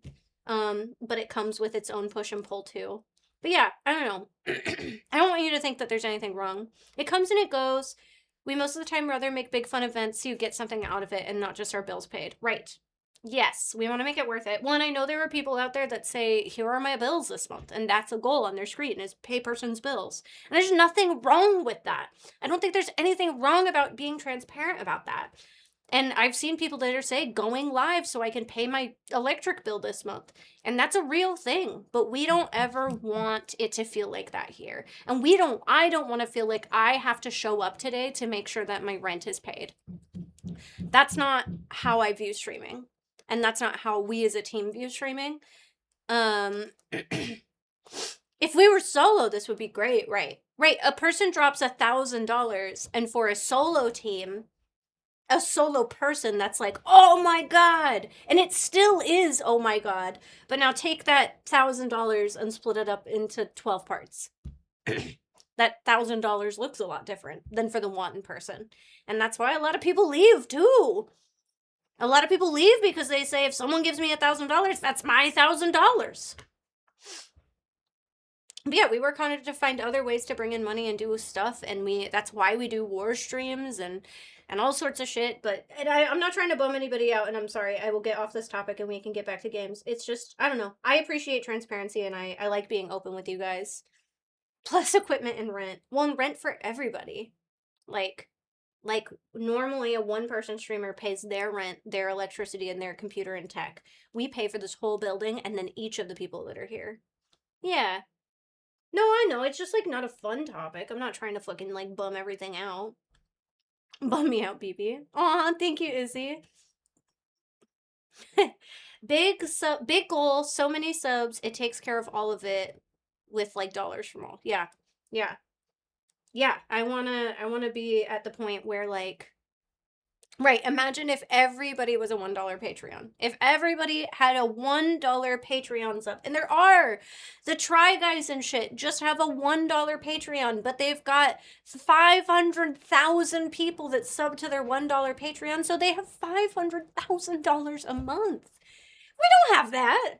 But it comes with its own push and pull too. But yeah, I don't know. I don't want you to think that there's anything wrong. It comes and it goes. We most of the time rather make big fun events so you get something out of it and not just our bills paid. Right. Yes, we want to make it worth it. Well, and I know there are people out there that say, here are my bills this month, and that's a goal on their screen, is pay person's bills. And there's nothing wrong with that. I don't think there's anything wrong about being transparent about that. And I've seen people that are saying, going live so I can pay my electric bill this month. And that's a real thing. But we don't ever want it to feel like that here. And I don't want to feel like I have to show up today to make sure that my rent is paid. That's not how I view streaming. And that's not how we as a team view streaming. If we were solo, this would be great, right? Right, a person drops $1,000, and for a solo team, a solo person, that's like, oh my god, and it still is, oh my god. But now take that $1,000 and split it up into 12 parts. That $1,000 looks a lot different than for the one person. And that's why a lot of people leave too. A lot of people leave because they say, if someone gives me $1,000, that's my $1,000. But yeah, we work on it to find other ways to bring in money and do stuff, and that's why we do war streams and all sorts of shit. But I'm not trying to bum anybody out, and I'm sorry, I will get off this topic and we can get back to games. It's just, I don't know, I appreciate transparency and I like being open with you guys. Plus equipment and rent. Well, and rent for everybody. Like normally a one-person streamer pays their rent, their electricity, and their computer and tech. We pay for this whole building and then each of the people that are here. Yeah. No, I know. It's just like not a fun topic. I'm not trying to fucking like bum everything out. Bum me out, BB. Aw, thank you, Izzy. Big goal, so many subs, it takes care of all of it with like dollars from all. Yeah. Yeah. Yeah. I wanna be at the point where like, right, imagine if everybody was a $1 Patreon. If everybody had a $1 Patreon sub, and there are, the Try Guys and shit just have a $1 Patreon, but they've got 500,000 people that sub to their $1 Patreon, so they have $500,000 a month. We don't have that.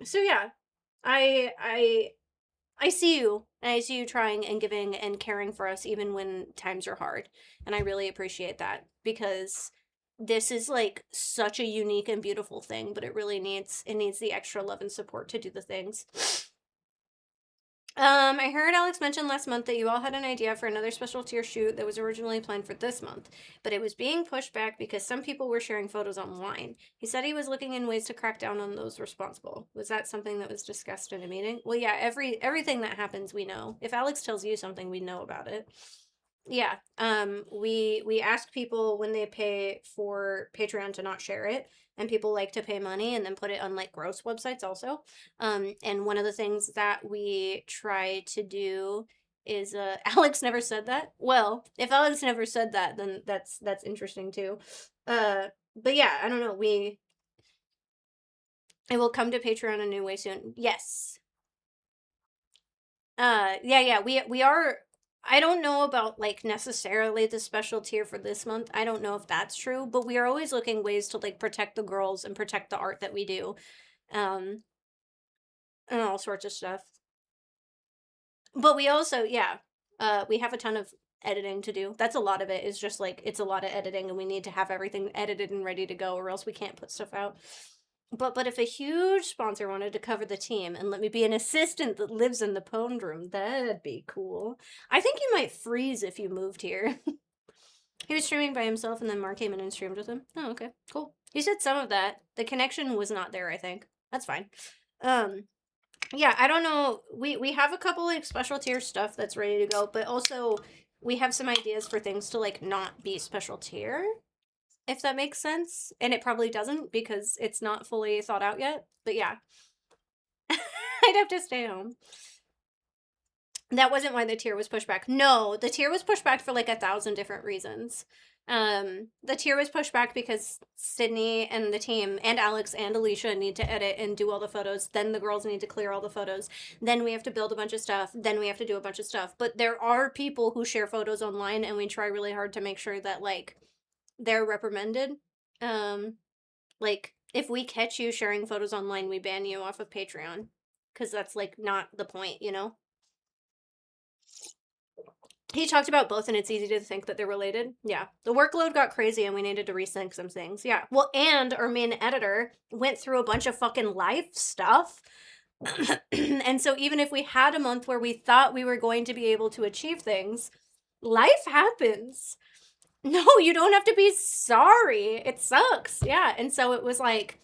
So yeah, I see you, and I see you trying and giving and caring for us even when times are hard. And I really appreciate that, because this is like such a unique and beautiful thing, but it really needs the extra love and support to do the things. I heard Alex mention last month that you all had an idea for another special tier shoot that was originally planned for this month, but it was being pushed back because some people were sharing photos online. He said he was looking in ways to crack down on those responsible. Was that something that was discussed in a meeting? Well, yeah, everything that happens, we know. If Alex tells you something, we know about it. Yeah, we ask people when they pay for Patreon to not share it, and people like to pay money and then put it on like gross websites also. And one of the things that we try to do is Alex never said that. Well, if Alex never said that, then that's interesting too. But yeah, I don't know. It will come to Patreon a new way soon. Yes. Yeah, we are. I don't know about like necessarily the special tier for this month. I don't know if that's true, but we are always looking ways to like protect the girls and protect the art that we do. And all sorts of stuff. But we also, yeah, we have a ton of editing to do. That's a lot of it, is just like, it's a lot of editing, and we need to have everything edited and ready to go, or else we can't put stuff out. But if a huge sponsor wanted to cover the team and let me be an assistant that lives in the pwned room, that'd be cool. I think you might freeze if you moved here. He was streaming by himself, and then Mark came in and streamed with him. Oh, okay, cool. He said some of that. The connection was not there, I think. That's fine. Yeah, I don't know. We have a couple like special tier stuff that's ready to go, but also we have some ideas for things to like not be special tier, if that makes sense. And it probably doesn't, because it's not fully thought out yet. But yeah. I'd have to stay home. That wasn't why the tier was pushed back. No, the tier was pushed back for like 1,000 different reasons. The tier was pushed back because Sydney and the team and Alex and Alicia need to edit and do all the photos. Then the girls need to clear all the photos. Then we have to build a bunch of stuff. Then we have to do a bunch of stuff. But there are people who share photos online, and we try really hard to make sure that like they're reprimanded. Like if we catch you sharing photos online, we ban you off of Patreon, because that's like not the point, you know? He talked about both, and it's easy to think that they're related. Yeah. The workload got crazy, and we needed to resync some things. Yeah. Well, and our main editor went through a bunch of fucking life stuff. And so even if we had a month where we thought we were going to be able to achieve things, life happens. No, you don't have to be sorry. It sucks. Yeah. And so it was like,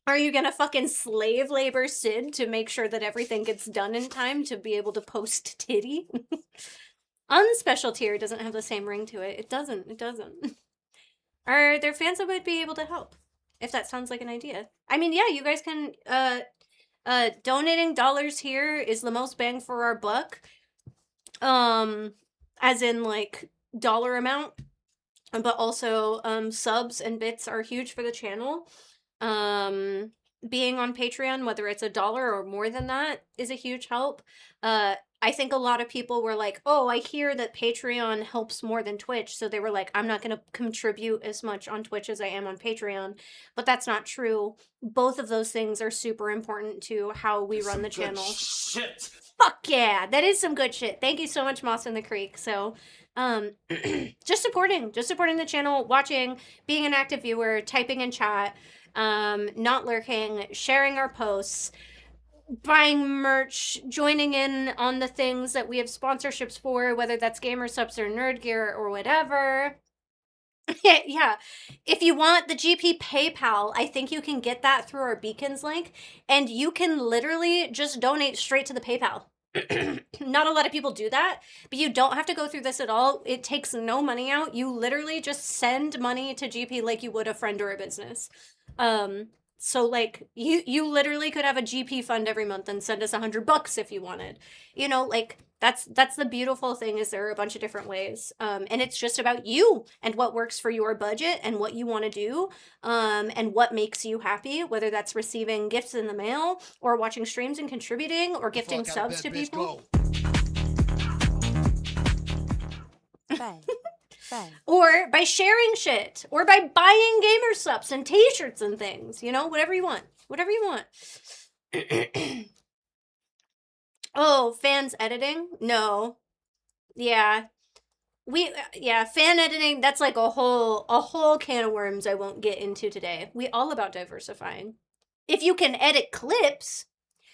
are you gonna fucking slave labor Sid to make sure that everything gets done in time to be able to post titty? Unspecial tier doesn't have the same ring to it. It doesn't. It doesn't. Are there fans that would be able to help? If that sounds like an idea. I mean, yeah, you guys can, donating dollars here is the most bang for our buck. As in, like, dollar amount. But also, subs and bits are huge for the channel. Being on Patreon, whether it's $1 or more than that, is a huge help. I think a lot of people were like, oh, I hear that Patreon helps more than Twitch. So they were like, I'm not going to contribute as much on Twitch as I am on Patreon. But that's not true. Both of those things are super important to how we run the channel. Shit. Fuck yeah. That is some good shit. Thank you so much, Moss in the Creek. So, just supporting the channel, watching, being an active viewer, typing in chat, not lurking, sharing our posts, buying merch, joining in on the things that we have sponsorships for, whether that's Gamer Subs or Nerd Gear or whatever. Yeah. If you want the GP PayPal, I think you can get that through our Beacons link, and you can literally just donate straight to the PayPal. Not a lot of people do that, but you don't have to go through this at all. It takes no money out. You literally just send money to GP like you would a friend or a business. So like you literally could have a GP fund every month and send us $100 if you wanted. You know, like that's the beautiful thing, is there are a bunch of different ways. And it's just about you and what works for your budget and what you want to do, and what makes you happy, whether that's receiving gifts in the mail or watching streams and contributing or gifting Fuck out of subs bed, to bitch, people. Go. Bang. Bang. Or by sharing shit, or by buying gamer subs and t-shirts and things, you know, whatever you want. Whatever you want. Oh, fans editing? No. Yeah. Yeah, fan editing, that's like a whole can of worms I won't get into today. We all about diversifying. If you can edit clips,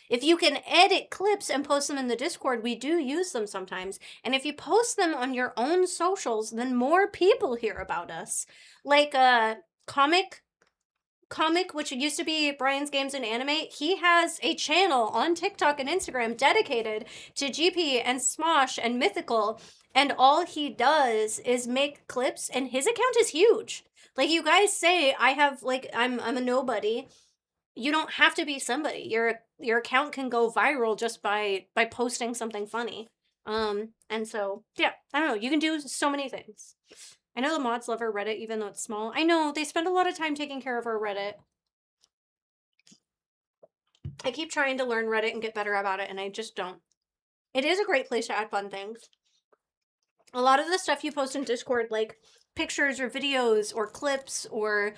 and post them in the Discord, we do use them sometimes. And if you post them on your own socials, then more people hear about us. Like Comic, which used to be Brian's Games and Anime, he has a channel on TikTok and Instagram dedicated to GP and Smosh and Mythical, and all he does is make clips, and his account is huge. Like, you guys say I have, like, I'm a nobody. You don't have to be somebody. Your account can go viral just by posting something funny. And so, yeah, I don't know. You can do so many things. I know the mods love our Reddit, even though it's small. I know, they spend a lot of time taking care of our Reddit. I keep trying to learn Reddit and get better about it, and I just don't. It is a great place to add fun things. A lot of the stuff you post in Discord, like pictures or videos or clips or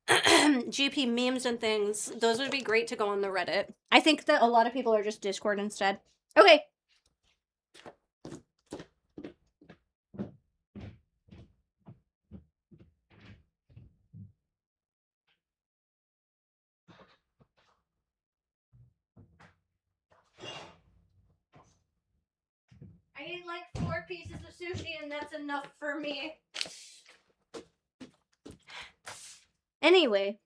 GP memes and things, those would be great to go on the Reddit. I think that a lot of people are just Discord instead. Okay. I ate like 4 pieces of sushi, and that's enough for me. Anyway,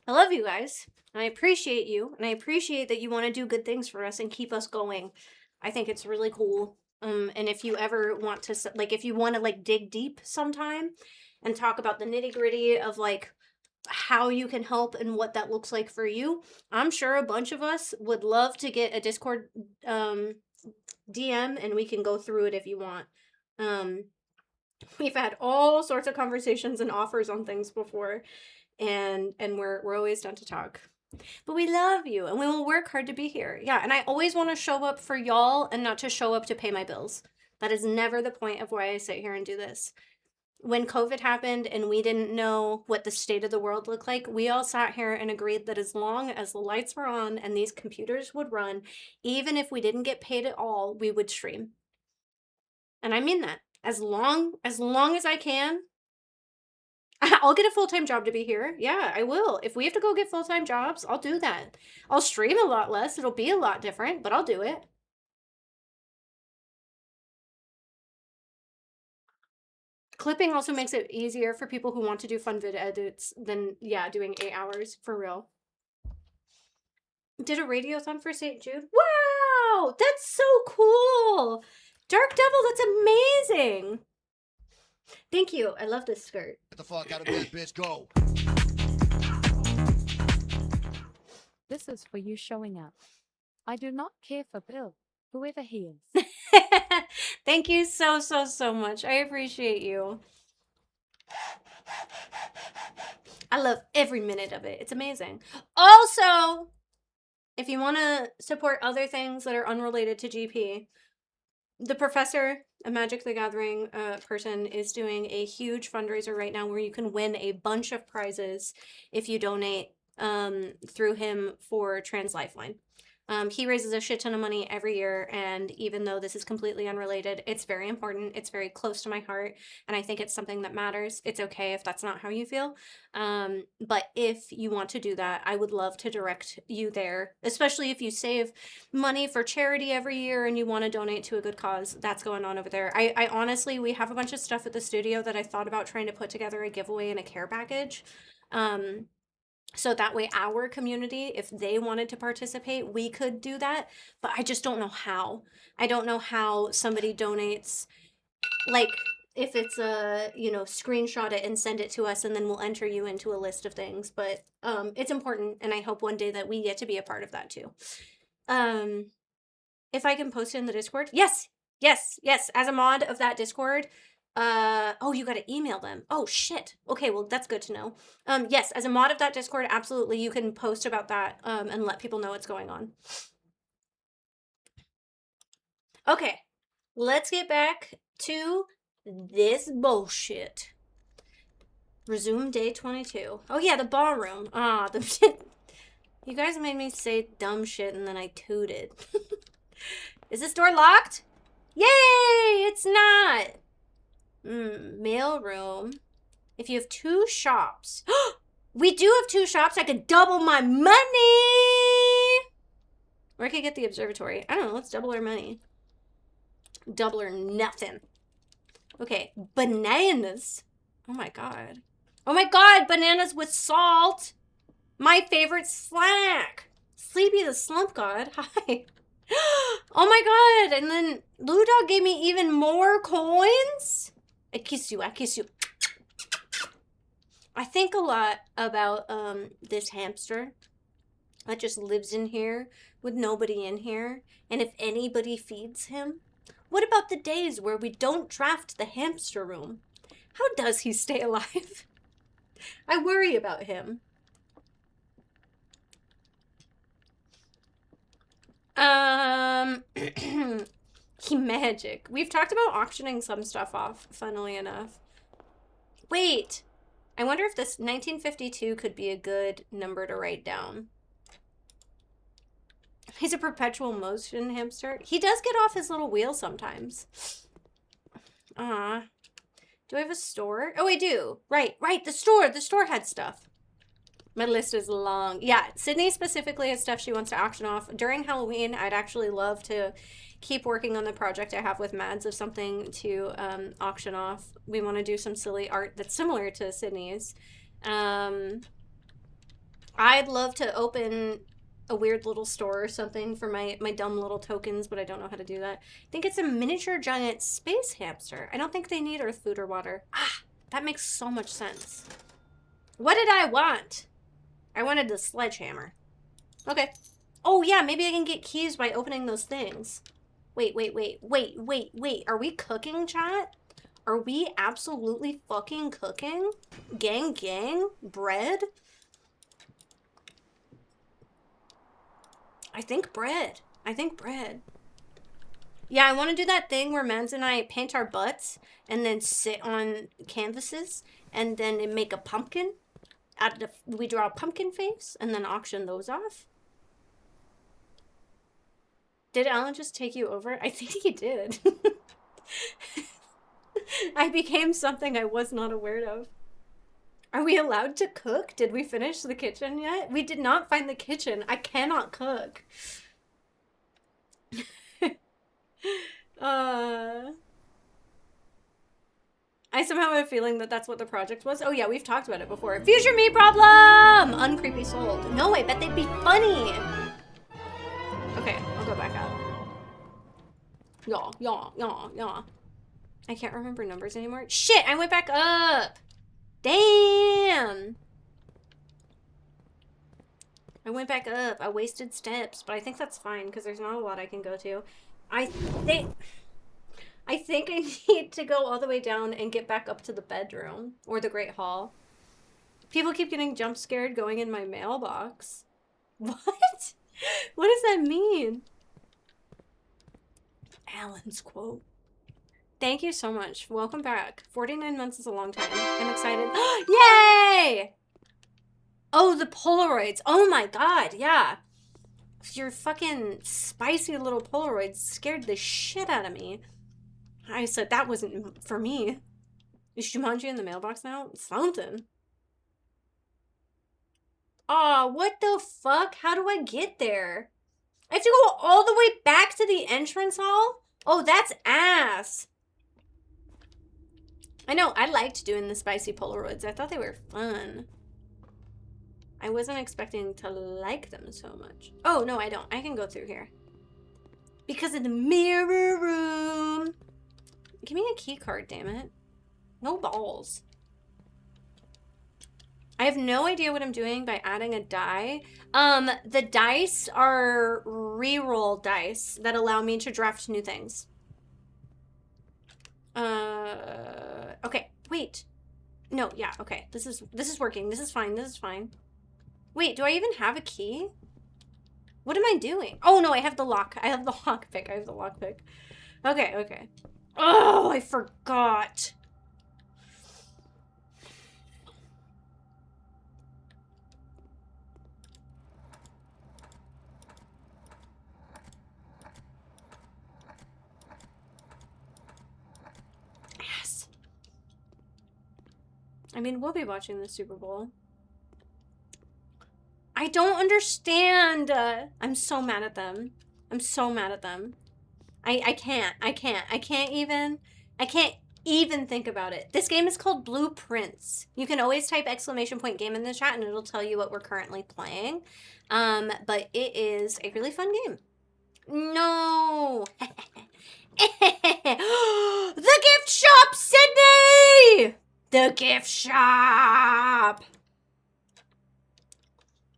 I love you guys, and I appreciate you, and I appreciate that you want to do good things for us and keep us going. I think it's really cool. And if you ever want to, like, if you want to, like, dig deep sometime and talk about the nitty-gritty of, like, how you can help and what that looks like for you, I'm sure a bunch of us would love to get a Discord DM, and we can go through it if you want. We've had all sorts of conversations and offers on things before, and we're always down to talk. But we love you, and we will work hard to be here. Yeah, and I always want to show up for y'all and not to show up to pay my bills. That is never the point of why I sit here and do this. When COVID happened and we didn't know what the state of the world looked like, we all sat here and agreed that as long as the lights were on and these computers would run, even if we didn't get paid at all, we would stream. And I mean that. As long as I can, I'll get a full-time job to be here. Yeah, I will. If we have to go get full-time jobs, I'll do that. I'll stream a lot less. It'll be a lot different, but I'll do it. Clipping also makes it easier for people who want to do fun vid edits than, yeah, doing 8 hours, for real. Did a radiothon for St. Jude? Wow! That's so cool! Dark Devil, that's amazing! Thank you. I love this skirt. Get the fuck out of bed, bitch. Go. This is for you showing up. I do not care for Bill, whoever he is. Thank you so much. I appreciate you. I love every minute of it. It's amazing. Also, if you want to support other things that are unrelated to GP, the Professor, a Magic the Gathering person, is doing a huge fundraiser right now where you can win a bunch of prizes if you donate through him for Trans Lifeline. He raises a shit ton of money every year, and even though this is completely unrelated, it's very important. It's very close to my heart, and I think it's something that matters. It's okay if that's not how you feel. But if you want to do that, I would love to direct you there, especially if you save money for charity every year and you want to donate to a good cause. That's going on over there. I honestly, we have a bunch of stuff at the studio that I thought about trying to put together a giveaway and a care package. So that way our community, if they wanted to participate, we could do that. But I just don't know how. I don't know how somebody donates, like if it's a, you know, screenshot it and send it to us and then we'll enter you into a list of things. But it's important, and I hope one day that we get to be a part of that too. If I can post it in the Discord? Yes, yes, yes. As a mod of that Discord. Oh, you gotta email them. Oh, shit. Okay, well, that's good to know. Yes, as a mod of that Discord, absolutely, you can post about that, and let people know what's going on. Okay, let's get back to this bullshit. Resume day 22. Oh, yeah, the ballroom. Ah, you guys made me say dumb shit and then I tooted. Is this door locked? Yay! It's not! Mail room. If you have 2 shops. We do have 2 shops. I could double my money! Or I could get the observatory. I don't know. Let's double our money. Double or nothing. Okay. Bananas. Oh my god. Oh my god! Bananas with salt! My favorite snack! Sleepy the Slump God. Hi. Oh my god! And then Blue Dog gave me even more coins? I kiss you, I kiss you. I think a lot about this hamster that just lives in here with nobody in here. And if anybody feeds him, what about the days where we don't draft the hamster room? How does he stay alive? I worry about him. He magic. We've talked about auctioning some stuff off, funnily enough. Wait, I wonder if this 1952 could be a good number to write down. He's a perpetual motion hamster. He does get off his little wheel sometimes. Do I have a store? Oh, I do. Right, the store. The store had stuff. My list is long. Yeah, Sydney specifically has stuff she wants to auction off. During Halloween, I'd actually love to keep working on the project I have with Mads of something to auction off. We want to do some silly art that's similar to Sydney's. I'd love to open a weird little store or something for my dumb little tokens, but I don't know how to do that. I think it's a miniature giant space hamster. I don't think they need earth food or water. Ah, that makes so much sense. What did I want? I wanted the sledgehammer. Okay. Oh yeah, maybe I can get keys by opening those things. Wait. Are we cooking, chat? Are we absolutely fucking cooking? Gang? Bread? I think bread. Yeah, I want to do that thing where Mans and I paint our butts and then sit on canvases and then make a pumpkin. We draw a pumpkin face and then auction those off. Did Alan just take you over? I think he did. I became something I was not aware of. Are we allowed to cook? Did we finish the kitchen yet? We did not find the kitchen. I cannot cook. I somehow have a feeling that that's what the project was. Oh yeah, we've talked about it before. Future me problem! Uncreepy sold. No, I bet they'd be funny. Okay, I'll go back up. Yeah. I can't remember numbers anymore. Shit, I went back up. Damn. I went back up. I wasted steps, but I think that's fine because there's not a lot I can go to. I think I need to go all the way down and get back up to the bedroom or the Great Hall. People keep getting jump scared going in my mailbox. What? What does that mean? Alan's quote. Thank you so much. Welcome back. 49 months is a long time. I'm excited. Yay! Oh, the Polaroids. Oh my god, yeah. Your fucking spicy little Polaroids scared the shit out of me. I said that wasn't for me. Is Jumanji in the mailbox now? Something. Aw, what the fuck? How do I get there? I have to go all the way back to the entrance hall? Oh, that's ass. I know, I liked doing the spicy Polaroids. I thought they were fun. I wasn't expecting to like them so much. Oh, no, I don't. I can go through here. Because of the mirror room. Give me a key card, damn it. No balls. I have no idea what I'm doing by adding a die. The dice are reroll dice that allow me to draft new things. Okay, wait. No, yeah, okay. This is working. This is fine. This is fine. Wait, do I even have a key? What am I doing? Oh, no, I have the lock. I have the lockpick. I have the lockpick. Okay, okay. Oh, I forgot. Yes. I mean, we'll be watching the Super Bowl. I don't understand. I'm so mad at them. I'm so mad at them. I can't even think about it. This game is called Blueprints. You can always type !game in the chat and it'll tell you what we're currently playing. But it is a really fun game. No. The gift shop, Sydney! The gift shop.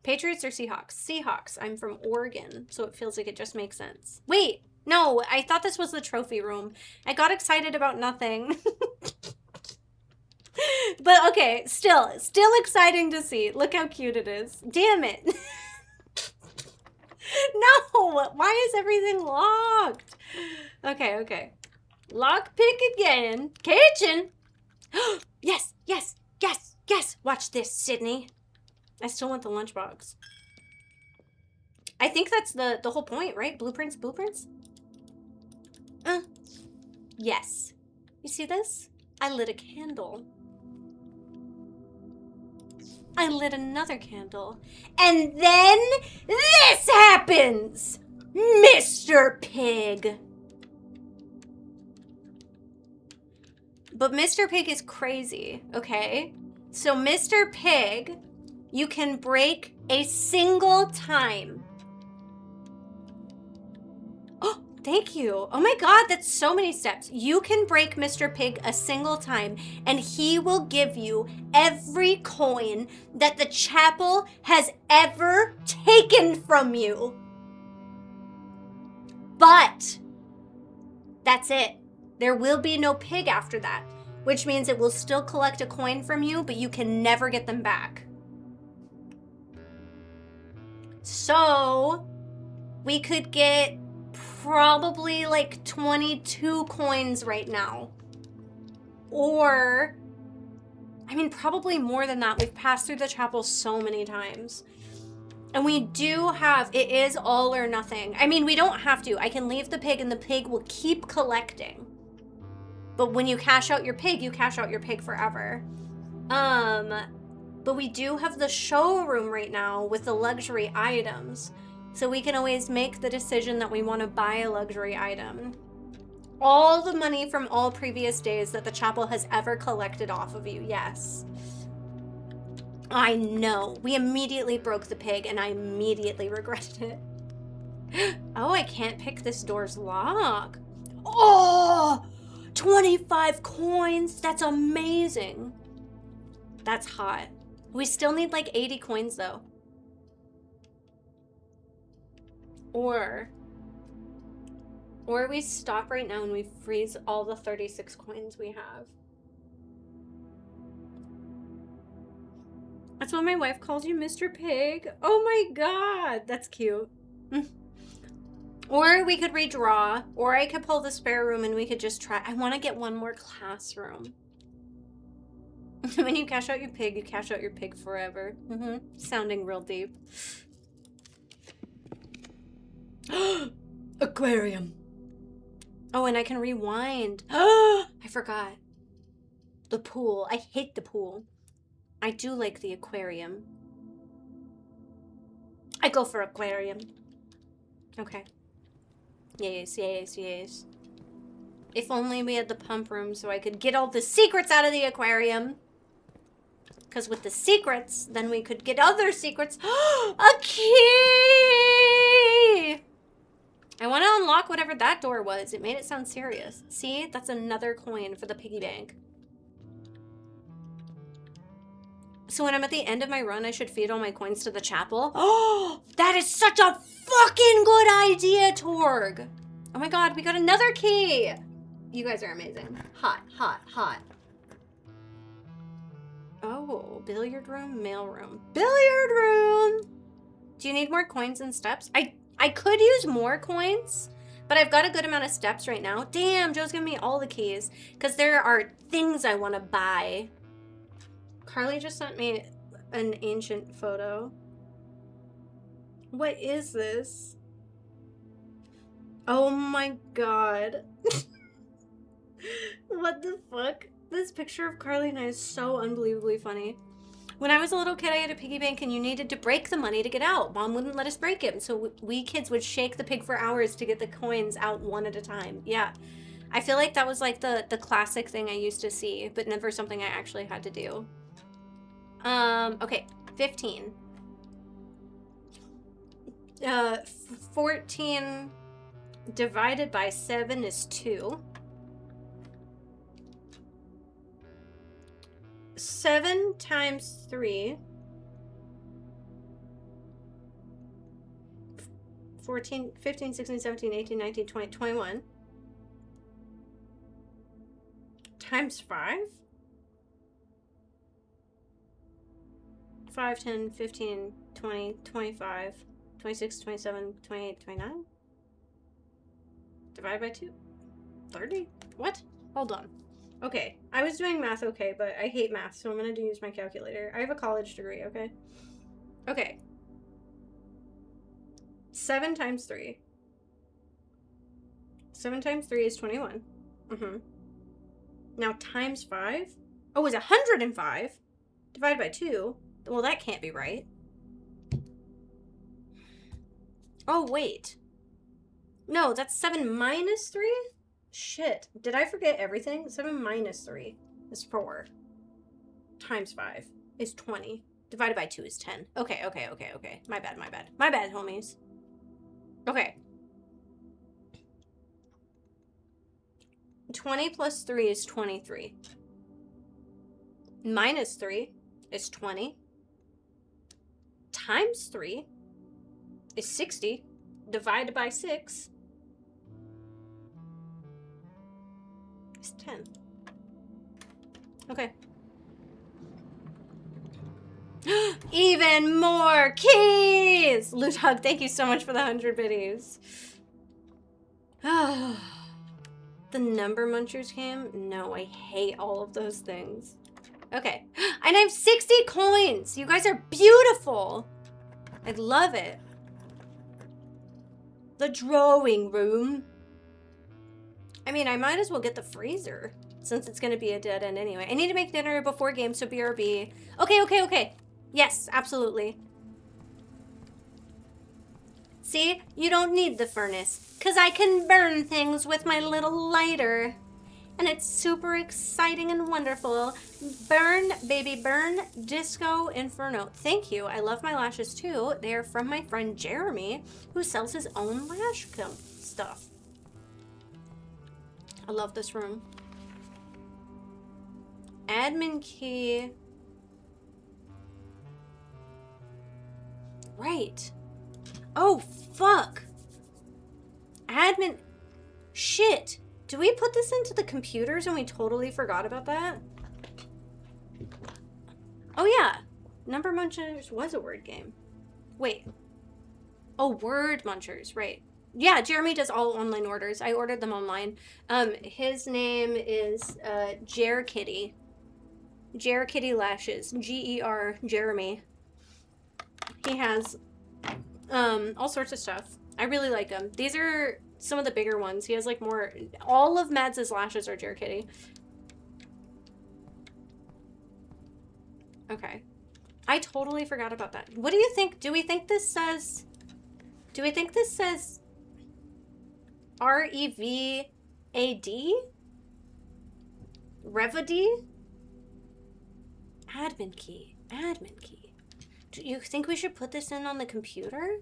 Patriots or Seahawks? Seahawks. I'm from Oregon, so it feels like it just makes sense. Wait, no, I thought this was the trophy room. I got excited about nothing. But okay, still exciting to see. Look how cute it is. Damn it. No, why is everything locked? Okay, okay. Lockpick again. Kitchen. Yes, yes, yes, yes. Watch this, Sydney. I still want the lunchbox. I think that's the whole point, right? Blueprints, blueprints? Yes. You see this? I lit a candle. I lit another candle. And then this happens! Mr. Pig. But Mr. Pig is crazy, okay? So Mr. Pig, you can break a single time. Oh, thank you. Oh my God, that's so many steps. You can break Mr. Pig a single time and he will give you every coin that the chapel has ever taken from you. But that's it. There will be no pig after that, which means it will still collect a coin from you, but you can never get them back. So we could get probably like 22 coins right now. Or, I mean, probably more than that. We've passed through the chapel so many times. And we do have, it is all or nothing. I mean, we don't have to. I can leave the pig and the pig will keep collecting. But when you cash out your pig, you cash out your pig forever. But we do have the showroom right now with the luxury items. So we can always make the decision that we want to buy a luxury item. All the money from all previous days that the chapel has ever collected off of you, yes. I know. We immediately broke the pig and I immediately regretted it. Oh, I can't pick this door's lock. Oh, 25 coins. That's amazing. That's hot. We still need like 80 coins though. Or we stop right now and we freeze all the 36 coins we have. That's what my wife calls you, Mr. Pig. Oh my God, that's cute. Or we could redraw, or I could pull the spare room and we could just try. I want to get one more classroom. When you cash out your pig, you cash out your pig forever. Sounding real deep. Aquarium. Oh, and I can rewind. I forgot. The pool. I hate the pool. I do like the aquarium. I go for aquarium. Okay. Yes, yes, yes. If only we had the pump room so I could get all the secrets out of the aquarium. Because with the secrets, then we could get other secrets. A key! I want to unlock whatever that door was. It made it sound serious. See? That's another coin for the piggy bank. So when I'm at the end of my run, I should feed all my coins to the chapel? Oh, that is such a fucking good idea, Torg. Oh my god, we got another key. You guys are amazing. Hot, hot, hot. Oh, billiard room, mail room. Billiard room! Do you need more coins and steps? I could use more coins, but I've got a good amount of steps right now. Damn, Joe's giving me all the keys because there are things I want to buy. Carly just sent me an ancient photo. What is this? Oh my god. What the fuck? This picture of Carly and I is so unbelievably funny. When I was a little kid, I had a piggy bank and you needed to break the money to get out. Mom wouldn't let us break it. So we kids would shake the pig for hours to get the coins out one at a time. Yeah. I feel like that was like the classic thing I used to see, but never something I actually had to do. Okay, 15. 14 divided by 7 is 2. 7 times 3. 14, 15, 16, 17, 18, 19, 20, 21. Times 5? 5, 10, 15, 20, 25, 26, 27, 28, 29. Divided by 2. 30? What? Hold on. Okay, I was doing math okay, but I hate math, so I'm gonna use my calculator. I have a college degree, okay? Okay. 7 times 3. 7 times 3 is 21. Now times 5? Oh, it's 105. Divided by 2. Well, that can't be right. Oh, wait. No, that's 7 minus 3? Shit. Did I forget everything? 7 minus 3 is 4. Times 5 is 20. Divided by 2 is 10. Okay. My bad. My bad, homies. Okay. 20 plus 3 is 23. Minus 3 is 20. Times 3 is 60. Divided by 6 is 10. Okay. Even more keys! Loot Hug, thank you so much for the 100 biddies. The number munchers came? No, I hate all of those things. Okay. And I have 60 coins! You guys are beautiful! I love it. The drawing room. I mean, I might as well get the freezer since it's going to be a dead end anyway. I need to make dinner before game, so BRB. Okay. Yes, absolutely. See? You don't need the furnace because I can burn things with my little lighter. And it's super exciting and wonderful. Burn, baby, burn. Disco Inferno. Thank you. I love my lashes too. They are from my friend Jeremy, who sells his own lash stuff. I love this room. Admin key. Right. Oh, fuck. Admin. Shit. Did we put this into the computers and we totally forgot about that? Oh, yeah. Number Munchers was a word game. Wait. Oh, Word Munchers. Right. Yeah, Jeremy does all online orders. I ordered them online. His name is Jer Kitty. Jer Kitty Lashes. G-E-R Jeremy. He has all sorts of stuff. I really like him. These are some of the bigger ones. He has like more. All of Mads' lashes are Jer Kitty. Okay. I totally forgot about that. What do you think? Do we think this says R-E-V-A-D? Revady? Admin key. Admin key. Do you think we should put this in on the computer?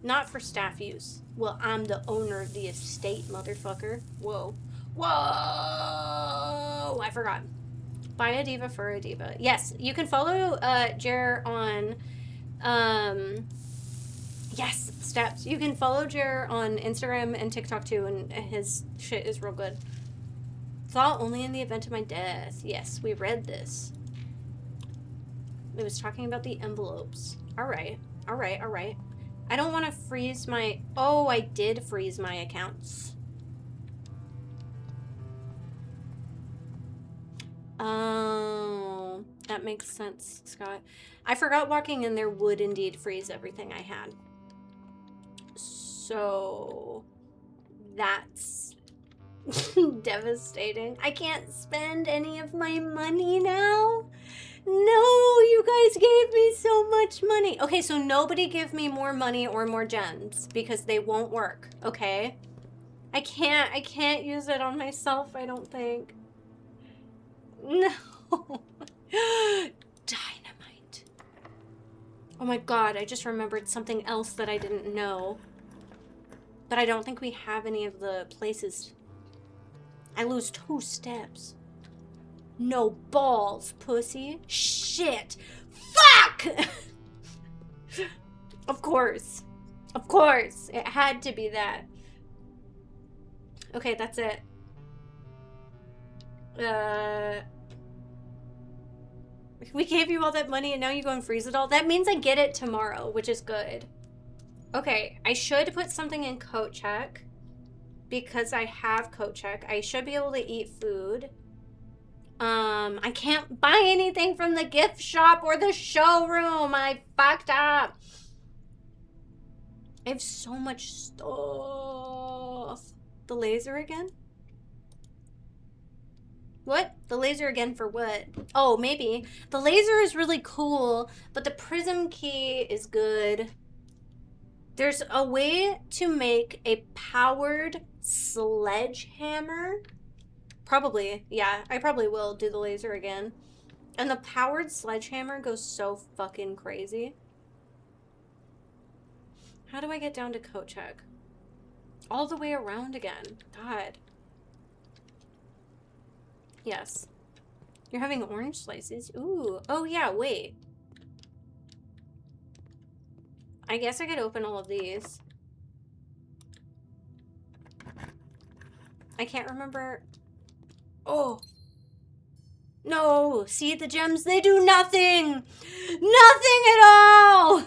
Not for staff use. Well, I'm the owner of the estate, motherfucker. Whoa. Whoa! I forgot. Buy a diva for a diva. Yes, you can follow Jer on yes, steps. You can follow Jer on Instagram and TikTok too, and his shit is real good. Thought only in the event of my death. Yes, we read this. It was talking about the envelopes. Alright. Alright, alright. I don't want to freeze my... Oh, I did freeze my accounts. Oh, that makes sense, Scott. I forgot walking in there would indeed freeze everything I had. So... That's... devastating. I can't spend any of my money now? No, you guys gave me so much money. Okay, so nobody give me more money or more gems because they won't work, okay? I can't use it on myself, I don't think. No. Dynamite. Oh my god, I just remembered something else that I didn't know. But I don't think we have any of the places. I lose 2 steps. No balls, pussy. Shit. Fuck! Of course. Of course. It had to be that. Okay, that's it. We gave you all that money and now you go and freeze it all? That means I get it tomorrow, which is good. Okay, I should put something in coat check. Because I have coat check. I should be able to eat food. I can't buy anything from the gift shop or the showroom. I fucked up. I have so much stuff. The laser again? What? The laser again for what? Oh, maybe. The laser is really cool, but the prism key is good. There's a way to make a powered sledgehammer. Probably, yeah, I probably will do the laser again. And the powered sledgehammer goes so fucking crazy. How do I get down to coat check? All the way around again. God. Yes. You're having orange slices? Ooh. Oh yeah, wait. I guess I could open all of these. I can't remember. Oh. No. See the gems? They do nothing. Nothing at all.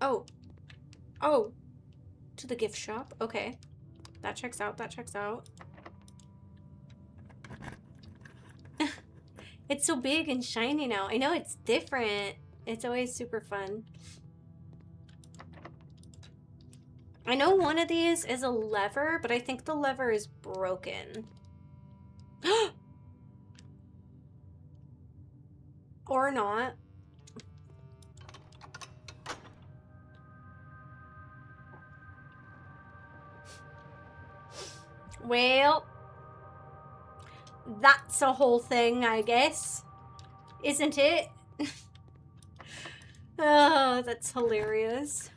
Oh. Oh. To the gift shop? Okay. That checks out. That checks out. It's so big and shiny now. I know it's different. It's always super fun. I know one of these is a lever, but I think the lever is broken. Or not. Well, that's a whole thing, I guess. Isn't it? Oh, that's hilarious.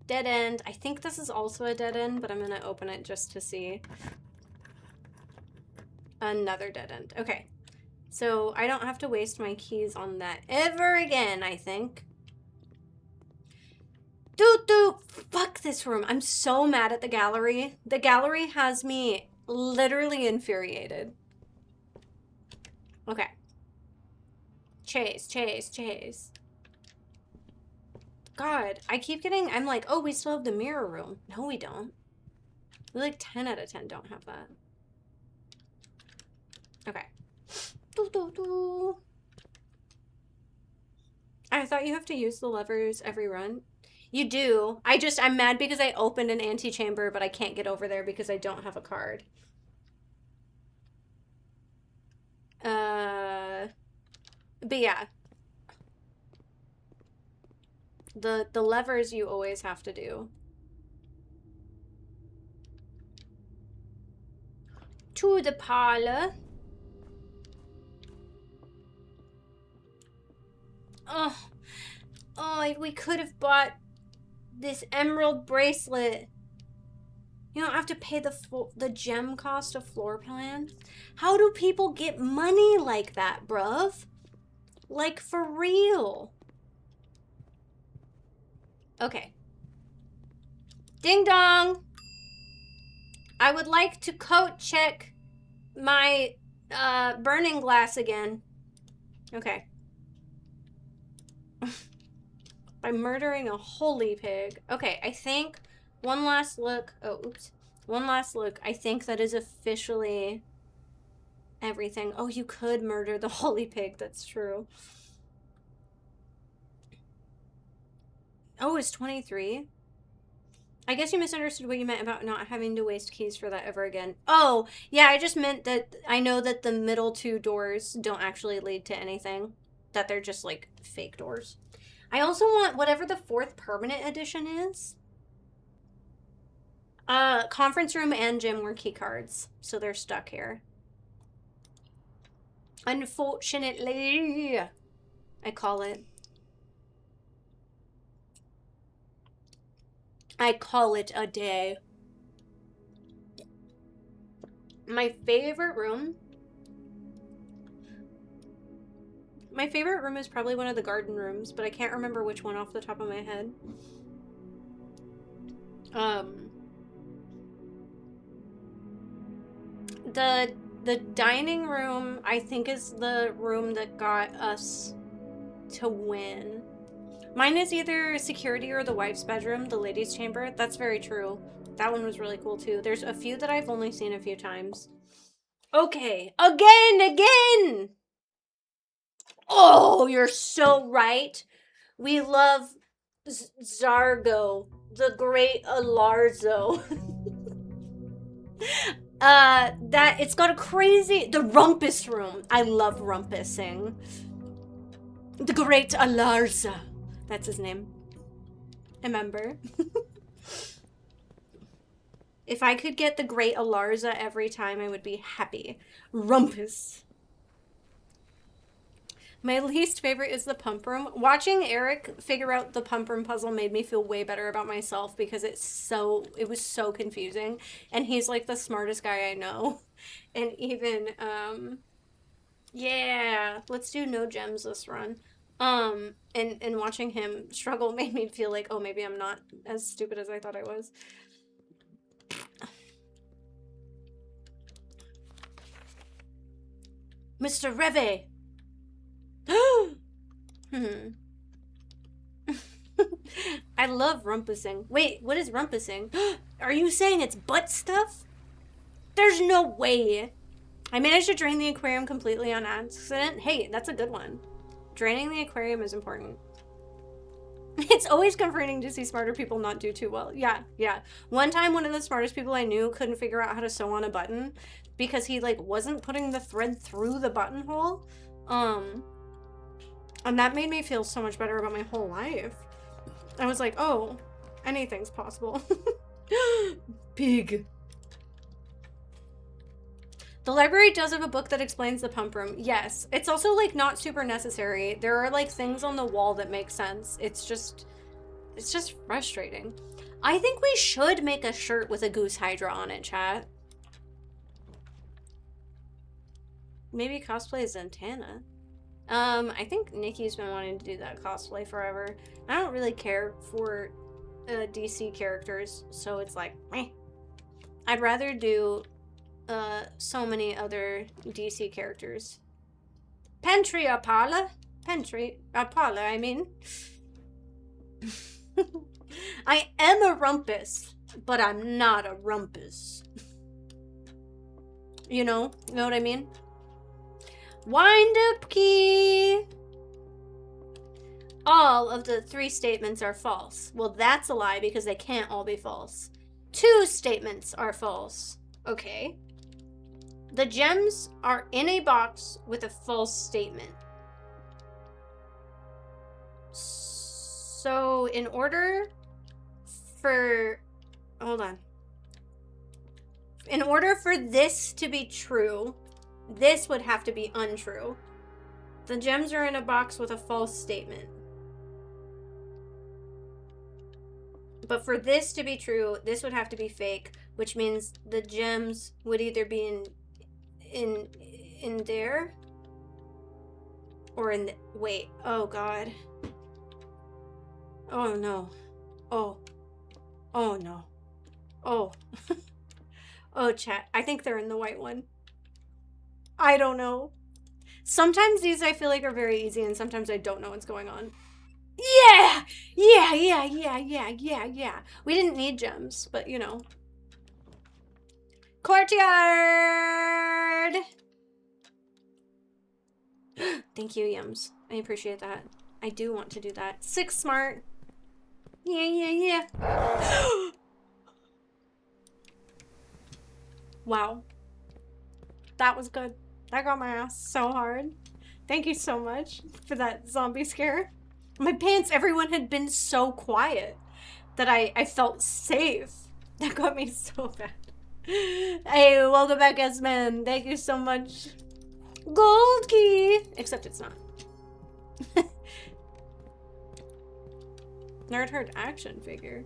Dead end. I think this is also a dead end, but I'm gonna open it just to see. Another dead end. Okay. So I don't have to waste my keys on that ever again, I think. Dude, fuck this room. I'm so mad at the gallery. The gallery has me literally infuriated. Okay. Chase, chase, chase. God, I keep getting... I'm like, oh, we still have the mirror room. No, we don't. We like 10 out of 10 don't have that. Okay. I thought you have to use the levers every run. You do. I'm mad because I opened an antechamber, but I can't get over there because I don't have a card. But yeah. The levers you always have to do. To the parlor. Oh, we could have bought this emerald bracelet. You don't have to pay the gem cost of floor plans. How do people get money like that, bruv? Like, for real. Okay. Ding dong. I would like to coat check my burning glass again. Okay. By murdering a holy pig. Okay, I think one last look. Oh, oops. One last look. I think that is officially everything. Oh, you could murder the holy pig. That's true. Oh, it's 23? I guess you misunderstood what you meant about not having to waste keys for that ever again. Oh, yeah, I just meant that I know that the middle two doors don't actually lead to anything. That they're just, like, fake doors. I also want whatever the 4th permanent edition is. Conference room and gym were key cards, so they're stuck here. Unfortunately, I call it. I call it a day. My favorite room. My favorite room is probably one of the garden rooms, but I can't remember which one off the top of my head. The dining room, I think, is the room that got us to win. Mine is either security or the wife's bedroom, the ladies' chamber. That's very true. That one was really cool too. There's a few that I've only seen a few times. Okay, again! Oh, you're so right. We love Zargo, the great Alarzo. That it's got a crazy, the rumpus room. I love rumpusing. The great Alarza. That's his name. Remember? If I could get the great Alarza every time, I would be happy. Rumpus. My least favorite is the pump room. Watching Eric figure out the pump room puzzle made me feel way better about myself because it was so confusing. And he's like the smartest guy I know. And even, yeah, let's do no gems this run. And watching him struggle made me feel like, oh, maybe I'm not as stupid as I thought I was. Mr. Reve! I love rumpusing. Wait, what is rumpusing? Are you saying it's butt stuff? There's no way. I managed to drain the aquarium completely on accident. Hey, that's a good one. Draining the aquarium is important. It's always comforting to see smarter people not do too well. Yeah. One time, one of the smartest people I knew couldn't figure out how to sew on a button because he, like, wasn't putting the thread through the buttonhole. And that made me feel so much better about my whole life. I was like, oh, anything's possible. Pig. The library does have a book that explains the pump room. Yes. It's also, like, not super necessary. There are, like, things on the wall that make sense. It's just frustrating. I think we should make a shirt with a goose hydra on it, chat. Maybe cosplay Zatanna. I think Nikki's been wanting to do that cosplay forever. I don't really care for DC characters, so it's like, meh. I'd rather do so many other DC characters. Pentry Apala? Pentry Apala, I mean. I am a rumpus, but I'm not a rumpus. You know what I mean? Wind up key. all of the 3 statements are false. Well, that's a lie because they can't all be false. 2 statements are false. Okay. The gems are in a box with a false statement. So, in order for... Hold on. In order for this to be true, this would have to be untrue. The gems are in a box with a false statement. But for this to be true, this would have to be fake, which means the gems would either be in there or in the, wait, oh god. Oh no. Oh. Oh no. Oh. Oh, chat. I think they're in the white one. I don't know. Sometimes these I feel like are very easy and sometimes I don't know what's going on. Yeah! Yeah. We didn't need gems, but you know. Courtyard! Thank you, Yums. I appreciate that. I do want to do that. 6 smart. Yeah. Wow. That was good. That got my ass so hard. Thank you so much for that zombie scare. My pants, everyone had been so quiet that I felt safe. That got me so bad. Hey, welcome back, S-Man. Thank you so much. Gold key! Except it's not. Nerd Herd action figure.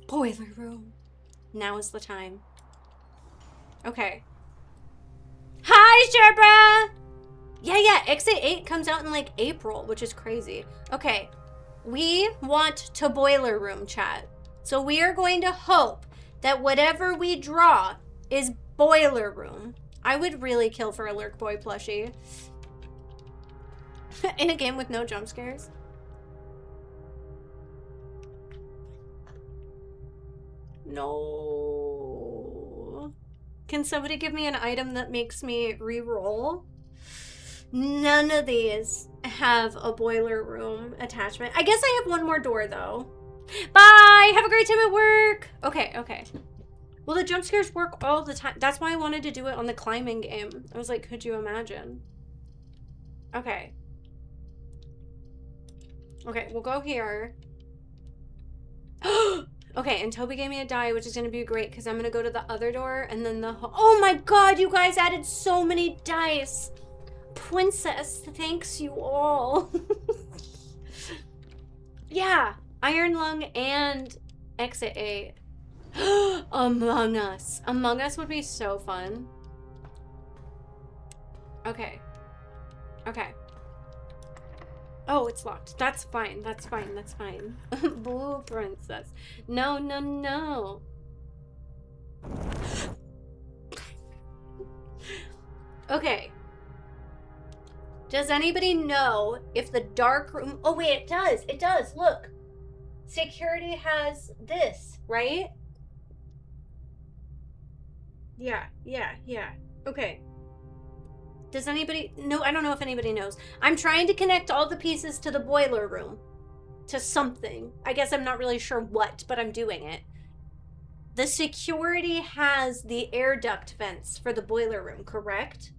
Boiler room. Now is the time. Okay. Hi, Sherpa! Yeah, Exit 8 comes out in like April, which is crazy. Okay, we want to boiler room, chat. So we are going to hope that whatever we draw is boiler room. I would really kill for a Lurk Boy plushie. In a game with no jump scares. No. Can somebody give me an item that makes me re-roll? None of these have a boiler room attachment. I guess I have one more door though. Bye! Have a great time at work! Okay. Well, the jump scares work all the time. That's why I wanted to do it on the climbing game. I was like, could you imagine? Okay. Okay, we'll go here. Okay, and Toby gave me a die, which is going to be great because I'm going to go to the other door and then the... Oh my god, you guys added so many dice! Princess, thanks you all. Yeah, Iron Lung and Exit 8. Among Us. Among Us would be so fun. Okay. Oh, it's locked. That's fine. Blue Princess. No. Okay. Does anybody know if the dark room... Oh, wait, it does. Look. Security has this, right? Yeah. Okay. Does anybody... No, I don't know if anybody knows. I'm trying to connect all the pieces to the boiler room. To something. I guess I'm not really sure what, but I'm doing it. The security has the air duct vents for the boiler room, correct?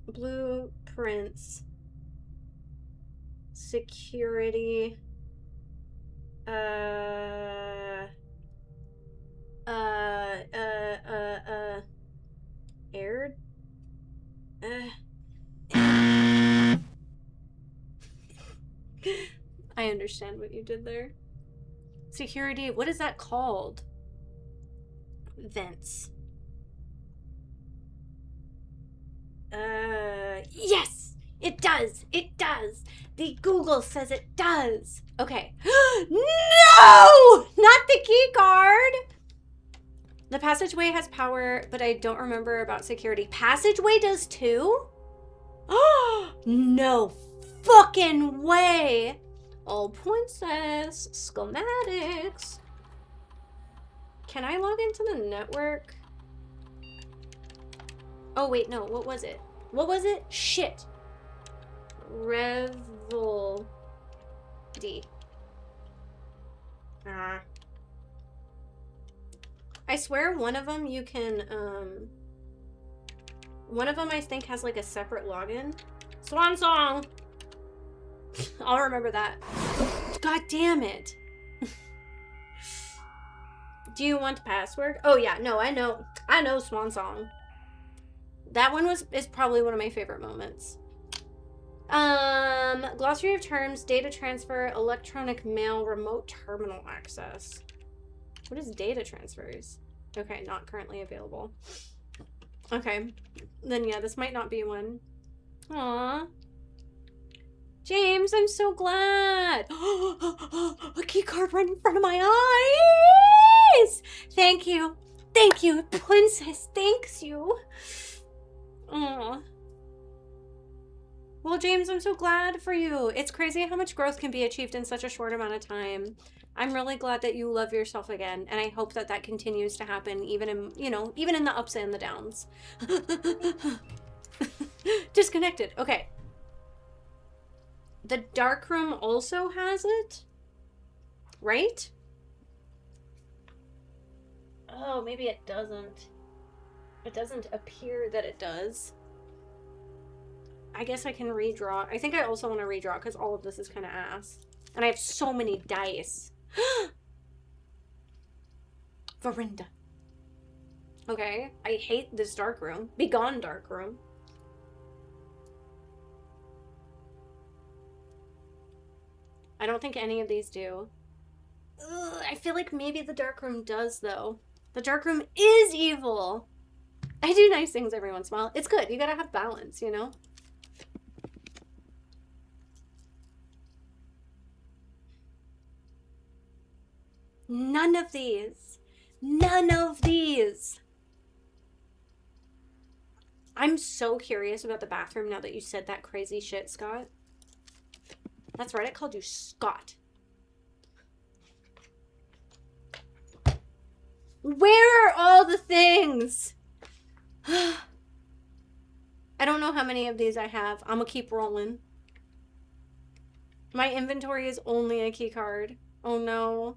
Blueprints. Security. Air? I understand what you did there. Security, what is that called? Vents. Yes! It does! The Google says it does! Okay. No! Not the key card! The passageway has power, but I don't remember about security. Passageway does too? Oh, no fucking way! Oh, Princess. Schematics. Can I log into the network? Oh, wait, no. What was it? Shit. Revel D. I swear one of them you can, one of them I think has like a separate login. Swan Song! I'll remember that. God damn it. Do you want the password? Oh yeah, no, I know Swan Song. That one is probably one of my favorite moments. Glossary of terms, data transfer, electronic mail, remote terminal access. What is data transfers? Okay, not currently available. Okay, then yeah, this might not be one. Aww. James, I'm so glad. A key card right in front of my eyes. Thank you. Thank you, princess. Thanks you. Aww. Well, James, I'm so glad for you. It's crazy how much growth can be achieved in such a short amount of time. I'm really glad that you love yourself again, and I hope that that continues to happen even in, you know, even in the ups and the downs. Disconnected. Okay. The dark room also has it, right? Oh, maybe it doesn't. It doesn't appear that it does. I guess I can redraw. I think I also want to redraw because all of this is kind of ass. And I have so many dice. Verinda. Okay, I hate this dark room. Be gone, dark room. I don't think any of these do. Ugh, I feel like maybe the dark room does, though. The dark room is evil. I do nice things every once in a while. It's good. You gotta have balance, you know? None of these. None of these. I'm so curious about the bathroom now that you said that crazy shit, Scott. That's right, I called you Scott. Where are all the things? I don't know how many of these I have. I'm gonna keep rolling. My inventory is only a key card. Oh no.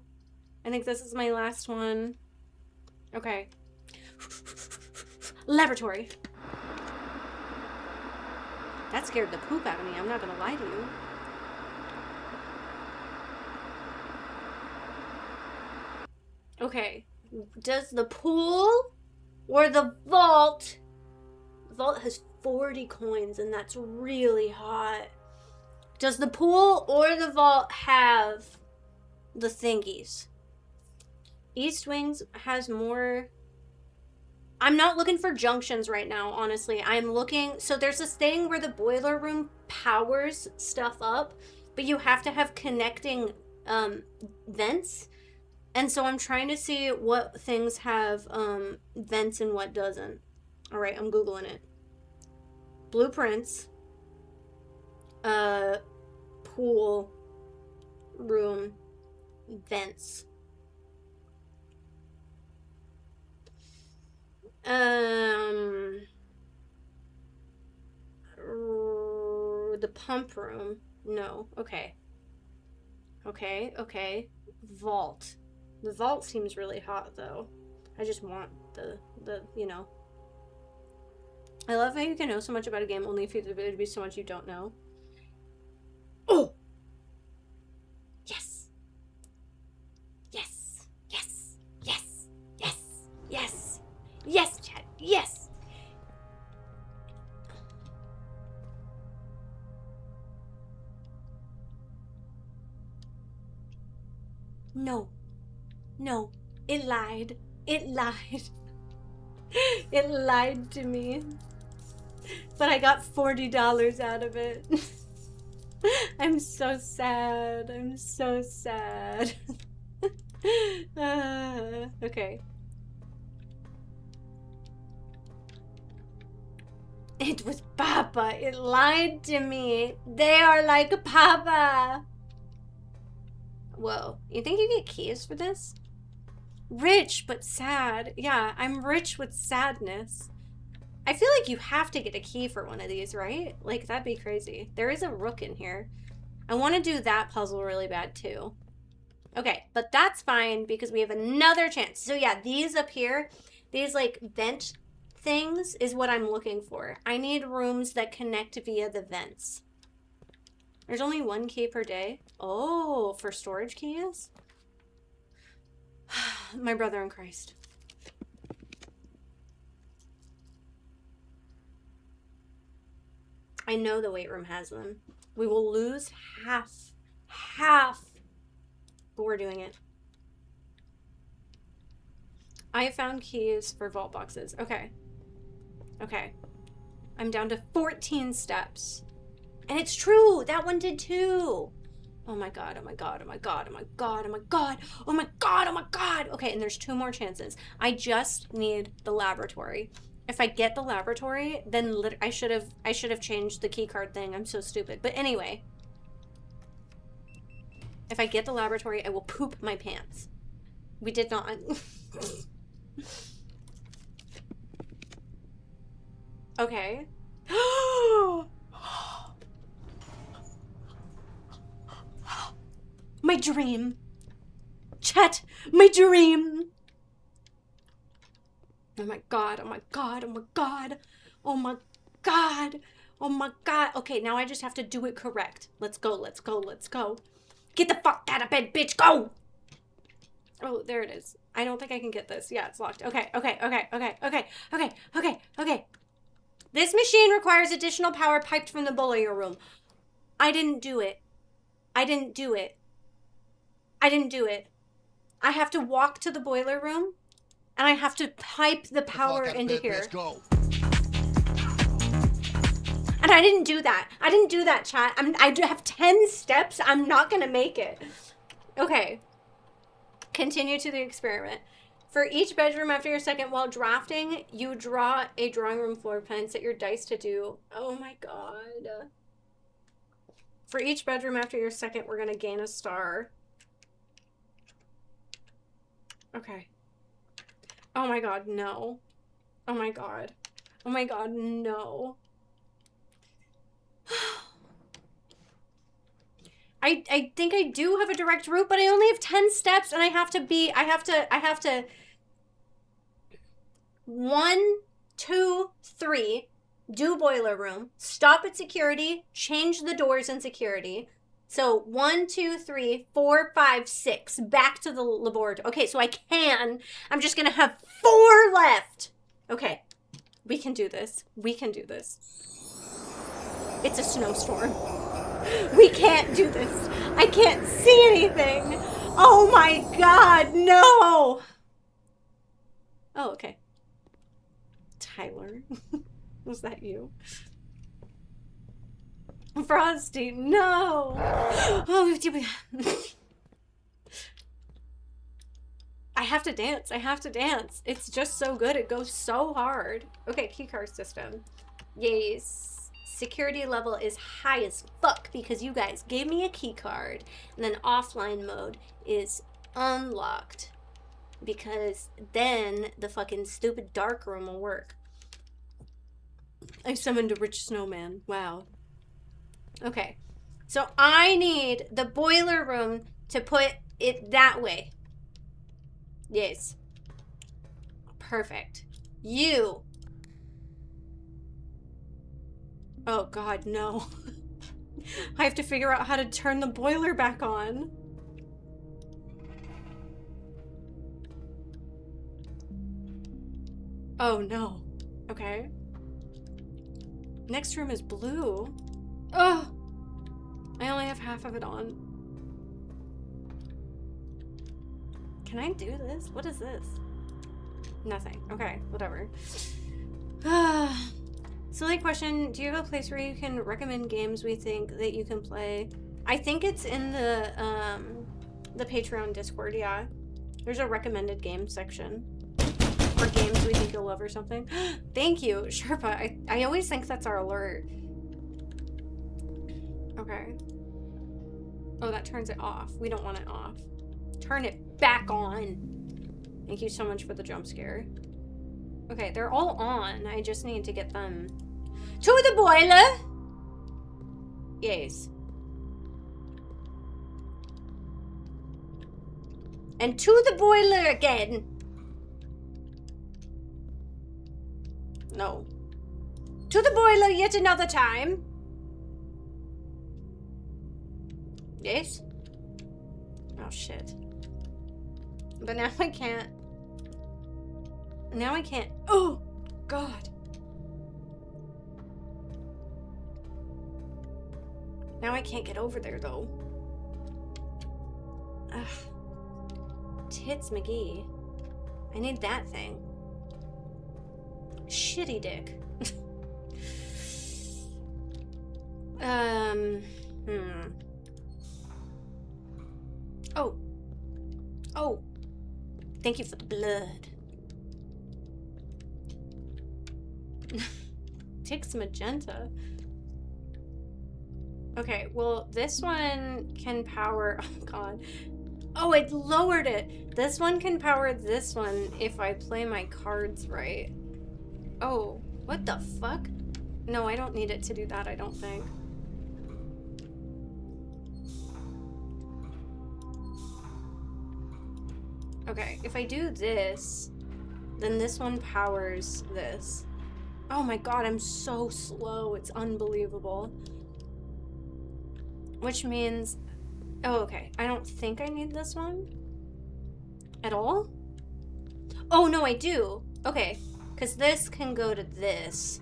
I think this is my last one. Okay. Laboratory. That scared the poop out of me, I'm not gonna lie to you. Okay. Does the pool or the vault? The vault has 40 coins and that's really hot. Does the pool or the vault have the thingies? East Wings has more. I'm not looking for junctions right now, honestly. I'm looking. So there's this thing where the boiler room powers stuff up, but you have to have connecting vents. And so I'm trying to see what things have vents and what doesn't. All right, I'm Googling it. Blueprints. Pool. Room. Vents. The pump room. No. Okay. Okay. Vault. The vault seems really hot, though. I just want the you know. I love how you can know so much about a game only if there'd be so much you don't know. Oh! Yes! Yes! Yes! Yes! Yes! Yes! Yes, chat! Yes! No. No, it lied. It lied. It lied to me. But I got $40 out of it. I'm so sad. I'm so sad. Okay. It was Papa. It lied to me. They are like Papa. Whoa. You think you get keys for this? Rich, but sad. Yeah, I'm rich with sadness. I feel like you have to get a key for one of these, right? Like, that'd be crazy. There is a rook in here. I want to do that puzzle really bad, too. Okay, but that's fine because we have another chance. So yeah, these up here, these like vent things is what I'm looking for. I need rooms that connect via the vents. There's only 1 key per day. Oh, for storage keys? My brother in Christ. I know the weight room has them. We will lose half, but we're doing it. I found keys for vault boxes. Okay. Okay. I'm down to 14 steps. And it's true! That one did too! Oh my god, oh my god, oh my god, oh my god, oh my god, oh my god, oh my god! Okay, and there's 2 more chances. I just need the laboratory. If I get the laboratory, then I should have changed the key card thing. I'm so stupid. But anyway. If I get the laboratory, I will poop my pants. We did not. Okay. My dream. Chat, my dream. Oh my god, oh my god, oh my god. Oh my god. Oh my god. Okay, now I just have to do it correct. Let's go, let's go, let's go. Get the fuck out of bed, bitch, go! Oh, there it is. I don't think I can get this. Yeah, it's locked. Okay, okay, okay, okay, okay, okay, okay, okay. This machine requires additional power piped from the boiler room. I didn't do it. I didn't do it. I didn't do it. I have to walk to the boiler room, and I have to pipe the power into here. Let's go. And I didn't do that. I didn't do that, chat. I have 10 steps. I'm not gonna make it. Okay. Continue to the experiment. For each bedroom after your second while drafting, you draw a drawing room floor plan. Set your dice to do. Oh my god. For each bedroom after your second, we're gonna gain a star. Okay. Oh my god, no. Oh my god. Oh my god, no. I think I do have a direct route, but I only have 10 steps and I have to 1, 2, 3, do boiler room, stop at security, change the doors in security. So 1, 2, 3, 4, 5, 6, back to the laboratory. Okay, so I'm just gonna have 4 left. Okay, we can do this. We can do this. It's a snowstorm. We can't do this. I can't see anything. Oh my god, no. Oh, okay. Tyler, was that you? Frosty, no. Oh, I have to dance. I have to dance. It's just so good. It goes so hard. Okay, keycard system. Yes. Security level is high as fuck because you guys gave me a key card. And then offline mode is unlocked because then the fucking stupid dark room will work. I summoned a rich snowman. Wow. Okay. So I need the boiler room to put it that way. Yes. Perfect. You. Oh god, no. I have to figure out how to turn the boiler back on. Oh no. Okay. Next room is blue. Oh! I only have half of it on. Can I do this? What is this? Nothing. Okay, whatever. Silly question, do you have a place where you can recommend games we think that you can play? I think it's in the Patreon Discord, yeah. There's a recommended game section. Or games we think you'll love or something. Thank you, Sherpa. I always think that's our alert. Okay. Oh, that turns it off. We don't want it off. Turn it back on. Thank you so much for the jump scare. Okay, they're all on. I just need to get them to the boiler. Yes. And to the boiler again. No. To the boiler yet another time. Yes. Oh shit. But now I can't. Now I can't. Oh God. Now I can't get over there though. Ugh. Tits McGee. I need that thing. Shitty dick. Oh. Oh. Thank you for the blood. Tix magenta. Okay, well, this one can power... Oh, God. Oh, it lowered it. This one can power this one if I play my cards right. Oh, what the fuck? No, I don't need it to do that, I don't think. Okay, if I do this, then this one powers this. Oh my God, I'm so slow. It's unbelievable. Which means... Oh, okay. I don't think I need this one. At all? Oh, no, I do. Okay. Because this can go to this.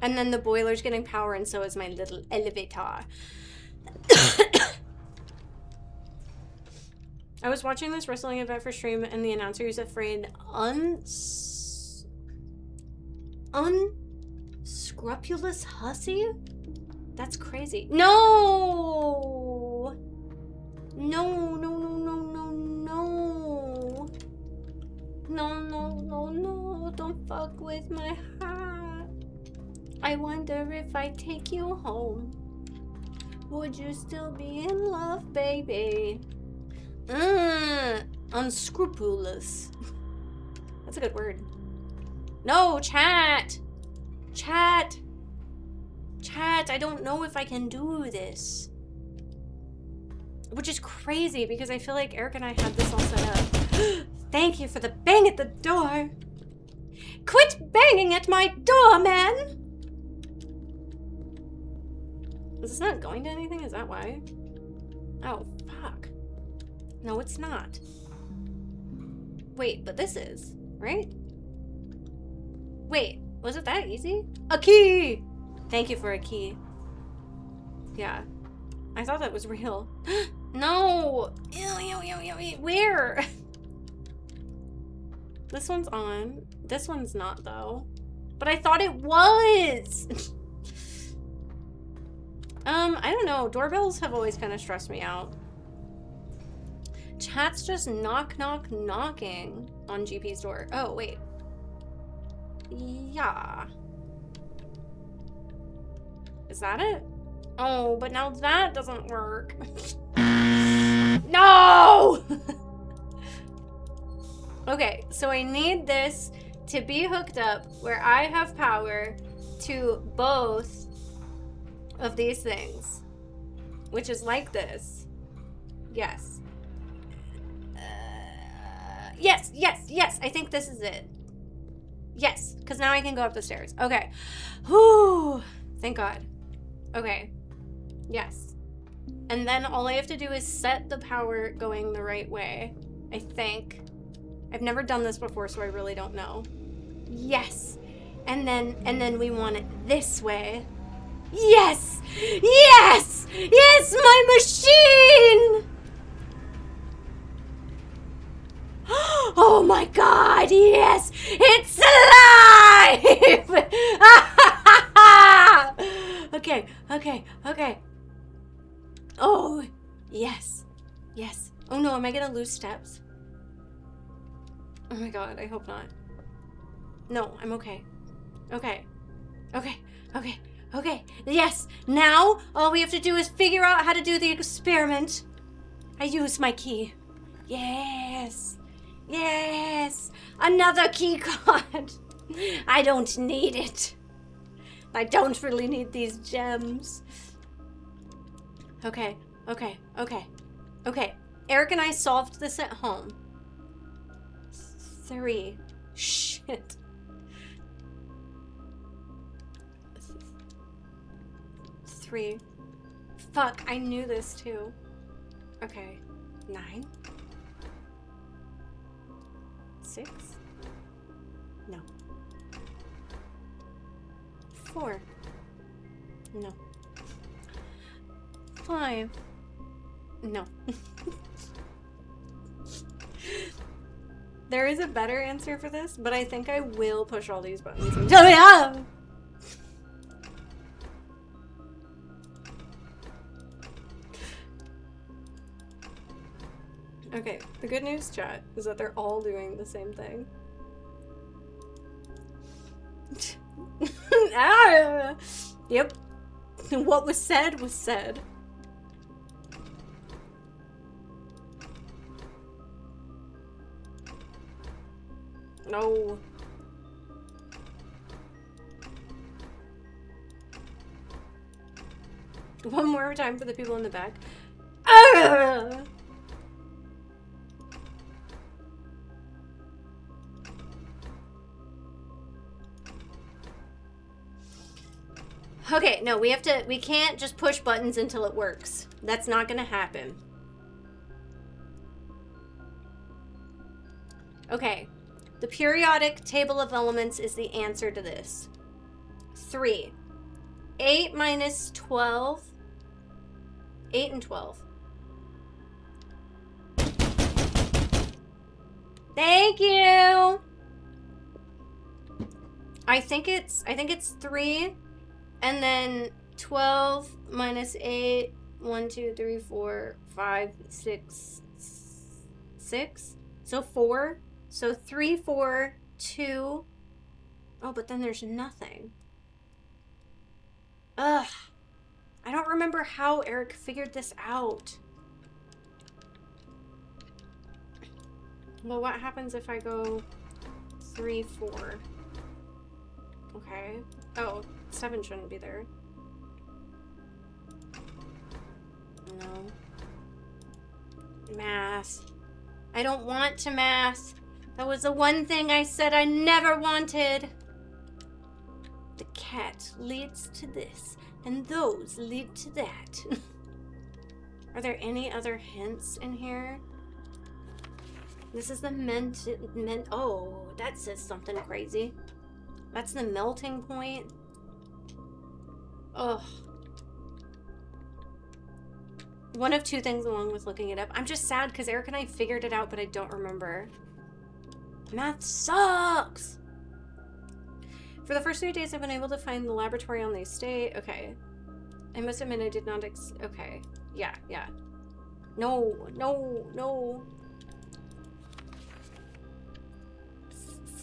And then the boiler's getting power, and so is my little elevator. I was watching this wrestling event for stream, and the announcer is afraid unscrupulous hussy? That's crazy. No! No, no, no, no, no, no. No, no, no, no. Don't fuck with my heart. I wonder if I take you home. Would you still be in love, baby? Unscrupulous. That's a good word. No, chat! Chat! Chat, I don't know if I can do this. Which is crazy because I feel like Eric and I had this all set up. Thank you for the bang at the door. Quit banging at my door, man! Is this not going to anything? Is that why? Oh, fuck. No, it's not. Wait, but this is, right? Wait, was it that easy? A key! Thank you for a key. Yeah. I thought that was real. No! Ew, ew, ew, ew, ew. Where? This one's on. This one's not, though. But I thought it was! I don't know. Doorbells have always kind of stressed me out. Chat's just knock, knock, knocking on GP's door. Oh, wait. Yeah. Is that it? Oh, but now that doesn't work. No! Okay, so I need this to be hooked up where I have power to both of these things, which is like this. Yes. Yes, yes, yes. I think this is it. Yes, because now I can go up the stairs. Okay. Whew. Thank God. Okay. Yes. And then all I have to do is set the power going the right way. I think. I've never done this before, so I really don't know. Yes. And then we want it this way. Yes! Yes! Yes, my machine! Oh my God, yes! It's alive! Okay, okay, okay. Oh, yes. Yes. Oh no, am I gonna lose steps? Oh my God, I hope not. No, I'm okay. Okay. Okay, okay, okay. Yes, now all we have to do is figure out how to do the experiment. I use my key. Yes. Yes! Another key card! I don't need it. I don't really need these gems. Okay, okay, okay, okay. Eric and I solved this at home. 3. Shit. 3. Fuck, I knew this too. Okay. 9. 6. No. 4. No. 5. No. There is a better answer for this, but I think I will push all these buttons until we have. Okay, the good news, chat, is that they're all doing the same thing. Ah! Yep. What was said was said. No. One more time for the people in the back. Ah! Okay, no, we can't just push buttons until it works. That's not gonna happen. Okay, the periodic table of elements is the answer to this. 3. 8 minus 12. 8 and 12. Thank you! I think it's 3. And then 12 minus 8, 1, 2, 3, 4, 5, 6, 6. So 4. So 3, 4, 2. Oh, but then there's nothing. Ugh. I don't remember how Eric figured this out. Well, what happens if I go 3, 4? Okay. Oh, 7 shouldn't be there. No. Math. I don't want to math. That was the one thing I said I never wanted. The cat leads to this, and those lead to that. Are there any other hints in here? This is the oh, that says something crazy. That's the melting point. Ugh. One of 2 things along with looking it up. I'm just sad because Eric and I figured it out, but I don't remember. Math sucks! For the first 3 days, I've been able to find the laboratory on the estate. Okay. I must admit I did not okay. Yeah, yeah. No, no, no.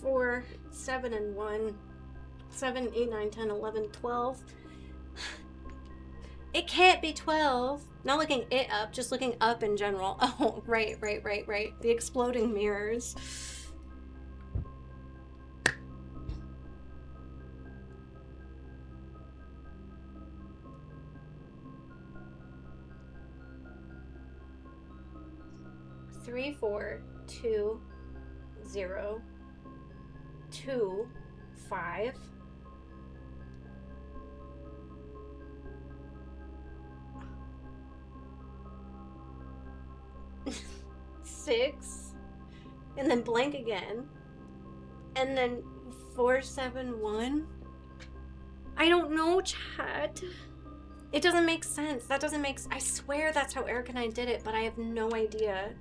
4, 7, and 1. 7, 8, 9, 10, 11, 12. It can't be 12. Not looking it up, just looking up in general. Oh, right. The exploding mirrors. Three, 4, 2, 0, 2, 5. Six, and then blank again, and then 4, 7, 1. I don't know, chat. It doesn't make sense. That doesn't make. I swear that's how Eric and I did it, but I have no idea.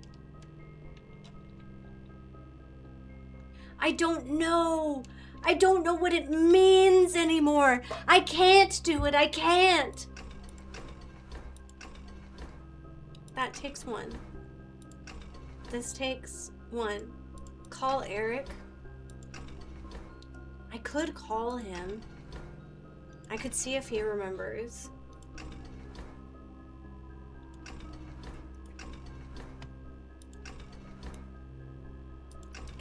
I don't know. I don't know what it means anymore. I can't do it. I can't. That takes 1. This takes 1. Call Eric. I could call him. I could see if he remembers.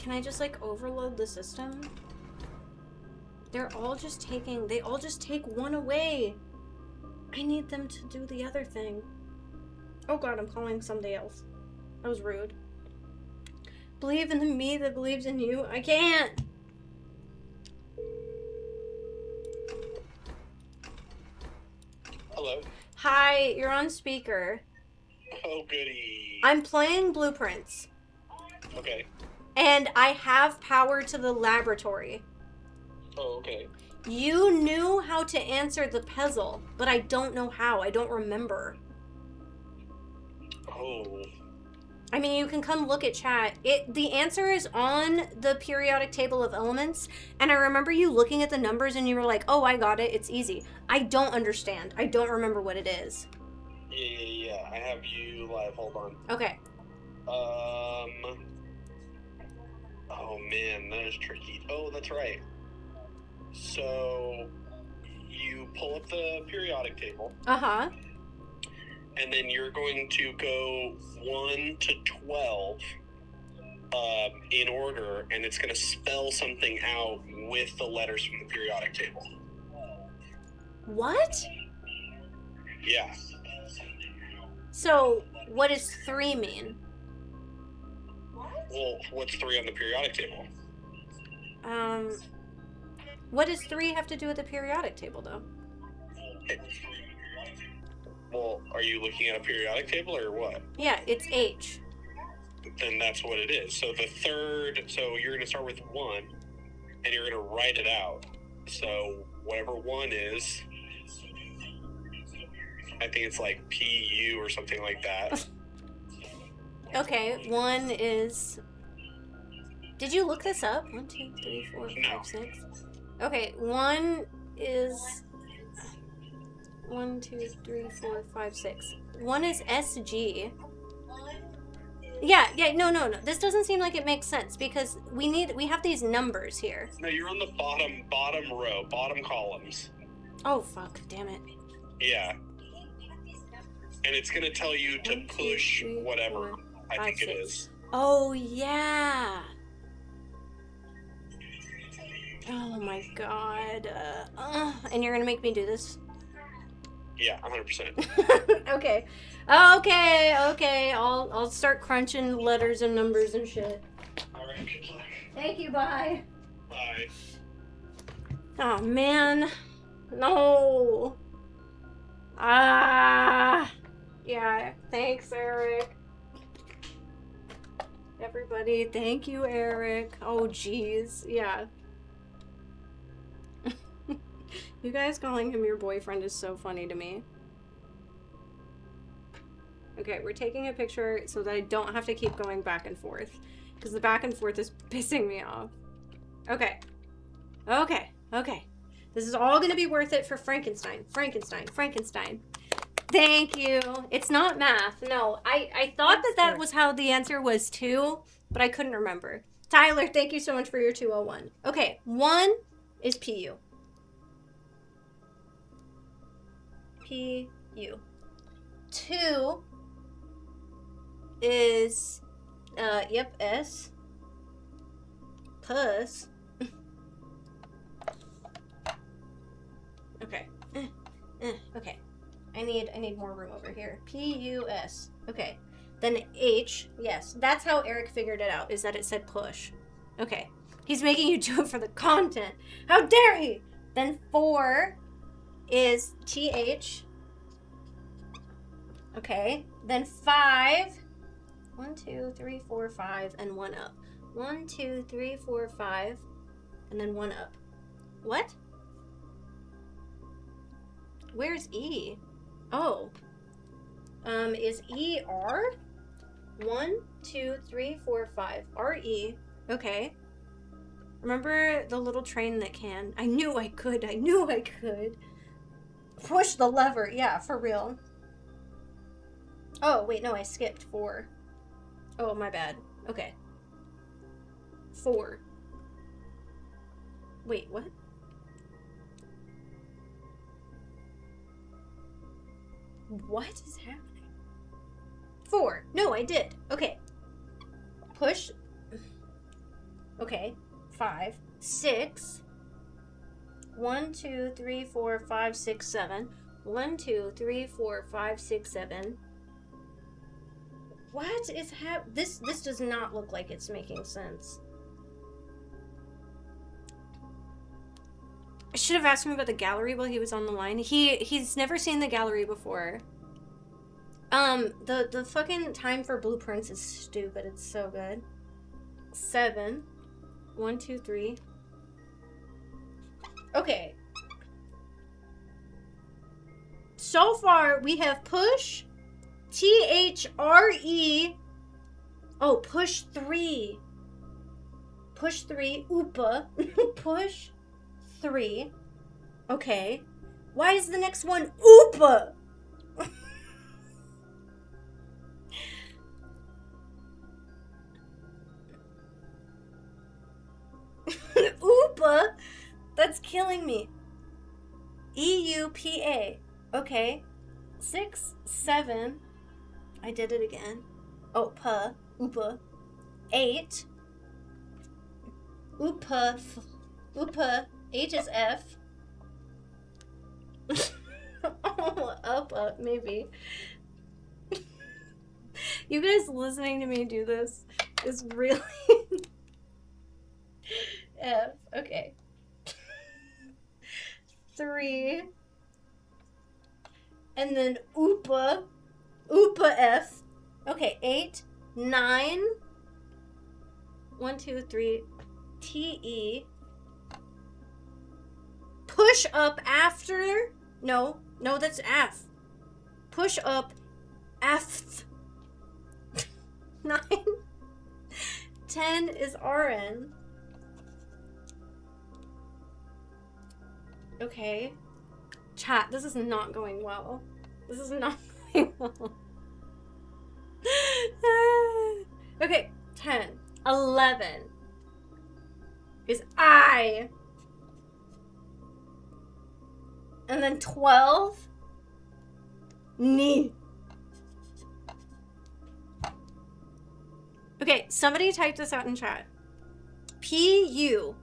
Can I just, like, overload the system? They all just take one away. I need them to do the other thing. Oh god, I'm calling somebody else. That was rude. Believe in the me that believes in you. I can't! Hello. Hi, you're on speaker. Oh, goody. I'm playing Blueprints. Okay. And I have power to the laboratory. Oh, okay. You knew how to answer the puzzle, but I don't know how. I don't remember. Oh. I mean, you can come look at chat. The answer is on the periodic table of elements, and I remember you looking at the numbers and you were like, oh, I got it. It's easy. I don't understand. I don't remember what it is. Yeah. I have you live. Hold on. Okay. Oh, man. That is tricky. Oh, that's right. So, you pull up the periodic table. Uh-huh. And then you're going to go 1 to 12 in order, and it's going to spell something out with the letters from the periodic table. What? Yeah. So, what does 3 mean? Well, what's 3 on the periodic table? What does 3 have to do with the periodic table, though? Well, are you looking at a periodic table or what? Yeah, it's H. Then that's what it is. So the third, so you're going to start with 1, and you're going to write it out. So whatever 1 is, I think it's like PU or something like that. Okay, 1 is... Did you look this up? 1, 2, 3, 4, 5, 6. Okay, 1 is... 1, 2, 3, 4, 5, 6. 1 is SG. Yeah, no. This doesn't seem like it makes sense because we have these numbers here. No, you're on the bottom row, bottom columns. Oh, fuck, damn it. Yeah. And it's going to tell you to push whatever, I think it is. Oh, yeah. Oh my god. And you're gonna make me do this? Yeah, 100%. Okay. I'll start crunching letters and numbers and shit. Alright, good luck. Thank you, bye. Bye. Oh man. No. Yeah, thanks, Eric. Everybody, thank you, Eric. Oh, jeez. Yeah. You guys calling him your boyfriend is so funny to me. Okay, we're taking a picture so that I don't have to keep going back and forth. Because the back and forth is pissing me off. Okay. This is all gonna be worth it for Frankenstein. Thank you. It's not math. No, I thought that was how the answer was too, but I couldn't remember. Tyler, thank you so much for your 201. Okay, 1 is PU. PU. 2 is, S. Plus. Okay. Okay. I need more room over here. PUS. Okay. Then H. Yes. That's how Eric figured it out, is that it said push. Okay. He's making you do it for the content. How dare he? Then 4 is TH. Okay. Then 5. 1, 2, 3, 4, 5, and 1 up. 1, 2, 3, 4, 5, and then 1 up. What? Where's E? Oh. Is E R? 1, 2, 3, 4, 5. R-E. Okay. Remember the little train that can? I knew I could. Push the lever. Yeah, for real. Oh, wait, no, I skipped 4. Oh, my bad. Okay. 4. Wait, what? What is happening? 4. No, I did. Okay. Push. Okay, 5, 6. 1, 2, 3, 4, 5, 6, 7. 1, 2, 3, 4, 5, 6, 7. What is this does not look like it's making sense. I should have asked him about the gallery while he was on the line. He's never seen the gallery before. The fucking time for blueprints is stupid. It's so good. 7. 1, 2, 3. Okay. So far, we have push, THRE. Oh, push 3. Push 3, Oopa. Push 3. Okay. Why is the next one Oopa? Oopa? That's killing me. EUPA. Okay. 6, 7. I did it again. Oh, pa. Oopa. 8. Oopa. Oopa. 8 is F. Oh, up, maybe. You guys listening to me do this is really... F. Okay. 3. And then Oopa. Oopa F. Okay, 8, 9. 1, 2, 3. TE. Push up after. No, that's F. Push up F. 9. 10 is RN. Okay. Chat, this is not going well. This is not going well. Okay, 10. 11 is I. And then 12. Ni. Okay, somebody type this out in chat. PUSHTHREUPAFTHRNINE.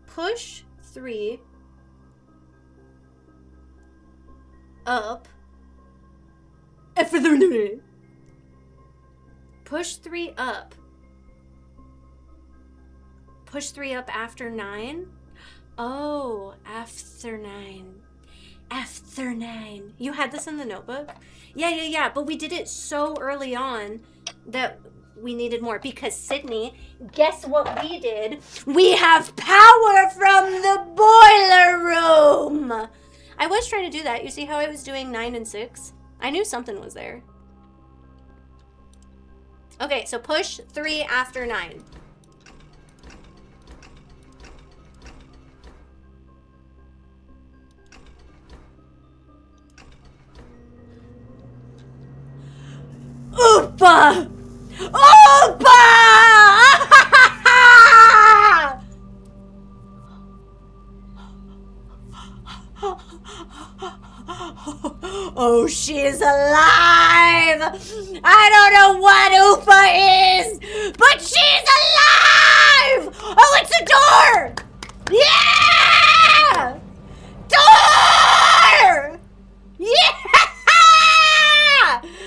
Push 3 up. Push 3 up. Push 3 up after 9? Oh, after 9. After 9. You had this in the notebook? Yeah, but we did it so early on that we needed more. Because, Sydney, guess what we did? We have power from the boiler room! I was trying to do that. You see how I was doing 9 and 6? I knew something was there. Okay, so push 3 after 9. Oopa! Oopa! Oh, she is alive! I don't know what Oopa is, but she's alive! Oh, it's a door! Yeah! Door! Yeah!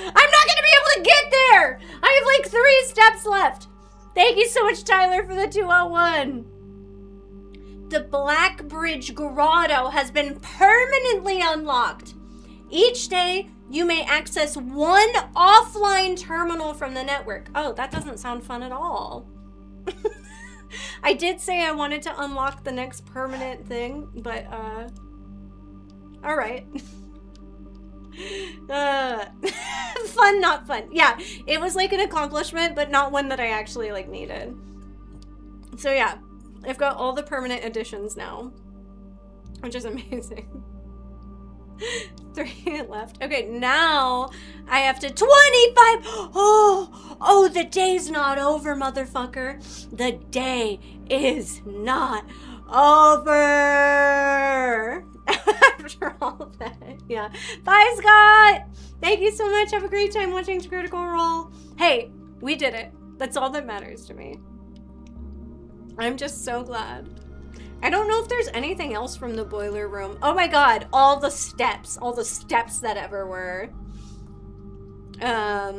I'm not gonna be able to get there! I have like 3 steps left. Thank you so much, Tyler, for the 201. The Black Bridge Grotto has been permanently unlocked. Each day, you may access 1 offline terminal from the network. Oh, that doesn't sound fun at all. I did say I wanted to unlock the next permanent thing, but, all right. Fun, not fun. Yeah, it was like an accomplishment, but not one that I actually like needed. So yeah, I've got all the permanent additions now, which is amazing. 3 left. Okay, now I have to 25. Oh, the day's not over, motherfucker. The day is not over. After all of that, yeah. Bye, Scott. Thank you so much. Have a great time watching Critical Role. Hey, we did it. That's all that matters to me. I'm just so glad. I don't know if there's anything else from the boiler room. Oh my god, all the steps that ever were. I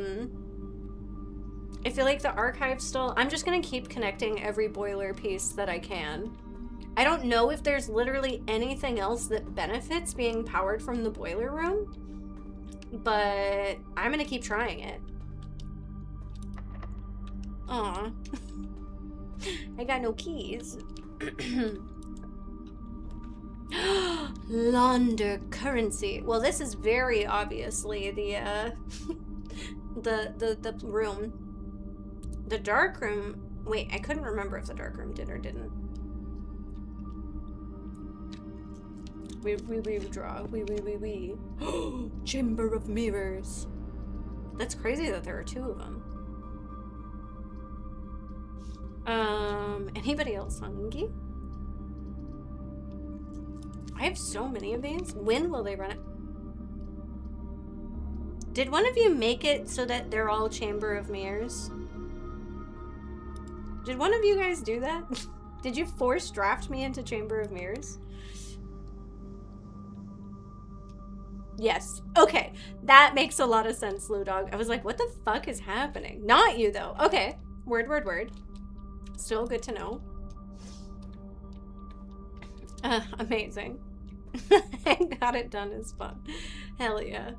feel like the archive still, I'm just gonna keep connecting every boiler piece that I can. I don't know if there's literally anything else that benefits being powered from the boiler room, but I'm gonna keep trying it. Aw. I got no keys. Launder currency. Well, this is very obviously the room. The dark room. Wait, I couldn't remember if the dark room did or didn't. We draw. We. Chamber of Mirrors. That's crazy that there are 2 of them. Anybody else hungry? I have so many of these. When will they run it? Did one of you make it so that they're all Chamber of Mirrors? Did one of you guys do that? Did you force draft me into Chamber of Mirrors? Yes. Okay. That makes a lot of sense, Lou Dog. I was like, what the fuck is happening? Not you, though. Okay. Word. Still good to know. Amazing. I got it done is fun. Hell yeah.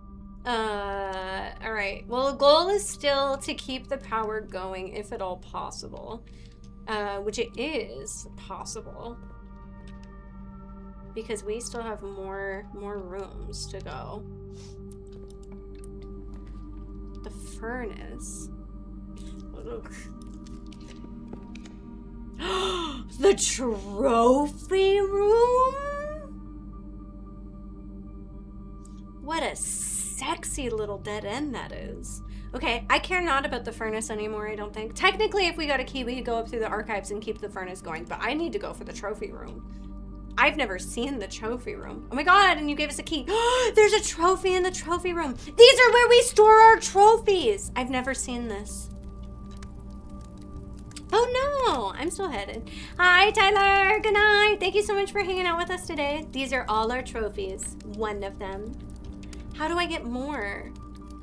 Alright. Well, the goal is still to keep the power going if at all possible. Which it is possible. Because we still have more rooms to go. The furnace. Ugh. The trophy room? What a sexy little dead end that is. Okay, I care not about the furnace anymore, I don't think. Technically, if we got a key, we could go up through the archives and keep the furnace going, but I need to go for the trophy room. I've never seen the trophy room. Oh my god, and you gave us a key. There's a trophy in the trophy room. These are where we store our trophies. I've never seen this. Oh no, I'm still headed. Hi, Tyler. Good night. Thank you so much for hanging out with us today. These are all our trophies. One of them. How do I get more?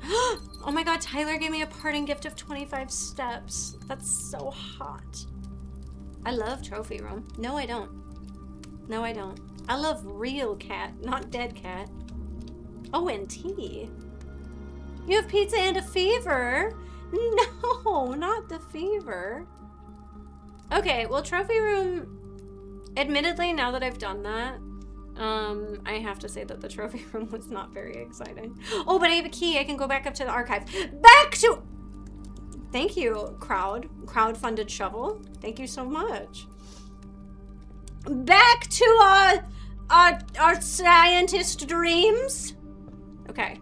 Oh my god, Tyler gave me a parting gift of 25 steps. That's so hot. I love trophy room. No, I don't. No, I don't. I love real cat, not dead cat. Oh, and tea. You have pizza and a fever? No, not the fever. Okay, well, trophy room, admittedly, now that I've done that, I have to say that the trophy room was not very exciting. Oh, but I have a key. I can go back up to the archive. Back to... Thank you, crowd-funded shovel. Thank you so much. Back to our scientist dreams. Okay.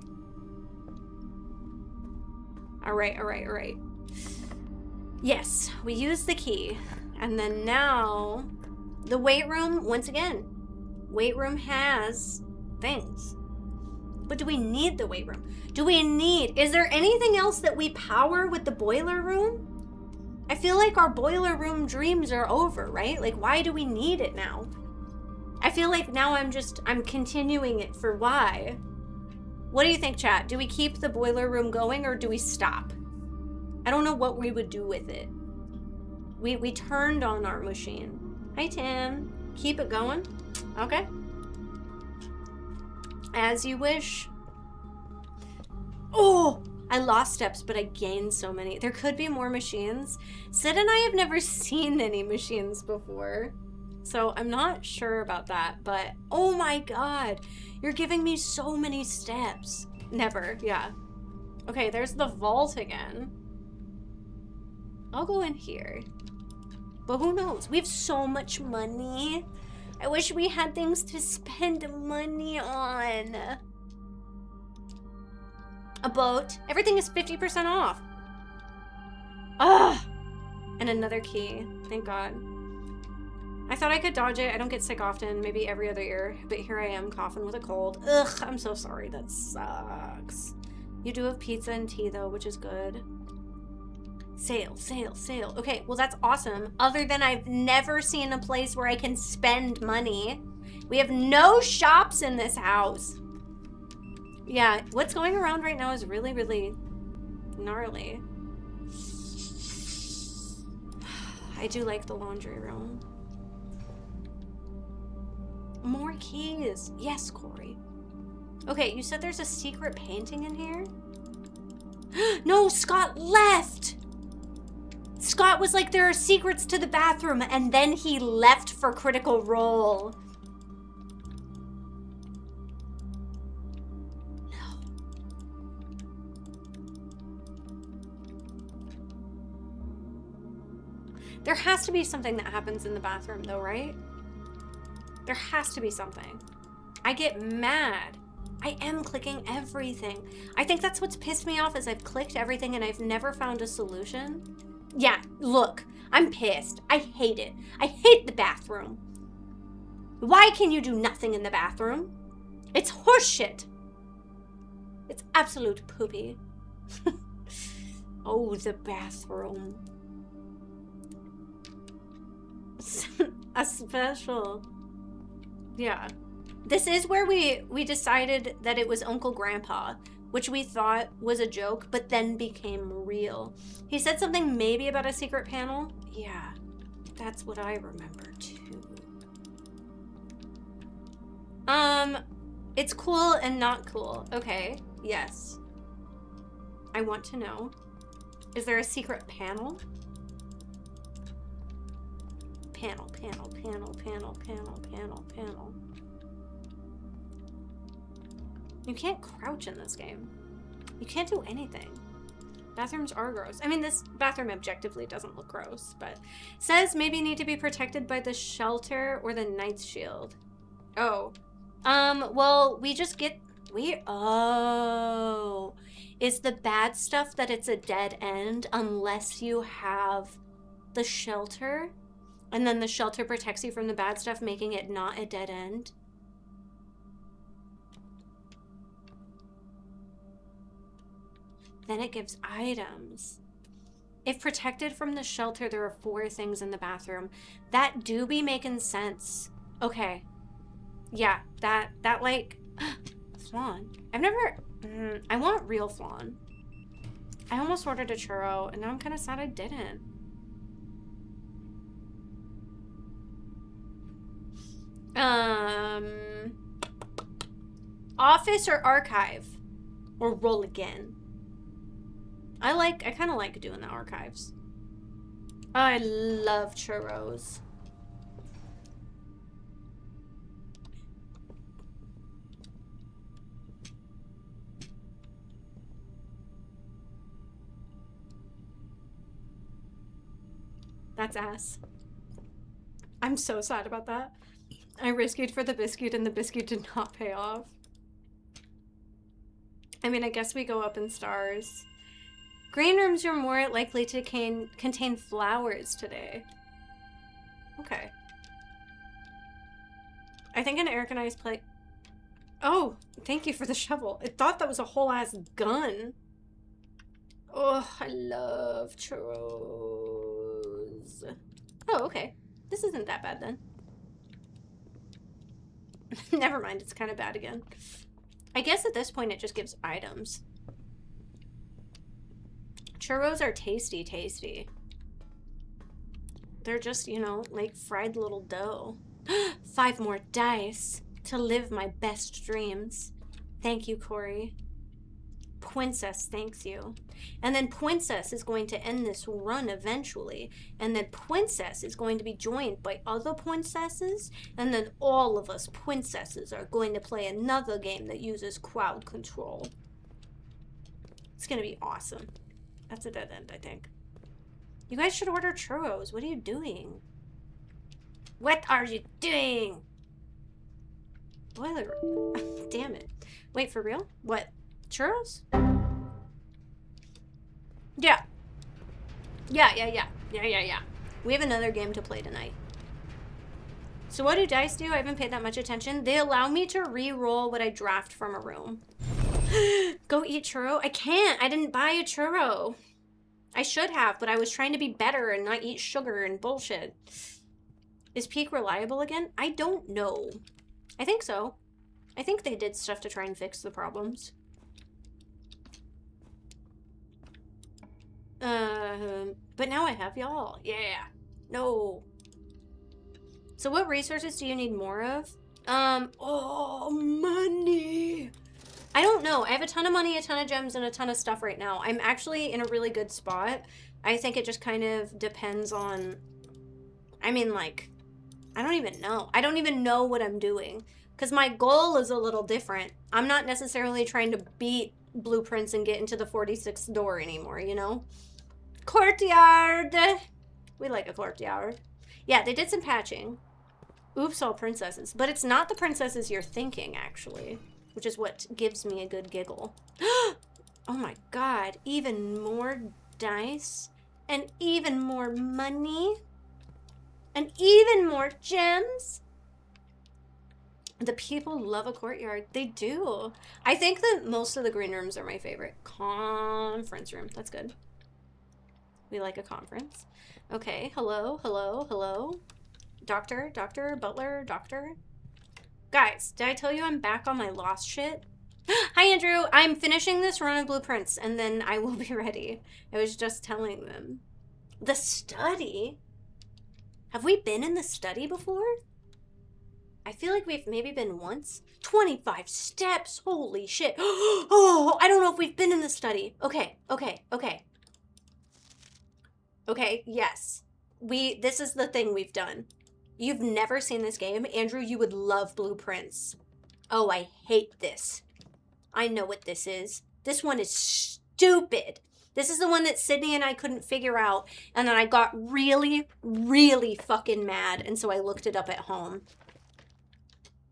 All right. Yes, we used the key. And then now, the weight room, once again, weight room has things. But do we need the weight room? Is there anything else that we power with the boiler room? I feel like our boiler room dreams are over, right? Like, why do we need it now? I feel like now I'm continuing it for why? What do you think, chat? Do we keep the boiler room going or do we stop? I don't know what we would do with it. We turned on our machine. Hi, Tim. Keep it going? Okay. As you wish. Oh! I lost steps, but I gained so many. There could be more machines. Sid and I have never seen any machines before, so I'm not sure about that, but oh my god, you're giving me so many steps. Never, yeah. Okay, there's the vault again. I'll go in here. But who knows? We have so much money. I wish we had things to spend money on. A boat. Everything is 50% off. Ugh. And another key. Thank God. I thought I could dodge it. I don't get sick often. Maybe every other year. But here I am coughing with a cold. Ugh. I'm so sorry. That sucks. You do have pizza and tea though, which is good. Sale, sale, sale. Okay, well that's awesome. Other than I've never seen a place where I can spend money. We have no shops in this house. Yeah, what's going around right now is really, really gnarly. I do like the laundry room. More keys. Yes, Corey. Okay, you said there's a secret painting in here? No, Scott left! Scott was like, there are secrets to the bathroom, and then he left for Critical Role. No. There has to be something that happens in the bathroom though, right? There has to be something. I get mad. I am clicking everything. I think that's what's pissed me off is I've clicked everything and I've never found a solution. Yeah, look, I'm pissed. I hate it. I hate the bathroom. Why can you do nothing in the bathroom? It's horseshit. It's absolute poopy. Oh, the bathroom. A special. Yeah. This is where we decided that it was Uncle Grandpa, which we thought was a joke, but then became real. He said something maybe about a secret panel. Yeah, that's what I remember too. It's cool and not cool. Okay, yes. I want to know. Is there a secret panel? Panel, panel, panel, panel, panel, panel, panel. You can't crouch in this game. You can't do anything. Bathrooms are gross. I mean, this bathroom objectively doesn't look gross, but says maybe need to be protected by the shelter or the knight's shield. Oh. Well, we just get... Oh. Is the bad stuff that it's a dead end unless you have the shelter? And then the shelter protects you from the bad stuff, making it not a dead end? Then it gives items. If protected from the shelter, there are 4 things in the bathroom. That do be making sense. Okay. Yeah, that like, flan. I've never, I want real flan. I almost ordered a churro, and now I'm kind of sad I didn't. Office or archive? Or roll again? I kind of like doing the archives. I love churros. That's ass. I'm so sad about that. I risked for the biscuit and the biscuit did not pay off. I mean, I guess we go up in stars. Green rooms are more likely to contain flowers today. Okay. I think an Ericanized plate. Oh, thank you for the shovel. I thought that was a whole ass gun. Oh, I love churros. Oh, okay. This isn't that bad then. Never mind, it's kind of bad again. I guess at this point it just gives items. Churros are tasty, tasty. They're just, you know, like fried little dough. 5 more dice to live my best dreams. Thank you, Corey. Princess thanks you. And then Princess is going to end this run eventually. And then Princess is going to be joined by other princesses. And then all of us princesses are going to play another game that uses crowd control. It's going to be awesome. That's a dead end, I think. You guys should order churros. What are you doing? What are you doing? Boiler. Damn it. Wait, for real? What? Churros? Yeah. Yeah. We have another game to play tonight. So what do dice do? I haven't paid that much attention. They allow me to re-roll what I draft from a room. Go eat churro? I can't. I didn't buy a churro. I should have, but I was trying to be better and not eat sugar and bullshit. Is Peak reliable again? I don't know. I think so. I think they did stuff to try and fix the problems. But now I have y'all. Yeah. No. So what resources do you need more of? Oh, money. I don't know. I have a ton of money, a ton of gems, and a ton of stuff right now. I'm actually in a really good spot. I think it just kind of depends on... I mean, like... I don't even know. I don't even know what I'm doing. Because my goal is a little different. I'm not necessarily trying to beat blueprints and get into the 46th door anymore, you know? Courtyard! We like a courtyard. Yeah, they did some patching. Oops, all princesses. But it's not the princesses you're thinking, actually. Which is what gives me a good giggle. Oh my god. Even more dice. And even more money. And even more gems. The people love a courtyard. They do. I think that most of the green rooms are my favorite. Conference room. That's good. We like a conference. Okay. Hello. Doctor, butler, doctor. Guys, did I tell you I'm back on my lost shit? Hi, Andrew. I'm finishing this run of blueprints, and then I will be ready. I was just telling them. The study? Have we been in the study before? I feel like we've maybe been once. 25 steps. Holy shit. Oh, I don't know if we've been in the study. Okay, yes. This is the thing we've done. You've never seen this game. Andrew, you would love Blueprints. Oh, I hate this. I know what this is. This one is stupid. This is the one that Sydney and I couldn't figure out. And then I got really, really fucking mad. And so I looked it up at home.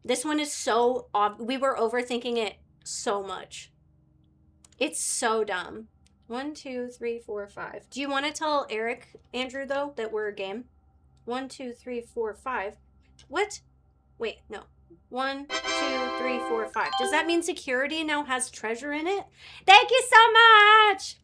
This one is so we were overthinking it so much. It's so dumb. 1, 2, 3, 4, 5. Do you want to tell Eric, Andrew, though, that we're a game? 1, 2, 3, 4, 5. What? Wait, no. 1, 2, 3, 4, 5. Does that mean security now has treasure in it? Thank you so much!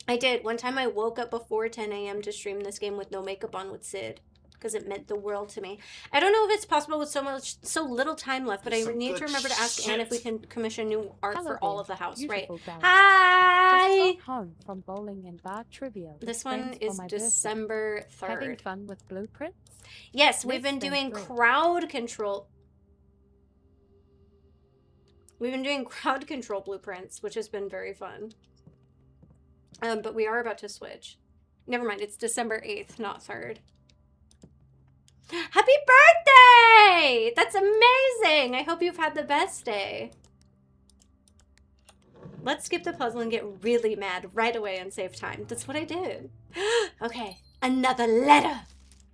I did. One time I woke up before 10 a.m. to stream this game with no makeup on with Sid. Because it meant the world to me. I don't know if it's possible with so little time left, but I need to remember to ask Anne if we can commission new art for all of the house. Right. Hi! Just got home from bowling and bar trivia. This one is December 3rd. Having fun with blueprints? Yes, we've been doing crowd control. We've been doing crowd control blueprints, which has been very fun. But we are about to switch. Never mind, it's December 8th, not 3rd. Happy birthday! That's amazing! I hope you've had the best day. Let's skip the puzzle and get really mad right away and save time. That's what I did. Okay, another letter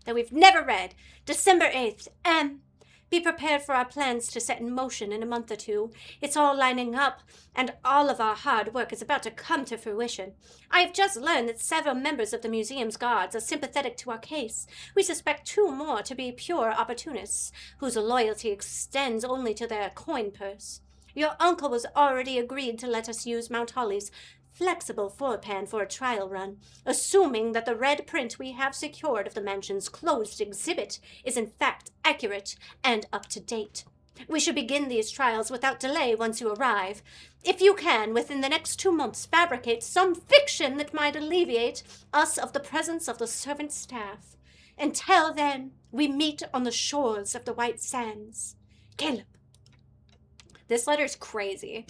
that we've never read. December 8th, be prepared for our plans to set in motion in a month or two. It's all lining up, and all of our hard work is about to come to fruition. I have just learned that several members of the museum's guards are sympathetic to our case. We suspect 2 more to be pure opportunists, whose loyalty extends only to their coin purse. Your uncle was already agreed to let us use Mount Holly's flexible floor plan for a trial run, assuming that the red print we have secured of the mansion's closed exhibit is in fact accurate and up to date. We should begin these trials without delay once you arrive. If you can, within the next 2 months, fabricate some fiction that might alleviate us of the presence of the servant staff. Until then, we meet on the shores of the White Sands. Caleb. This letter's crazy.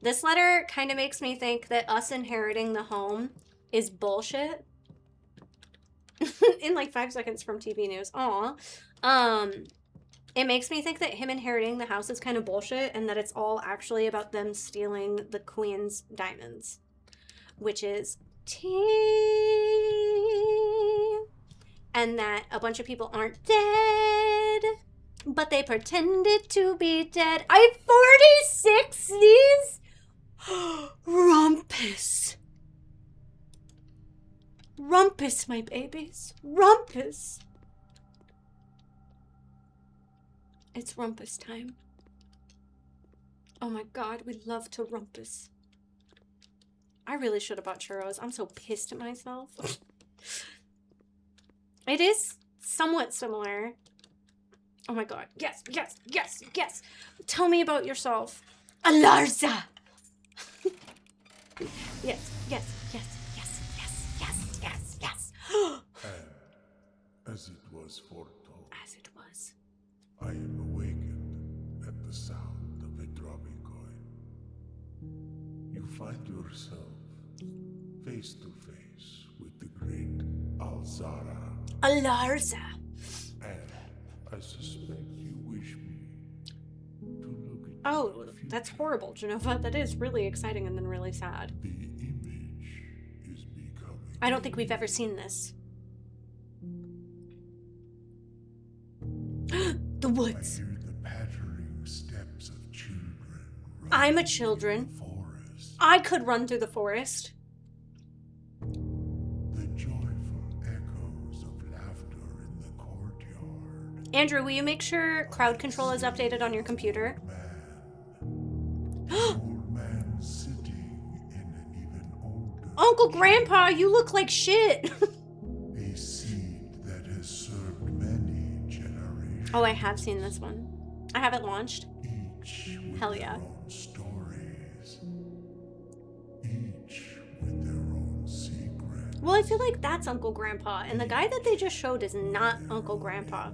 This letter kind of makes me think that us inheriting the home is bullshit. In like 5 seconds from TV news. Aw. It makes me think that him inheriting the house is kind of bullshit and that it's all actually about them stealing the queen's diamonds. Which is tea. and that a bunch of people aren't dead, but they pretended to be dead. I have 46 these? Rumpus. Rumpus, my babies. Rumpus. It's rumpus time. Oh my god, we love to rumpus. I really should have bought churros. I'm so pissed at myself. It is somewhat similar. Oh my god. Yes, yes, yes, yes. Tell me about yourself. Alarza! Yes, yes, yes, yes, yes, yes, yes, yes. As it was foretold, As it was. I am awakened at the sound of a dropping coin. You find yourself face to face with the great Alzara. Alarza. And I suspect you wish me to look at Oh, that's horrible, Genova. That is really exciting and then really sad. the image is becoming. I don't think we've ever seen this. The I woods. hear the pattering steps of children. I'm a running children. through the forest. I could run through the forest. The joyful echoes of laughter in the courtyard. Andrew, will you make sure crowd control is updated on your computer? Old man sitting in an even older. Uncle Grandpa, you look like shit. A seed that has served many generations. Oh, I have seen this one. I have it launched. Each with Hell their yeah. own stories. Each with their own secrets. Well, I feel like that's Uncle Grandpa, and the guy that they just showed is not Uncle Grandpa.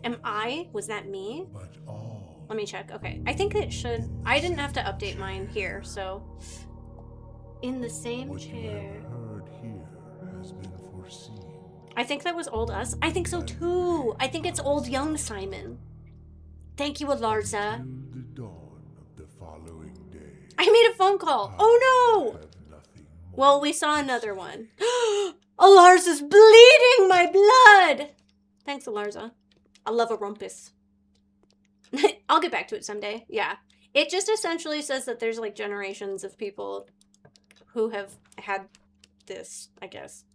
Am I? Was that me? But all Let me check. Okay, I think it should. I didn't have to update mine here, so. In the same what you chair. have heard here has been foreseen. I think that was old us. I think so too. I think it's old young Simon. Thank you, Alarza. Till the dawn of the following day. I made a phone call. Oh no! Have nothing more. Well, we saw another one. Alarza's bleeding my blood! Thanks, Alarza. I love a rumpus. I'll get back to it someday. Yeah. It just essentially says that there's like generations of people who have had this, I guess.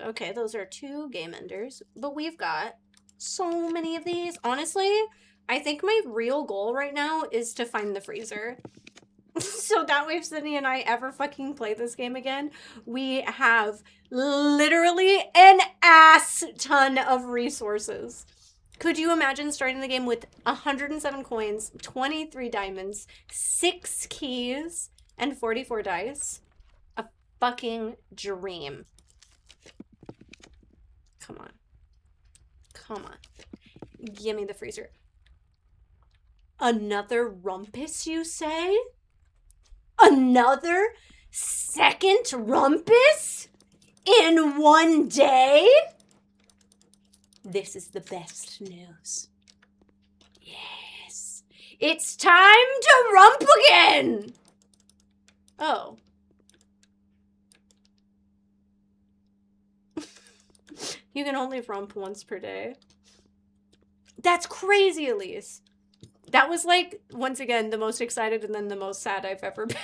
Okay, those are 2 game enders. But we've got so many of these. Honestly, I think my real goal right now is to find the freezer. So that way if Sydney and I ever fucking play this game again, we have literally an ass ton of resources. Could you imagine starting the game with 107 coins, 23 diamonds, 6 keys, and 44 dice? A fucking dream. Come on. Come on. Give me the freezer. Another rumpus, you say? Another second rumpus? In one day? This is the best news. Yes. It's time to rump again! Oh. You can only rump once per day. That's crazy, Elise. That was like, once again, the most excited and then the most sad I've ever been.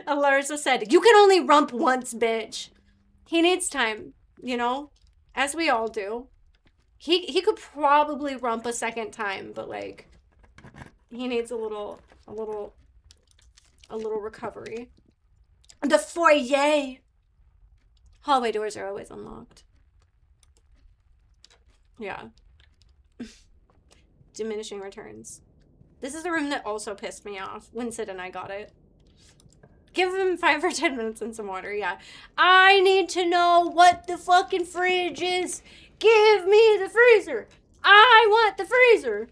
Alarza said, you can only rump once, bitch. He needs time, you know? As we all do. He could probably rump a second time, but like, he needs a little recovery. The foyer! Hallway doors are always unlocked. Yeah. Diminishing returns. This is the room that also pissed me off when Sid and I got it. Give him 5 or 10 minutes and some water, yeah. I need to know what the fucking fridge is. Give me the freezer. I want the freezer.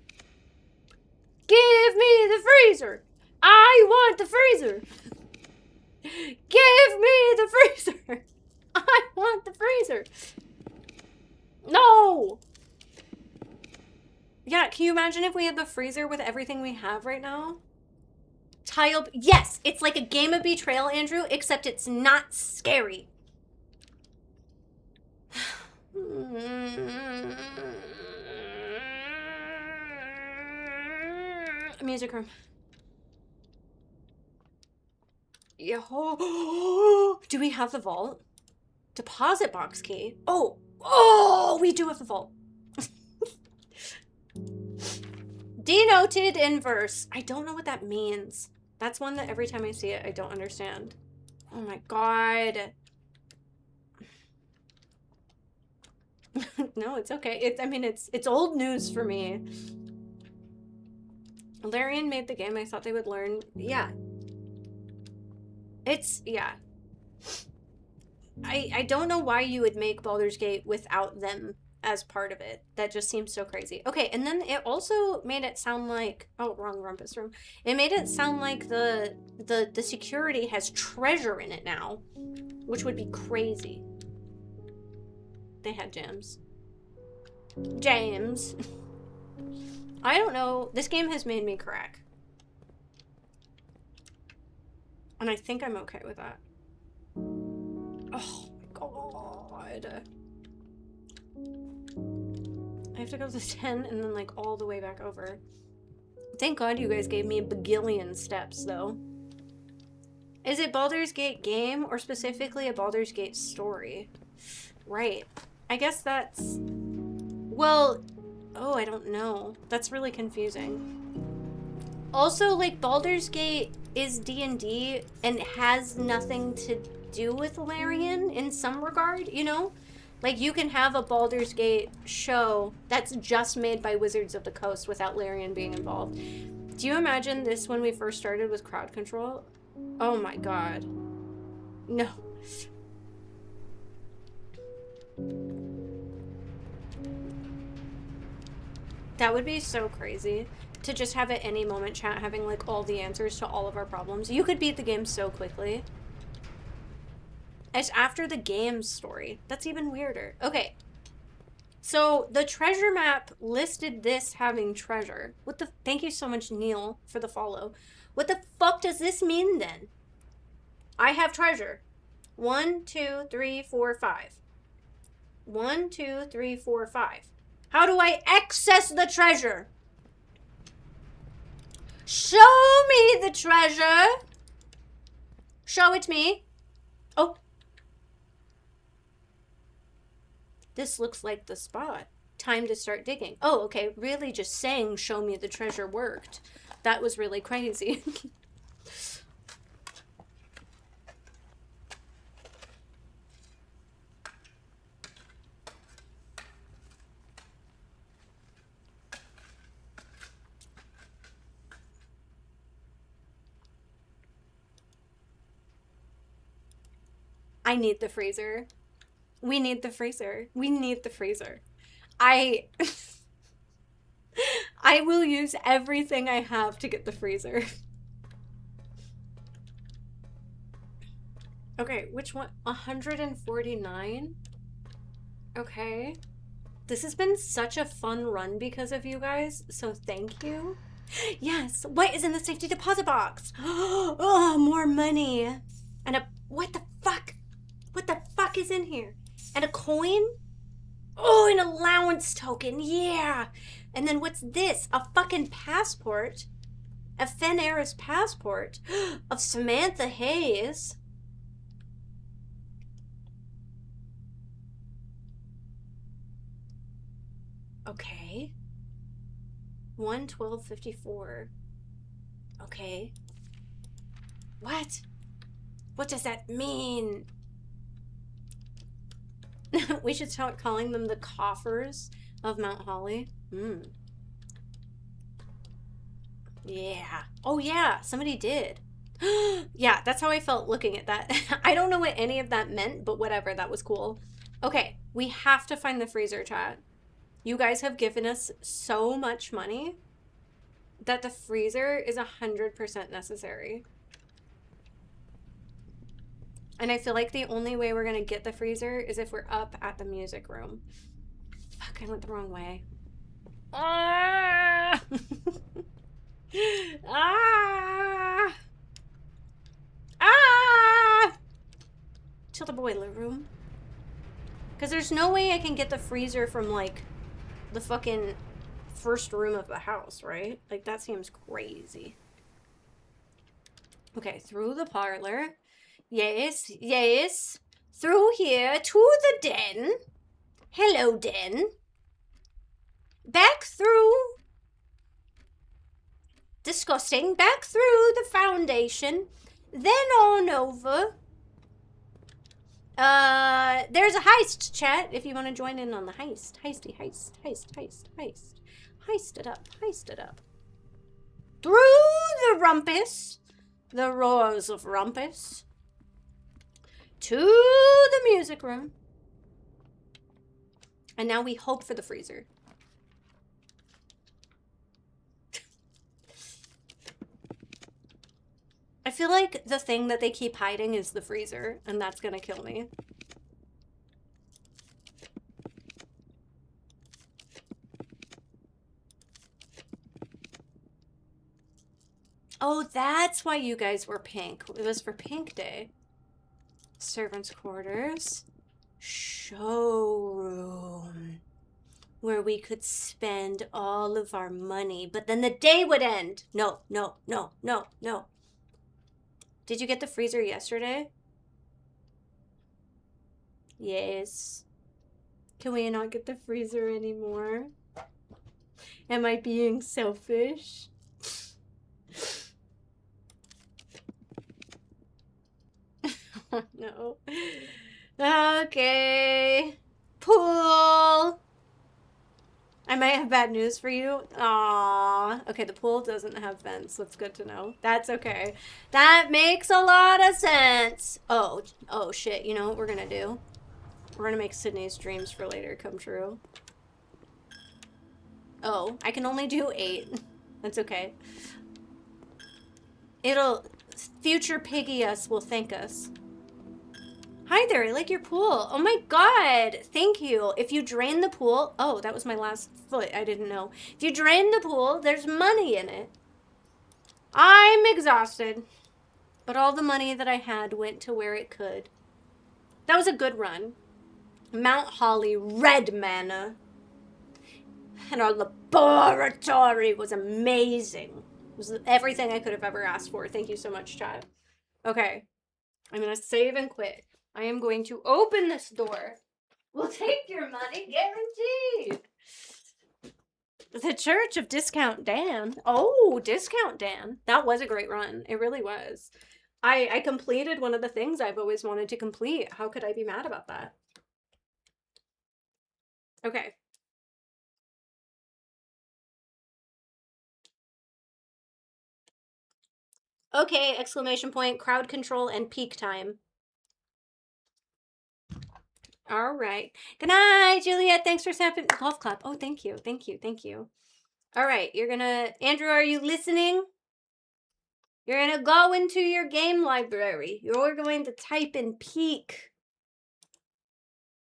Give me the freezer. I want the freezer. Give me the freezer. I want the freezer. No. Yeah, can you imagine if we had the freezer with everything we have right now? Tile, yes, it's like a game of Betrayal, Andrew, except it's not scary. Music room. Yo. Do we have the vault? Deposit box key. Oh, we do have the vault. Denoted inverse. I don't know what that means. That's one that every time I see it, I don't understand. Oh my god. No, it's okay. I mean, it's old news for me. Larian made the game. I thought they would learn. Yeah. Yeah. I don't know why you would make Baldur's Gate without them as part of it. That just seems so crazy. Okay, and then it also made it sound like... Oh, wrong rumpus room. It made it sound like the security has treasure in it now, which would be crazy. They had gems. James. I don't know. This game has made me crack. And I think I'm okay with that. Oh my god. I have to go to 10 and then like all the way back over. Thank God you guys gave me a bagillion steps though. Is it Baldur's Gate game or specifically a Baldur's Gate story? Right. I guess that's... Well... Oh, I don't know. That's really confusing. Also, like, Baldur's Gate is D&D and has nothing to do with Larian in some regard, you know? Like, you can have a Baldur's Gate show that's just made by Wizards of the Coast without Larian being involved. Do you imagine this when we first started with crowd control? Oh my god. No. That would be so crazy. To just have at any moment chat having like all the answers to all of our problems. You could beat the game so quickly. It's after the game's story. That's even weirder. Okay. So the treasure map listed this having treasure. What the... Thank you so much, Neil, for the follow. What the fuck does this mean then? I have treasure. 1, 2, 3, 4, 5. 1, 2, 3, 4, 5. How do I access the treasure? Show me the treasure. Show it me. Oh. This looks like the spot. Time to start digging. Oh, okay. Really just saying show me the treasure worked. That was really crazy. I need the freezer. We need the freezer. We need the freezer. I will use everything I have to get the freezer. Okay, which one? 149? Okay. This has been such a fun run because of you guys, so thank you. Yes, what is in the safety deposit box? Oh, more money. And a... What the fuck? What the fuck is in here? And a coin? Oh, an allowance token. Yeah. And then what's this? A fucking passport. A Fenris passport of Samantha Hayes. Okay. 1/12/54. Okay. What? What does that mean? We should start calling them the coffers of Mount Holly. Yeah. Oh yeah, somebody did. Yeah, that's how I felt looking at that. I don't know what any of that meant, but whatever, that was cool. Okay, we have to find the freezer, chat. You guys have given us so much money that the freezer is 100% necessary. And I feel like the only way we're gonna get the freezer is if we're up at the music room. Fuck, I went the wrong way. Ah! Ah! Ah! To the boiler room. Because there's no way I can get the freezer from, like, the fucking first room of the house, right? Like, that seems crazy. Okay, through the parlor. Yes, yes. Through here to the den. Hello, den. Back through. Disgusting. Back through the foundation. Then on over. There's a heist, chat, if you want to join in on the heist. Heisty, heist, heist, heist, heist. Heist it up, heist it up. Through the rumpus. The roars of rumpus. To the music room. And now we hope for the freezer. I feel like the thing that they keep hiding is the freezer, and that's gonna kill me. Oh, that's why you guys were pink. It was for Pink Day. Servants' quarters. Showroom. Where we could spend all of our money, but then the day would end. No, no, no, no, no. Did you get the freezer yesterday? Yes. Can we not get the freezer anymore? Am I being selfish? Oh no. Okay. Pool. I might have bad news for you. Aww. Okay, the pool doesn't have vents. That's good to know. That's okay. That makes a lot of sense. Oh shit. You know what we're gonna do? We're gonna make Sydney's dreams for later come true. Oh, I can only do 8. That's okay. Future Piggy us will thank us. Hi there, I like your pool. Oh my god, thank you. If you drain the pool, oh, that was my last foot, I didn't know. If you drain the pool, there's money in it. I'm exhausted, but all the money that I had went to where it could. That was a good run. Mount Holly, red mana. And our laboratory was amazing. It was everything I could have ever asked for. Thank you so much, chat. Okay, I'm gonna save and quit. I am going to open this door. We'll take your money, guaranteed. The Church of Discount Dan. Oh, Discount Dan. That was a great run. It really was. I completed one of the things I've always wanted to complete. How could I be mad about that? Okay. Okay, exclamation point, crowd control, and peak time. All right. Good night, Juliet. Thanks for snapping. Golf clap. Oh, thank you. Thank you. Thank you. All right. You're going to... Andrew, are you listening? You're going to go into your game library. You're going to type in peak.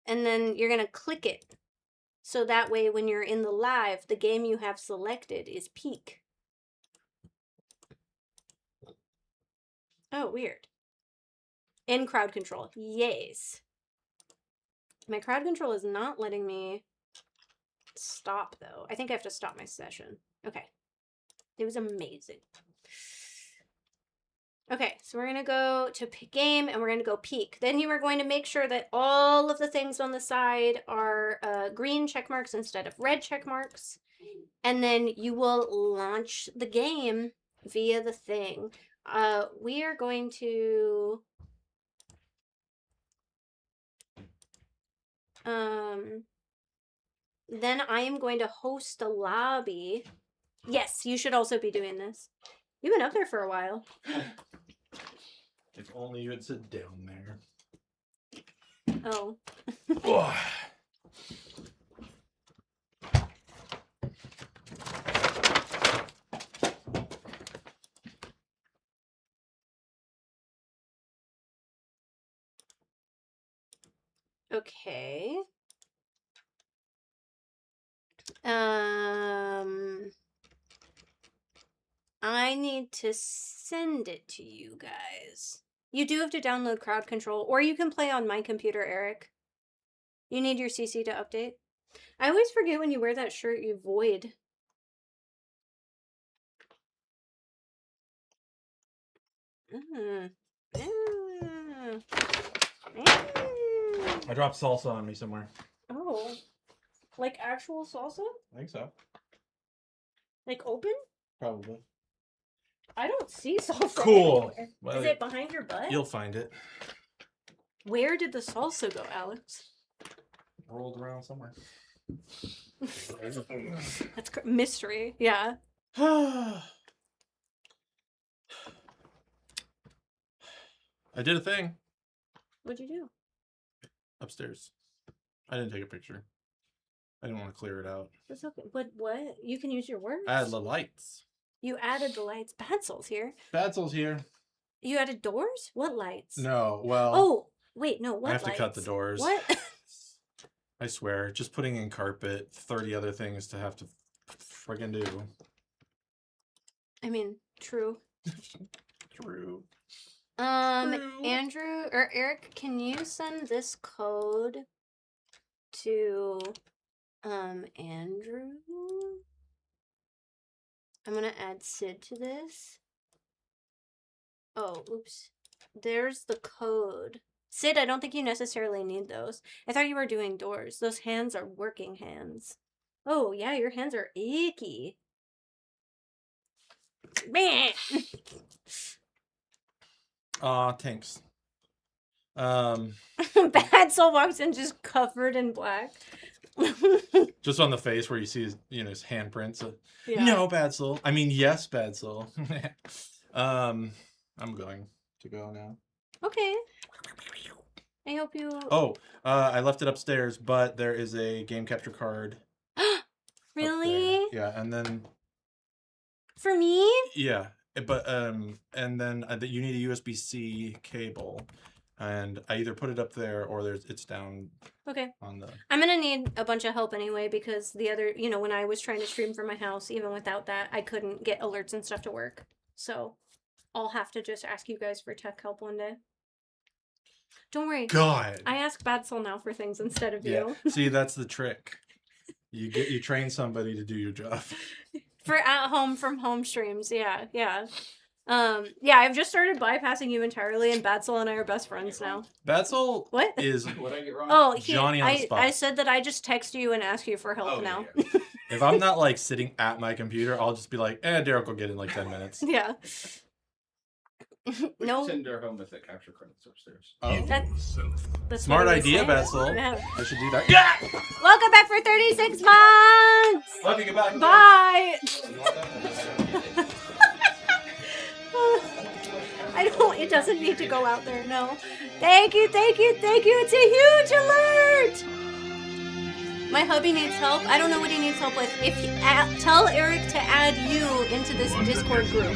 And then you're going to click it. So that way, when you're in the live, the game you have selected is peak. Oh, weird. In crowd control. Yes. My crowd control is not letting me stop, though. I think I have to stop my session. Okay. It was amazing. Okay, so we're going to go to game, and we're going to go peak. Then you are going to make sure that all of the things on the side are green check marks instead of red check marks. And then you will launch the game via the thing. We are going to... Then I am going to host a lobby. Yes, you should also be doing this. You've been up there for a while. If only you had sit down there. Oh. Okay. I need to send it to you guys. You do have to download crowd control, or you can play on my computer, Eric. You need your CC to update. I always forget when you wear that shirt, you void. I dropped salsa on me somewhere. Oh. Like actual salsa? I think so. Like open? Probably. I don't see salsa. Cool. Anywhere. Well, Is it behind your butt? You'll find it. Where did the salsa go, Alex? Rolled around somewhere. That's mystery. Yeah. I did a thing What'd you do? upstairs. I didn't take a picture. I didn't want to clear it out. That's okay. But what? You can use your words. I had the lights. You added the lights. Badsol's here. Badsol's here. You added doors? What lights? No, well. Oh, wait, no, what I have lights? to cut the doors. What? I swear, just putting in carpet, 30 other things to have to friggin' do. I mean, true. True. Andrew or Eric, can you send this code to Andrew? I'm gonna add Sid to this. Oh, oops. There's the code. Sid, I don't think you necessarily need those. I thought you were doing doors. Those hands are working hands. Oh, yeah, your hands are icky. Man. Thanks. Badsol walks in just covered in black. Just on the face where you see his, his handprints. Yeah. No, Badsol. I mean, yes, Badsol. I'm going to go now. Okay. I hope you... Oh, I left it upstairs, but there is a game capture card. Really? Yeah, and then... For me? Yeah, but, and then you need a USB-C cable. And I either put it up there or it's down Okay. on the... I'm gonna need a bunch of help anyway because the other, when I was trying to stream from my house, even without that, I couldn't get alerts and stuff to work. So I'll have to just ask you guys for tech help one day. Don't worry. God. I ask Badsol now for things instead of Yeah. you. See, that's the trick. You train somebody to do your job. For at home from home streams, yeah. Yeah, I've just started bypassing you entirely, and Badsol and I are best friends now. Badsol What? is What I get wrong? Oh, Johnny on the spot. I said that I just text you and ask you for help Oh, now. yeah. If I'm not like sitting at my computer, I'll just be like, Derek will get in like 10 minutes. Yeah. No. Send her home with the capture credits upstairs. Oh. That's Smart what I was idea, saying. Badsol. Yeah. I should do that. Yeah! Welcome back for 36 months! Love you, goodbye. Bye! It doesn't need to go out there, no. Thank you. It's a huge alert! My hubby needs help. I don't know what he needs help with. If you, tell Eric to add you into this Discord group.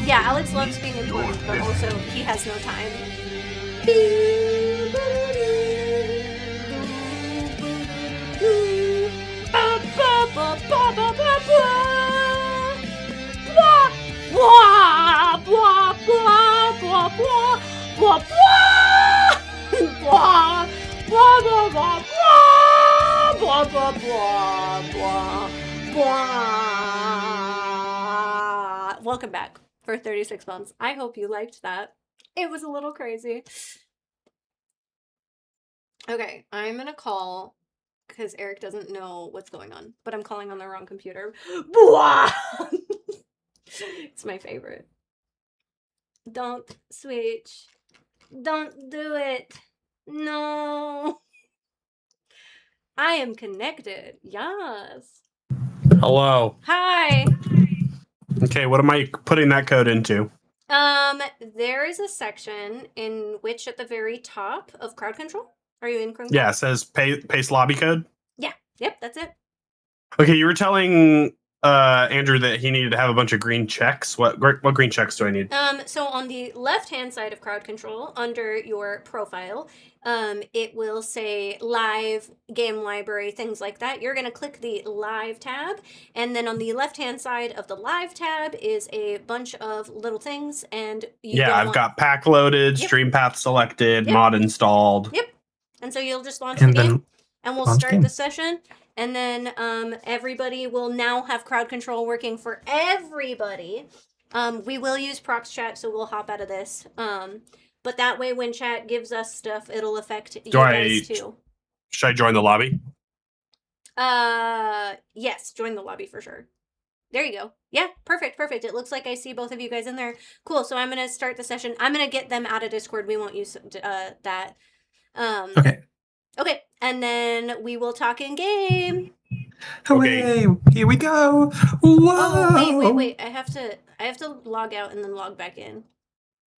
Yeah, Alex loves being important, but also he has no time. Welcome back for 36 months. I hope you liked that. It was a little crazy. Okay, I'm gonna call because Eric doesn't know what's going on, but I'm calling on the wrong computer. It's my favorite. Don't switch. Don't do it. No. I am connected. Yes. Hello. Hi. Okay, what am I putting that code into? There is a section in which at the very top of crowd control. Are you in crowd Yeah, it says paste lobby code. Yeah. Yep, that's it. Okay, you were telling Andrew, that he needed to have a bunch of green checks. What green checks do I need? So on the left-hand side of crowd control, under your profile, it will say live, game library, things like that. You're gonna click the live tab, and then on the left-hand side of the live tab is a bunch of little things, and I've got pack loaded, stream path selected, mod installed. Yep. And so you'll just launch the game, and we'll start the session. And then everybody will now have crowd control working for everybody. We will use prox chat, so we'll hop out of this. But that way, when chat gives us stuff, it'll affect you guys too. Should I join the lobby? Yes, join the lobby for sure. There you go. Yeah, perfect. It looks like I see both of you guys in there. Cool, so I'm going to start the session. I'm going to get them out of Discord. We won't use that. Okay. Okay, and then we will talk in game. Hooray! Here we go. Whoa! Oh, wait. I have to log out and then log back in.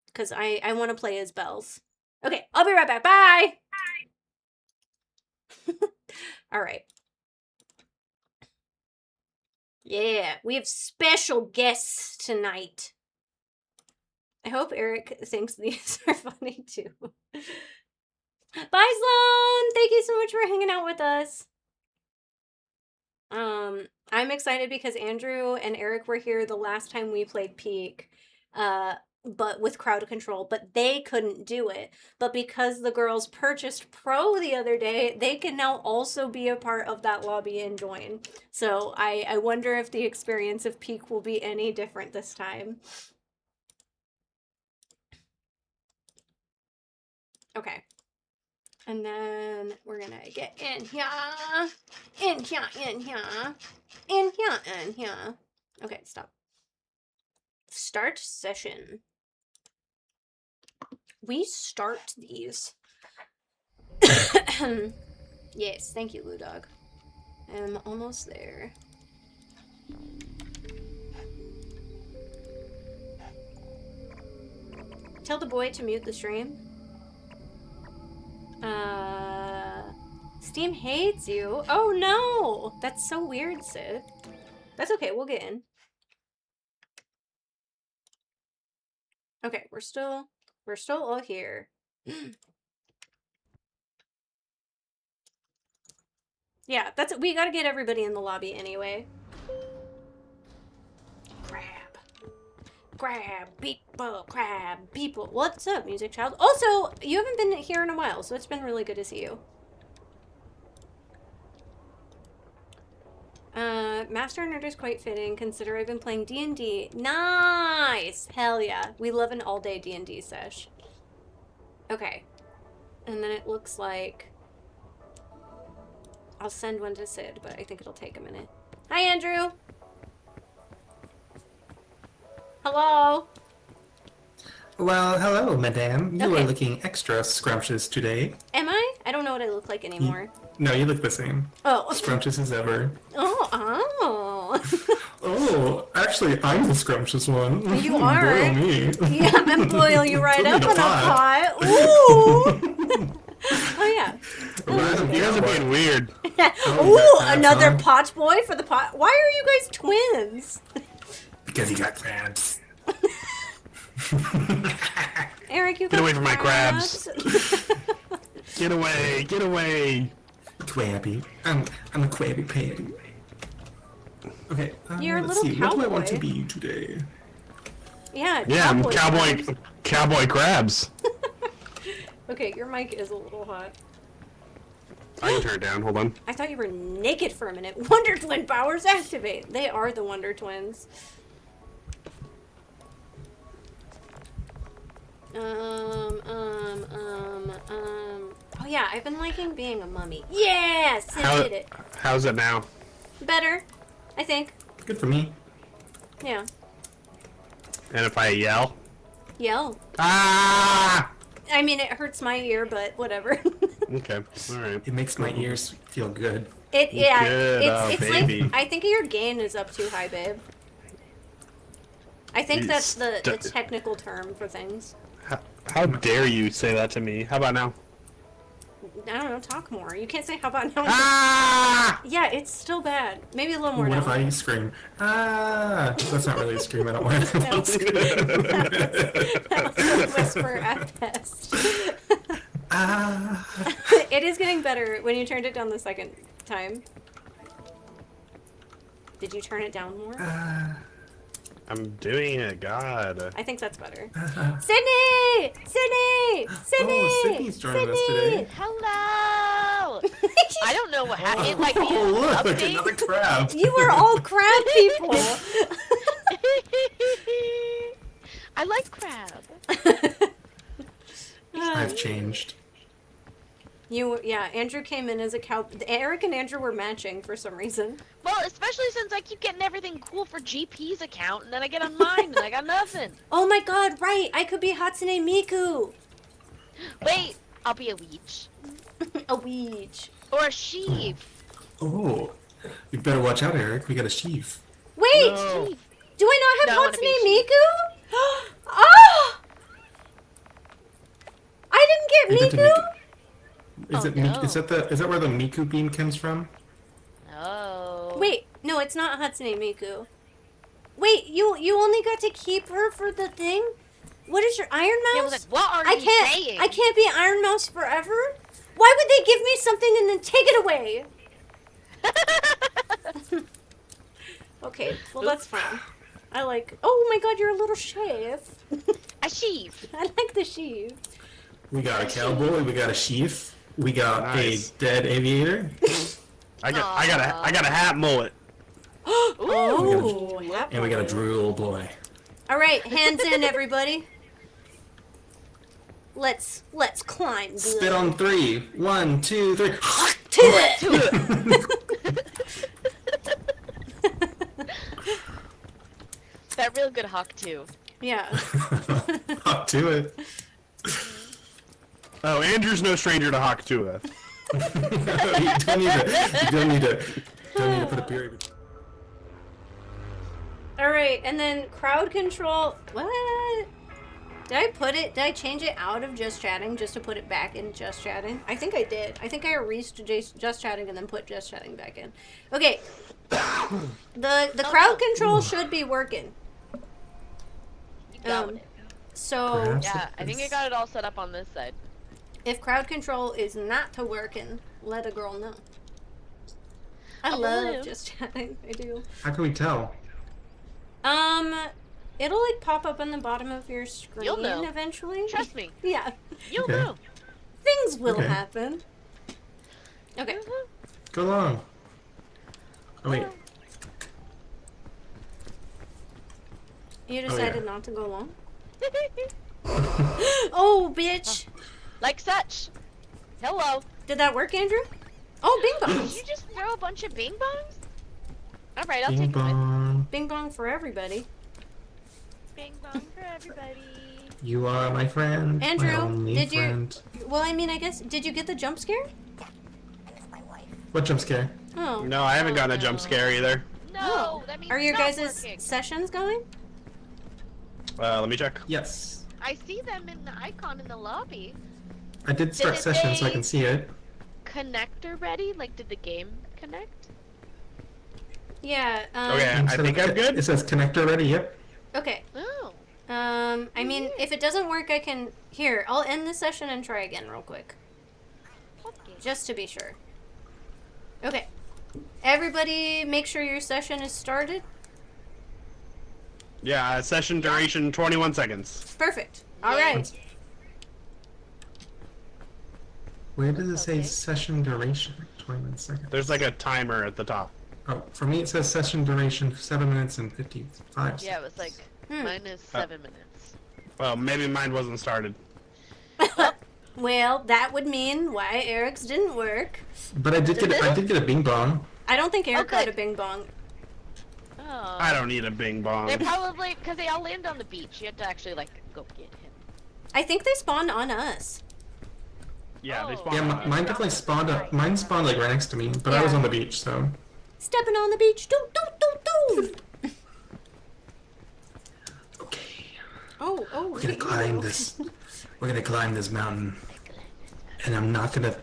Because I want to play as Bells. Okay, I'll be right back. Bye! Alright. Yeah, we have special guests tonight. I hope Eric thinks these are funny too. Bye, Sloan! Thank you so much for hanging out with us. I'm excited because Andrew and Eric were here the last time we played Peak, but with crowd control, but they couldn't do it. But because the girls purchased Pro the other day, they can now also be a part of that lobby and join. So I wonder if the experience of Peak will be any different this time. Okay. And then we're gonna get in here. Okay, stop. Start session. We start these. Yes, thank you, Ludog. I'm almost there. Tell the boy to mute the stream. Steam hates you. Oh no! That's so weird, Sid. That's okay, we'll get in. Okay, we're still all here. Yeah, we gotta get everybody in the lobby anyway. Crab people. What's up, Music Child? Also, you haven't been here in a while, so it's been really good to see you. Master Nerd is quite fitting, consider I've been playing D&D. Nice! Hell yeah. We love an all-day D&D sesh. Okay. And then it looks like... I'll send one to Sid, but I think it'll take a minute. Hi, Andrew! Hello? Well, hello, madame. You are looking extra scrumptious today. Am I? I don't know what I look like anymore. No, you look the same. Oh. Scrumptious as ever. Oh. Oh, actually, I'm the scrumptious one. You are. Boil me. Yeah, I'm boil you right up in a pot. Ooh. Oh, yeah. You guys are being weird. Ooh, another pot boy for the pot. Why are you guys twins? Because you got crabs. Eric, you got Get away from my crabs. Get away, get away. Crabby. I'm a crabby patty. Okay, You're a let's little see. What do I want cowboy. to be today? Yeah, I'm crabs. cowboy crabs. Okay, your mic is a little hot. I can turn it down, hold on. I thought you were naked for a minute. Wonder Twin powers activate. They are the Wonder Twins. Oh yeah, I've been liking being a mummy. Yes, I did it. How's it now? Better, I think. Good for me. Yeah. And if I yell? Yell. Ah! I mean, it hurts my ear, but whatever. Okay, alright. It makes my ears feel good. Yeah, Good, it's baby. like, I think your gain is up too high, babe. I think that's the technical term for things. How dare you say that to me? How about now? I don't know, talk more. You can't say how about now. Ah! Yeah, it's still bad. Maybe a little more What now. if I scream? Ah! That's not really a scream. I don't want to. That was a whisper at best. Ah! It is getting better when you turned it down the second time. Did you turn it down more? I'm doing it, God. I think that's better. Sydney! Sydney! Sydney! Oh, Sydney's joining us today. Hello! I don't know what happened. Like, Oh, look, update? another crab. You were all crab people! I like crab. I've changed. Yeah, Andrew came in as a cow. Eric and Andrew were matching for some reason. Well, especially since I keep getting everything cool for GP's account, and then I get on mine and I got nothing. Oh my god, right! I could be Hatsune Miku! Wait, I'll be a weech. A weech. Or a sheep. Oh, you better watch out, Eric. We got a sheaf. Wait! No. Do I not No, I have wanna be a Hatsune sheep. Miku? Oh! I didn't get You get to Miku? Is it? no. Is that where the Miku beam comes from? Oh. Wait, no, it's not Hatsune Miku. Wait, you only got to keep her for the thing? What is your Iron Mouse? Yeah, well, then what are I you can't. saying? I can't be Iron Mouse forever. Why would they give me something and then take it away? Okay, well that's fine. I like. Oh my god, you're a little chef. A sheep. I like the sheep. We got a cowboy. We got a sheaf. We got Nice. a dead aviator. I got a hat mullet. Oh, And we got a drool boy. all right, hands in, everybody. Let's climb. Good. Spit on 3. 1, 2, 3. To it. That real good hawk too. Yeah. Up to it. Oh, Andrew's no stranger to Hawk Tua. You don't need to put a period. All right, and then crowd control. What? Did I change it out of just chatting just to put it back in just chatting? I think I did. I think I erased just chatting and then put just chatting back in. Okay. The crowd control should be working. You got it. So Perhaps. Yeah, I think I got it all set up on this side. if crowd control is not to working, let a girl know. I will. love just chatting. I do. How can we tell? It'll like pop up on the bottom of your screen You'll know. eventually. Trust me. Yeah. You'll Okay. know. Things will Okay. happen. Okay. Go long. Oh wait. You Oh, decided yeah. not to go long? Oh, bitch! Like such. Hello. Did that work, Andrew? Oh, bing Did bongs! you just throw a bunch of bing bongs? Alright, I'll Bing take mine. bong. Bing bong for everybody. Bing bong for everybody. You are my friend. Andrew, my only did you- friend. Well, I mean, I guess, did you get the jump scare? What jump scare? Oh. No, I haven't gotten a jump scare either. No, that means Are your it's not guys' working. sessions going? Let me check. Yes. I see them in the icon in the lobby. I did start Did it session so I say- can see it. Connector ready? Like, did the game connect? Yeah, Okay, I Instead of think I'm good. It says connector ready. Yep. Okay. Oh. I mean, if it doesn't work, I can... Here, I'll end the session and try again real quick. Okay. Just to be sure. Okay. Everybody make sure your session is started. Yeah, session duration 21 seconds. Perfect. Alright. Where does it say Okay. session duration? 21 seconds. There's like a timer at the top. Oh, for me it says session duration 7 minutes and 55 seconds. Yeah, it was like, mine is 7 minutes. Well, maybe mine wasn't started. Well, that would mean why Eric's didn't work. But I did get a bing bong. I don't think Eric Okay. got a bing bong. Oh. I don't need a bing bong. They probably, because they all land on the beach. You have to actually, like, go get him. I think they spawned on us. Yeah, they Oh. spawn. Yeah, on mine us. definitely spawned up. Mine spawned like right next to me, but I was Yeah. on the beach, so. Stepping on the beach. Doo, doo, doo, doo. Okay. Oh, We're gonna climb this. We're gonna climb this mountain, and I'm not gonna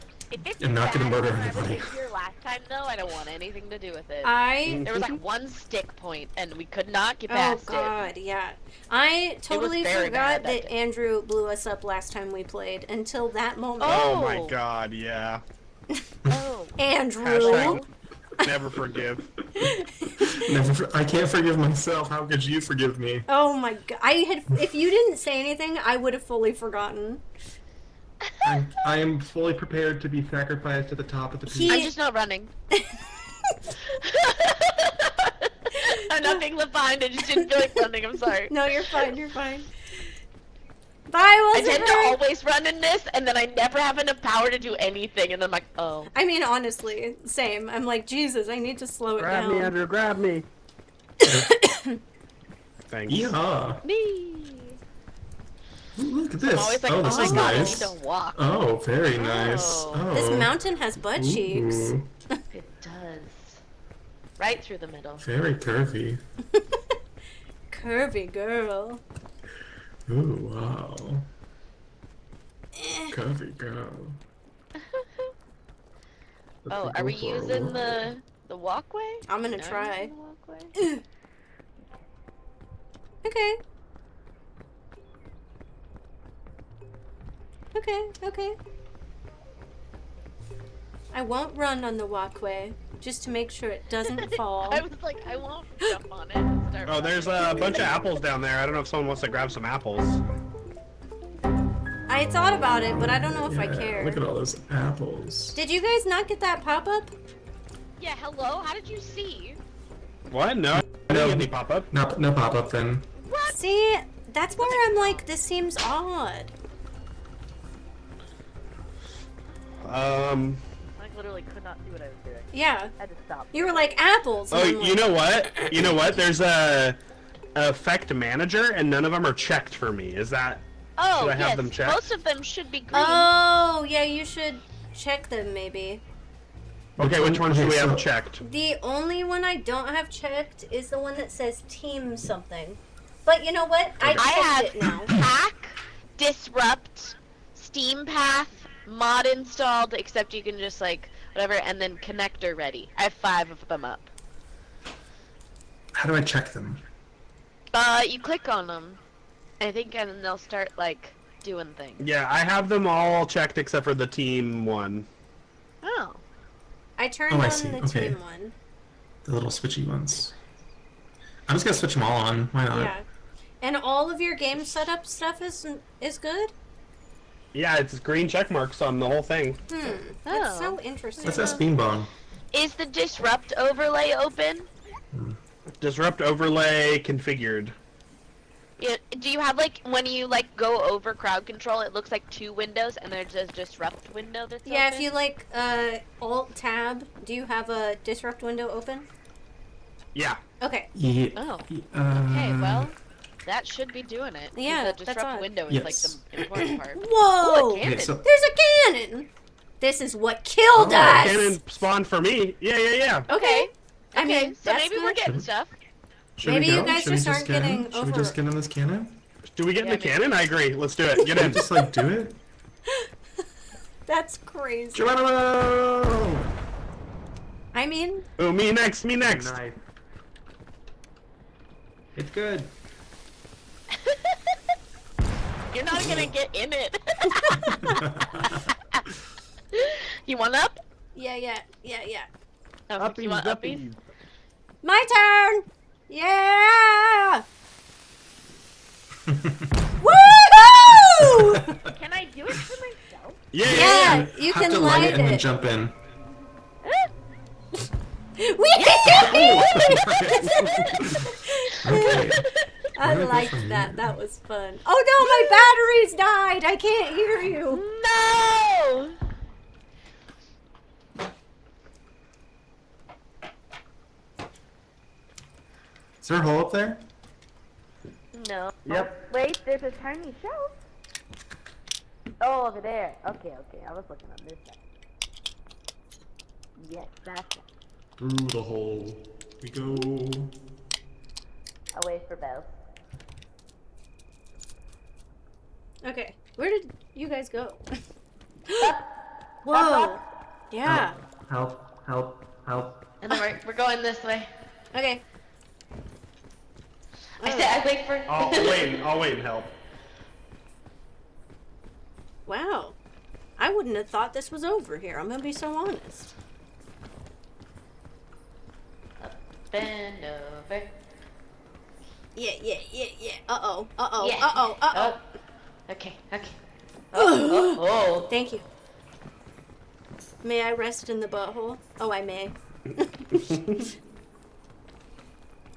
I'm not gonna murder anybody. Here last time though, I don't want anything to do with it. I- There was like one stick point, and we could not get Oh past it. god, yeah. I totally very forgot bad that that Andrew blew us up last time we played until that moment. Oh my god, yeah. Oh. Andrew. Hashtag never forgive. I can't forgive myself. How could you forgive me? Oh my god. If you didn't say anything, I would have fully forgotten. I am fully prepared to be sacrificed at the top of the peak. I'm just not running. I'm not being left behind. I just didn't feel like running. I'm sorry. No, you're fine. You're fine. Bye, I Wilson. tend to always run in this, and then I never have enough power to do anything, and then I'm like, oh. I mean, honestly, same. I'm like, Jesus, I need to slow it Grab down. me, Andrew, grab me. Thanks. Yeah. Look at this. I'm always like, oh, this oh is my God, I nice. need to walk. Oh, very nice. Oh. Oh. This mountain has butt cheeks. Ooh, It does. Right through the middle. very curvy. Curvy girl. Ooh, wow. Curvy girl. Oh, are we using the walkway? I'm gonna No, try. using the walkway? Okay. Okay. I won't run on the walkway, just to make sure it doesn't fall. I was like, I won't jump on it and start Oh, there's a bunch of apples down there. I don't know if someone wants to grab some apples. I thought about it, but I don't know if I Yeah, care. look at all those apples. Did you guys not get that pop-up? Yeah, hello? How did you see? What? No. I didn't get any pop-up. No pop-up then. See, that's where I'm like, this seems odd. I literally could not see what I was doing. Yeah. I had to stop. You were like, apples. Oh, and I'm you like, know what? You know what? There's a effect manager, and none of them are checked for me. Is that? Oh, Should I have yes. them checked? Most of them should be green. Oh, yeah, you should check them maybe. Okay, which ones do we have so- checked? The only one I don't have checked is the one that says team something. But you know what? I checked it now. Hack, disrupt, steam path, mod installed, except you can just like whatever, and then connector ready. I have 5 of them up. How do I check them? You click on them, I think, and then they'll start like doing things. Yeah, I have them all checked except for the team one. Oh. I turned Oh, I on see. the Okay. team one. The little switchy ones. I'm just gonna switch them all on. Why not? Yeah. And all of your game setup stuff is good? Yeah, it's green check marks on the whole thing. That's so interesting. What's that bean bong? Is the disrupt overlay open? Disrupt overlay configured. Yeah, do you have like when you like go over crowd control, it looks like 2 windows and there's a disrupt window that's Yeah, open? if you like alt tab, do you have a disrupt window open? Yeah. Okay. Yeah. Oh. Okay, Uh, well, that should be doing it. 'cause Yeah, the that's disrupt odd. window is Yes. like the important part. Whoa! Ooh, a cannon. Okay, so There's a cannon! This is what killed us! Cannon spawned for me. Yeah. Okay. I mean, Okay, so that's maybe we're good. getting stuff. should Maybe we you go? guys Should we just aren't get in? getting Should we just get in this cannon? Do we get in Yeah, the cannon? I agree. Let's do it. Get in. Just like do it? That's crazy. Geronimo! I mean, Oh, me next. Me next. Knife. It's good. You're not gonna get in it. You want up? yeah. Oh, you want uppies? My turn! Yeah! Woohoo! Can I do it for myself? Yeah, you Have can to light light it and then it. jump in. Okay. I Where do I go liked from that. here? That was fun. Oh no, my batteries died. I can't hear you. No! Is there a hole up there? No. Yep. Wait, there's a tiny shelf. Oh, over there. Okay. I was looking on this side. Yes, that's it. Through the hole we go. I'll wait for Belle. Okay, where did you guys go? Whoa. Yeah. Help, help, help. And then we're going this way. Okay. I wait for. I'll wait and help. Wow. I wouldn't have thought this was over here. I'm gonna be so honest. Bend over. Yeah. Uh-oh. Yeah. Uh-oh. Okay. Oh. Thank you. May I rest in the butthole? Oh, I may.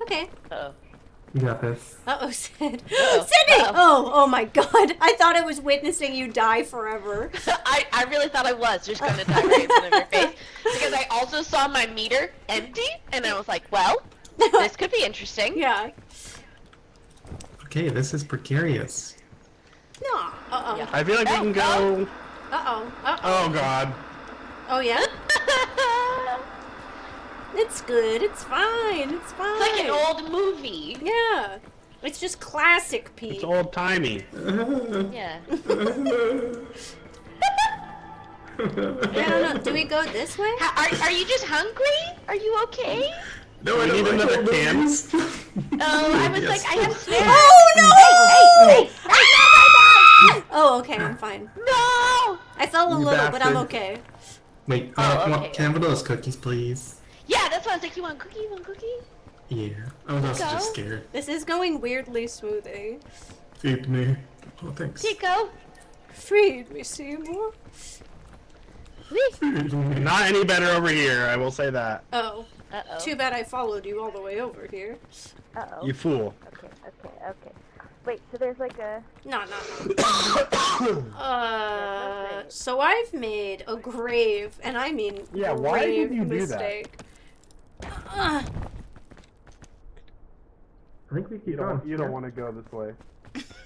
Okay. Uh-oh. You got this. Uh-oh, Sid. Uh-oh. Sydney! Uh-oh. Oh my god. I thought I was witnessing you die forever. I really thought I was just going to die right in front of your face. Because I also saw my meter empty, and I was like, well, this could be interesting. Yeah. Okay, this is precarious. No. Uh-oh. Yeah. I feel like we can go. Uh-oh. Uh-oh. Oh god. Oh, yeah? It's good. It's fine. It's fine. It's like an old movie. Yeah. It's just classic Pete. It's old timey. Yeah. I don't know. Do we go this way? Are you just hungry? Are you okay? No, I need another can. Oh, I was like, I have snacks. Oh, no! Hey! Oh, okay. I'm fine. No! I fell a You little, but I'm bastard. okay. Wait, okay. can I have those cookies, please? Yeah, that's why I was like, you want a cookie? You want a cookie? Yeah, I was also Go. just scared. This is going weirdly smoothly. Feed me. Oh, thanks. Tico. Feed me, Seymour. Not any better over here, I will say that. Oh. Uh-oh. Too bad I followed you all the way over here. Uh-oh. You fool. Okay. Wait, so there's like a... No. So I've made a grave, and I mean Yeah, grave why did you do that? mistake. I think we keep going. You don't want to go this way.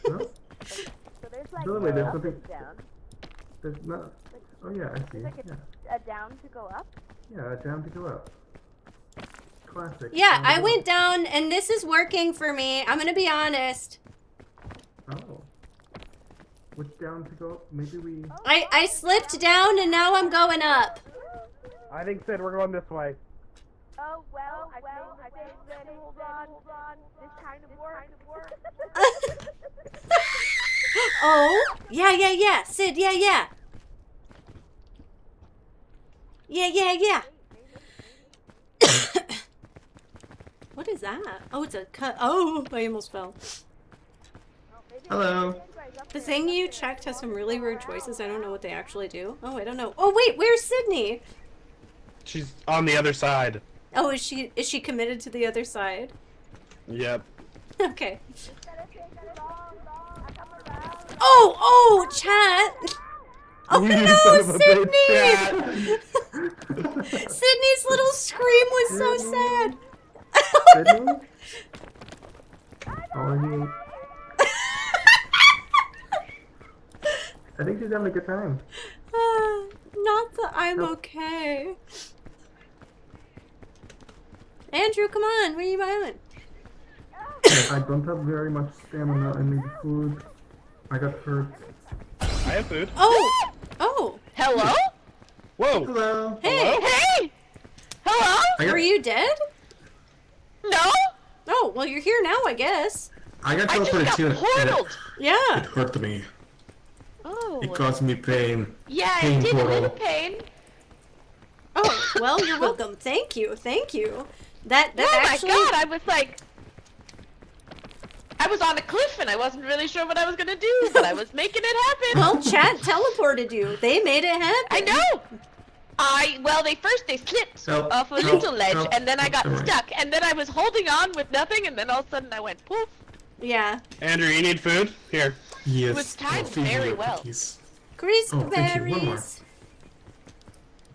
Huh? So there's like By the way, there's up something. and down. There's not. Oh yeah, I see. There's like Yeah, a down to go up. yeah, down to go up. Classic. Yeah, down to I go went up. down, and this is working for me. I'm gonna be honest. Oh. Which down to go up? Maybe we. I slipped down, and now I'm going up. I think, Sid, we're going this way. Oh, well, I think then hold on. This kind of work. Oh, yeah. Sid, yeah. Yeah. What is that? Oh, it's a cut. Oh, I almost fell. Hello. The thing you checked has some really weird choices. I don't know what they actually do. Oh, I don't know. Oh, wait, where's Sydney? She's on the other side. Oh, is she committed to the other side? Yep. Okay. Oh, chat. Oh You no, son of a Sydney! bitch, Sydney's little scream was so sad. Sydney? Oh, I mean. I think she's having a good time. Not that I'm okay. Andrew, come on. Where are you going? I don't have very much stamina. I need food. I got hurt. I have food. Oh. Hello? Whoa. Hello. Hey. Hello? Were you dead? No? Oh, well, you're here now, I guess. I got I just teleported got too. portaled. Yeah. It hurt me. Oh. It caused me pain. Yeah, Pain it did a portal. little pain. Oh, well, you're welcome. Thank you. That actually... Oh my god, I was like... I was on a cliff and I wasn't really sure what I was gonna do, but I was making it happen. Well, chat teleported you. They made it happen. I know! They slipped Help, off a help, little ledge, help. and then I got Alright. stuck, and then I was holding on with nothing, and then all of a sudden I went poof. Yeah. Andrew, you need food? Here. Yes. It was timed I'll feed you very with well. cookies. Greased Oh, thank you. One more. berries.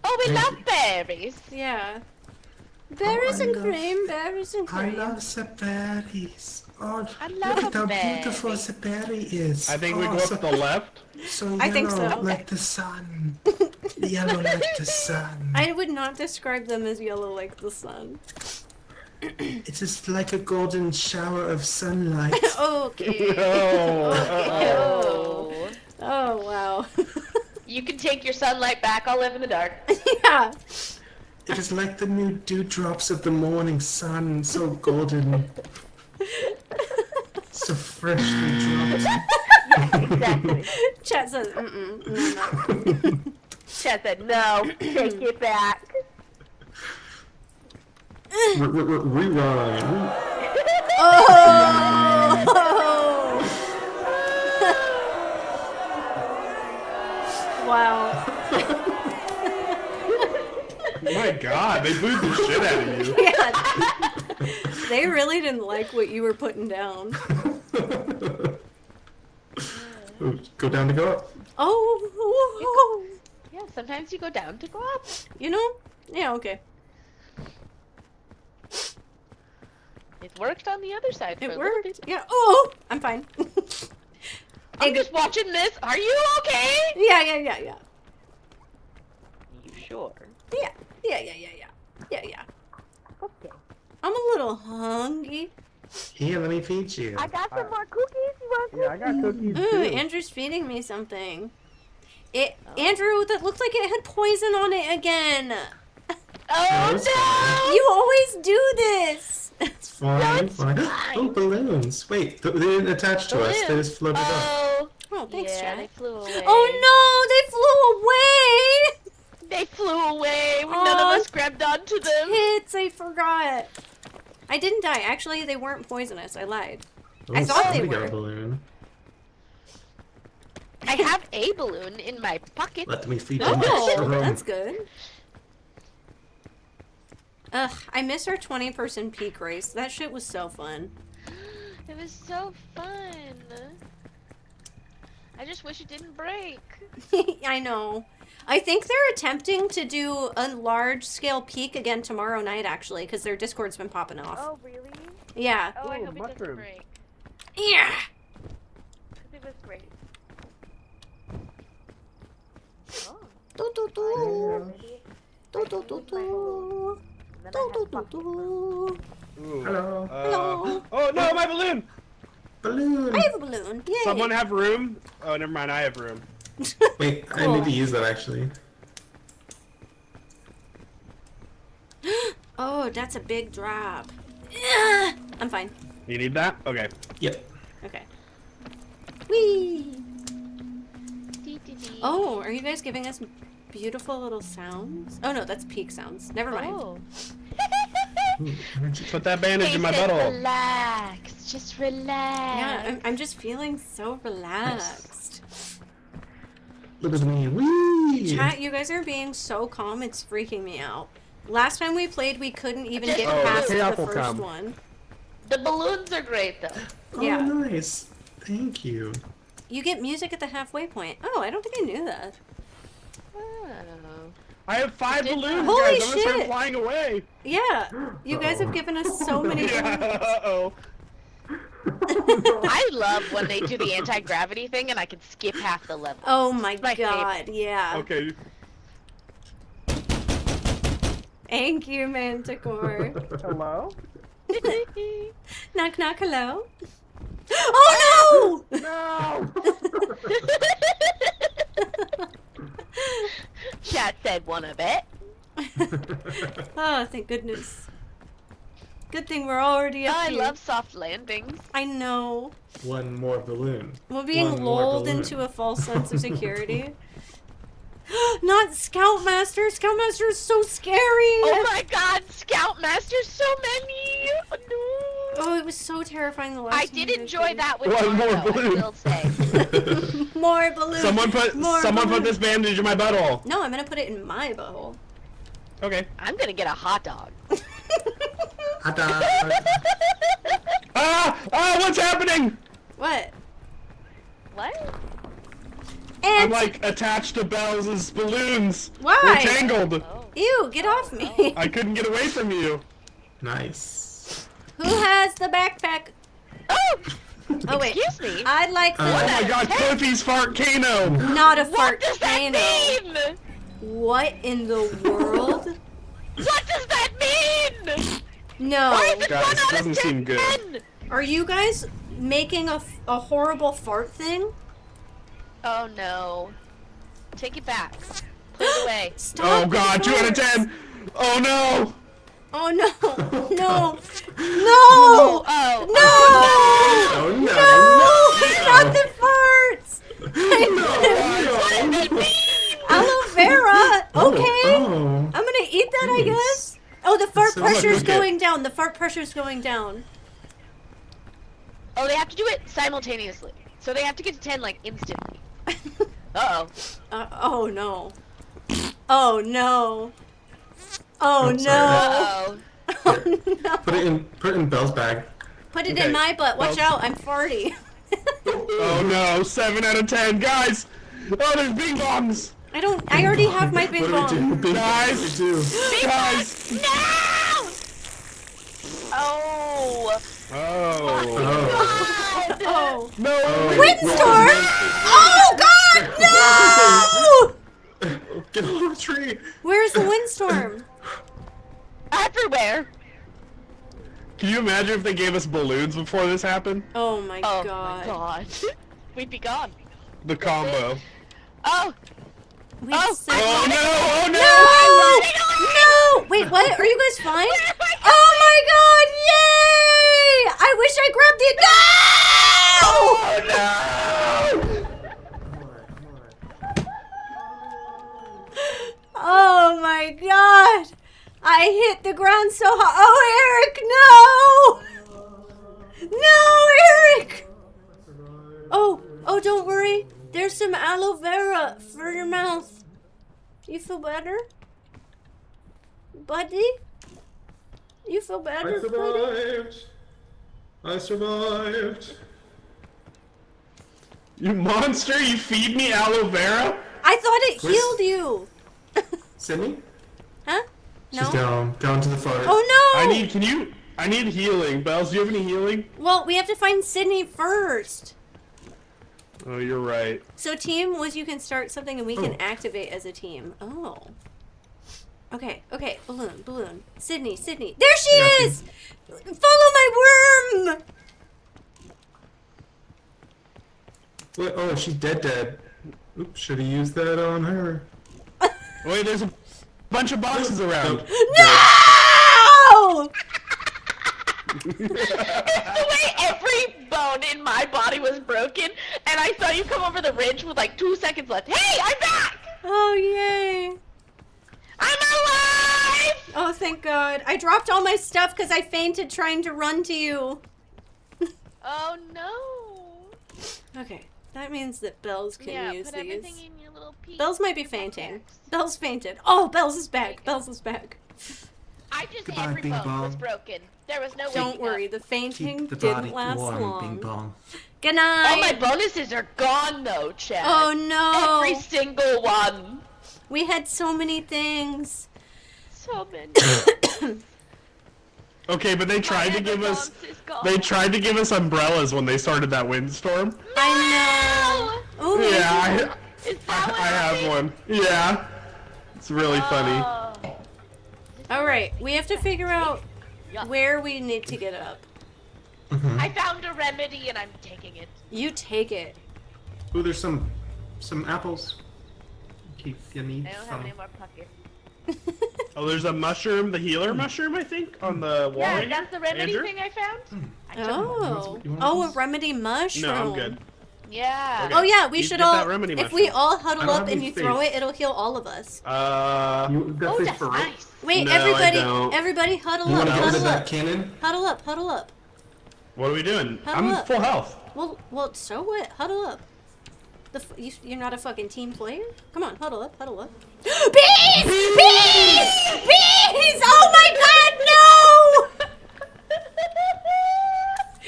Oh, we Thank love you. berries. Yeah. Berries I and love- cream, berries and I cream. love the berries. Oh, I look love at how berries. beautiful the berry is. I think we Oh, go up so, to the left. so yellow, I think so. like the sun. Yellow like the sun. I would not describe them as yellow like the sun. It's just like a golden shower of sunlight. Okay. Oh. Oh, wow. You can take your sunlight back. I'll live in the dark. Yeah. It is like the new dewdrops of the morning sun, so golden. So freshly dropped. Yeah, exactly. Chat says, no. Chat said, no, take it back. Rewind. Oh! Wow. My God, they booed the shit out of you. Yeah. They really didn't like what you were putting down. Go down to go up. Oh. Yeah, sometimes you go down to go up. You know? Yeah, okay. It worked on the other side. It for a little worked. bit. Yeah. Oh, I'm fine. I'm just watching this. Are you okay? Yeah. You sure? Yeah. Okay. I'm a little hungry. Here, let me feed you. I got some more cookies. You want cookies? Yeah, I got cookies Ooh, too. Andrew's feeding me something. Andrew, that looked like it had poison on it again. Oh no! You always do this. It's fine, fine. Oh, balloons. Wait, they didn't attach to us. They just floated up. Oh, thanks, yeah, Chad. they flew away. Oh no, They flew away. Aw, None of us grabbed onto them. Hits, I forgot. I didn't die. Actually, they weren't poisonous. I lied. I Oh, thought they somebody got were. a balloon. I have a balloon in my pocket. Let me feed you extra Oh, room. that's good. Ugh, I miss our 20-person peak race. That shit was so fun. It was so fun. I just wish it didn't break. I know. I think they're attempting to do a large-scale peak again tomorrow night, actually, because their Discord's been popping off. Oh, really? Yeah. Oh, I hope it doesn't mushroom. break. Yeah. 'Cause it was great. Oh. Do do do. Do do do do. Do do do do. Ooh. Hello. Hello. Oh no, my balloon! Balloon. I have a balloon. Yay. Someone have room? Oh, never mind. I have room. Wait, I Cool. need to use that actually. Oh, that's a big drop. Yeah. I'm fine. You need that? Okay. Yep. Okay. Whee! Oh, are you guys giving us beautiful little sounds? Oh no, that's peak sounds. Never mind. Oh. Put that bandage in my butthole. Relax. Just relax. Yeah, I'm just feeling so relaxed. Look at me. Whee! Chat, you guys are being so calm, it's freaking me out. Last time we played, we couldn't even get Oh, past the the apple first come. one. The balloons are great though. Oh, Yeah. nice. Thank you. You get music at the halfway point. Oh, I don't think I knew that. Oh. I have 5 balloons, Holy guys. I'm gonna start shit. flying away. Yeah, you guys have given us so many balloons. Uh-oh. I love when they do the anti-gravity thing and I can skip half the level. Oh my My god, yeah. Okay. Thank you, Manticore. Hello? Knock knock, hello? Oh no! No! Chat said one of it. Oh, thank goodness. Good thing we're already up I here. love soft landings. I know. One more balloon. We're being One more lulled balloon. into a false sense of security. Not Scoutmaster! Scoutmaster is so scary! Oh my god, Scoutmaster, so many! No. Oh, it was so terrifying the last I time did we enjoy did that with One more Mario, balloon. I will say. it. More balloons! Someone put balloons. this bandage in my butthole. No, I'm gonna put it in my butthole. Okay. I'm gonna get a hot dog. Hot dog. Ah! What's happening? What? What? And I'm like attached to Bell's balloons. Why? We're tangled. Oh. Ew, get off me. I couldn't get away from you. Nice. Who has the backpack? Oh! Oh wait. Excuse me? I'd like the Oh my god, Cliffy's Fartcano! not a What fart does that cano. mean? What in the world? What does that mean? No. Why is it Guys, 1 out of doesn't seem good. 10? Are you guys making a horrible fart thing? Oh no. Take it back. Put it away. Stop Oh the god, 2 out of farts. 10! Oh no! Oh no! No! Oh, No! oh, No! Oh no! Not the farts! Aloe vera! Okay! Oh. I'm gonna eat that, I guess. Oh, the fart So look, pressure's look at- going down. The fart pressure's going down. Oh, they have to do it simultaneously. So they have to get to 10 like instantly. Uh-oh. Oh no. Oh no. Oh I'm no. Uh-oh. Put it in Belle's bag. Put it Okay. in my butt. Watch Well- out, I'm farty. Oh no, 7 out of 10, guys! Oh, there's bing bongs! I already have my big What do we do? bong. Big Guys! What do we do? Guys! No! Oh. Oh. God. Oh. No! Windstorm! Oh god, no! Get on the tree! Where's the windstorm? Everywhere. Can you imagine if they gave us balloons before this happened? Oh my Oh god. my god. We'd be gone. The combo. Oh. We Oh. said- Oh no! Oh no! No! No! Wait, what? Are you guys fine? Oh my god! Yay! I wish I grabbed the. No! Oh my god! I hit the ground so hard. Oh, Eric, no! No, Eric! Oh, don't worry. There's some aloe vera for your mouth. You feel better? Buddy? You feel better, I survived. I survived. You monster! You feed me aloe vera? I thought it Where's- healed you. Sydney? Huh? She's No? down to the fart. Oh no! I need healing. Bells, do you have any healing? Well, we have to find Sydney first. Oh, you're right. So team was you can start something and we can activate as a team. Oh. Okay, balloon. Sydney. There she is! Follow my worm! What? Oh, she's dead. Oops, should have used that on her. Wait, there's a bunch of boxes around. No! It's the way every bone in my body was broken, and I saw you come over the ridge with like 2 seconds left. Hey, I'm back! Oh, yay. I'm alive! Oh, thank God. I dropped all my stuff because I fainted trying to run to you. Oh no. Okay, that means that Bells can Yeah, use put these. everything in your little piece. Bells might be fainting. Bells fainted. Oh, Bells is back. Bells is back. I just Goodbye, every Bing bone was Bong. broken. There was no Don't waking worry, up. the fainting Keep the didn't body last warm, long. Bing Bong. Good All my night. bonuses are gone though, Chad. Oh no. Every single one. We had so many things. So many. Okay, but they tried to give us. Amazon is gone. They tried to give us umbrellas when they started that windstorm. I know. Ooh, Yeah, Is that what I have one. Yeah, it's really funny. All right, we have to figure out where we need to get up. I found a remedy and I'm taking it. You take it. Ooh, there's some apples. Keep you need I don't have some. any more pockets. Oh, there's a mushroom, the healer mushroom, I think, on the wall. Yeah, here. that's the remedy Andrew? thing I found. Oh. You want Oh, a these? remedy mushroom. No, I'm good. Yeah. Okay. Oh yeah, we You should get all. that remedy If we mushroom. all I huddle don't up have and any you throw faith. it, it'll heal all of us. You got Oh, faith that's for real? nice. Wait, No, I everybody, don't. everybody, huddle You up, want to go to huddle that up, cannon? huddle up, huddle up. What are we doing? Huddle I'm up. full health. Well, so what? Huddle up. You're not a fucking team player? Come on, huddle up, huddle up. Bees! Bees! Bees! Oh my god, no!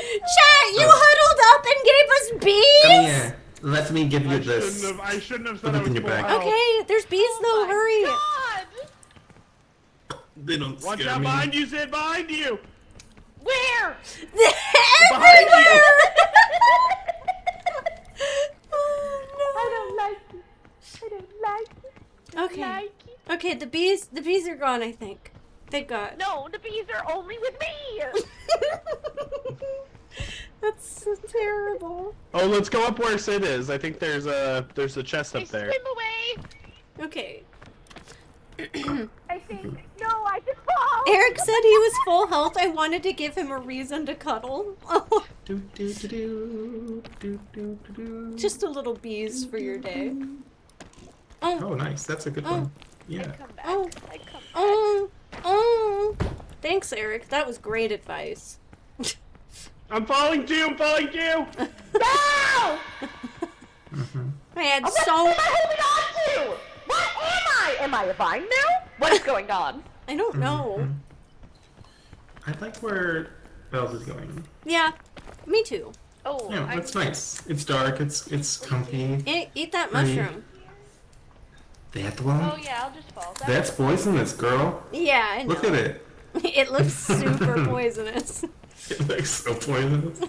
Chat, you huddled up and gave us Come bees? here. Let me give you this. I shouldn't have said Put I it was in your full bag. health. Okay, there's bees though, hurry. God. They don't Watch scare out me. behind you, Sid, behind you! Where? Everywhere! I don't like it. I don't like it. Okay. Like it. Okay, the bees are gone, I think. Thank God. No, the bees are only with me. That's so terrible. Oh, let's go up where Sid is. I think there's a chest up there. Swim away. Okay. I think no, I just fall. Eric said he was full health. I wanted to give him a reason to cuddle. Oh. Just a little bees for your day. Oh, nice. That's a good one. Yeah. Oh. Thanks, Eric. That was great advice. I'm falling too. I'm falling too. No! I had What so. am I holding on to? What am I? Am I a vine now? What is going on? I don't know. I like where Bells is going. Yeah, me too. Oh, Yeah, that's nice. It's dark. It's comfy. Eat that Right. mushroom. That one? Oh yeah, I'll just fall. That's poisonous, girl. Yeah, I know. Look at it. It looks super poisonous. It looks so poisonous.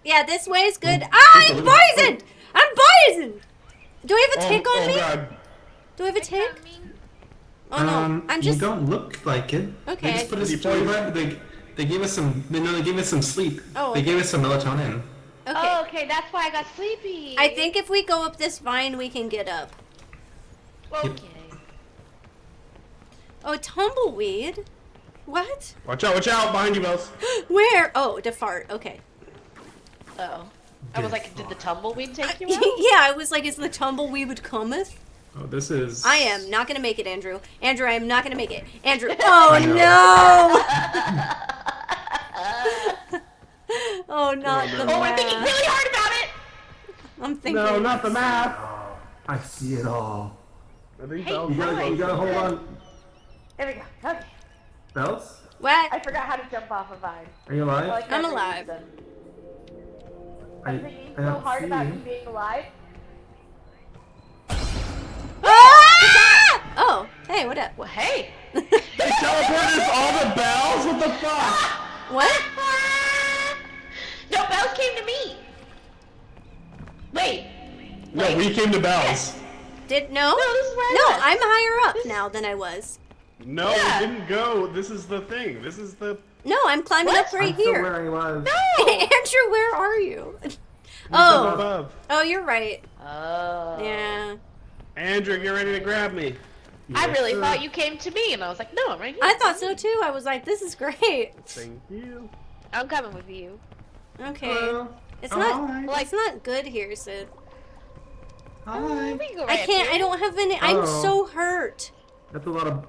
Yeah, this way is good. Ah, I'm poisoned! I'm poisoned! Do I have a tick on me? God. Do I have a tick? Oh no, I'm just. You don't look like it. Okay. They just put us they gave us some. No, they gave us some sleep. Oh, They okay. gave us some melatonin. Okay. Oh, okay, that's why I got sleepy. I think if we go up this vine, we can get up. Okay. Oh, tumbleweed? What? Watch out behind you, Bells. Where? Oh, to fart. Okay. Oh. I was like, did the tumbleweed take you out? Yeah, I was like, is the tumbleweed cometh? Oh, this is. I am not gonna make it, Andrew. Andrew, I am not gonna make it. Andrew. Oh no! Oh, not the Oh, math. we're thinking really hard about it. I'm thinking. No, not the map. I see it all. I think Hey, Bells. You gotta hold on. There we go. Okay. Bells? What? I forgot how to jump off a vine. Are you alive? Like I'm every alive. season. I I'm thinking so don't hard see about you. you being alive. Ah! Oh, hey, what up? Well, hey. They teleported us all the bells? What the fuck? What? No, Bells came to me. Wait. No, we came to Bells. No? No, this is where I No, was. I'm higher up now than I was. No, Yeah. we didn't go. This is the thing. This is the. No, I'm climbing up right I'm still here. where I was. Andrew, where are you? Up Oh, above. oh, you're right. Oh. Yeah. Andrew, get ready to grab me. I really sir. thought you came to me, and I was like, no, I'm right here. I thought so too. I was like, this is great. Thank you. I'm coming with you. Okay. Hello. It's not Hi. like it's not good here, Sid. Hi. We can go I right up can't. here. I don't have any. I'm Uh-oh. so hurt. There's a lot of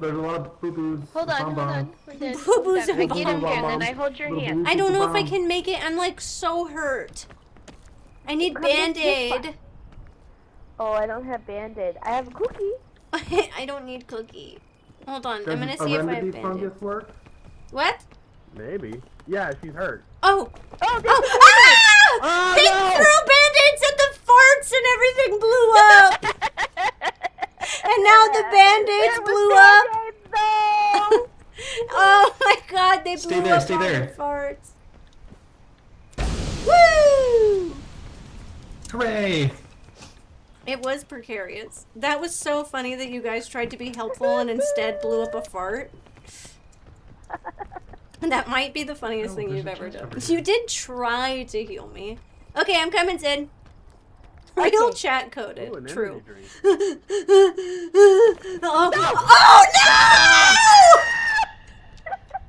boo-boos. Hold on, hold Bum-bum. on. We're good. Boo-boos Hold on. I and get up here, and then bum-bum. I hold your Little hand. I don't know if I bum. can make it. I'm like so hurt. I need Come this Band-Aid. Oh, I don't have Band-Aid. I have a cookie. I don't need cookie. Hold on. Does I'm gonna a see if I have remedy Band-Aid. fungus work? What? Maybe. Yeah, she's hurt. Oh. Oh, this Oh. is Ah! They threw Band-Aids at the farts and everything blew up. And now the Band-Aids blew up. Oh my god, they blew Stay there, up stay all there. the farts. Woo! Hooray! It was precarious. That was so funny that you guys tried to be helpful and instead blew up a fart. That might be the funniest thing there's you've a ever chest done. over here. You did try to heal me. Okay, I'm coming, Sid. Real chat coded. Ooh, an True. energy drink. Oh no!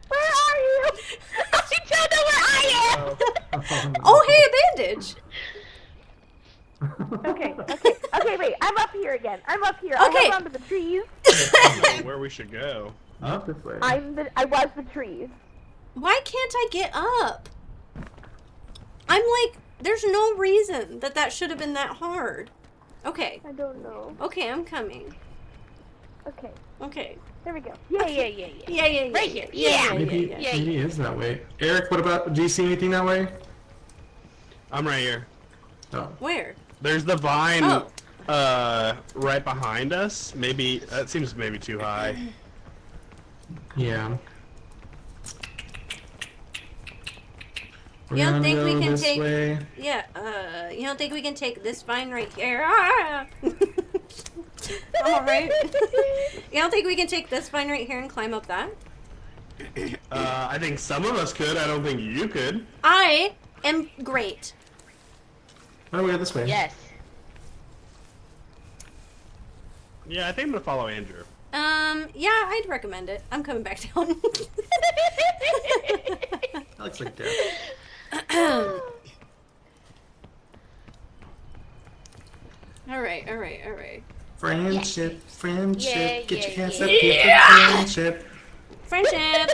Where are you? I don't know where I am. Oh, hey, a bandage. Okay, wait. I'm up here again. I'm up here. Okay. I held onto the trees. I don't know where we should go. Up this way. I was the trees. Why can't I get up? I'm like, there's no reason that should have been that hard. Okay. I don't know. Okay, I'm coming. Okay, Okay. there we go. Yeah. Yeah. Right here. Yeah. Maybe, yeah. maybe it is that way. Eric, what about? Do you see anything that way? I'm right here. Oh. Where? There's the vine Oh. right behind us. Maybe that seems maybe too high. Yeah. We're You don't gonna think we go can this take- way. Yeah, you don't think we can take this vine right here? Ah! Alright. You don't think we can take this vine right here and climb up that? I think some of us could. I don't think you could. I am great. Oh, we go this way. Yes. Yeah, I think I'm gonna follow Andrew. Yeah, I'd recommend it. I'm coming back down. That looks like death. Alright. Friendship, friendship, Yeah, get your yeah, hands yeah. up here for friendship. Friendship!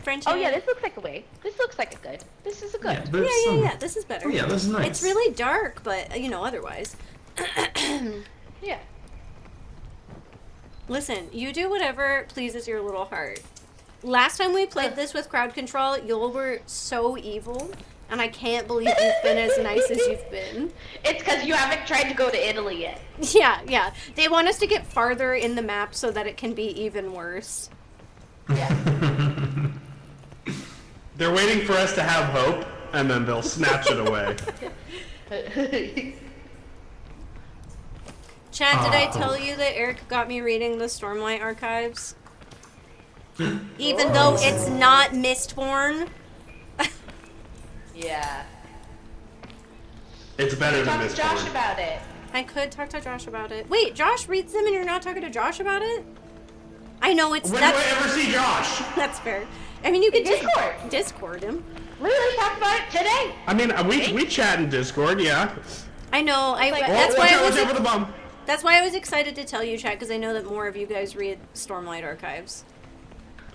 Friendship. Oh yeah, this looks like a way. This looks like a good. This is a good. Yeah, there's some... Yeah, this is better. Oh, yeah, this is nice. It's really dark, but, you know, otherwise. Yeah. Listen, you do whatever pleases your little heart. Last time we played this with crowd control, you were so evil, and I can't believe you've been as nice as you've been. It's because you haven't tried to go to Italy yet. Yeah. They want us to get farther in the map so that it can be even worse. They're waiting for us to have hope, and then they'll snatch it away. Chad, did I tell you that Eric got me reading the Stormlight Archives? Even though it's not Mistborn? Yeah. It's better than Talk this to Josh one. about it. I could talk to Josh about it. Wait, Josh reads them and you're not talking to Josh about it? I know it's... When do I ever see Josh? That's fair. I mean, you could Discord. Discord him. Literally talked about it today. I mean, we chat in Discord, yeah. I know. Like, That's why I was... Watch out for the bomb. That's why I was excited to tell you, Chad, because I know that more of you guys read Stormlight Archives.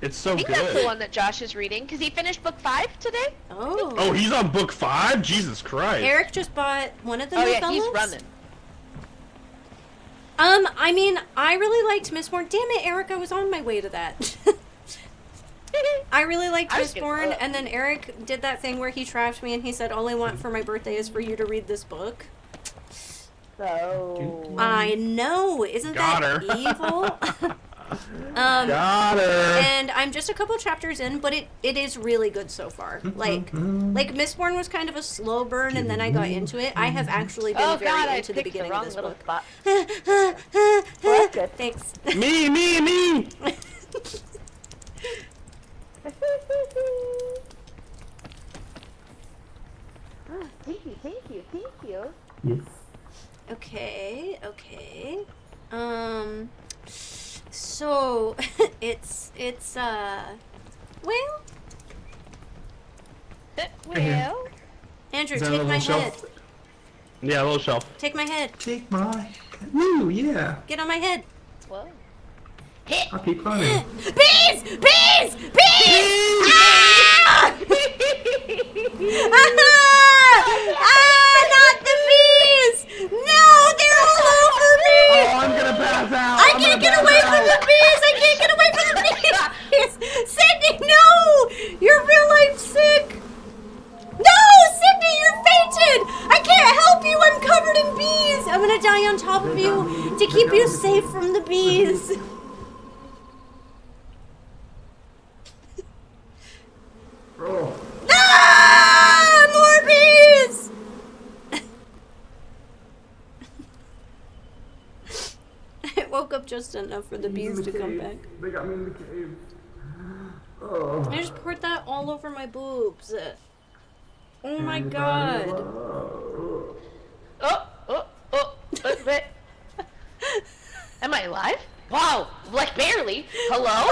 It's so I think good. that's the one that Josh is reading, because he finished book 5 today. Oh. Oh, he's on book 5? Jesus Christ. Eric just bought one of the Oh novellas. yeah, he's running. I mean, I really liked Mistborn. Damn it, Eric, I was on my way to that. I really liked I was gonna Mistborn, look. and then Eric did that thing where he trapped me and he said, all I want for my birthday is for you to read this book. So... I know, isn't Got that her. evil? Got her. And I'm just a couple chapters in, but it is really good so far. Like Mistborn was kind of a slow burn, and then I got into it. I have actually been very God, into I the picked beginning the wrong of this little book. spot. Well, that's good. Thanks. Me! Oh, thank you. Yes. Okay. So it's well, Well, Andrew, Is that a take my little head. shelf? Yeah, a little shelf. Take my head. Take my... Woo, yeah. Get on my head. whoa. I'll keep climbing. Bees! Bees! Bees! Ah! Not the bees! No, they're all over me! Oh, I'm gonna pass out! I can't get away from the bees! I can't get away from the bees! Sydney, no! You're real life sick! No! Sydney, you're fainted! I can't help you! I'm covered in bees! I'm gonna die on top of you to keep you safe from the bees. Oh. Ah! More bees! I woke up just enough for the bees to come back. They got me in the cave. Oh. I just poured that all over my boobs. Oh my god. Wait. Am I alive? Wow, like barely. Hello?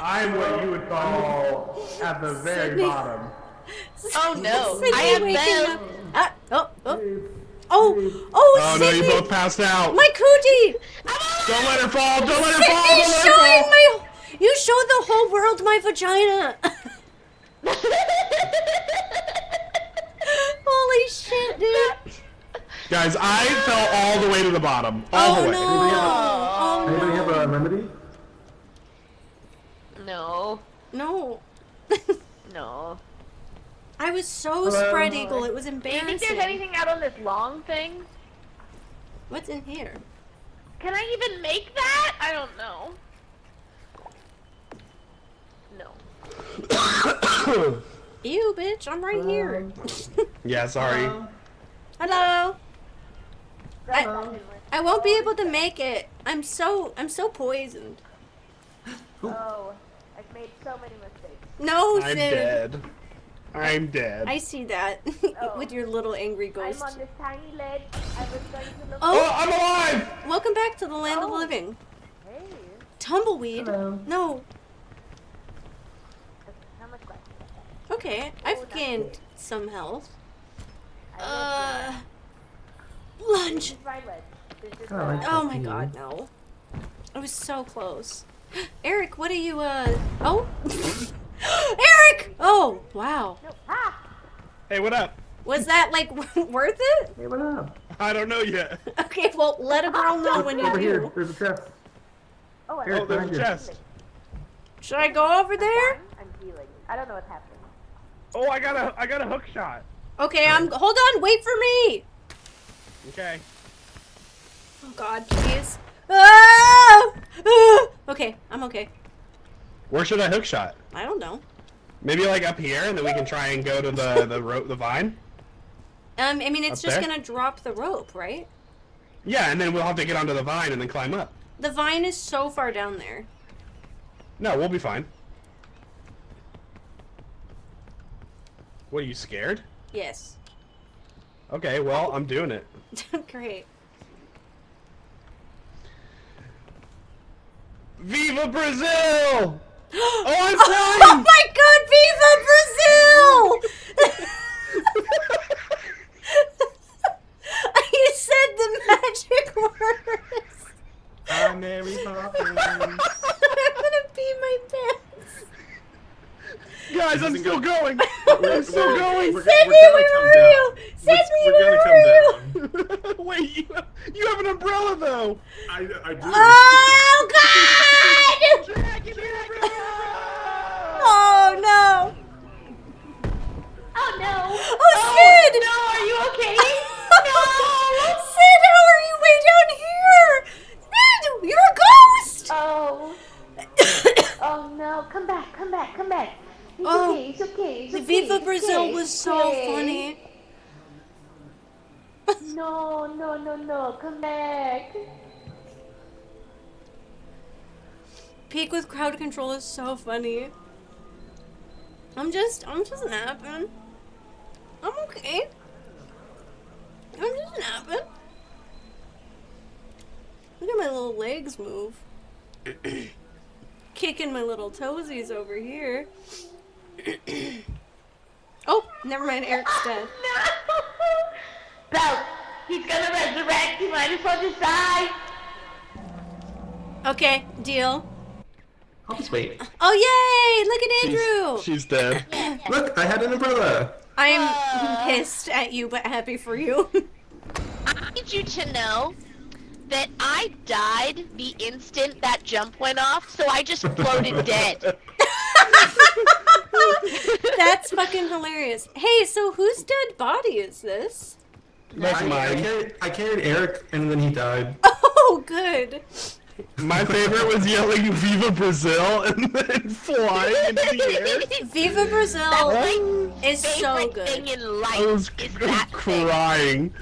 I'm what you would call at the very Sydney. bottom. Oh no, Sydney I am waking Belle. up. Ah, oh, Oh no, Sydney! you both passed out. My cootie! Don't let her fall! Don't let her fall! Sydney's Don't let showing her fall! my... You showed the whole world my vagina! Holy shit, dude! Guys, I fell all the way to the bottom. All the way. Oh Anybody have a remedy? No. no. No. I was so spread eagle, it was Do you embarrassing. think there's anything out on this long thing? What's in here? Can I even make that? I don't know. No. Ew, bitch, I'm right here. Yeah, sorry. Hello. I won't be able to make it. I'm so poisoned. Oh, I've made so many mistakes. No, I'm Sid. dead. I'm dead. I see that with your little angry ghost. I'm on this tiny ledge. I was going to look. Oh, I'm alive! Welcome back to the land of living. Hey. Tumbleweed? No. How much left? Okay, I've gained some health. Lunge! Oh my god, no. I was so close. Eric, what are you, Oh! Eric! Oh, wow. Hey, what up? Was that, like, worth it? Hey, what up? I don't know yet. Okay, well, let a girl know when you Over here, do. there's a chest. Oh, Here, Oh, there's behind a you. chest. Should I go over there? I'm healing. I don't know what's happening. Oh, I got a hook shot. Okay, hold on, wait for me! Okay. Oh god, please. Ah! Ah! Okay, I'm okay. Where should I hook shot? I don't know. Maybe like up here, and then we can try and go to the vine. I mean, it's Up just there? gonna drop the rope, right? Yeah, and then we'll have to get onto the vine and then climb up. The vine is so far down there. No, we'll be fine. What, are you scared? Yes. Okay, well, I'm doing it. Great. Viva Brazil! Oh, I'm Oh flying! my god, Viva Brazil! You said the magic words. I'm Mary Poppins. I'm gonna pee my pants. Guys, I'm still going! We're I'm still going! Sydney, where are you? Sydney, We're where gonna are you? come down. Wait, you have an umbrella though! I do. Oh god! Oh no! Oh no! Oh, Sid! No, are you okay? No! Sid, how are you way down here? Sid, you're a ghost! Oh. Oh no! Come back! Come back! Come back! It's Oh, okay. It's okay. It's okay. Viva it's Brazil okay, was it's so okay. funny. No! No! No! No! Come back! Peak with crowd control is so funny. I'm just napping. I'm okay. I'm just napping. Look at my little legs move. Kicking my little toesies over here. Oh, never mind, Eric's dead. No! Belle, he's gonna resurrect. You might as well just die. Okay, deal. I'll just wait. Oh yay! Look at Andrew! She's dead. Look, I had an umbrella. I'm pissed at you, but happy for you. I need you to know that I died the instant that jump went off, so I just floated dead. That's fucking hilarious. Hey, so whose dead body is this? That's mine. I carried Eric, and then he died. Oh, good. My favorite was yelling "Viva Brazil" and then flying into the air. Viva Brazil is so Favorite good. thing in life I was is that thing. crying.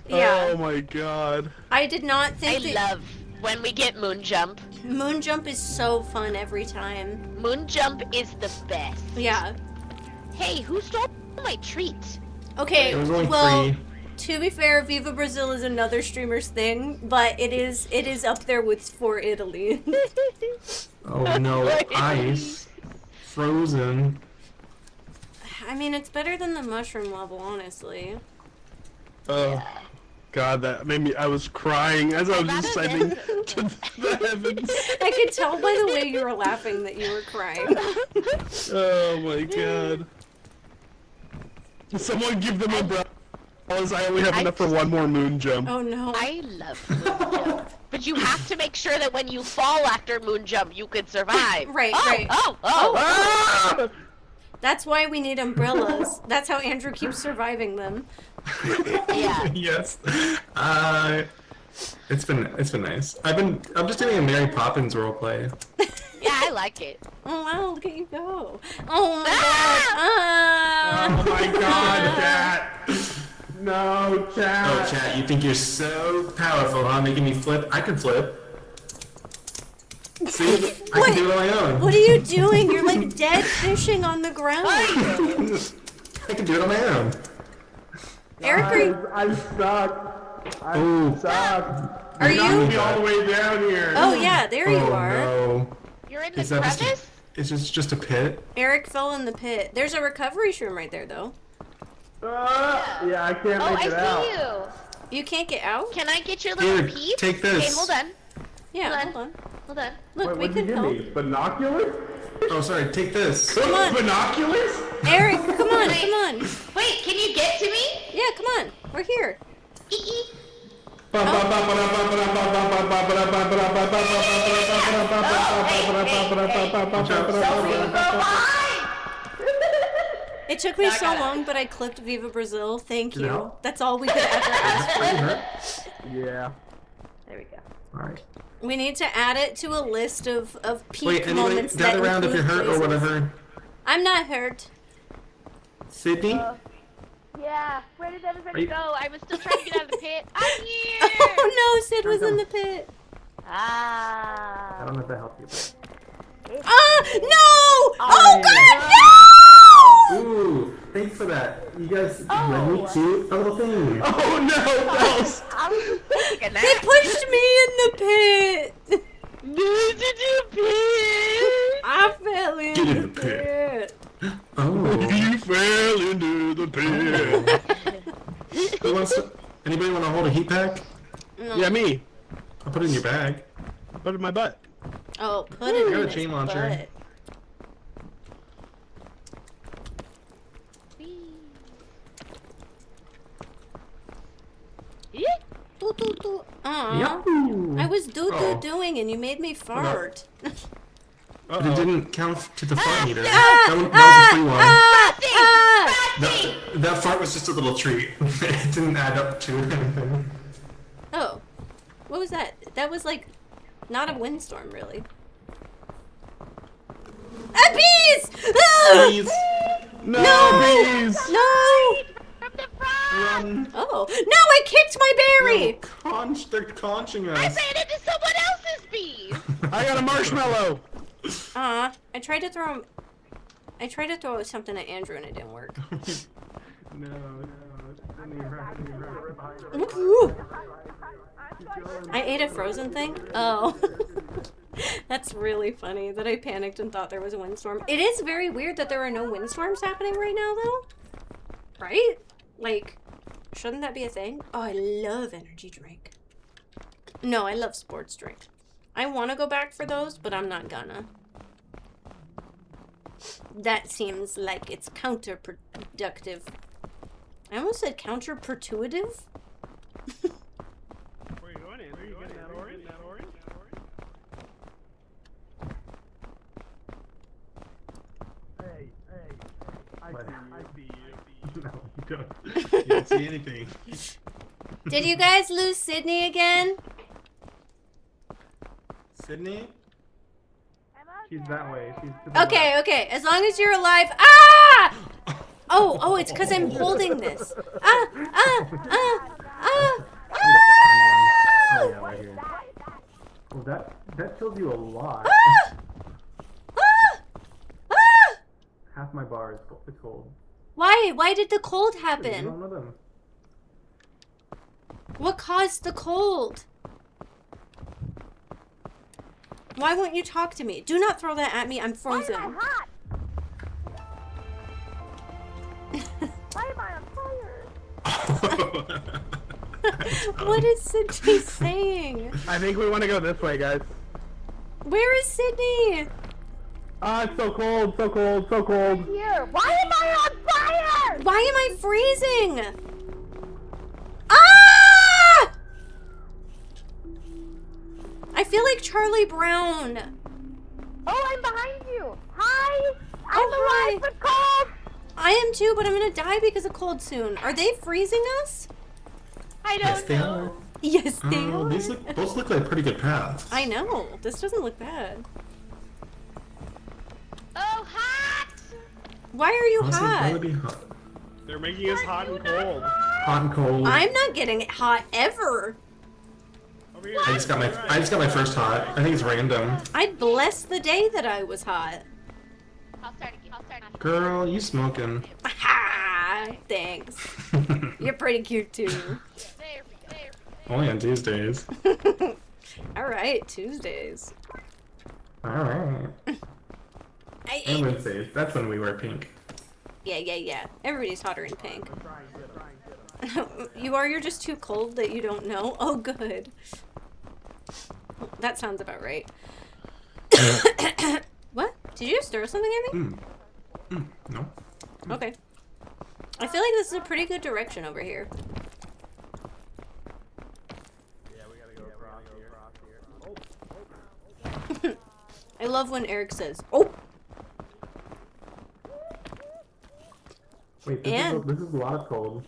Yeah. Oh my god. I did not think I that love when we get moon jump. moon jump is so fun every time. Moon jump is the best. Yeah. Hey, who stole my treat? Okay, It was only well, free. to be fair, Viva Brazil is another streamer's thing, but it is up there with For Italy. Oh no, ice. Frozen. I mean, it's better than the mushroom level, honestly. Oh god, that made me. I was crying as I was ascending to the heavens. I could tell by the way you were laughing that you were crying. Oh my god. Someone give them umbrellas. I only have enough for one more moon jump. Oh no. I love moon jump. But you have to make sure that when you fall after moon jump, you can survive. Right, oh, right. Oh, Ah! That's why we need umbrellas. That's how Andrew keeps surviving them. Yeah. Yes. It's been nice. I'm just doing a Mary Poppins roleplay. Yeah, I like it. Oh wow, look at you go. Oh my Oh my god, chat! No, chat! Oh, chat, you think you're so powerful, huh? Making me flip? I can flip. See? See? I can do it on my own. What are you doing? You're like dead fishing on the ground. I can do it on my own. Eric, are you... I'm stuck. I'm stuck. Are knocked you- me all the way down here? Oh yeah, there you Oh, are. no. You're in the Is that just crevice? It's just a pit? Eric fell in the pit. There's a recovery shroom right there, though. Yeah, I can't Oh, make I it out. see you. You can't get out? Can I get your little Here, piece? take this. Okay, hold on. Yeah, Hold on. Hold on. Look, Wait, we what did can you help. give me? Binoculars? Oh, sorry. Take this. Come on. Binoculars? Eric, come on, come on. Wait, can you get to me? Yeah, come on. We're here. It took me so long, but I clicked Viva Brazil. Thank you. No. That's all we could ever ask for. Yeah. There we go. Alright. We need to add it to a list of peak Wait, anybody moments that gather around if you're include hurt or places. whatever. I'm not hurt. Sydney? Yeah. Where did everybody Are you- go? I was still trying to get out of the pit. I'm here. Oh no, Sid was in the pit. Ah. I don't know if that helps you, but... Ah, no! Oh god, no! Ooh, thanks for that. You guys let me too? A little thing. Oh no, Bells! I was just taking a nap. They pushed me in the pit. Did you pee? I fell in Get in the the pit. pit. Oh. You fell into the pit. Who wants to... Anybody want to hold a heat pack? No. Yeah, me. I'll put it in your bag. Put it in my butt. Oh, put it I got in a his chain launcher. butt. Doo doo doo. Aw. Yahoo! I was doo doo Oh. doing and you made me fart. But it didn't count to the fart meter. Ah, That was a free one. ah. That fart was just a little treat. It didn't add up to anything. Oh. What was that? That was like not a windstorm, really. Ah, bees! Ah! Bees! No, No! bees! No! From the front. Run! Oh. No, I kicked my berry! They're conching I us. ran into someone else's bee. I got a marshmallow. I tried to throw something at Andrew and it didn't work. No. Ooh. I ate a frozen thing? Oh. That's really funny that I panicked and thought there was a windstorm. It is very weird that there are no windstorms happening right now, though. Right? Like, shouldn't that be a thing? Oh, I love energy drink. No, I love sports drink. I want to go back for those, but I'm not gonna. That seems like it's counterproductive. I almost said counterpertuitive? Where are you going, Andrew? Are you getting that orange? Hey, I see you. No, you don't. You don't see anything. Did you guys lose Sydney again? Sydney? She's that way. She's to the Okay, okay. As long as you're alive. Ah! Oh, it's because I'm holding this. Ah! Oh yeah, right here. Well, that kills you a lot. Half my bar is cold. Why? Why did the cold You happen? don't know them. What caused the cold? Why won't you talk to me? Do not throw that at me. I'm frozen. Why am I on fire? What is Sydney saying? I think we want to go this way, guys. Where is Sydney? Ah, it's so cold, so cold, so cold. Here. Why am I on fire? Why am I freezing? Ah! I feel like Charlie Brown. Oh, I'm behind you. Hi. I'm hi. alive but cold. I am too, but I'm gonna die because of cold soon. Are they freezing us? I Yes, don't they know. are. Yes, they Oh, are. these both look like pretty good paths. I know. This doesn't look bad. Oh, hot. Why are you Honestly, hot? that would be hot. They're making us hot and cold. Hot and cold. I'm not getting hot ever. I just got my first hot. I think it's random. I'd bless the day that I was hot. I'll start again. Girl, you smoking? Ah, thanks. You're pretty cute too. Only on Tuesdays. All right, Tuesdays. All right. And Wednesdays. That's when we wear pink. Yeah. Everybody's hotter in pink. You're just too cold that you don't know? Oh, good. That sounds about right. What? Did you just throw something at me? No. Okay. I feel like this is a pretty good direction over here. I love when Eric says, "Oh." Wait, And this is a lot of cold.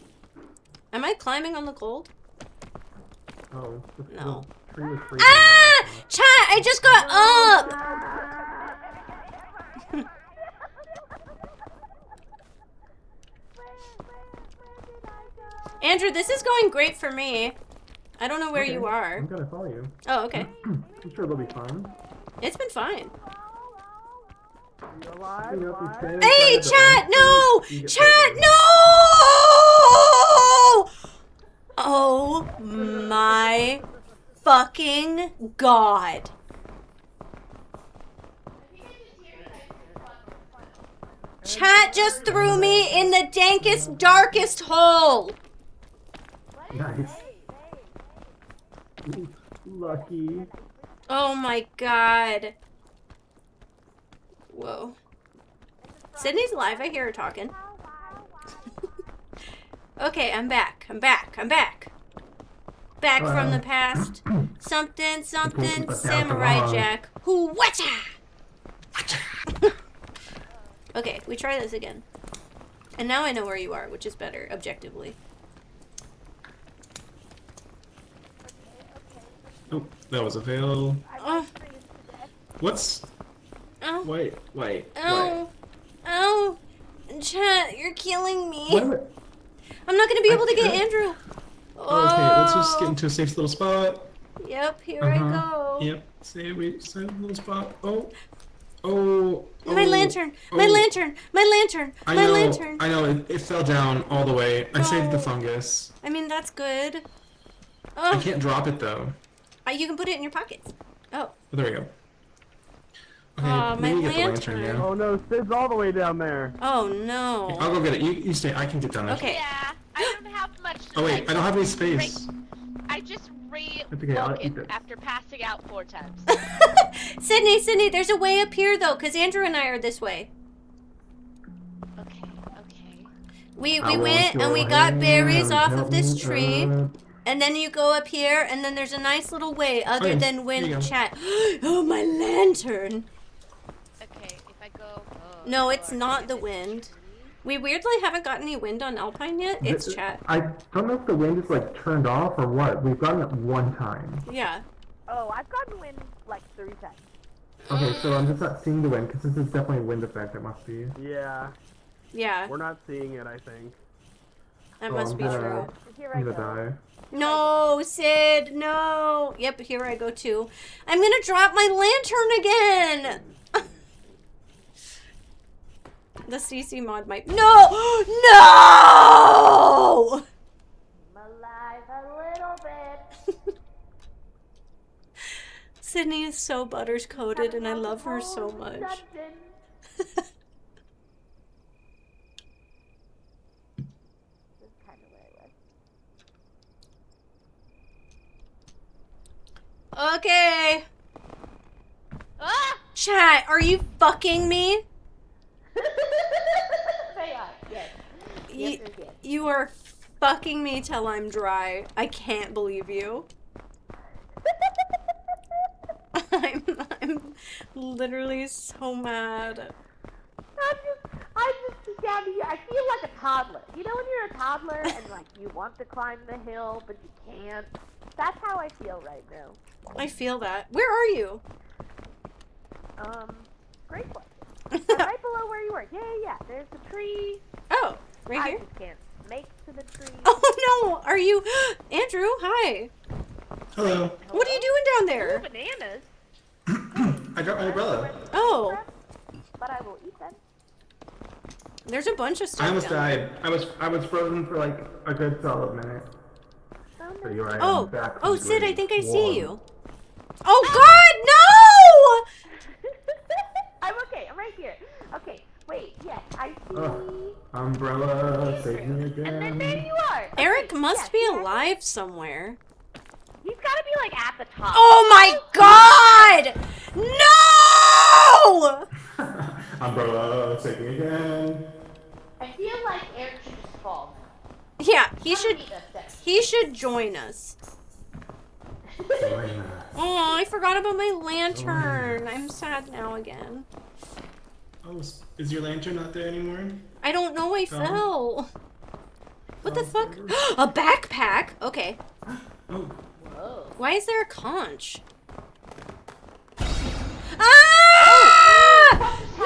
am I climbing on the cold? Oh, No. the tree was freezing. Ah! Chat, I just got up! Andrew, this is going great for me. I don't know where you are. I'm gonna follow you. Oh, okay. I'm sure it'll be fun. It's been fine. Hey, Hey, chat, no! Chat, no! Oh my fucking god. Chat just threw me in the dankest, darkest hole. Nice. Lucky. Oh my god. Whoa. Sydney's live. I hear her talking. Okay, I'm back. Back from the past. Something, Samurai Jack. Who watcha? Okay, we try this again. And now I know where you are, which is better, objectively. Oh, that was a fail. Oh. What's? Oh. Wait. Oh. Oh. Chat, you're killing me. What? I'm not gonna be able to get Andrew. Okay, let's just get into a safe little spot. Yep, here I go. Yep. Safe little spot. Oh. My lantern. My lantern. I know. It fell down all the way. I saved the fungus. I mean, that's good. I Oh, can't drop it though. you can put it in your pockets. Oh. Oh, there we go. Okay, Aw, maybe my get the lantern lantern. now. Oh no, Sid's all the way down there. Oh no. I'll go get it. You stay. I can get down there. Okay. Yeah, I don't have much. Oh wait, I don't have any space. I just okay, I'll eat re-woken it. after passing out 4 times. Sydney, there's a way up here though, because Andrew and I are this way. Okay. We went and we got berries off of this tree. And then you go up here, and then there's a nice little way other Okay, than here wind you go. chat. Oh, my lantern. Okay, if I go. No, it's not the wind. We weirdly haven't gotten any wind on Alpine yet. It's chat. I don't know if the wind is like turned off or what. We've gotten it one time. Yeah. Oh, I've gotten wind like 3 times. Okay, so I'm just not seeing the wind because this is definitely a wind effect. It must be. Yeah. Yeah. We're not seeing it, I think. That must be true. I'm gonna die. No, Sid, no. Yep, here I go too. I'm gonna drop my lantern again. The CC mod might. No! No! I'm alive a little bit. Sydney is so butters coated, and I love her so much. Okay. Ah! Chat, are you fucking me? They are, yes. Yes, yes. You are fucking me till I'm dry. I can't believe you. I'm literally so mad. I just sit down here. I feel like a toddler. You know when you're a toddler and like you want to climb the hill but you can't? That's how I feel right now. I feel that. Where are you? Great question. I'm right below where you were. Yeah. There's a tree. Oh, right here? I just can't make to the tree. Oh no! Are you Andrew? Hi. Hello. What are you doing down there? Bananas. I dropped my umbrella. Oh, But I will eat them. there's a bunch of stuff I almost down there. died. I was frozen for like a good solid minute. So you're right. Oh, I'm back oh, from the Sid, I grave. think I Warm. see you. Oh God, no! I'm okay. I'm right here. Okay. Wait. Yes, I see. Umbrella, save me again. And then there you are. Eric Okay, must yes, be yes. alive somewhere. He's gotta be like at the top. Oh my God! No! Umbrella, save me again. I feel like Eric should just fall. Yeah, he Come should. meet us then. He should join us. Oh, I forgot about my lantern. I'm sad now again. Oh, is your lantern not there anymore? I don't know. I Oh. fell. What the fuck? A backpack? Okay. Oh. Whoa. Why is there a conch? Ah! No!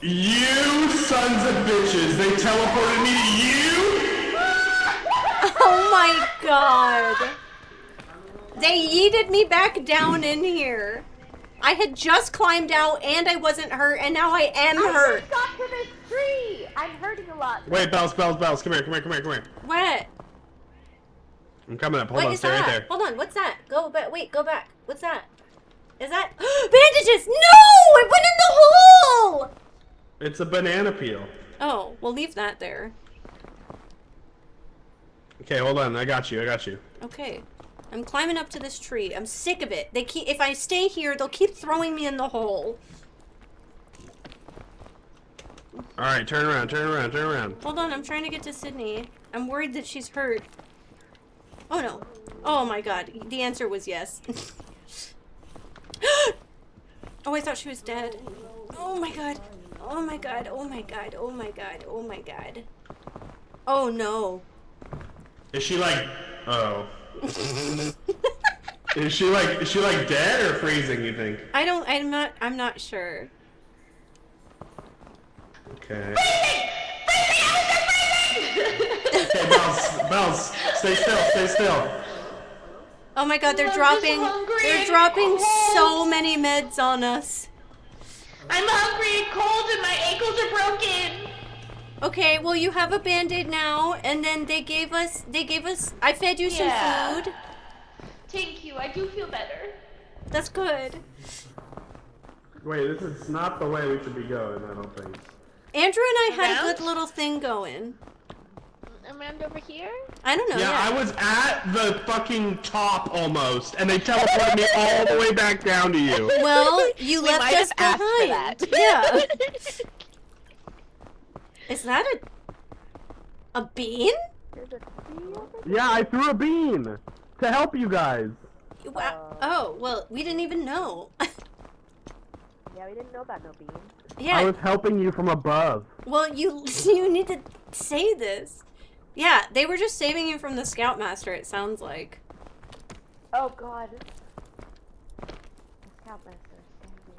You sons of bitches! They teleported me to you! Oh my God! They yeeted me back down in here. I had just climbed out and I wasn't hurt, and now I am hurt. I just got to this tree. I'm hurting a lot. Wait, Bells, come here. What? I'm coming up. Hold What on, is stay that? right there. Hold on, what's that? Go back. Wait, go back. What's that? Is that bandages? No! It went in the hole! It's a banana peel. Oh, we'll leave that there. Okay, hold on. I got you. Okay. I'm climbing up to this tree. I'm sick of it. If I stay here, they'll keep throwing me in the hole. All right, turn around. Hold on, I'm trying to get to Sydney. I'm worried that she's hurt. Oh no. Oh my God. The answer was yes. Oh, I thought she was dead. Oh my God. Oh my God. Oh my God. Oh my God. Oh my God. Oh no. Is she like? Oh. Is she like dead or freezing? You think? I'm not sure. Okay. Okay, Bells, stay still. Oh my God, they're I'm dropping. just hungry They're and dropping cold. so many meds on us. I'm hungry and cold and my ankles are broken. Okay, well you have a band-aid now, and then they gave us. I fed you some food. Thank you. I do feel better. That's good. Wait, this is not the way we should be going. I don't think. Andrew and I had a Around? good little thing going. Around over here? I don't know. Yeah, I was at the fucking top almost, and they teleported me all the way back down to you. Well, you We left might us have asked for behind. that. Yeah. Is that a bean? There's a tree over Yeah, I threw a bean to help you guys. Wow. Oh, well, we didn't even know. Yeah, we didn't know about no beans. Yeah. I was helping you from above. Well, you need to say this. Yeah, they were just saving you from the Scoutmaster, it sounds like. Oh God. The Scoutmaster is standing.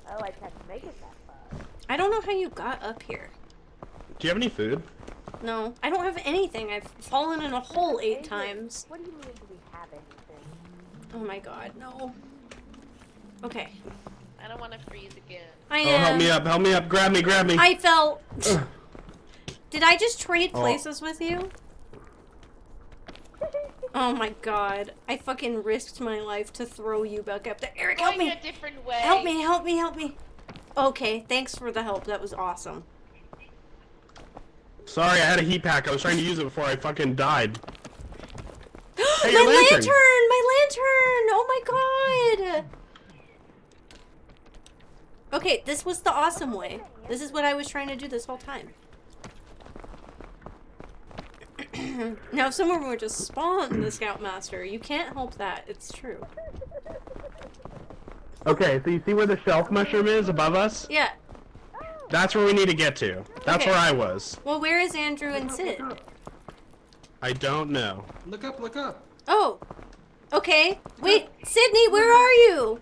Oh, I tried to make it that far. I don't know how you got up here. Do you have any food? No, I don't have anything. I've fallen in a hole 8 times. What do you mean, do we have anything? Oh my God, no. Okay. I don't want to freeze again. I Oh, am. help me up, grab me. I fell. Did I just trade Oh. places with you? Oh my God. I fucking risked my life to throw you back up there. Eric, help Going me. a different way. Help me. Okay, thanks for the help. That was awesome. Sorry, I had a heat pack. I was trying to use it before I fucking died. Hey, My your lantern! lantern! My lantern! Oh my God! Okay, this was the awesome way. This is what I was trying to do this whole time. Now, if someone were to spawn the Scoutmaster, you can't help that. It's true. Okay, so you see where the shelf mushroom is above us? Yeah. That's where we need to get to. That's Okay. where I was. Well, where is Andrew and Sid? I don't know. Look up. Oh. Okay. Wait, Sydney, where are you?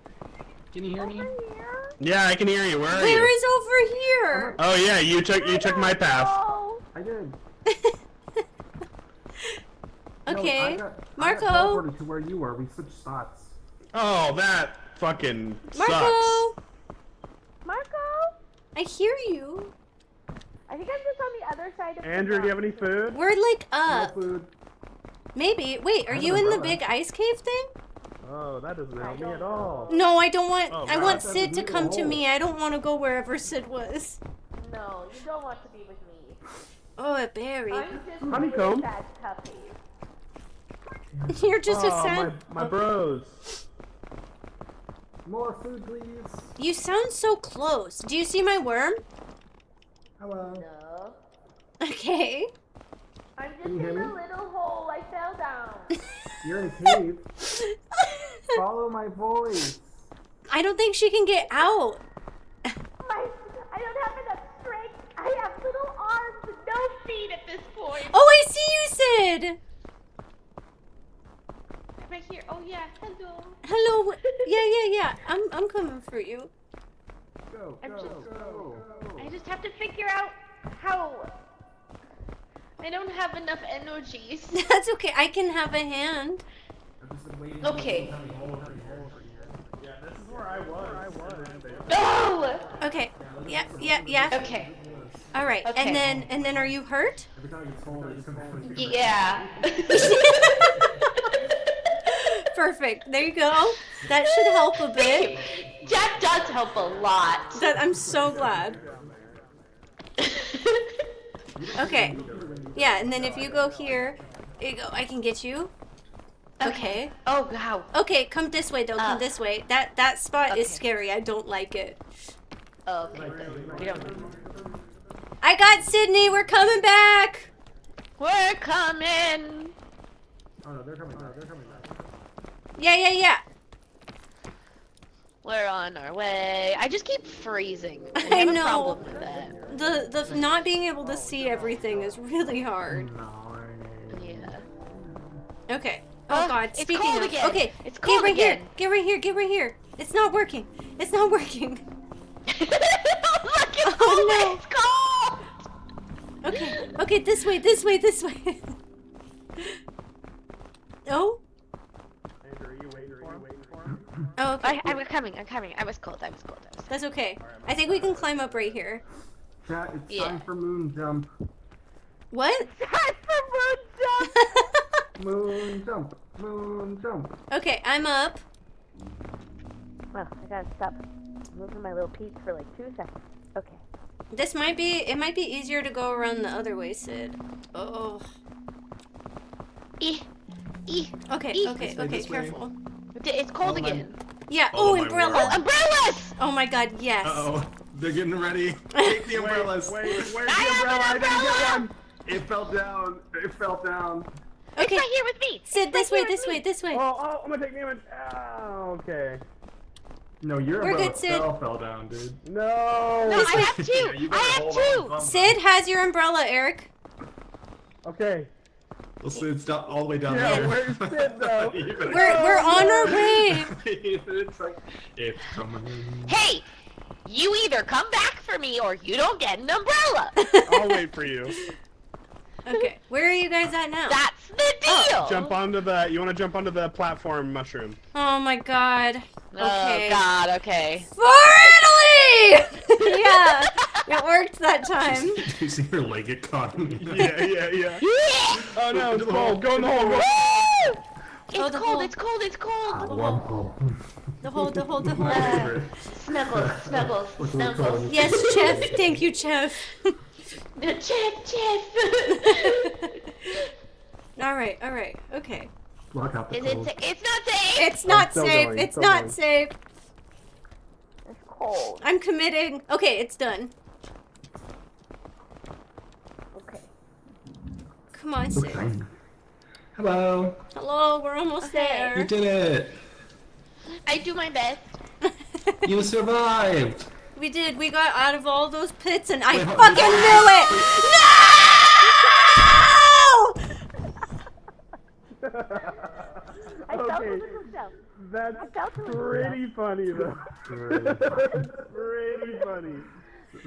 Can you hear me? Yeah, I can hear you. Where are Where you? is over here? Oh yeah, you took my path. I did. Okay, I got Marco. teleported to where you were. We switched spots. Oh, that fucking Marco. sucks. Marco? I hear you. I think I'm just on the other side of Andrew, do you have any food? We're like up. No food. Maybe. Wait, are I have you an in the umbrella. big ice cave thing? Oh, that doesn't help me at all. No, I don't want. Oh, I God. want That's Sid to a come to hole. me. I don't want to go wherever Sid was. No, you don't want to be with me. Oh, a berry. I'm just Honeycomb. really sad puppy. You're just a Oh, sad. my bros. More food, please. You sound so close. Do you see my worm? Hello. No. Okay. I'm just Can you hear in a me? little hole. I fell down. You're in a cave. Follow my voice. I don't think she can get out. I don't have enough strength. I have little arms and no feet at this point. Oh, I see you, Sid. Right here. Oh yeah. Hello. Hello. Yeah. I'm coming for you. Go, I'm go, just- go. I just have to figure out how. I don't have enough energies. That's okay. I can have a hand. Okay. Yeah, this is where I was. No. Okay. Yeah. Okay. All right. Okay. And then are you hurt? Every time you fall, it's gonna Yeah. Perfect. There you go. That should help a bit. That does help a lot. I'm so glad. Okay. Yeah, and then if you go here, there you go. I can get you. Okay. Oh wow. Okay, come this way though. Come this way. That spot is Okay. scary. I don't like it. Okay. We don't. I got Sydney. We're coming back. We're coming. Oh no, they're coming back. They're coming back. Yeah. We're on our way. I just keep freezing. I I have a know. problem with that. The not being able to see everything is really hard. Yeah. Okay. Oh God. it's Speaking cold of, again. okay, It's get cold right again. here. Get right here. Get right here. It's not working. It's not working. Look, it's Oh, cold. no. Okay. This way. This way. Oh. Andrew, are you waiting for him? Oh. Okay. I'm coming. I was cold. That's okay. I think we can climb up right here. Chat, it's Yeah. time for moon jump. What? Time for moon jump. Moon jump. Moon jump. Okay, I'm up. Well, I gotta stop moving my little piece for like 2 seconds. Okay. It might be easier to go around the other way, Sid. Oh. Okay, careful. It's cold again. Yeah, Oh, my umbrella. word. Umbrellas! Oh my God, yes. Uh-oh. They're getting ready. Take the umbrellas. Where's the umbrella? I didn't get one. It fell down. Okay. It's right here with me. Sid, It's this right way, here this with way, me. this way. Oh, I'm gonna take damage. Oh, okay. No, your We're umbrella good, Sid. itself fell down, dude. No. No, I have two. I have two. Sid has your umbrella, Eric. Okay. Well, so it's down, all the way down Yeah, there. where's Sid though? We're on our way. It's like, it's coming. Hey, you either come back for me or you don't get an umbrella. I'll wait for you. Okay, where are you guys at now? That's the deal. Jump onto the. You want to jump onto the platform mushroom? Oh my God. Okay. Oh God. Okay. For Italy! Yeah, it worked that time. Did you see her leg get caught in the Yeah. Oh no, it's cold. Go in the hole. Go. Oh, It's cold. It's cold. It's cold. One hole. The hole. Snuggles. Yes, Chef. Thank you, Chef. Chef. All right. Okay. Lock out the Is it? cold. It's not safe. It's not still safe. going, It's still not going. safe. It's cold. I'm committing. Okay, it's done. Okay. Come on, So Sid. tiny. Hello. Hello, we're almost You there. did it. I do my best. You survived. We did. We got out of all those pits, and I Wait, hold- fucking knew it. I felt Okay. it myself. That's I felt it pretty funny though. Really? That's pretty funny.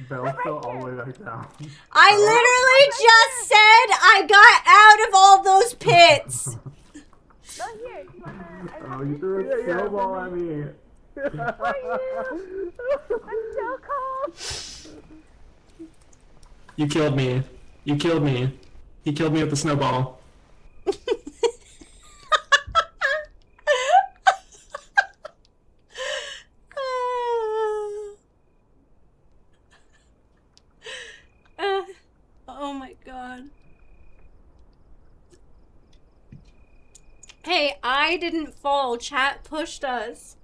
Bell's still all the way back down. I literally just said I got out of all those pits. No, here. Do you wanna? Oh, you threw a snowball at me. For you. I'm so cold. You killed me. You killed me. He killed me with the snowball. Oh my god. Hey, I didn't fall. Chat pushed us.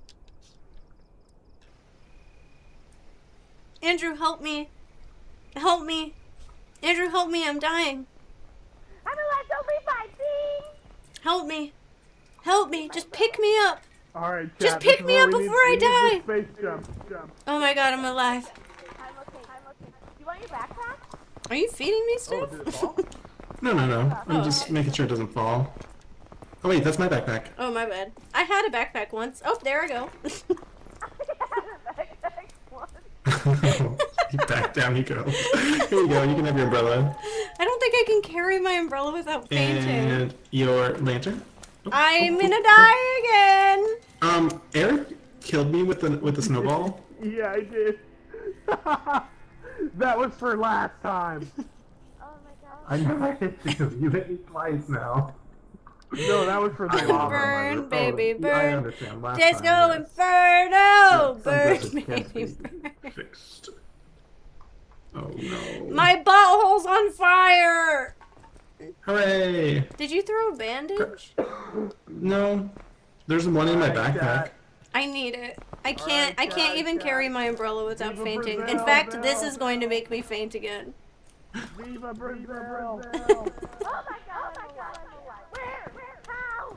Andrew, help me. Help me. Andrew, help me. I'm dying. I'm alive. Don't leave my thing. Help me. Help me. Just pick me up. Alright, Just pick me up before I die. Space jump. Oh my god, I'm alive. I'm okay. Do you want your backpack? Are you feeding me stuff? No. I'm just making sure it doesn't fall. Oh wait, that's my backpack. Oh, my bad. I had a backpack once. Oh, there I go. Back down you go. Here you go, you can have your umbrella. I don't think I can carry my umbrella without fainting. And your lantern. I'm gonna die again. Eric killed me with the snowball. Yeah, I did. That was for last time. Oh my god. I never hit you. You hit me twice now. No, that was for the lava. Burn, baby, I burn. understand. Last Disco time, Inferno! Some Burn, glitches can't baby, be burn. fixed. Oh no. My butthole's on fire! Hooray! Did you throw a bandage? No. There's one in my backpack. I need it. I can't even carry my umbrella without fainting. In fact, this is going to make me faint again. Viva Brazil! Oh my god. Where? How? I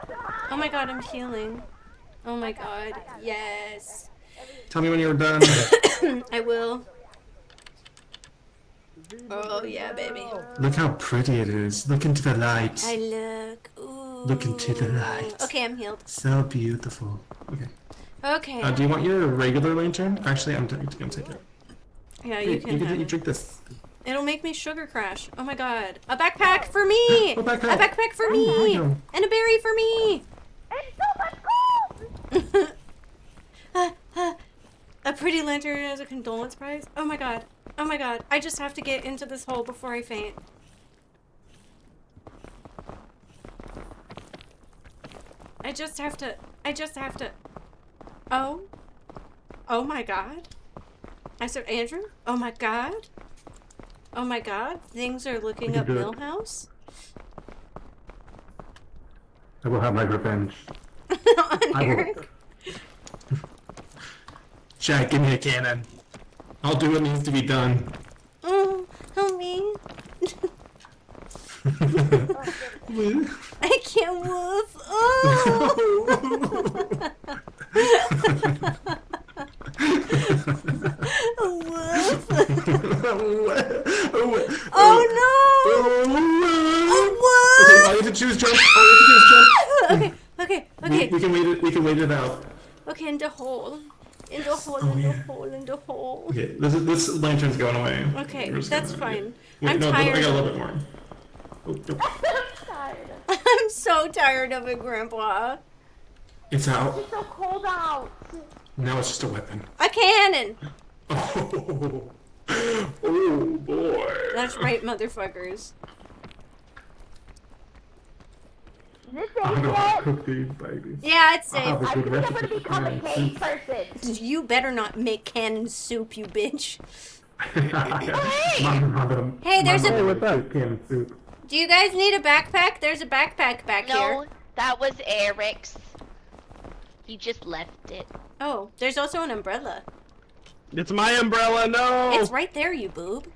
don't know. Oh my god, I'm healing. Oh my god, yes. Tell me when you're done. I will. Oh yeah, baby. Look how pretty it is. Look into the light. I look. Ooh. Look into the light. Okay, I'm healed. So beautiful. Okay. Okay. Do you want your regular lantern? Actually, I'm gonna take it. Yeah, Here, you can have you it. drink this. It'll make me sugar crash. Oh my god. A backpack for me! A backpack. A backpack for me! And a berry for me! It's so much cold! A pretty lantern as a condolence prize? Oh my god. Oh my god. I just have to get into this hole before I faint. I just have to. Oh. Oh my god. I said, Andrew? Oh my god. Oh my god. Things are looking can up do it. Millhouse. I will have my revenge. On Eric. Jack, give me a cannon. I'll do what needs to be done. Oh, help me. I can't woof. Oh. Woof. Oh no. Okay, all you have to choose jump. Okay. We can wait it out. Okay, in the hole. In the hole, Oh, in yeah. the hole, in the hole. Okay, this lantern's going away. Okay, We're just that's gonna- fine. Wait, I'm no, tired. I got a little bit more. Oh, no. I'm so tired of it, Grandpa. It's out. It's so cold out. Now it's just a weapon. A cannon! Oh, oh boy. That's right, motherfuckers. This I ain't know how to it. cook these, baby. Yeah, it's I have safe. a I good think I'm recipe gonna for become a canning cave person. You better not make cannon soup, you bitch. Hey, there's a- Hey, what's up? Cannon soup. Do you guys need a backpack? There's a backpack back No, here. that was Eric's. He just left it. Oh, there's also an umbrella. It's my umbrella, no! It's right there, you boob.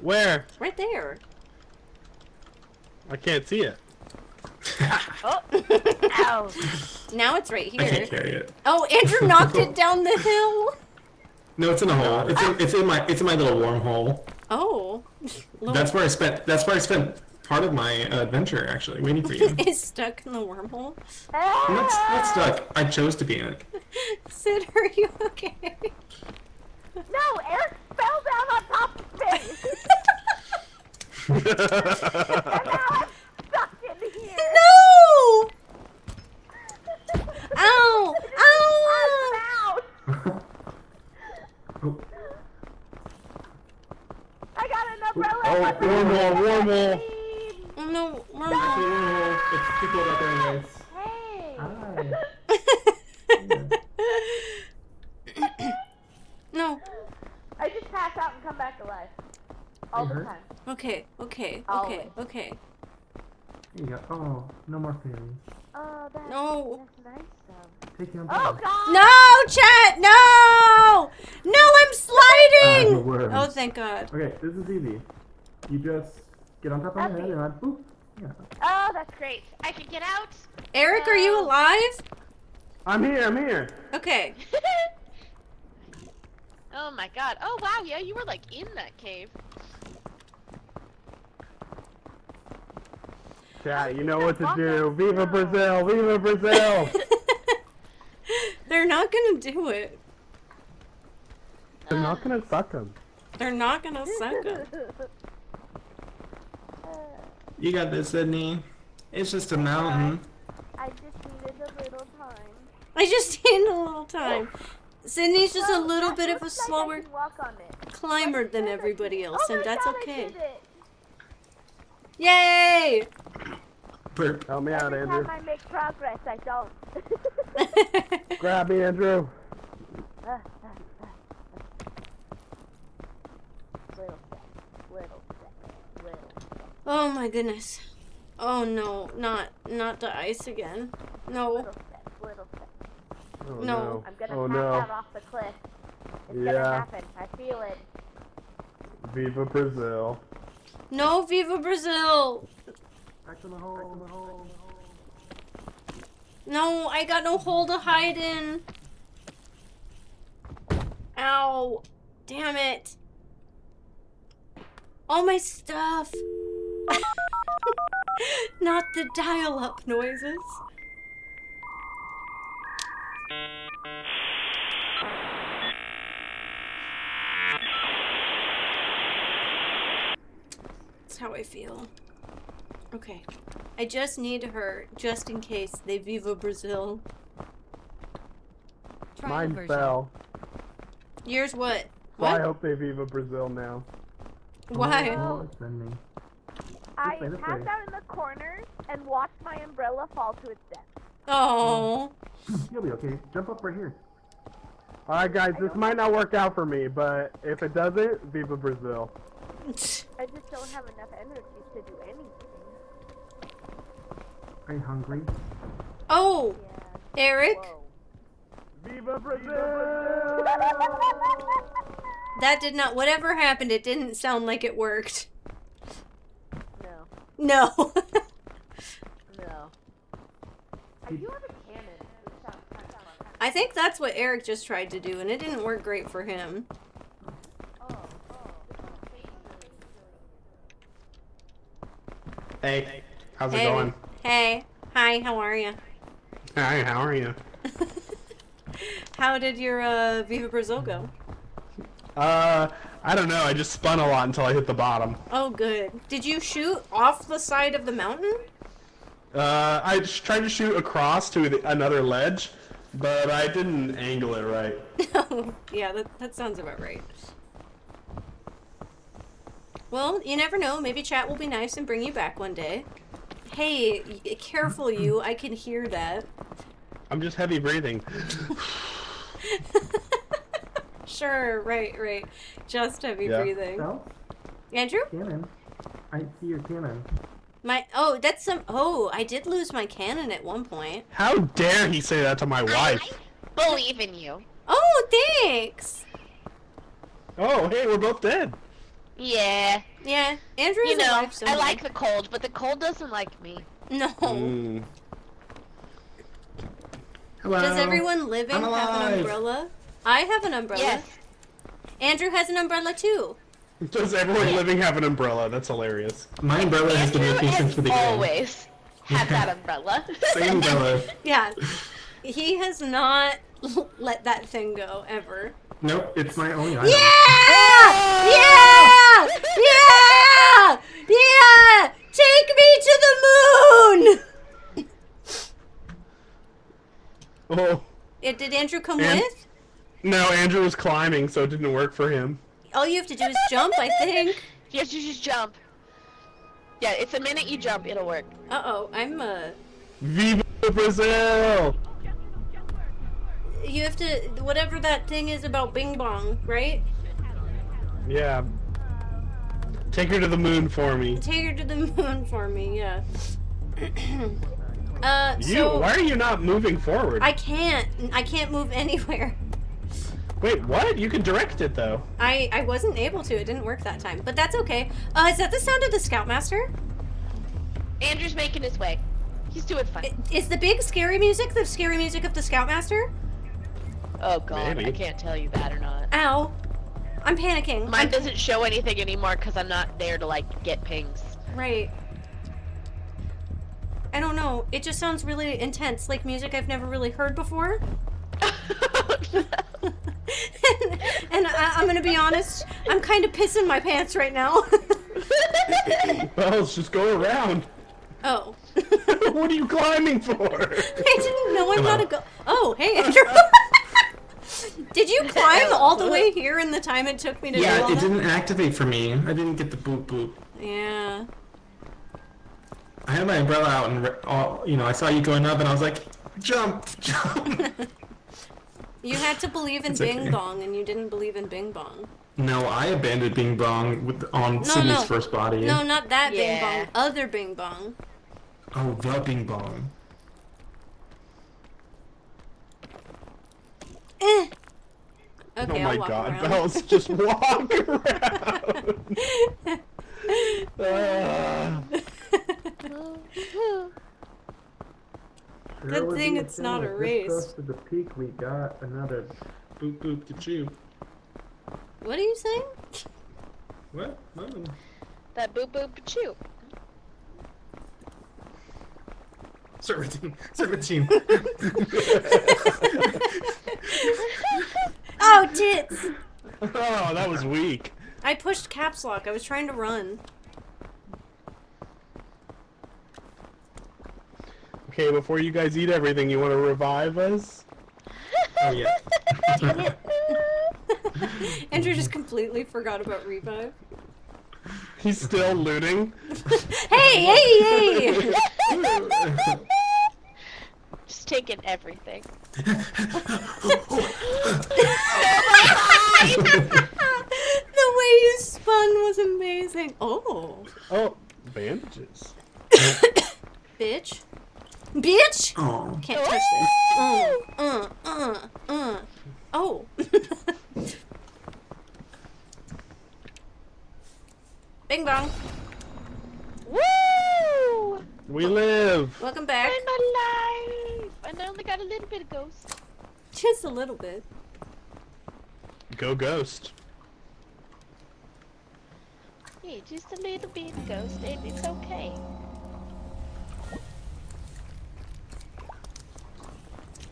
Where? It's right there. I can't see it. Oh. Ow. Now it's right here. I can't carry it. Oh, Andrew knocked it down the hill. No, it's in a hole. It's in my little wormhole. Oh. That's where I spent part of my adventure actually, waiting for you. Is stuck in the wormhole. Not stuck. I chose to be in it. Sid, are you okay? No, Eric fell down on top of me. And now I'm stuck in here. No! Ow! Ow! I got an umbrella. Oh, wormhole. Oh, no, It's too cold out there anyways. Hey. No. I just pass out and come back alive. All the time. Okay. Always. Okay. Here you go. Oh, no more fairies. Oh, that's nice though. Take your Oh umbrella. God! No, chat! No! No, I'm sliding! the worms. Oh, thank God. Okay, this is easy. You just get on top of my head and I boop. Yeah. Oh, that's great. I can get out. Eric, are you alive? I'm here. Okay. Oh my god. Oh wow, yeah, you were like in that cave. Chat, you know what to do. Viva Brazil! Viva Brazil! They're not gonna do it. They're not gonna suck them. They're not gonna suck it. You got this, Sydney. It's just a mountain. I just needed a little time. I just need a little time. Sydney's just a little bit of a slower Walk on it. climber than everybody else, Oh and my that's God, okay. I did it. Yay! Burp. Help me out, Every Andrew. time I make progress, I don't. Grab me, Andrew. Oh my goodness. Oh no, not the ice again. No. Little step. Oh, No. I'm gonna Oh, pass no. out off the cliff. It's gonna Yeah. happen. I feel it. Viva Brazil. No, Viva Brazil! Back to the hole. No, I got no hole to hide in. Ow. Damn it. All my stuff. Not the dial-up noises. That's how I feel. Okay. I just need her, just in case they Viva Brazil. Mine fell. Yours what? So I What? hope they Viva Brazil now. Why? Oh, send me. I This way. passed out in the corner and watched my umbrella fall to its death. Oh. You'll be okay. Jump up right here. Alright guys, this might not work out for me, but if it doesn't, Viva Brazil. I just don't have enough energy to do anything. Are you hungry? Oh, Eric. Viva Brazil! That did not. Whatever happened, it didn't sound like it worked. No. No. No. I do have a cannon. which sounds kind of fun. I think that's what Eric just tried to do, and it didn't work great for him. Hey, how's it Hey. going? Hey. Hi, how are you? Hi, how are you? How did your Viva Brazil go? I don't know, I just spun a lot until I hit the bottom. Oh, good. Did you shoot off the side of the mountain? I just tried to shoot across to another ledge, but I didn't angle it right. Yeah, that sounds about right. Well, you never know. Maybe chat will be nice and bring you back one day. Hey, careful you. I can hear that. I'm just heavy breathing. Sure, right. Just heavy Yeah. breathing. No? Andrew? Cannon. I see your cannon. That's some. Oh, I did lose my cannon at one point. How dare he say that to my wife? Believe in you. Oh, thanks. Oh, hey, we're both dead. Yeah. Yeah, Andrew's You know, alive I somewhere. like the cold, but the cold doesn't like me. No. Mm. Hello. Does everyone living I'm have an alive. umbrella? I have an umbrella. Yes. Andrew has an umbrella too. Does everyone living have an umbrella? That's hilarious. My umbrella has been with me since the beginning. Always had that umbrella. Same umbrella. Yeah. He has not let that thing go ever. Nope, it's my own item. Yeah! Yeah! Yeah! Yeah! Take me to the moon! Oh. Did Andrew come And- with? No, Andrew was climbing, so it didn't work for him. All you have to do is jump, I think. Yes, you just jump. Yeah, it's the minute you jump, it'll work. Uh-oh, I'm, Viva Brazil! You have to, whatever that thing is about Bing Bong, right? Yeah. Take her to the moon for me. Take her to the moon for me, yeah. Why are you not moving forward? I can't move anywhere. Wait, what? You can direct it, though. I wasn't able to, it didn't work that time, but that's okay. Is that the sound of the Scoutmaster? Andrew's making his way. He's doing fine. Is the big scary music the scary music of the Scoutmaster? Oh god, Maybe. I can't tell you that or not. Ow. I'm panicking. Mine doesn't show anything anymore because I'm not there to, like, get pings. Right. I don't know. It just sounds really intense, like music I've never really heard before. and I'm gonna be honest, I'm kind of pissing my pants right now. Well, let's just go around. Oh. What are you climbing for? I didn't know I gotta go. Oh, hey, Andrew. Did you climb all the way here in the time it took me to do Yeah, all it that? didn't activate for me. I didn't get the boop boop. Yeah. I had my umbrella out and, I saw you going up and I was like, jump, jump. You had to believe in It's Bing okay. Bong, and you didn't believe in Bing Bong. No, I abandoned Bing Bong on Sydney's first body. No, not that Bing Yeah. Bong. Other Bing Bong. Oh, the Bing Bong. Okay, Oh my I'll walk god, around. Bells, just walk around. Good thing it's not a race. This close to the peak, we got another boop boop to chew. What are you saying? What? Nothing. That boop boop chew. Serpentine. Serpentine. Oh, tits! Oh, that was weak. I pushed caps lock. I was trying to run. Okay, before you guys eat everything, you want to revive us? Oh, yeah. Andrew just completely forgot about revive. He's still looting. Hey, hey, hey! Just taking everything. The way you spun was amazing. Oh. Oh, bandages. Bitch. Bitch! Oh. Can't touch this. Oh. Bing bong. Woo! We live. Welcome back. I'm alive! And I only got a little bit of ghost. Just a little bit. Go ghost. Yeah, just a little bit of ghost, and it's okay.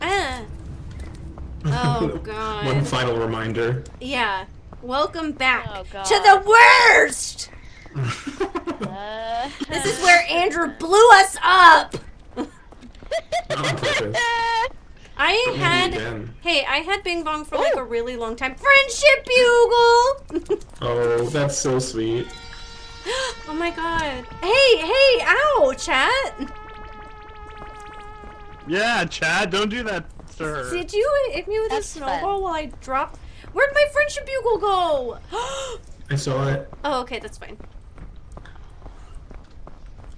Ah. Oh, God. One final reminder. Yeah. Welcome back Oh, God. to the worst! This is where Andrew blew us up! On purpose. I But maybe had... again. Hey, I had Bing Bong for like a really long time. Friendship Bugle! Oh, that's so sweet. Oh my god. Hey, ow, chat! Yeah, Chad, don't do that, sir. Did you hit me with a snowball while I dropped? Where'd my Friendship Bugle go? I saw it. Oh, okay, that's fine.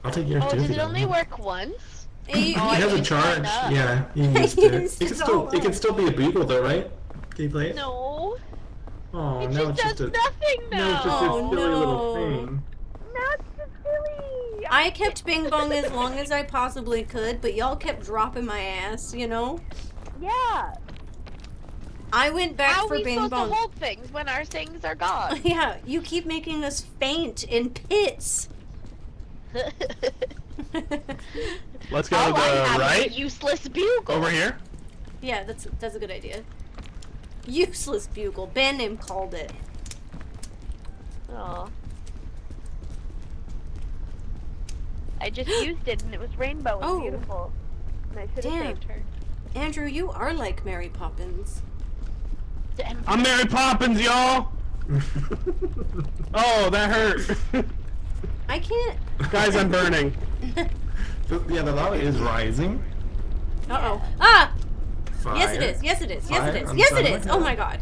I'll take yours Oh, too. did if you it only don't. work once? You- It has a charge. Yeah, you used I it. used It can it still all it can still be a bugle though, right? Can you play it? No. Oh, It now just it's just does a nothing no, now. it's just a Oh, silly little no. thing. Not so silly. I kept Bing Bong as long as I possibly could, but y'all kept dropping my ass, you know? Yeah. I went back How for are we Bing supposed Bong. to hold things when our things are gone? Yeah, you keep making us faint in pits. Let's go All to I the have is right. a useless bugle. Over here. Yeah, that's a good idea. Useless bugle. Band name called it. Oh. I just used it and it was rainbow and beautiful. And I should have Damn. saved her. Andrew, you are like Mary Poppins. I'm Mary Poppins, y'all! Oh, that hurt. I can't. Guys, I'm burning. Yeah, the lava is rising. Uh-oh. Ah! Fire. Yes, it is. Yes, it is. Yes, Fire it is. on Yes, the it side of is. my Oh head. my god.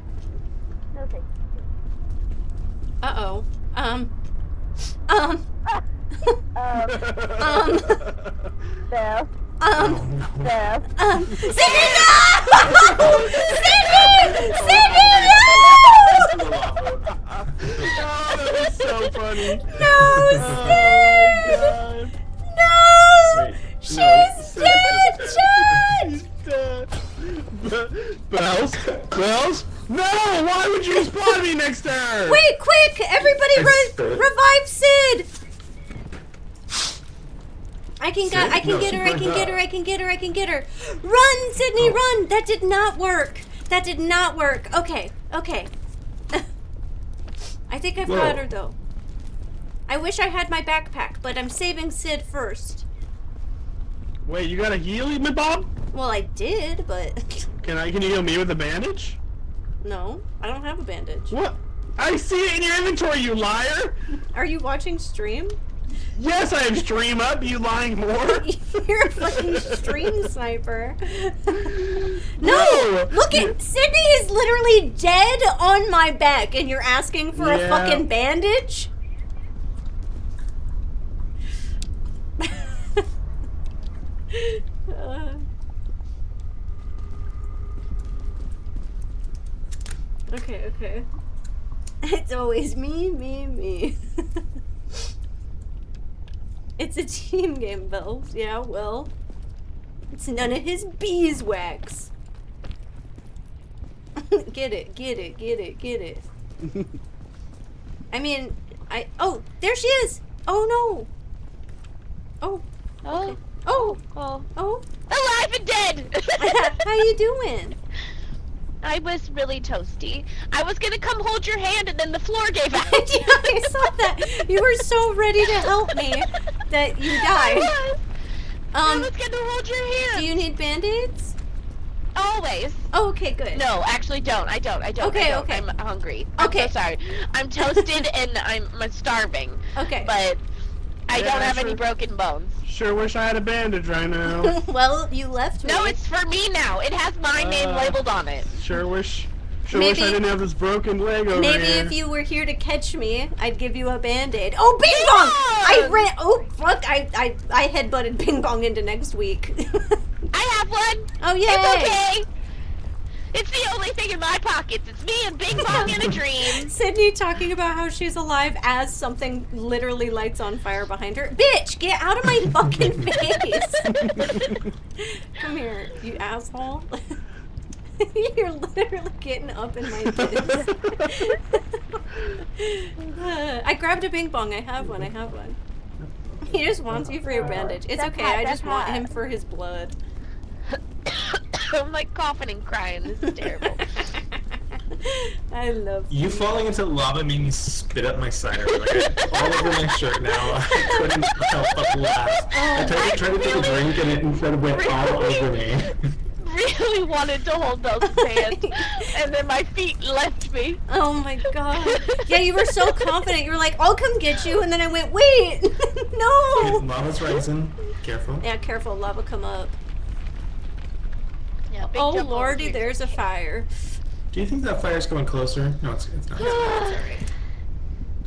No thanks. Uh-oh. Beth. Beth. Sydney, no! Sydney! Sydney, no! Oh, that was so funny. No, Sid! No! She's dead, Chad! Bells? Bells? No! Why would you spawn me next to her? Wait, quick! Everybody revive Sid! I can get her, I can get her. Run, Sydney, run! That did not work. That did not work. Okay. I think I've got her though. I wish I had my backpack, but I'm saving Sid first. Wait, you gotta heal me, Bob? Well, I did, but Can you heal me with a bandage? no, I don't have a bandage. What? I see it in your inventory, you liar! Are you watching stream? Yes, I have stream up, you lying whore! You're a fucking stream sniper. No! Look at Sydney is literally dead on my back, and you're asking for a fucking bandage? Okay. It's always me. It's a team game, Bells. Yeah, well. It's none of his beeswax. Get it. I mean, oh, there she is! Oh no! Oh. Okay. Oh. Alive and dead! How you doing? I was really toasty. I was gonna come hold your hand and then the floor gave out. Yeah, I saw that. You were so ready to help me that you died. I was gonna hold your hand. Do you need band-aids? Always. Oh, okay, good. No, actually don't. I don't. Okay. I'm hungry. Okay. I'm so sorry. I'm toasted and I'm starving. Okay. But I don't have any broken bones. Sure wish I had a bandage right now. Well, you left me. No, it's for me now. It has my name labeled on it. Sure wish I didn't have this broken leg over Maybe here. if you were here to catch me, I'd give you a band-aid. Oh, Bing Bong! I ran. Oh, fuck! I headbutted Bing Bong into next week. I have one. Oh, yay! It's okay. It's the only thing in my pockets. It's me and Bing Bong in a dream. Sydney talking about how she's alive as something literally lights on fire behind her. Bitch, get out of my fucking face! Come here, you asshole. You're literally getting up in my tits. I grabbed a Bing Bong. I have one. He just wants you for your bandage. It's okay. I just want him for his blood. I'm like coughing and crying. This is terrible. I love you. Falling into lava made me spit up my cider. Like, all over my shirt now. I couldn't help but laugh. I tried to take a drink and it instead went all over me. Really wanted to hold those hands, and then my feet left me. Oh my god. Yeah, you were so confident. You were like, I'll come get you. And then I went, wait, no. Lava's rising. Careful. Yeah, careful. Lava come up. Yeah, oh lordy, there's a fire. Do you think that fire's going closer? No, it's not. It's alright.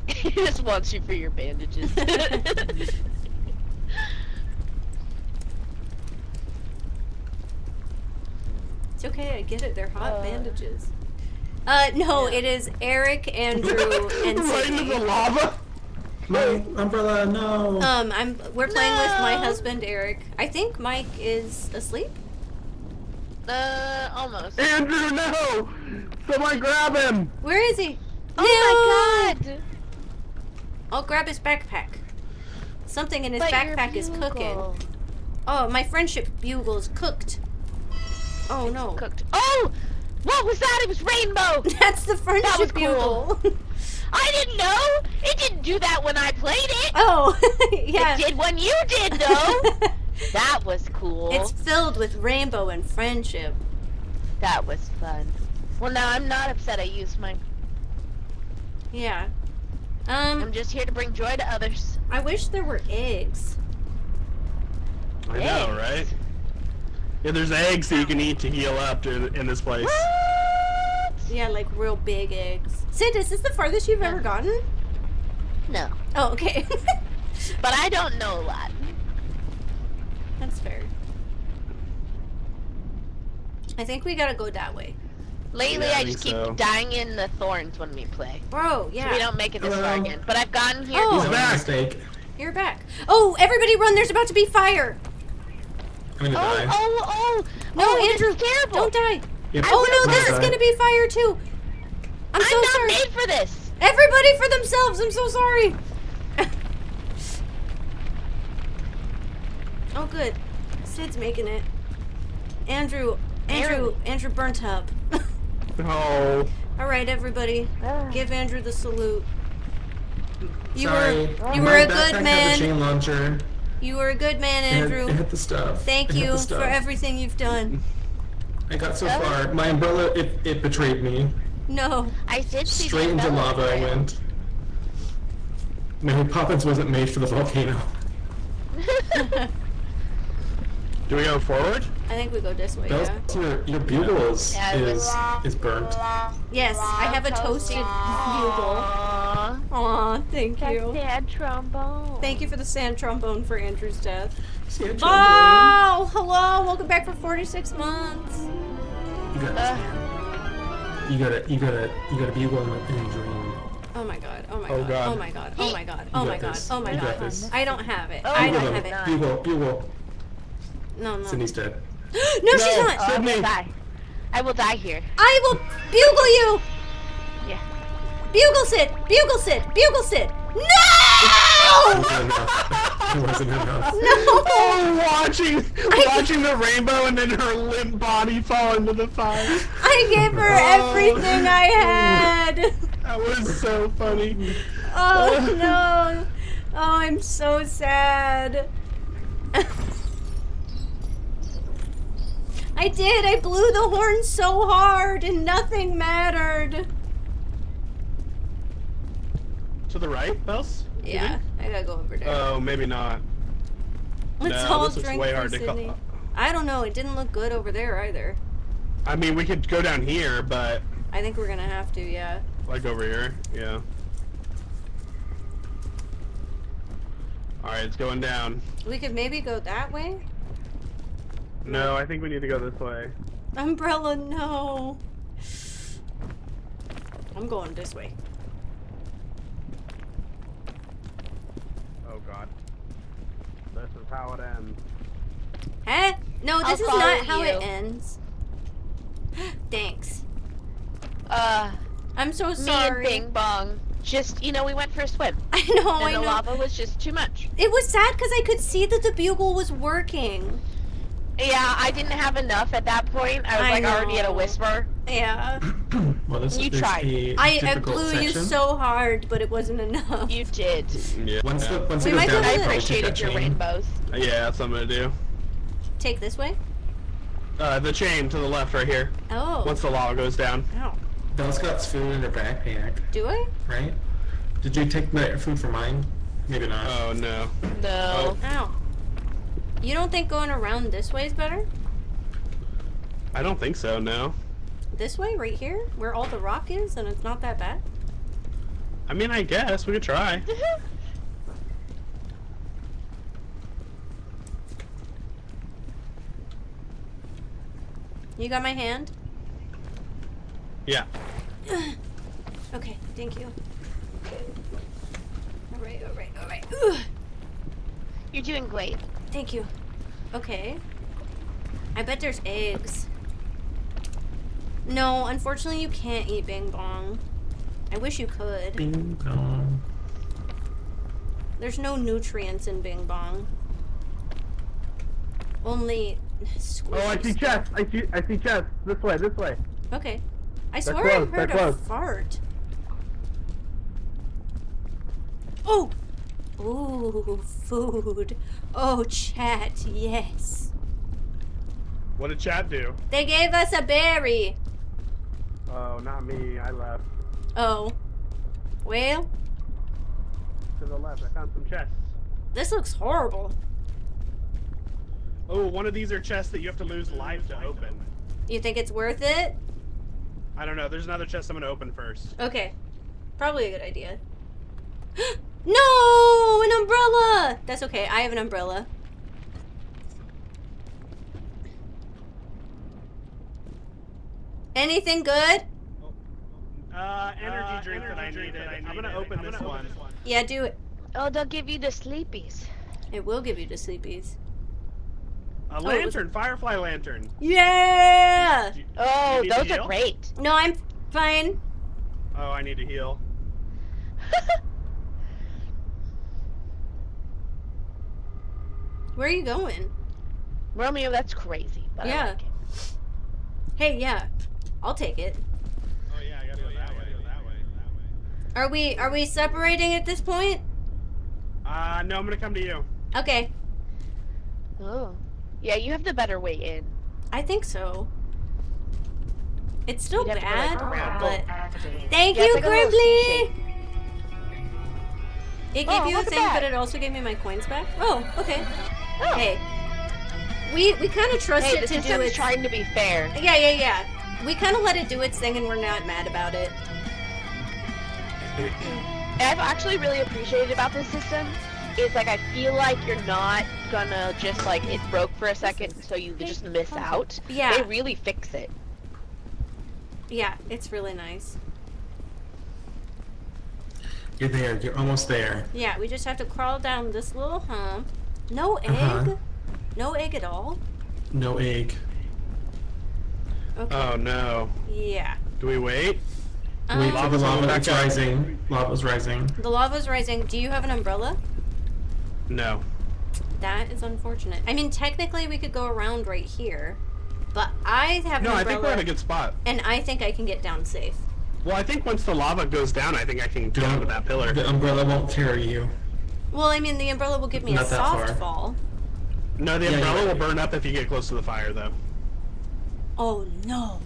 He just wants you for your bandages. It's okay, I get it. They're hot bandages. No, it is Eric, Andrew, and right Sydney. into the lava? My umbrella, no. We're playing with my husband, Eric. I think Mike is asleep. Almost. Andrew, no! Someone grab him! Where is he? Oh my god! I'll grab his backpack. Something in his But backpack your is cooking. bugle. Oh, my friendship bugle is cooked. Oh no. Cooked. Oh! What was that? It was rainbow. That's the friendship was bugle. I didn't know. It didn't do that when I played it. Oh, yeah. It did when you did, though. That was cool. It's filled with rainbow and friendship. That was fun. Well, now I'm not upset I used mine. Yeah. I'm just here to bring joy to others. I wish there were eggs. I know, right? Yeah, there's eggs that you can eat to heal up in this place. Yeah, like real big eggs. Sid, is this the farthest you've ever gotten? No. Oh, okay. But I don't know a lot. That's fair. I think we gotta go that way. Lately, Yeah, I I just keep think so. dying in the thorns when we play. Bro, yeah. So we don't make it this far Hello. again. But I've gotten here. Oh. That was a mistake. You're back. Oh, everybody run, there's about to be fire. I'm gonna die. No, this Andrew, is terrible. don't die. Yep. Oh no, this is Sorry. gonna be fire too. I'm so not sorry. made for this. Everybody for themselves, I'm so sorry. Oh good. Sid's making it. Andrew burnt up. Oh. Alright, everybody. Give Andrew the salute. You Sorry. were My a backpack good had man. the chain launcher. You were a good man, It had- Andrew. It had the stuff. Thank It had you the for stuff. everything you've done. I got so far. My umbrella, it betrayed me. No. I did see Straight into lava I went. Mary Poppins wasn't made for the volcano. Do we go forward? I think we go this way, Bells, yeah. your bugle is burnt. Yes, I have a toasted bugle. Aw, thank you. Sad trombone. Thank you for the sand trombone for Andrew's death. Sand Oh, hello, welcome back for 46 months. You gotta bugle in a dream. Oh my god, oh my Oh god, God. oh my god, oh my god, oh You my got god, this. oh my You got god. this. I don't have it. Oh, I Bugle don't them. have it. Bugle. No. Sydney's dead. No, she's not. I will die. I will die here. I will bugle you. Yeah. Bugle Sid, bugle Sid, bugle Sid. No! It wasn't enough. No! Oh, watching the rainbow and then her limp body fall into the fire. I gave her everything I had. That was so funny. Oh no! Oh, I'm so sad. I did. I blew the horn so hard and nothing mattered. To the right, Bells? Yeah, I gotta go over there. Oh, maybe not. Let's No, all this is drink way from hard to Sydney. call. I don't know. It didn't look good over there either. I mean, we could go down here, but I think we're gonna have to. Yeah. like over here, yeah. All right, it's going down. We could maybe go that way. No, I think we need to go this way. Umbrella, no. I'm going this way. Oh God. This is how it ends. Huh? No, this I'll is follow not how it you. ends. Thanks. Uh, I'm so me and sorry. Bing Bong. Just, you know, we went for a swim. I know, And I the know. lava was just too much. It was sad because I could see that the bugle was working. Yeah, I didn't have enough at that point. I was already at a know. whisper. Yeah. Well, this You is tried. a I difficult blew you section. so hard, but it wasn't enough. You did. Yeah. Once it We goes might down, go I to the- I'll probably take appreciated that your chain. rainbows. Yeah, that's what I'm gonna do. Take this way? The chain to the left, right here. Oh. Once the lava goes down. Ow. Belle's got food in her backpack, Do I? right? Did you take my food for mine? Maybe not. Oh no. No. Ow. You don't think going around this way is better? I don't think so. No. This way, right here? Where all the rock is and it's not that bad? I mean, I guess we could try. You got my hand? Yeah. Okay, thank you. Alright. You're doing great. Thank you. Okay. I bet there's eggs. No, unfortunately you can't eat Bing Bong. I wish you could. Bing bong. There's no nutrients in Bing Bong. Only squishy Oh, I see stuff. chests. I see chests. This way. Okay. I They're swear I close, heard they're a close. fart. Oh! Ooh, food. Oh, chat, yes. What did chat do? They gave us a berry. Oh, not me. I left. Oh. Well, To the left. I found some chests. this looks horrible. Oh, one of these are chests that you have to lose life to open. You think it's worth it? I don't know. There's another chest I'm gonna open first. Okay. Probably a good idea. No! An umbrella! That's okay. I have an umbrella. Anything good? Energy drink that I needed. I'm gonna open this one. Yeah, do it. Oh, they'll give you the sleepies. It will give you the sleepies. A lantern, firefly lantern. Yeah! Oh, You need to those heal? are great. No, I'm fine. Oh, I need to heal. Where are you going? Romeo, that's crazy. But I Yeah. like it. Hey, yeah. I'll take it. Oh yeah, I gotta go that way. Are we separating at this point? No, I'm gonna come to you. Okay. Oh. Yeah, you have the better way in. I think so. It's still You'd have to go, like, bad, around. but thank Yeah, it's you, like a little Grimbly. It gave Oh, you a look at thing, that. but it also gave me my coins back. Oh, okay. Oh. Hey, we kind of trust Hey, it the to do system's its. trying to be fair. Yeah. We kind of let it do its thing, and we're not mad about it. And I've actually really appreciated about this system is like I feel like you're not gonna just like it broke for a second so you just miss out. Yeah. They really fix it. Yeah, it's really nice. You're there. You're almost there. Yeah, we just have to crawl down this little hump. No egg. Uh-huh. No egg at all. No egg. Okay. Oh no. Yeah. Do we wait? Wait for the lava back that's up. rising. Lava's rising. The lava's rising. Do you have an umbrella? No. That is unfortunate. I mean, technically we could go around right here, but I have No, an I umbrella, think we're at a good spot. and I think I can get down safe. Well, I think once the lava goes down, I think I can get onto that pillar. The umbrella won't carry you. Well, I mean, the umbrella will give me Not a that soft far. fall. No, the Yeah, umbrella yeah. will burn up if you get close to the fire, though. Oh no.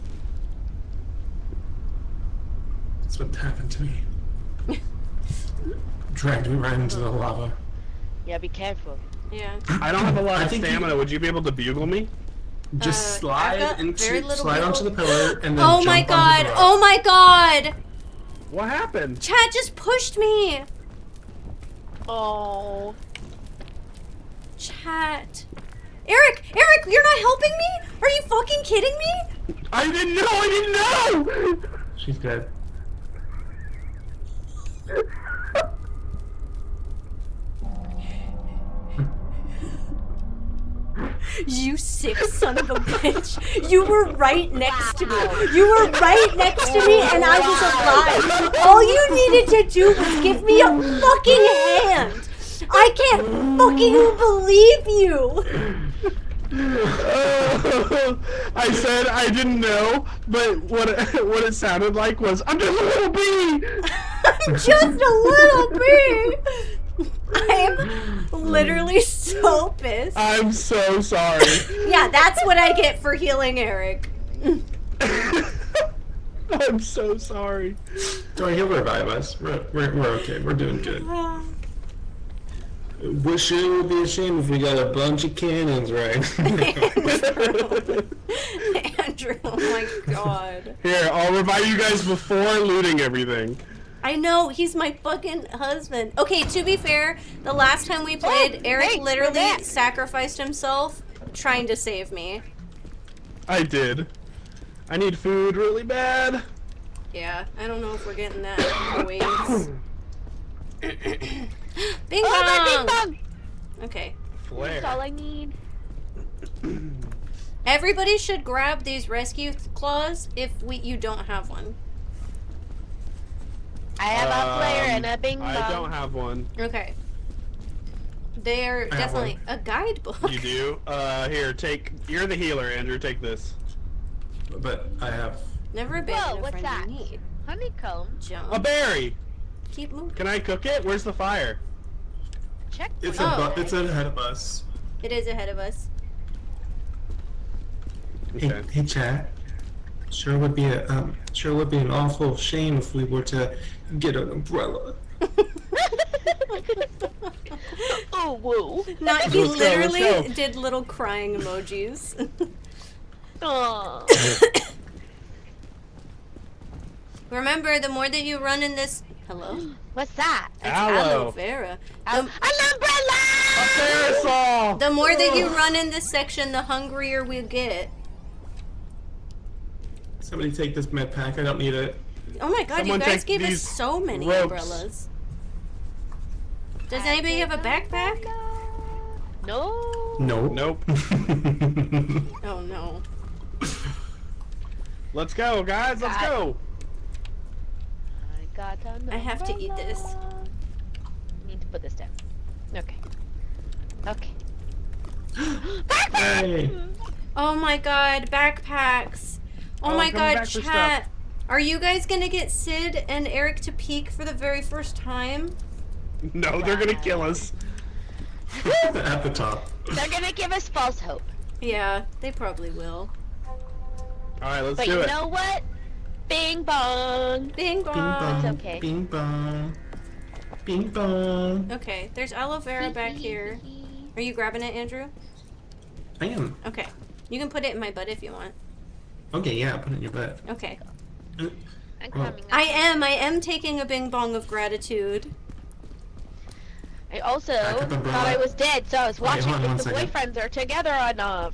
That's what happened to me. Dragged me right into the lava. Yeah, be careful. Yeah. I don't have a lot I of think stamina. Would you be able to bugle me? Just I've slide got very into, little slide onto the people. pillar and then Oh jump my onto god! the rock. Oh my god! What happened? Chat just pushed me! Oh. Chat. Eric! Eric, you're not helping me? Are you fucking kidding me? I didn't know! I didn't know! She's dead. You sick son of a bitch. You were right next to me. You were right next to me and I was alive. All you needed to do was give me a fucking hand. I can't fucking believe you. I said I didn't know, but what it sounded like was, I'm just a little bee! I'm just a little bee. I'm literally so pissed. I'm so sorry. Yeah, that's what I get for healing Eric. I'm so sorry. Don't he'll revive us. We're okay. We're doing good. Wish it would be a shame if we got a bunch of cannons, right? Andrew, oh my god. Here, I'll revive you guys before looting everything. I know, he's my fucking husband. Okay, to be fair, the last time we played, Eric literally sacrificed himself trying to save me. I did. I need food really bad. Yeah, I don't know if we're getting that wings. Bing bong! Oh, my bing bong! Okay. That's all I need. Everybody should grab these rescue claws if you don't have one. I have a flare and a bing bong. I don't have one. Okay. They're I have definitely a guidebook. You do? Here, you're the healer, Andrew, take this. But I have Never abandon Whoa, a what's friend that? in need. Honeycomb. Jump. A berry. Keep moving. Can I cook it? Where's the fire? Check. It's okay. ahead of us. It is ahead of us. Okay. Hey, chat. Sure would be an awful shame if we were to get an umbrella. Oh, whoa. No, he Let's go, let's literally go. did little crying emojis. Aww. Remember, the more that you run in this... Hello? What's that? It's Aloe. aloe vera. An umbrella! A parasol. The more that you run in this section, the hungrier we get. Somebody take this med pack. I don't need it. Oh my god, Someone you guys take gave us these so many ropes. umbrellas. Does anybody have a backpack? No. Nope. Nope. Oh no. Let's go, guys. Let's go. I got an I have to eat this. umbrella. Need to put this down. Okay. Okay. Hey. Oh my god, backpacks. Oh Oh, my I'm coming god, back for chat. stuff. Are you guys gonna get Sid and Eric to peek for the very first time? No, they're gonna kill us. At the top. They're gonna give us false hope. Yeah, they probably will. All right, let's But do you it. know what? Bing bong. Bing Bing bong. bong. It's okay. Bing bong. Bing bong. Okay, there's aloe vera back here. Are you grabbing it, Andrew? I am. Okay. You can put it in my butt if you want. Okay, yeah, put it in your butt. Okay. I'm Oh. coming. I am taking a bing bong of gratitude. I also Back up umbrella. thought I was dead, so I was Wait, watching hold on if one the second. boyfriends are together or not.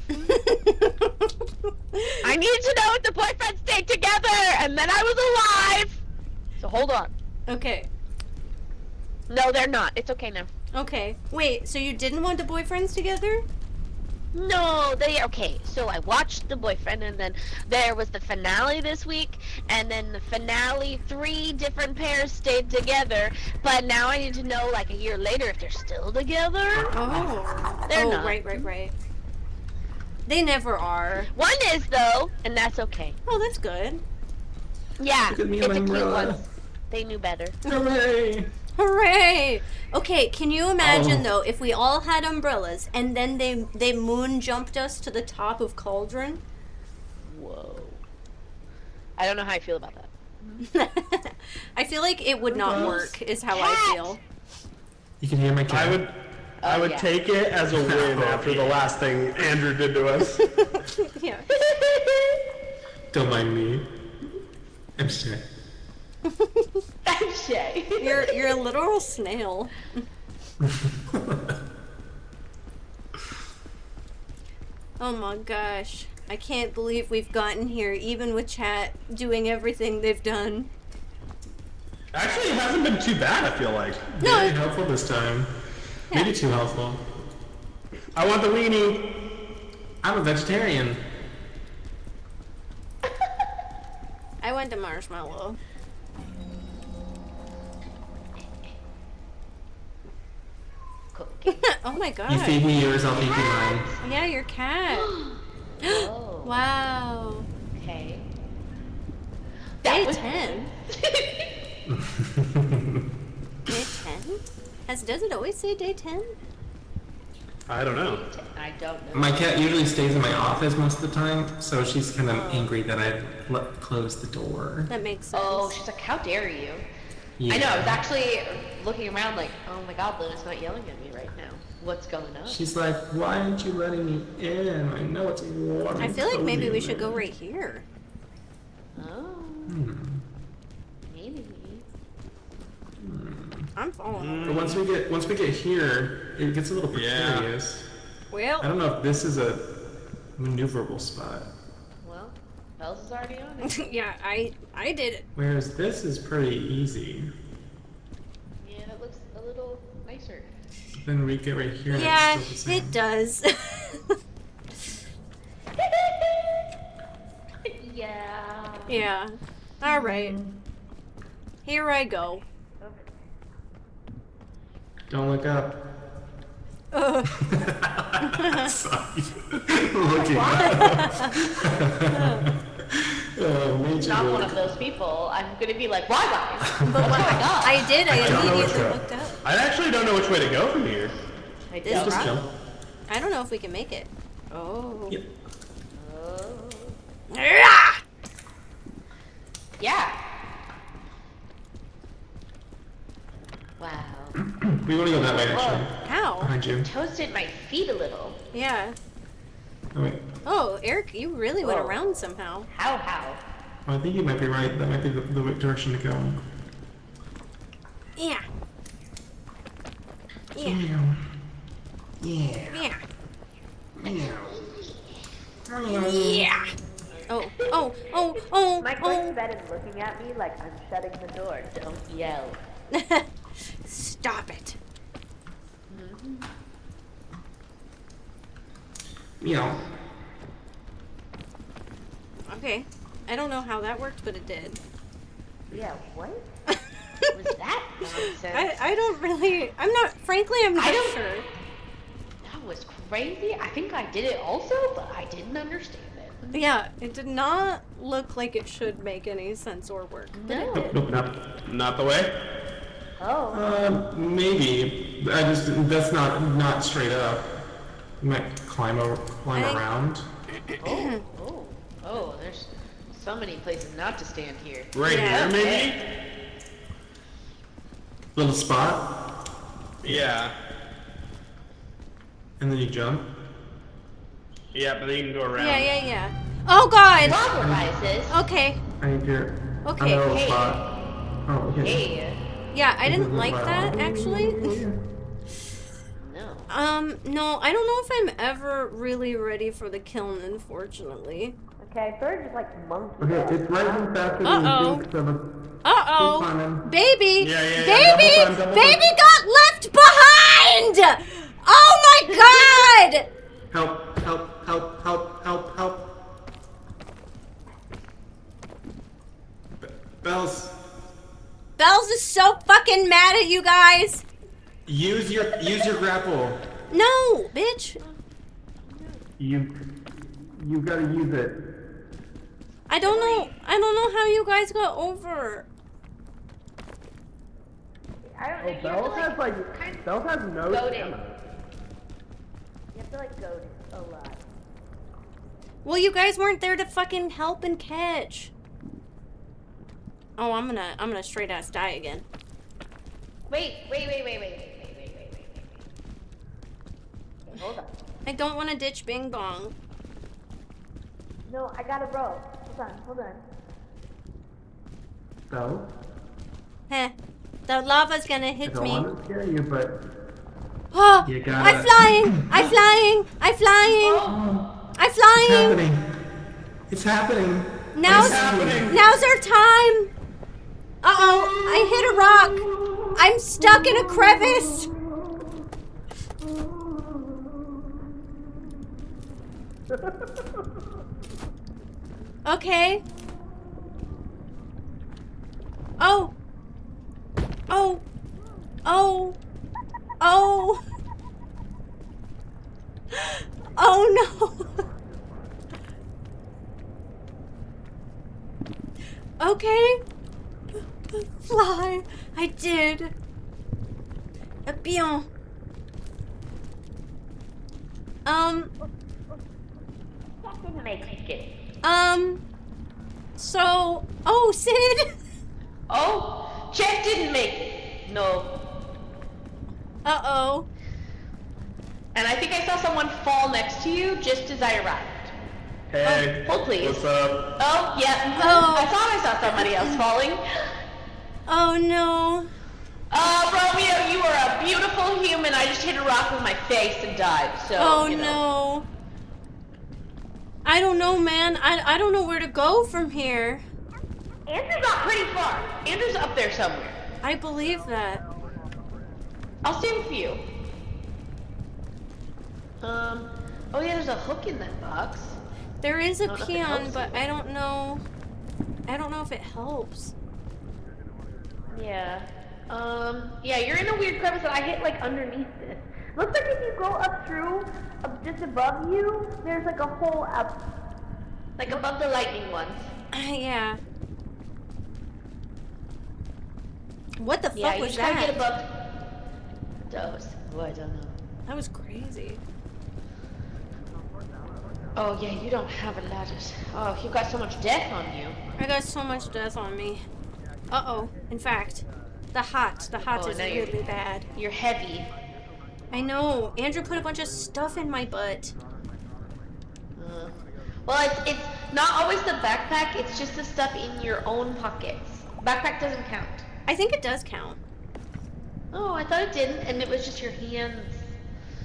I needed to know if the boyfriends stayed together, and then I was alive. So hold on. Okay. No, they're not. It's okay now. Okay. Wait, so you didn't want the boyfriends together? No, they okay. So I watched the boyfriend, and then there was the finale this week, and then the finale, 3 different pairs stayed together. But now I need to know, like a year later, if they're still together. Oh. They're oh, not. right. They never are. One is though, and that's okay. Oh, that's good. Yeah, Look at me it's and a my cute umbrella. one. They knew better. Hooray! Hooray! Okay, can you imagine Oh. though if we all had umbrellas and then they moon jumped us to the top of Cauldron? Whoa. I don't know how I feel about that. I feel like it would not work. Is how I feel. You can hear my cat. I would yeah. take it as a win after the last thing Andrew did to us. Yeah. Don't mind me. I'm sorry. I'm Shay. You're a literal snail. Oh my gosh. I can't believe we've gotten here, even with chat doing everything they've done. Actually, it hasn't been too bad, I feel like. Very helpful this time. Maybe too helpful. I want the weenie. I'm a vegetarian. I want the marshmallow. Oh my god. You feed me yours, I'll feed you mine. Yeah, your cat. Oh. Wow. Okay. Day 10. Day 10? Does it always say day 10? I don't know. I don't know. My cat usually stays in my office most of the time, so she's kind of angry that I closed the door. That makes sense. Oh, she's like, how dare you? Yeah. I know, I was actually looking around like, oh my god, Luna's not yelling at me right now. What's going on? She's like, why aren't you letting me in? I know it's warm. I feel like maybe cozy we in should go there." right here. Oh, maybe. I'm following. But once we get here, it gets a little precarious. Well, I don't know if this is a maneuverable spot. Well, Bells is already on it. yeah, I did it. Whereas this is pretty easy. Yeah, it looks a little nicer. Then we get right here. and Yeah, it's still the same. it does. Yeah. Yeah. All right. Here I go. Don't look up. Sorry. Looking up. Oh, major of those people, I'm gonna be like, why guys? But what I did, I don't know which immediately way. looked up. I actually don't know which way to go from here. I This don't. rock? jump. I don't know if we can make it. Oh. Yep. Ah! Yeah. Wow. We want to go that way, actually. How? Behind you. Toasted my feet a little. Yeah. Oh, wait. Oh, Eric, you really went Whoa. around somehow. How? Oh, I think you might be right. That might be the right direction to go. Yeah. Yeah. Yeah. Yeah. Yeah. Yeah. Oh. Oh. Mike goes to bed and looking at me like I'm shutting the door. Don't yell. Stop it. Meow. Okay. I don't know how that worked, but it did. Yeah, what? Was that nonsense? I don't really. I'm not. Frankly, I'm not sure. That was crazy. I think I did it also, but I didn't understand it. Yeah, it did not look like it should make any sense or work. But it did. Nope, Not the way? Oh. Maybe. That's not straight up. You might climb around. Oh, there's so many places not to stand here. Right here, maybe? Little spot. Yeah. And then you jump. Yeah, but then you can go around. Yeah. Oh God. Lava rises. Okay. I need your. Okay. Another Hey. spot. Oh, okay. Hey. Yeah, I didn't like that actually. No. No, I don't know if I'm ever really ready for the kiln, unfortunately. Okay, third just like monkey. Okay, it's rising faster than Uh-oh. you think, so let's Uh-oh. keep climbing. Baby! Yeah, Baby! double time. Baby got left behind! Oh my God! Help. Bells, Bells is so fucking mad at you guys. use your grapple. No, bitch. You gotta use it. I don't know how you guys got over. I don't know. Bells has Bells has no goad it. stamina. You have to like goad it a lot. Well, you guys weren't there to fucking help and catch. Oh, I'm gonna straight ass die again. Wait. Hold on. I don't want to ditch Bing Bong. No, I got a rope. Hold on. So, Heh. The lava's gonna I hit don't me. want to scare you, but Oh, you gotta. I'm flying! I'm flying! It's happening. Now's our time! Uh-oh, I hit a rock! I'm stuck in a crevice! Okay. Oh. Oh. Oh. Oh. Oh no. Okay. Fly. I did. Bien. That didn't make it. So, oh, Sid. Oh, Chet didn't make it. No. Uh-oh. And I think I saw someone fall next to you just as I arrived. Hey. Hold please. What's up? Oh, yeah. Oh. I thought I saw somebody else falling. Oh no. Romeo, you are a beautiful human. I just hit a rock with my face and died. So. Oh you know. no. I don't know, man. I don't know where to go from here. Andrew's not pretty far. Andrew's up there somewhere. I believe that. I'll stand for you. Oh yeah, there's a hook in that box. There is a I don't know if it peon, helps but you. I don't know. I don't know if it helps. Yeah. Yeah, you're in a weird crevice that I hit like underneath this. Looks like if you go up through, just above you, there's like a hole up. Like above the lightning ones. Yeah. What the Yeah, fuck you was try to get that? above those. Oh, I don't know. That was crazy. Oh yeah, you don't have a ladder. Oh, you got so much death on you. I got so much death on me. Uh-oh. In fact, the hot Oh, is now you're- really bad. You're heavy. I know. Andrew put a bunch of stuff in my butt. Well, it's not always the backpack. It's just the stuff in your own pockets. Backpack doesn't count. I think it does count. Oh, I thought it didn't, and it was just your hands.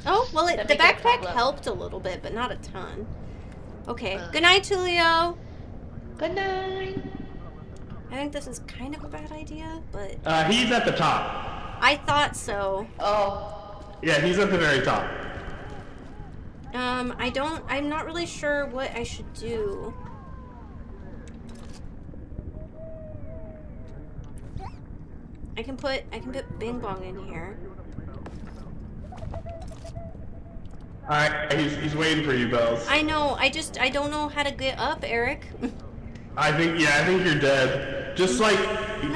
Oh, well, That the make it a backpack problem. helped a little bit, but not a ton. Okay. Good night, Tulio. Good night. I think this is kind of a bad idea, but He's at the top. I thought so. Oh. Yeah, he's at the very top. I'm not really sure what I should do. I can put Bing Bong in here. Alright, he's waiting for you, Bells. I know, I don't know how to get up, Eric. I think you're dead. Just like,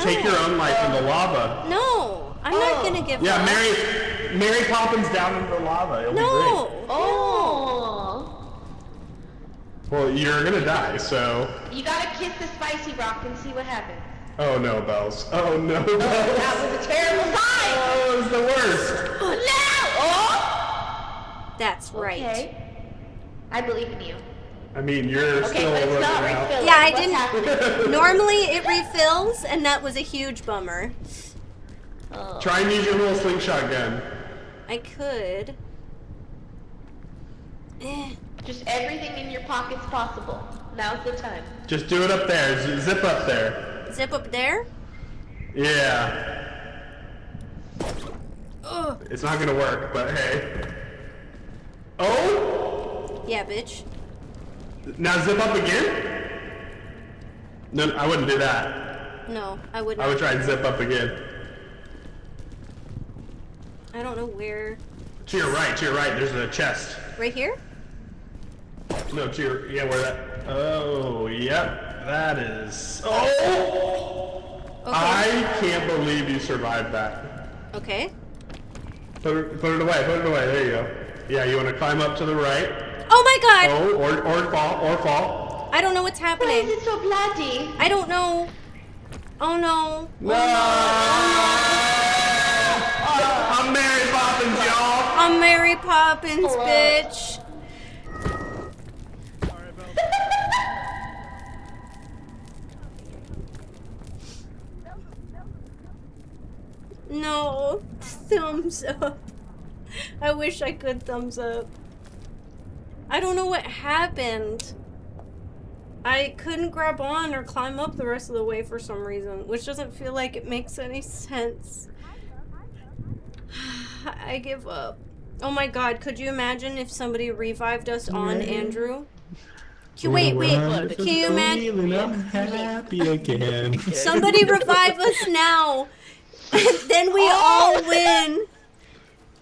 take your own life in the lava. No, I'm not gonna give Yeah, up. Mary Poppins down in the lava. It'll be No. great. Oh. Well, you're gonna die, so. You gotta kiss the spicy rock and see what happens. Oh no, Bells. Oh no, Bells. That was a terrible sign. Oh, it was the worst. No! Oh! That's right. Okay. I believe in you. I mean, you're Okay, still but it's looking not out. refilling. Yeah, I What's didn't. happening? Normally it refills, and that was a huge bummer. Oh. Try and use your little slingshot gun. I could. Just everything in your pocket's possible. Now's the time. Just do it up there. Zip up there. Zip up there? Yeah. Ugh. It's not gonna work, but hey. Oh! Yeah, bitch. Now zip up again? No, I wouldn't do that. No, I wouldn't. I would try and zip up again. I don't know where. To your right, there's a chest. Right here? No, where that? Oh, yep, that is. Oh! Okay. I can't believe you survived that. Okay. Put it away, there you go. Yeah, you want to climb up to the right. Oh my god! Oh, or fall. I don't know what's happening. Why is it so bloody? I don't know. Oh no. No! I'm Mary Poppins, y'all! I'm Mary Poppins, bitch. No. Thumbs up. I wish I could thumbs up. I don't know what happened. I couldn't grab on or climb up the rest of the way for some reason, which doesn't feel like it makes any sense. I give up. Oh my god, could you imagine if somebody revived us on Andrew? Wait, can you imagine? I'm happy again. Somebody revive us now! And then we all win!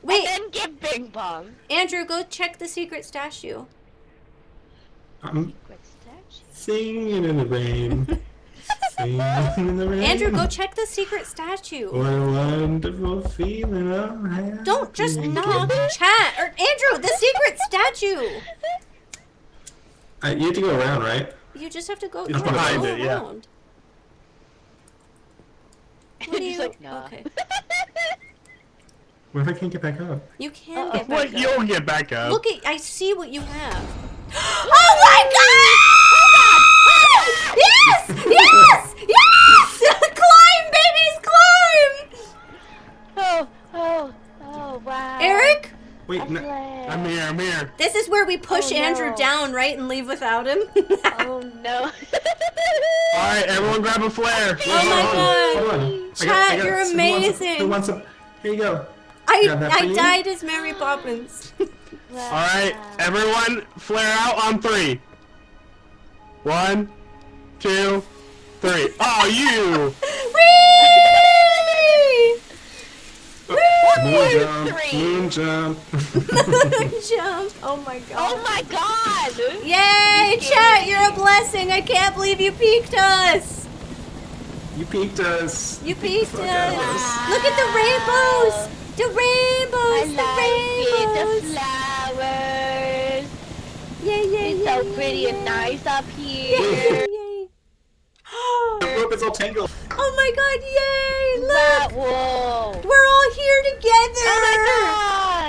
Wait. And then get Bing Bong. Andrew, go check the secret statue. I'm singing in the rain. Singing in the rain. Andrew, go check the secret statue. What a wonderful feeling. I'm happy Don't just again. knock chat. Or Andrew, the secret statue. You have to go around, right? You just have to go. It's behind go it, yeah. around. What do you? like, nah. Okay. What if I can't get back up? You can get back Well, up. you'll get back up. Look at. I see what you have. Oh my god! Oh god! Yes! Yes! Yes! Climb, babies, climb! Oh, wow. Eric? Wait, no. I'm here. This is where we push Oh, Andrew no. down, right, and leave without him. Oh no. Alright, everyone grab a flare. Oh my god! Hold on. Chat, you're who wants amazing. Who wants a... Here you go. I Grab that for you. died as Mary Poppins. Alright, everyone flare out on 3. 1, 2, 3. Oh, you! Moon jump. Jump. Oh my god. Oh my god! Yay, chat, you're a blessing. I can't believe you peeked us. You peeked us. You peeked Fuck out of us. Look at the rainbows. The rainbows. I The rainbows. like it, the flowers. Yay! It's so pretty and nice up here. Yay! The rope is all tangled. Oh my God! Yay! Wow, Look, whoa. we're all here together. Oh my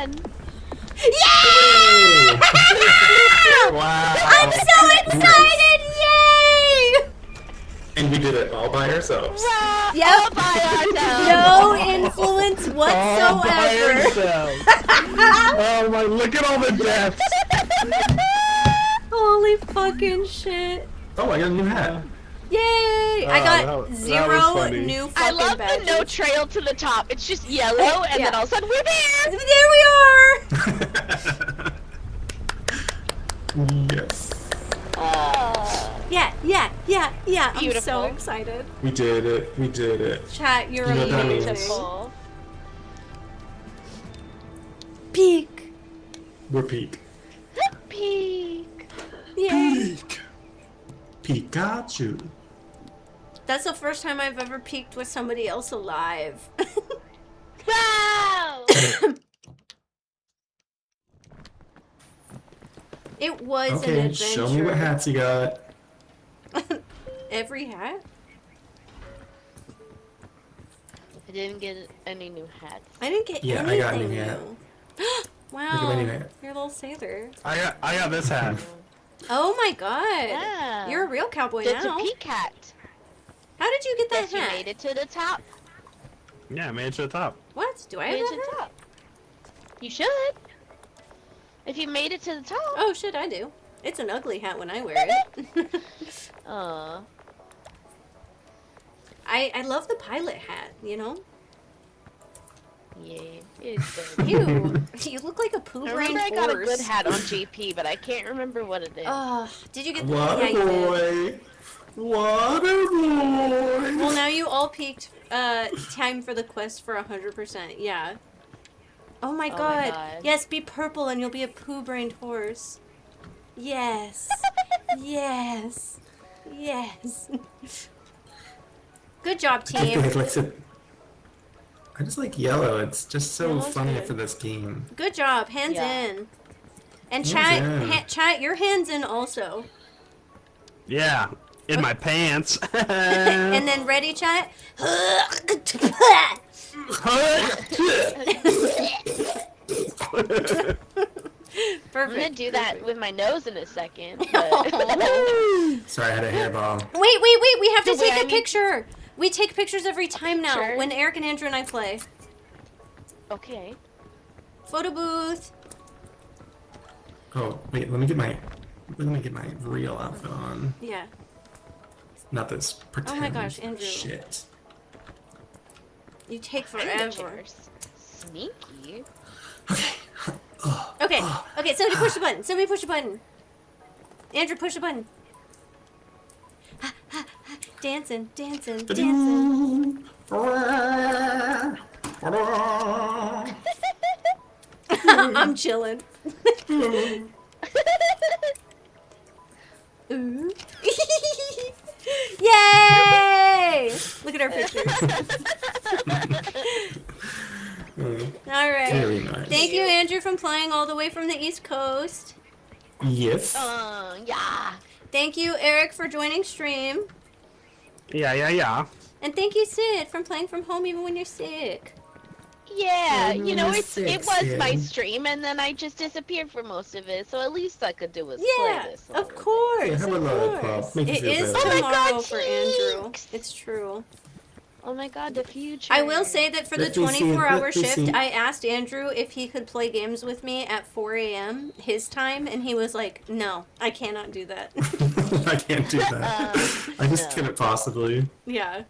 God. Yay! Wow. I'm so excited! Yay! And we did it all by ourselves. Yep. All by ourselves. No influence All by whatsoever. yourself. Oh my! Look at all the deaths. Holy fucking shit! Oh, I got a new hat. Yay! I got that zero was funny. new I fucking love badges. the no trail to the top. It's just yellow, and Yeah. then all of a sudden we're there. There we are! Yes. Yeah. I'm so Beautiful. excited. We did it. We did it. Chat, you're You know what that means? amazing. Beautiful. Peek. We're peak. Peek. Yay. Pikachu. That's the first time I've ever peeked with somebody else alive. Wow. It was an Okay, adventure. show me what hats you got. Every hat? I didn't get any new hats. I didn't get Yeah, I anything got a new hat. Wow, Look at my new hat. you're a little sailor. I got this hat. Oh my God, Yeah. you're a real cowboy It's now. a peak hat. How did you get that Yes, you hat? made it to the top. Yeah, I made it to the top. What? Do I Made have it to that the hat? top. You should. If you made it to the top. Oh shit, I do. It's an ugly hat when I wear it. I love the pilot hat, you know? Yeah, it's good. Ew, you look like a poo I brain remember I horse. got a good hat on JP, but I can't remember what it is. Did you get What yeah, a you did. boy. What a boy. Well, now you all peaked time for the quest for 100%. Yeah. Oh my god. Yes, be purple and you'll be a poo-brained horse. Yes. Yes. Yes. Good job, I just team. think it's like I just like yellow. It's just so Yellow's funny good. for this game. Good job. Hands Yeah. in. And Hands chat, in. chat, your hands in also. Yeah, in my pants. And then ready, chat? I'm gonna do that with my nose in a second. Wait, Sorry, I had a hairball. wait, we have to So wait, take I a need- picture. We take pictures every time now Sure. when Eric and Andrew and I play. Okay. Photo booth. Oh wait, let me get my real outfit on. Yeah. Not this pretend. Oh my gosh, Andrew. Shit. You take I need forever. pictures. Sneaky. Okay, somebody push the button. Somebody push the button. Andrew, push the button. Dancing. I'm chilling. Ooh. Yay! Look at our pictures. All right. Very nice. Thank you, Andrew, for playing all the way from the East Coast. Yes. Yeah. Thank you, Eric, for joining stream. Yeah. And thank you, Sid, for playing from home even when you're sick. Yeah, Oh, you know, you're it was my sexy. stream, and then I just disappeared for most of it, so at least I could do is Yeah, play this. of course. Yeah, have a of lollipop. course. Make you It feel is better. Oh my tomorrow God, for Andrew. cheeks. It's true. Oh my god, the future. I will say that for the Let me see, 24-hour let me shift, see. I asked Andrew if he could play games with me at 4 a.m. his time, and he was like, no, I cannot do that. I can't do that. I just couldn't possibly. Yeah.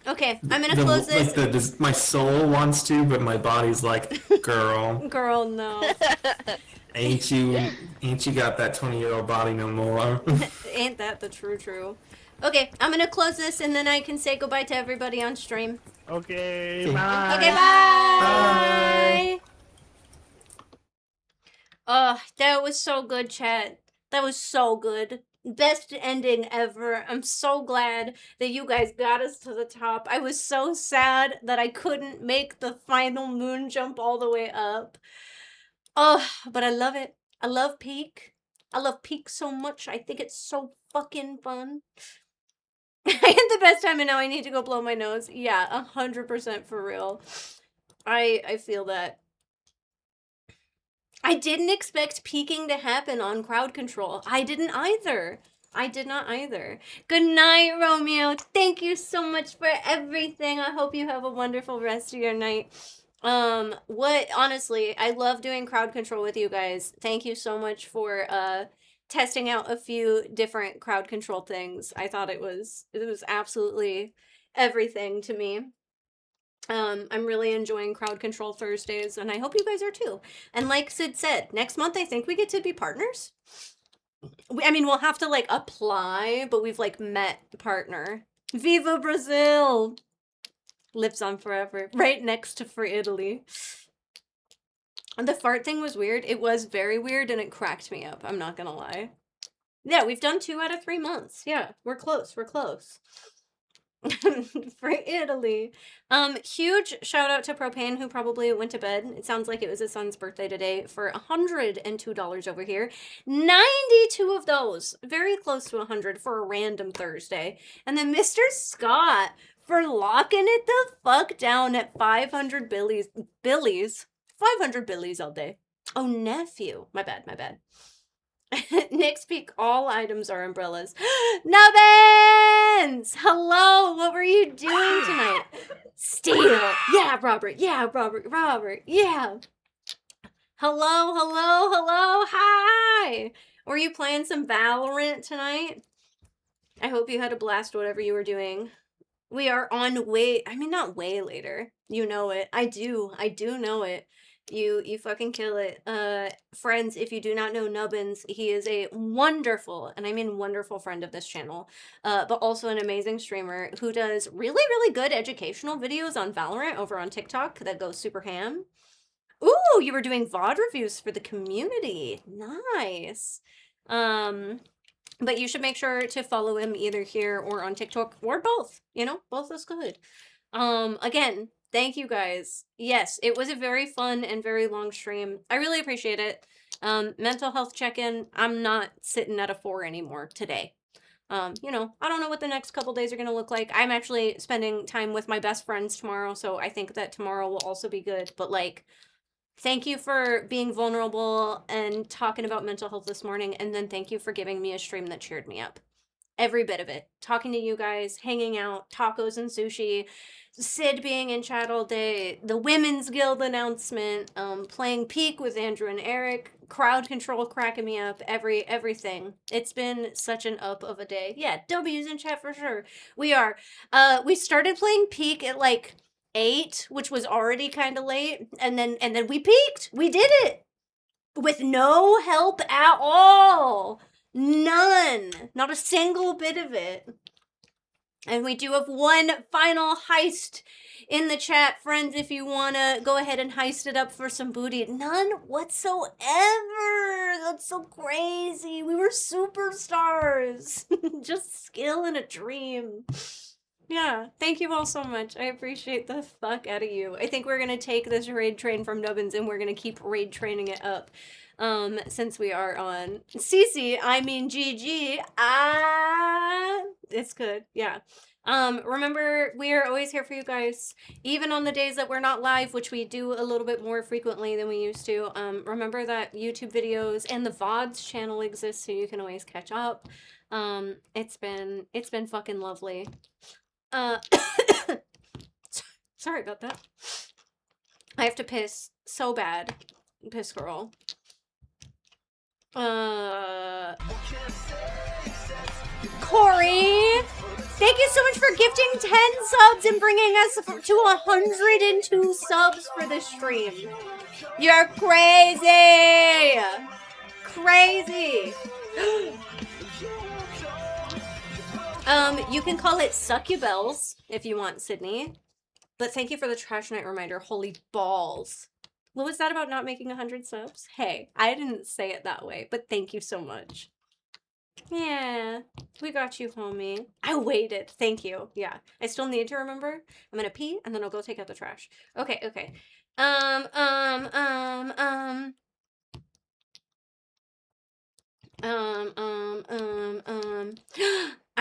Okay, I'm gonna The- close this. Like my soul wants to, but my body's like, girl, Girl, no. ain't you got that 20-year-old body no more? Ain't that the true? Okay, I'm gonna close this, and then I can say goodbye to everybody on stream. Okay, bye. Okay, bye! Oh, that was so good, chat. That was so good. Best ending ever. I'm so glad that you guys got us to the top. I was so sad that I couldn't make the final moon jump all the way up. Oh, but I love it. I love Peak. I love Peak so much. I think it's so fucking fun. I had the best time and now I need to go blow my nose. Yeah, 100% for real. I feel that. I didn't expect peaking to happen on crowd control. I didn't either. I did not either. Good night, Romeo. Thank you so much for everything. I hope you have a wonderful rest of your night. Honestly, I love doing crowd control with you guys. Thank you so much for testing out a few different crowd control things. I thought it was absolutely everything to me. I'm really enjoying Crowd Control Thursdays, and I hope you guys are too. And like Sid said, next month I think we get to be partners. I mean, we'll have to like apply, but we've like met partner. Viva Brazil! Lives on forever. Right next to Free Italy. And the fart thing was weird. It was very weird, and it cracked me up. I'm not gonna lie. Yeah, we've done 2 out of 3 months. Yeah, we're close. We're close. For Italy. Huge shout out to Propane, who probably went to bed. It sounds like it was his son's birthday today, for $102 over here. 92 of those. Very close to 100 for a random Thursday. And then Mr. Scott for locking it the fuck down at 500 billies. 500 billies all day. Oh, nephew. My bad, my bad. Next peak, all items are umbrellas. Nubbins! Hello, what were you doing tonight? Steal! Yeah, Robert, yeah, Robert, yeah. Hello, hello, hello, hi! Were you playing some Valorant tonight? I hope you had a blast whatever you were doing. We are on way, I mean not way later. You know it. I do know it. You fucking kill it. Friends, if you do not know Nubbins, he is a wonderful, and I mean wonderful friend of this channel, but also an amazing streamer who does really, really good educational videos on Valorant over on TikTok that goes super ham. Ooh, you were doing VOD reviews for the community. Nice. But you should make sure to follow him either here or on TikTok, or both. You know, both is good. Again, thank you guys. Yes, it was a very fun and very long stream. I really appreciate it. Mental health check-in. I'm not sitting at a 4 anymore today. You know, I don't know what the next couple days are going to look like. I'm actually spending time with my best friends tomorrow, so I think that tomorrow will also be good. But like, thank you for being vulnerable and talking about mental health this morning, and then thank you for giving me a stream that cheered me up. Every bit of it. Talking to you guys, hanging out, tacos and sushi, Sid being in chat all day, the Women's Guild announcement, playing Peak with Andrew and Eric, crowd control cracking me up, everything. It's been such an up of a day. Yeah, W's in chat for sure. We are. We started playing Peak at like 8, which was already kind of late, and then we peaked. We did it with no help at all. None. Not a single bit of it. And we do have one final heist in the chat, friends, if you want to go ahead and heist it up for some booty. None whatsoever. That's so crazy. We were superstars. Just skill and a dream. Yeah, thank you all so much. I appreciate the fuck out of you. I think we're going to take this raid train from Nubbins and we're going to keep raid training it up. Since we are on CC, I mean GG. It's good. Yeah. Remember, we are always here for you guys, even on the days that we're not live, which we do a little bit more frequently than we used to. Remember that YouTube videos and the VODs channel exists, so you can always catch up. It's been fucking lovely. Sorry about that. I have to piss so bad. Piss girl. Corey, thank you so much for gifting 10 subs and bringing us to 102 subs for this stream. You're crazy. Crazy. You can call it succubels if you want, Sydney. But thank you for the trash night reminder. Holy balls. What was that about not making 100 subs? Hey, I didn't say it that way, but thank you so much. Yeah, we got you, homie. I waited. Thank you. Yeah, I still need to remember. I'm gonna pee and then I'll go take out the trash. Okay, okay. I'm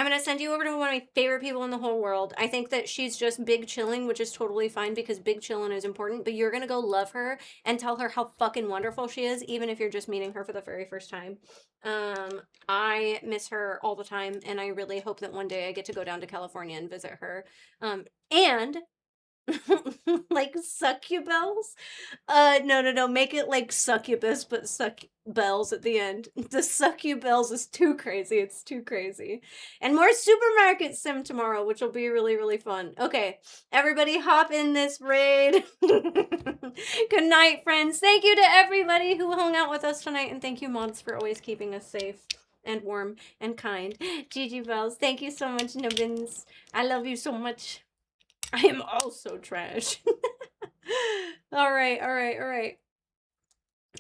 gonna send you over to one of my favorite people in the whole world. I think that she's just big chilling, which is totally fine because big chilling is important, but you're gonna go love her and tell her how fucking wonderful she is, even if you're just meeting her for the very first time. I miss her all the time, and I really hope that one day I get to go down to California and visit her. And like succubels? No. Make it like succubus, but suck bells at the end. The succubels is too crazy. It's too crazy. And more Supermarket Sim tomorrow, which will be really, really fun. Okay, everybody hop in this raid. Good night, friends. Thank you to everybody who hung out with us tonight, and thank you, mods, for always keeping us safe and warm and kind. GG Bells, thank you so much, Nubbins. I love you so much. I am also trash. All right.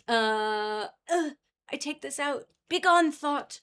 I take this out. Begone, thought.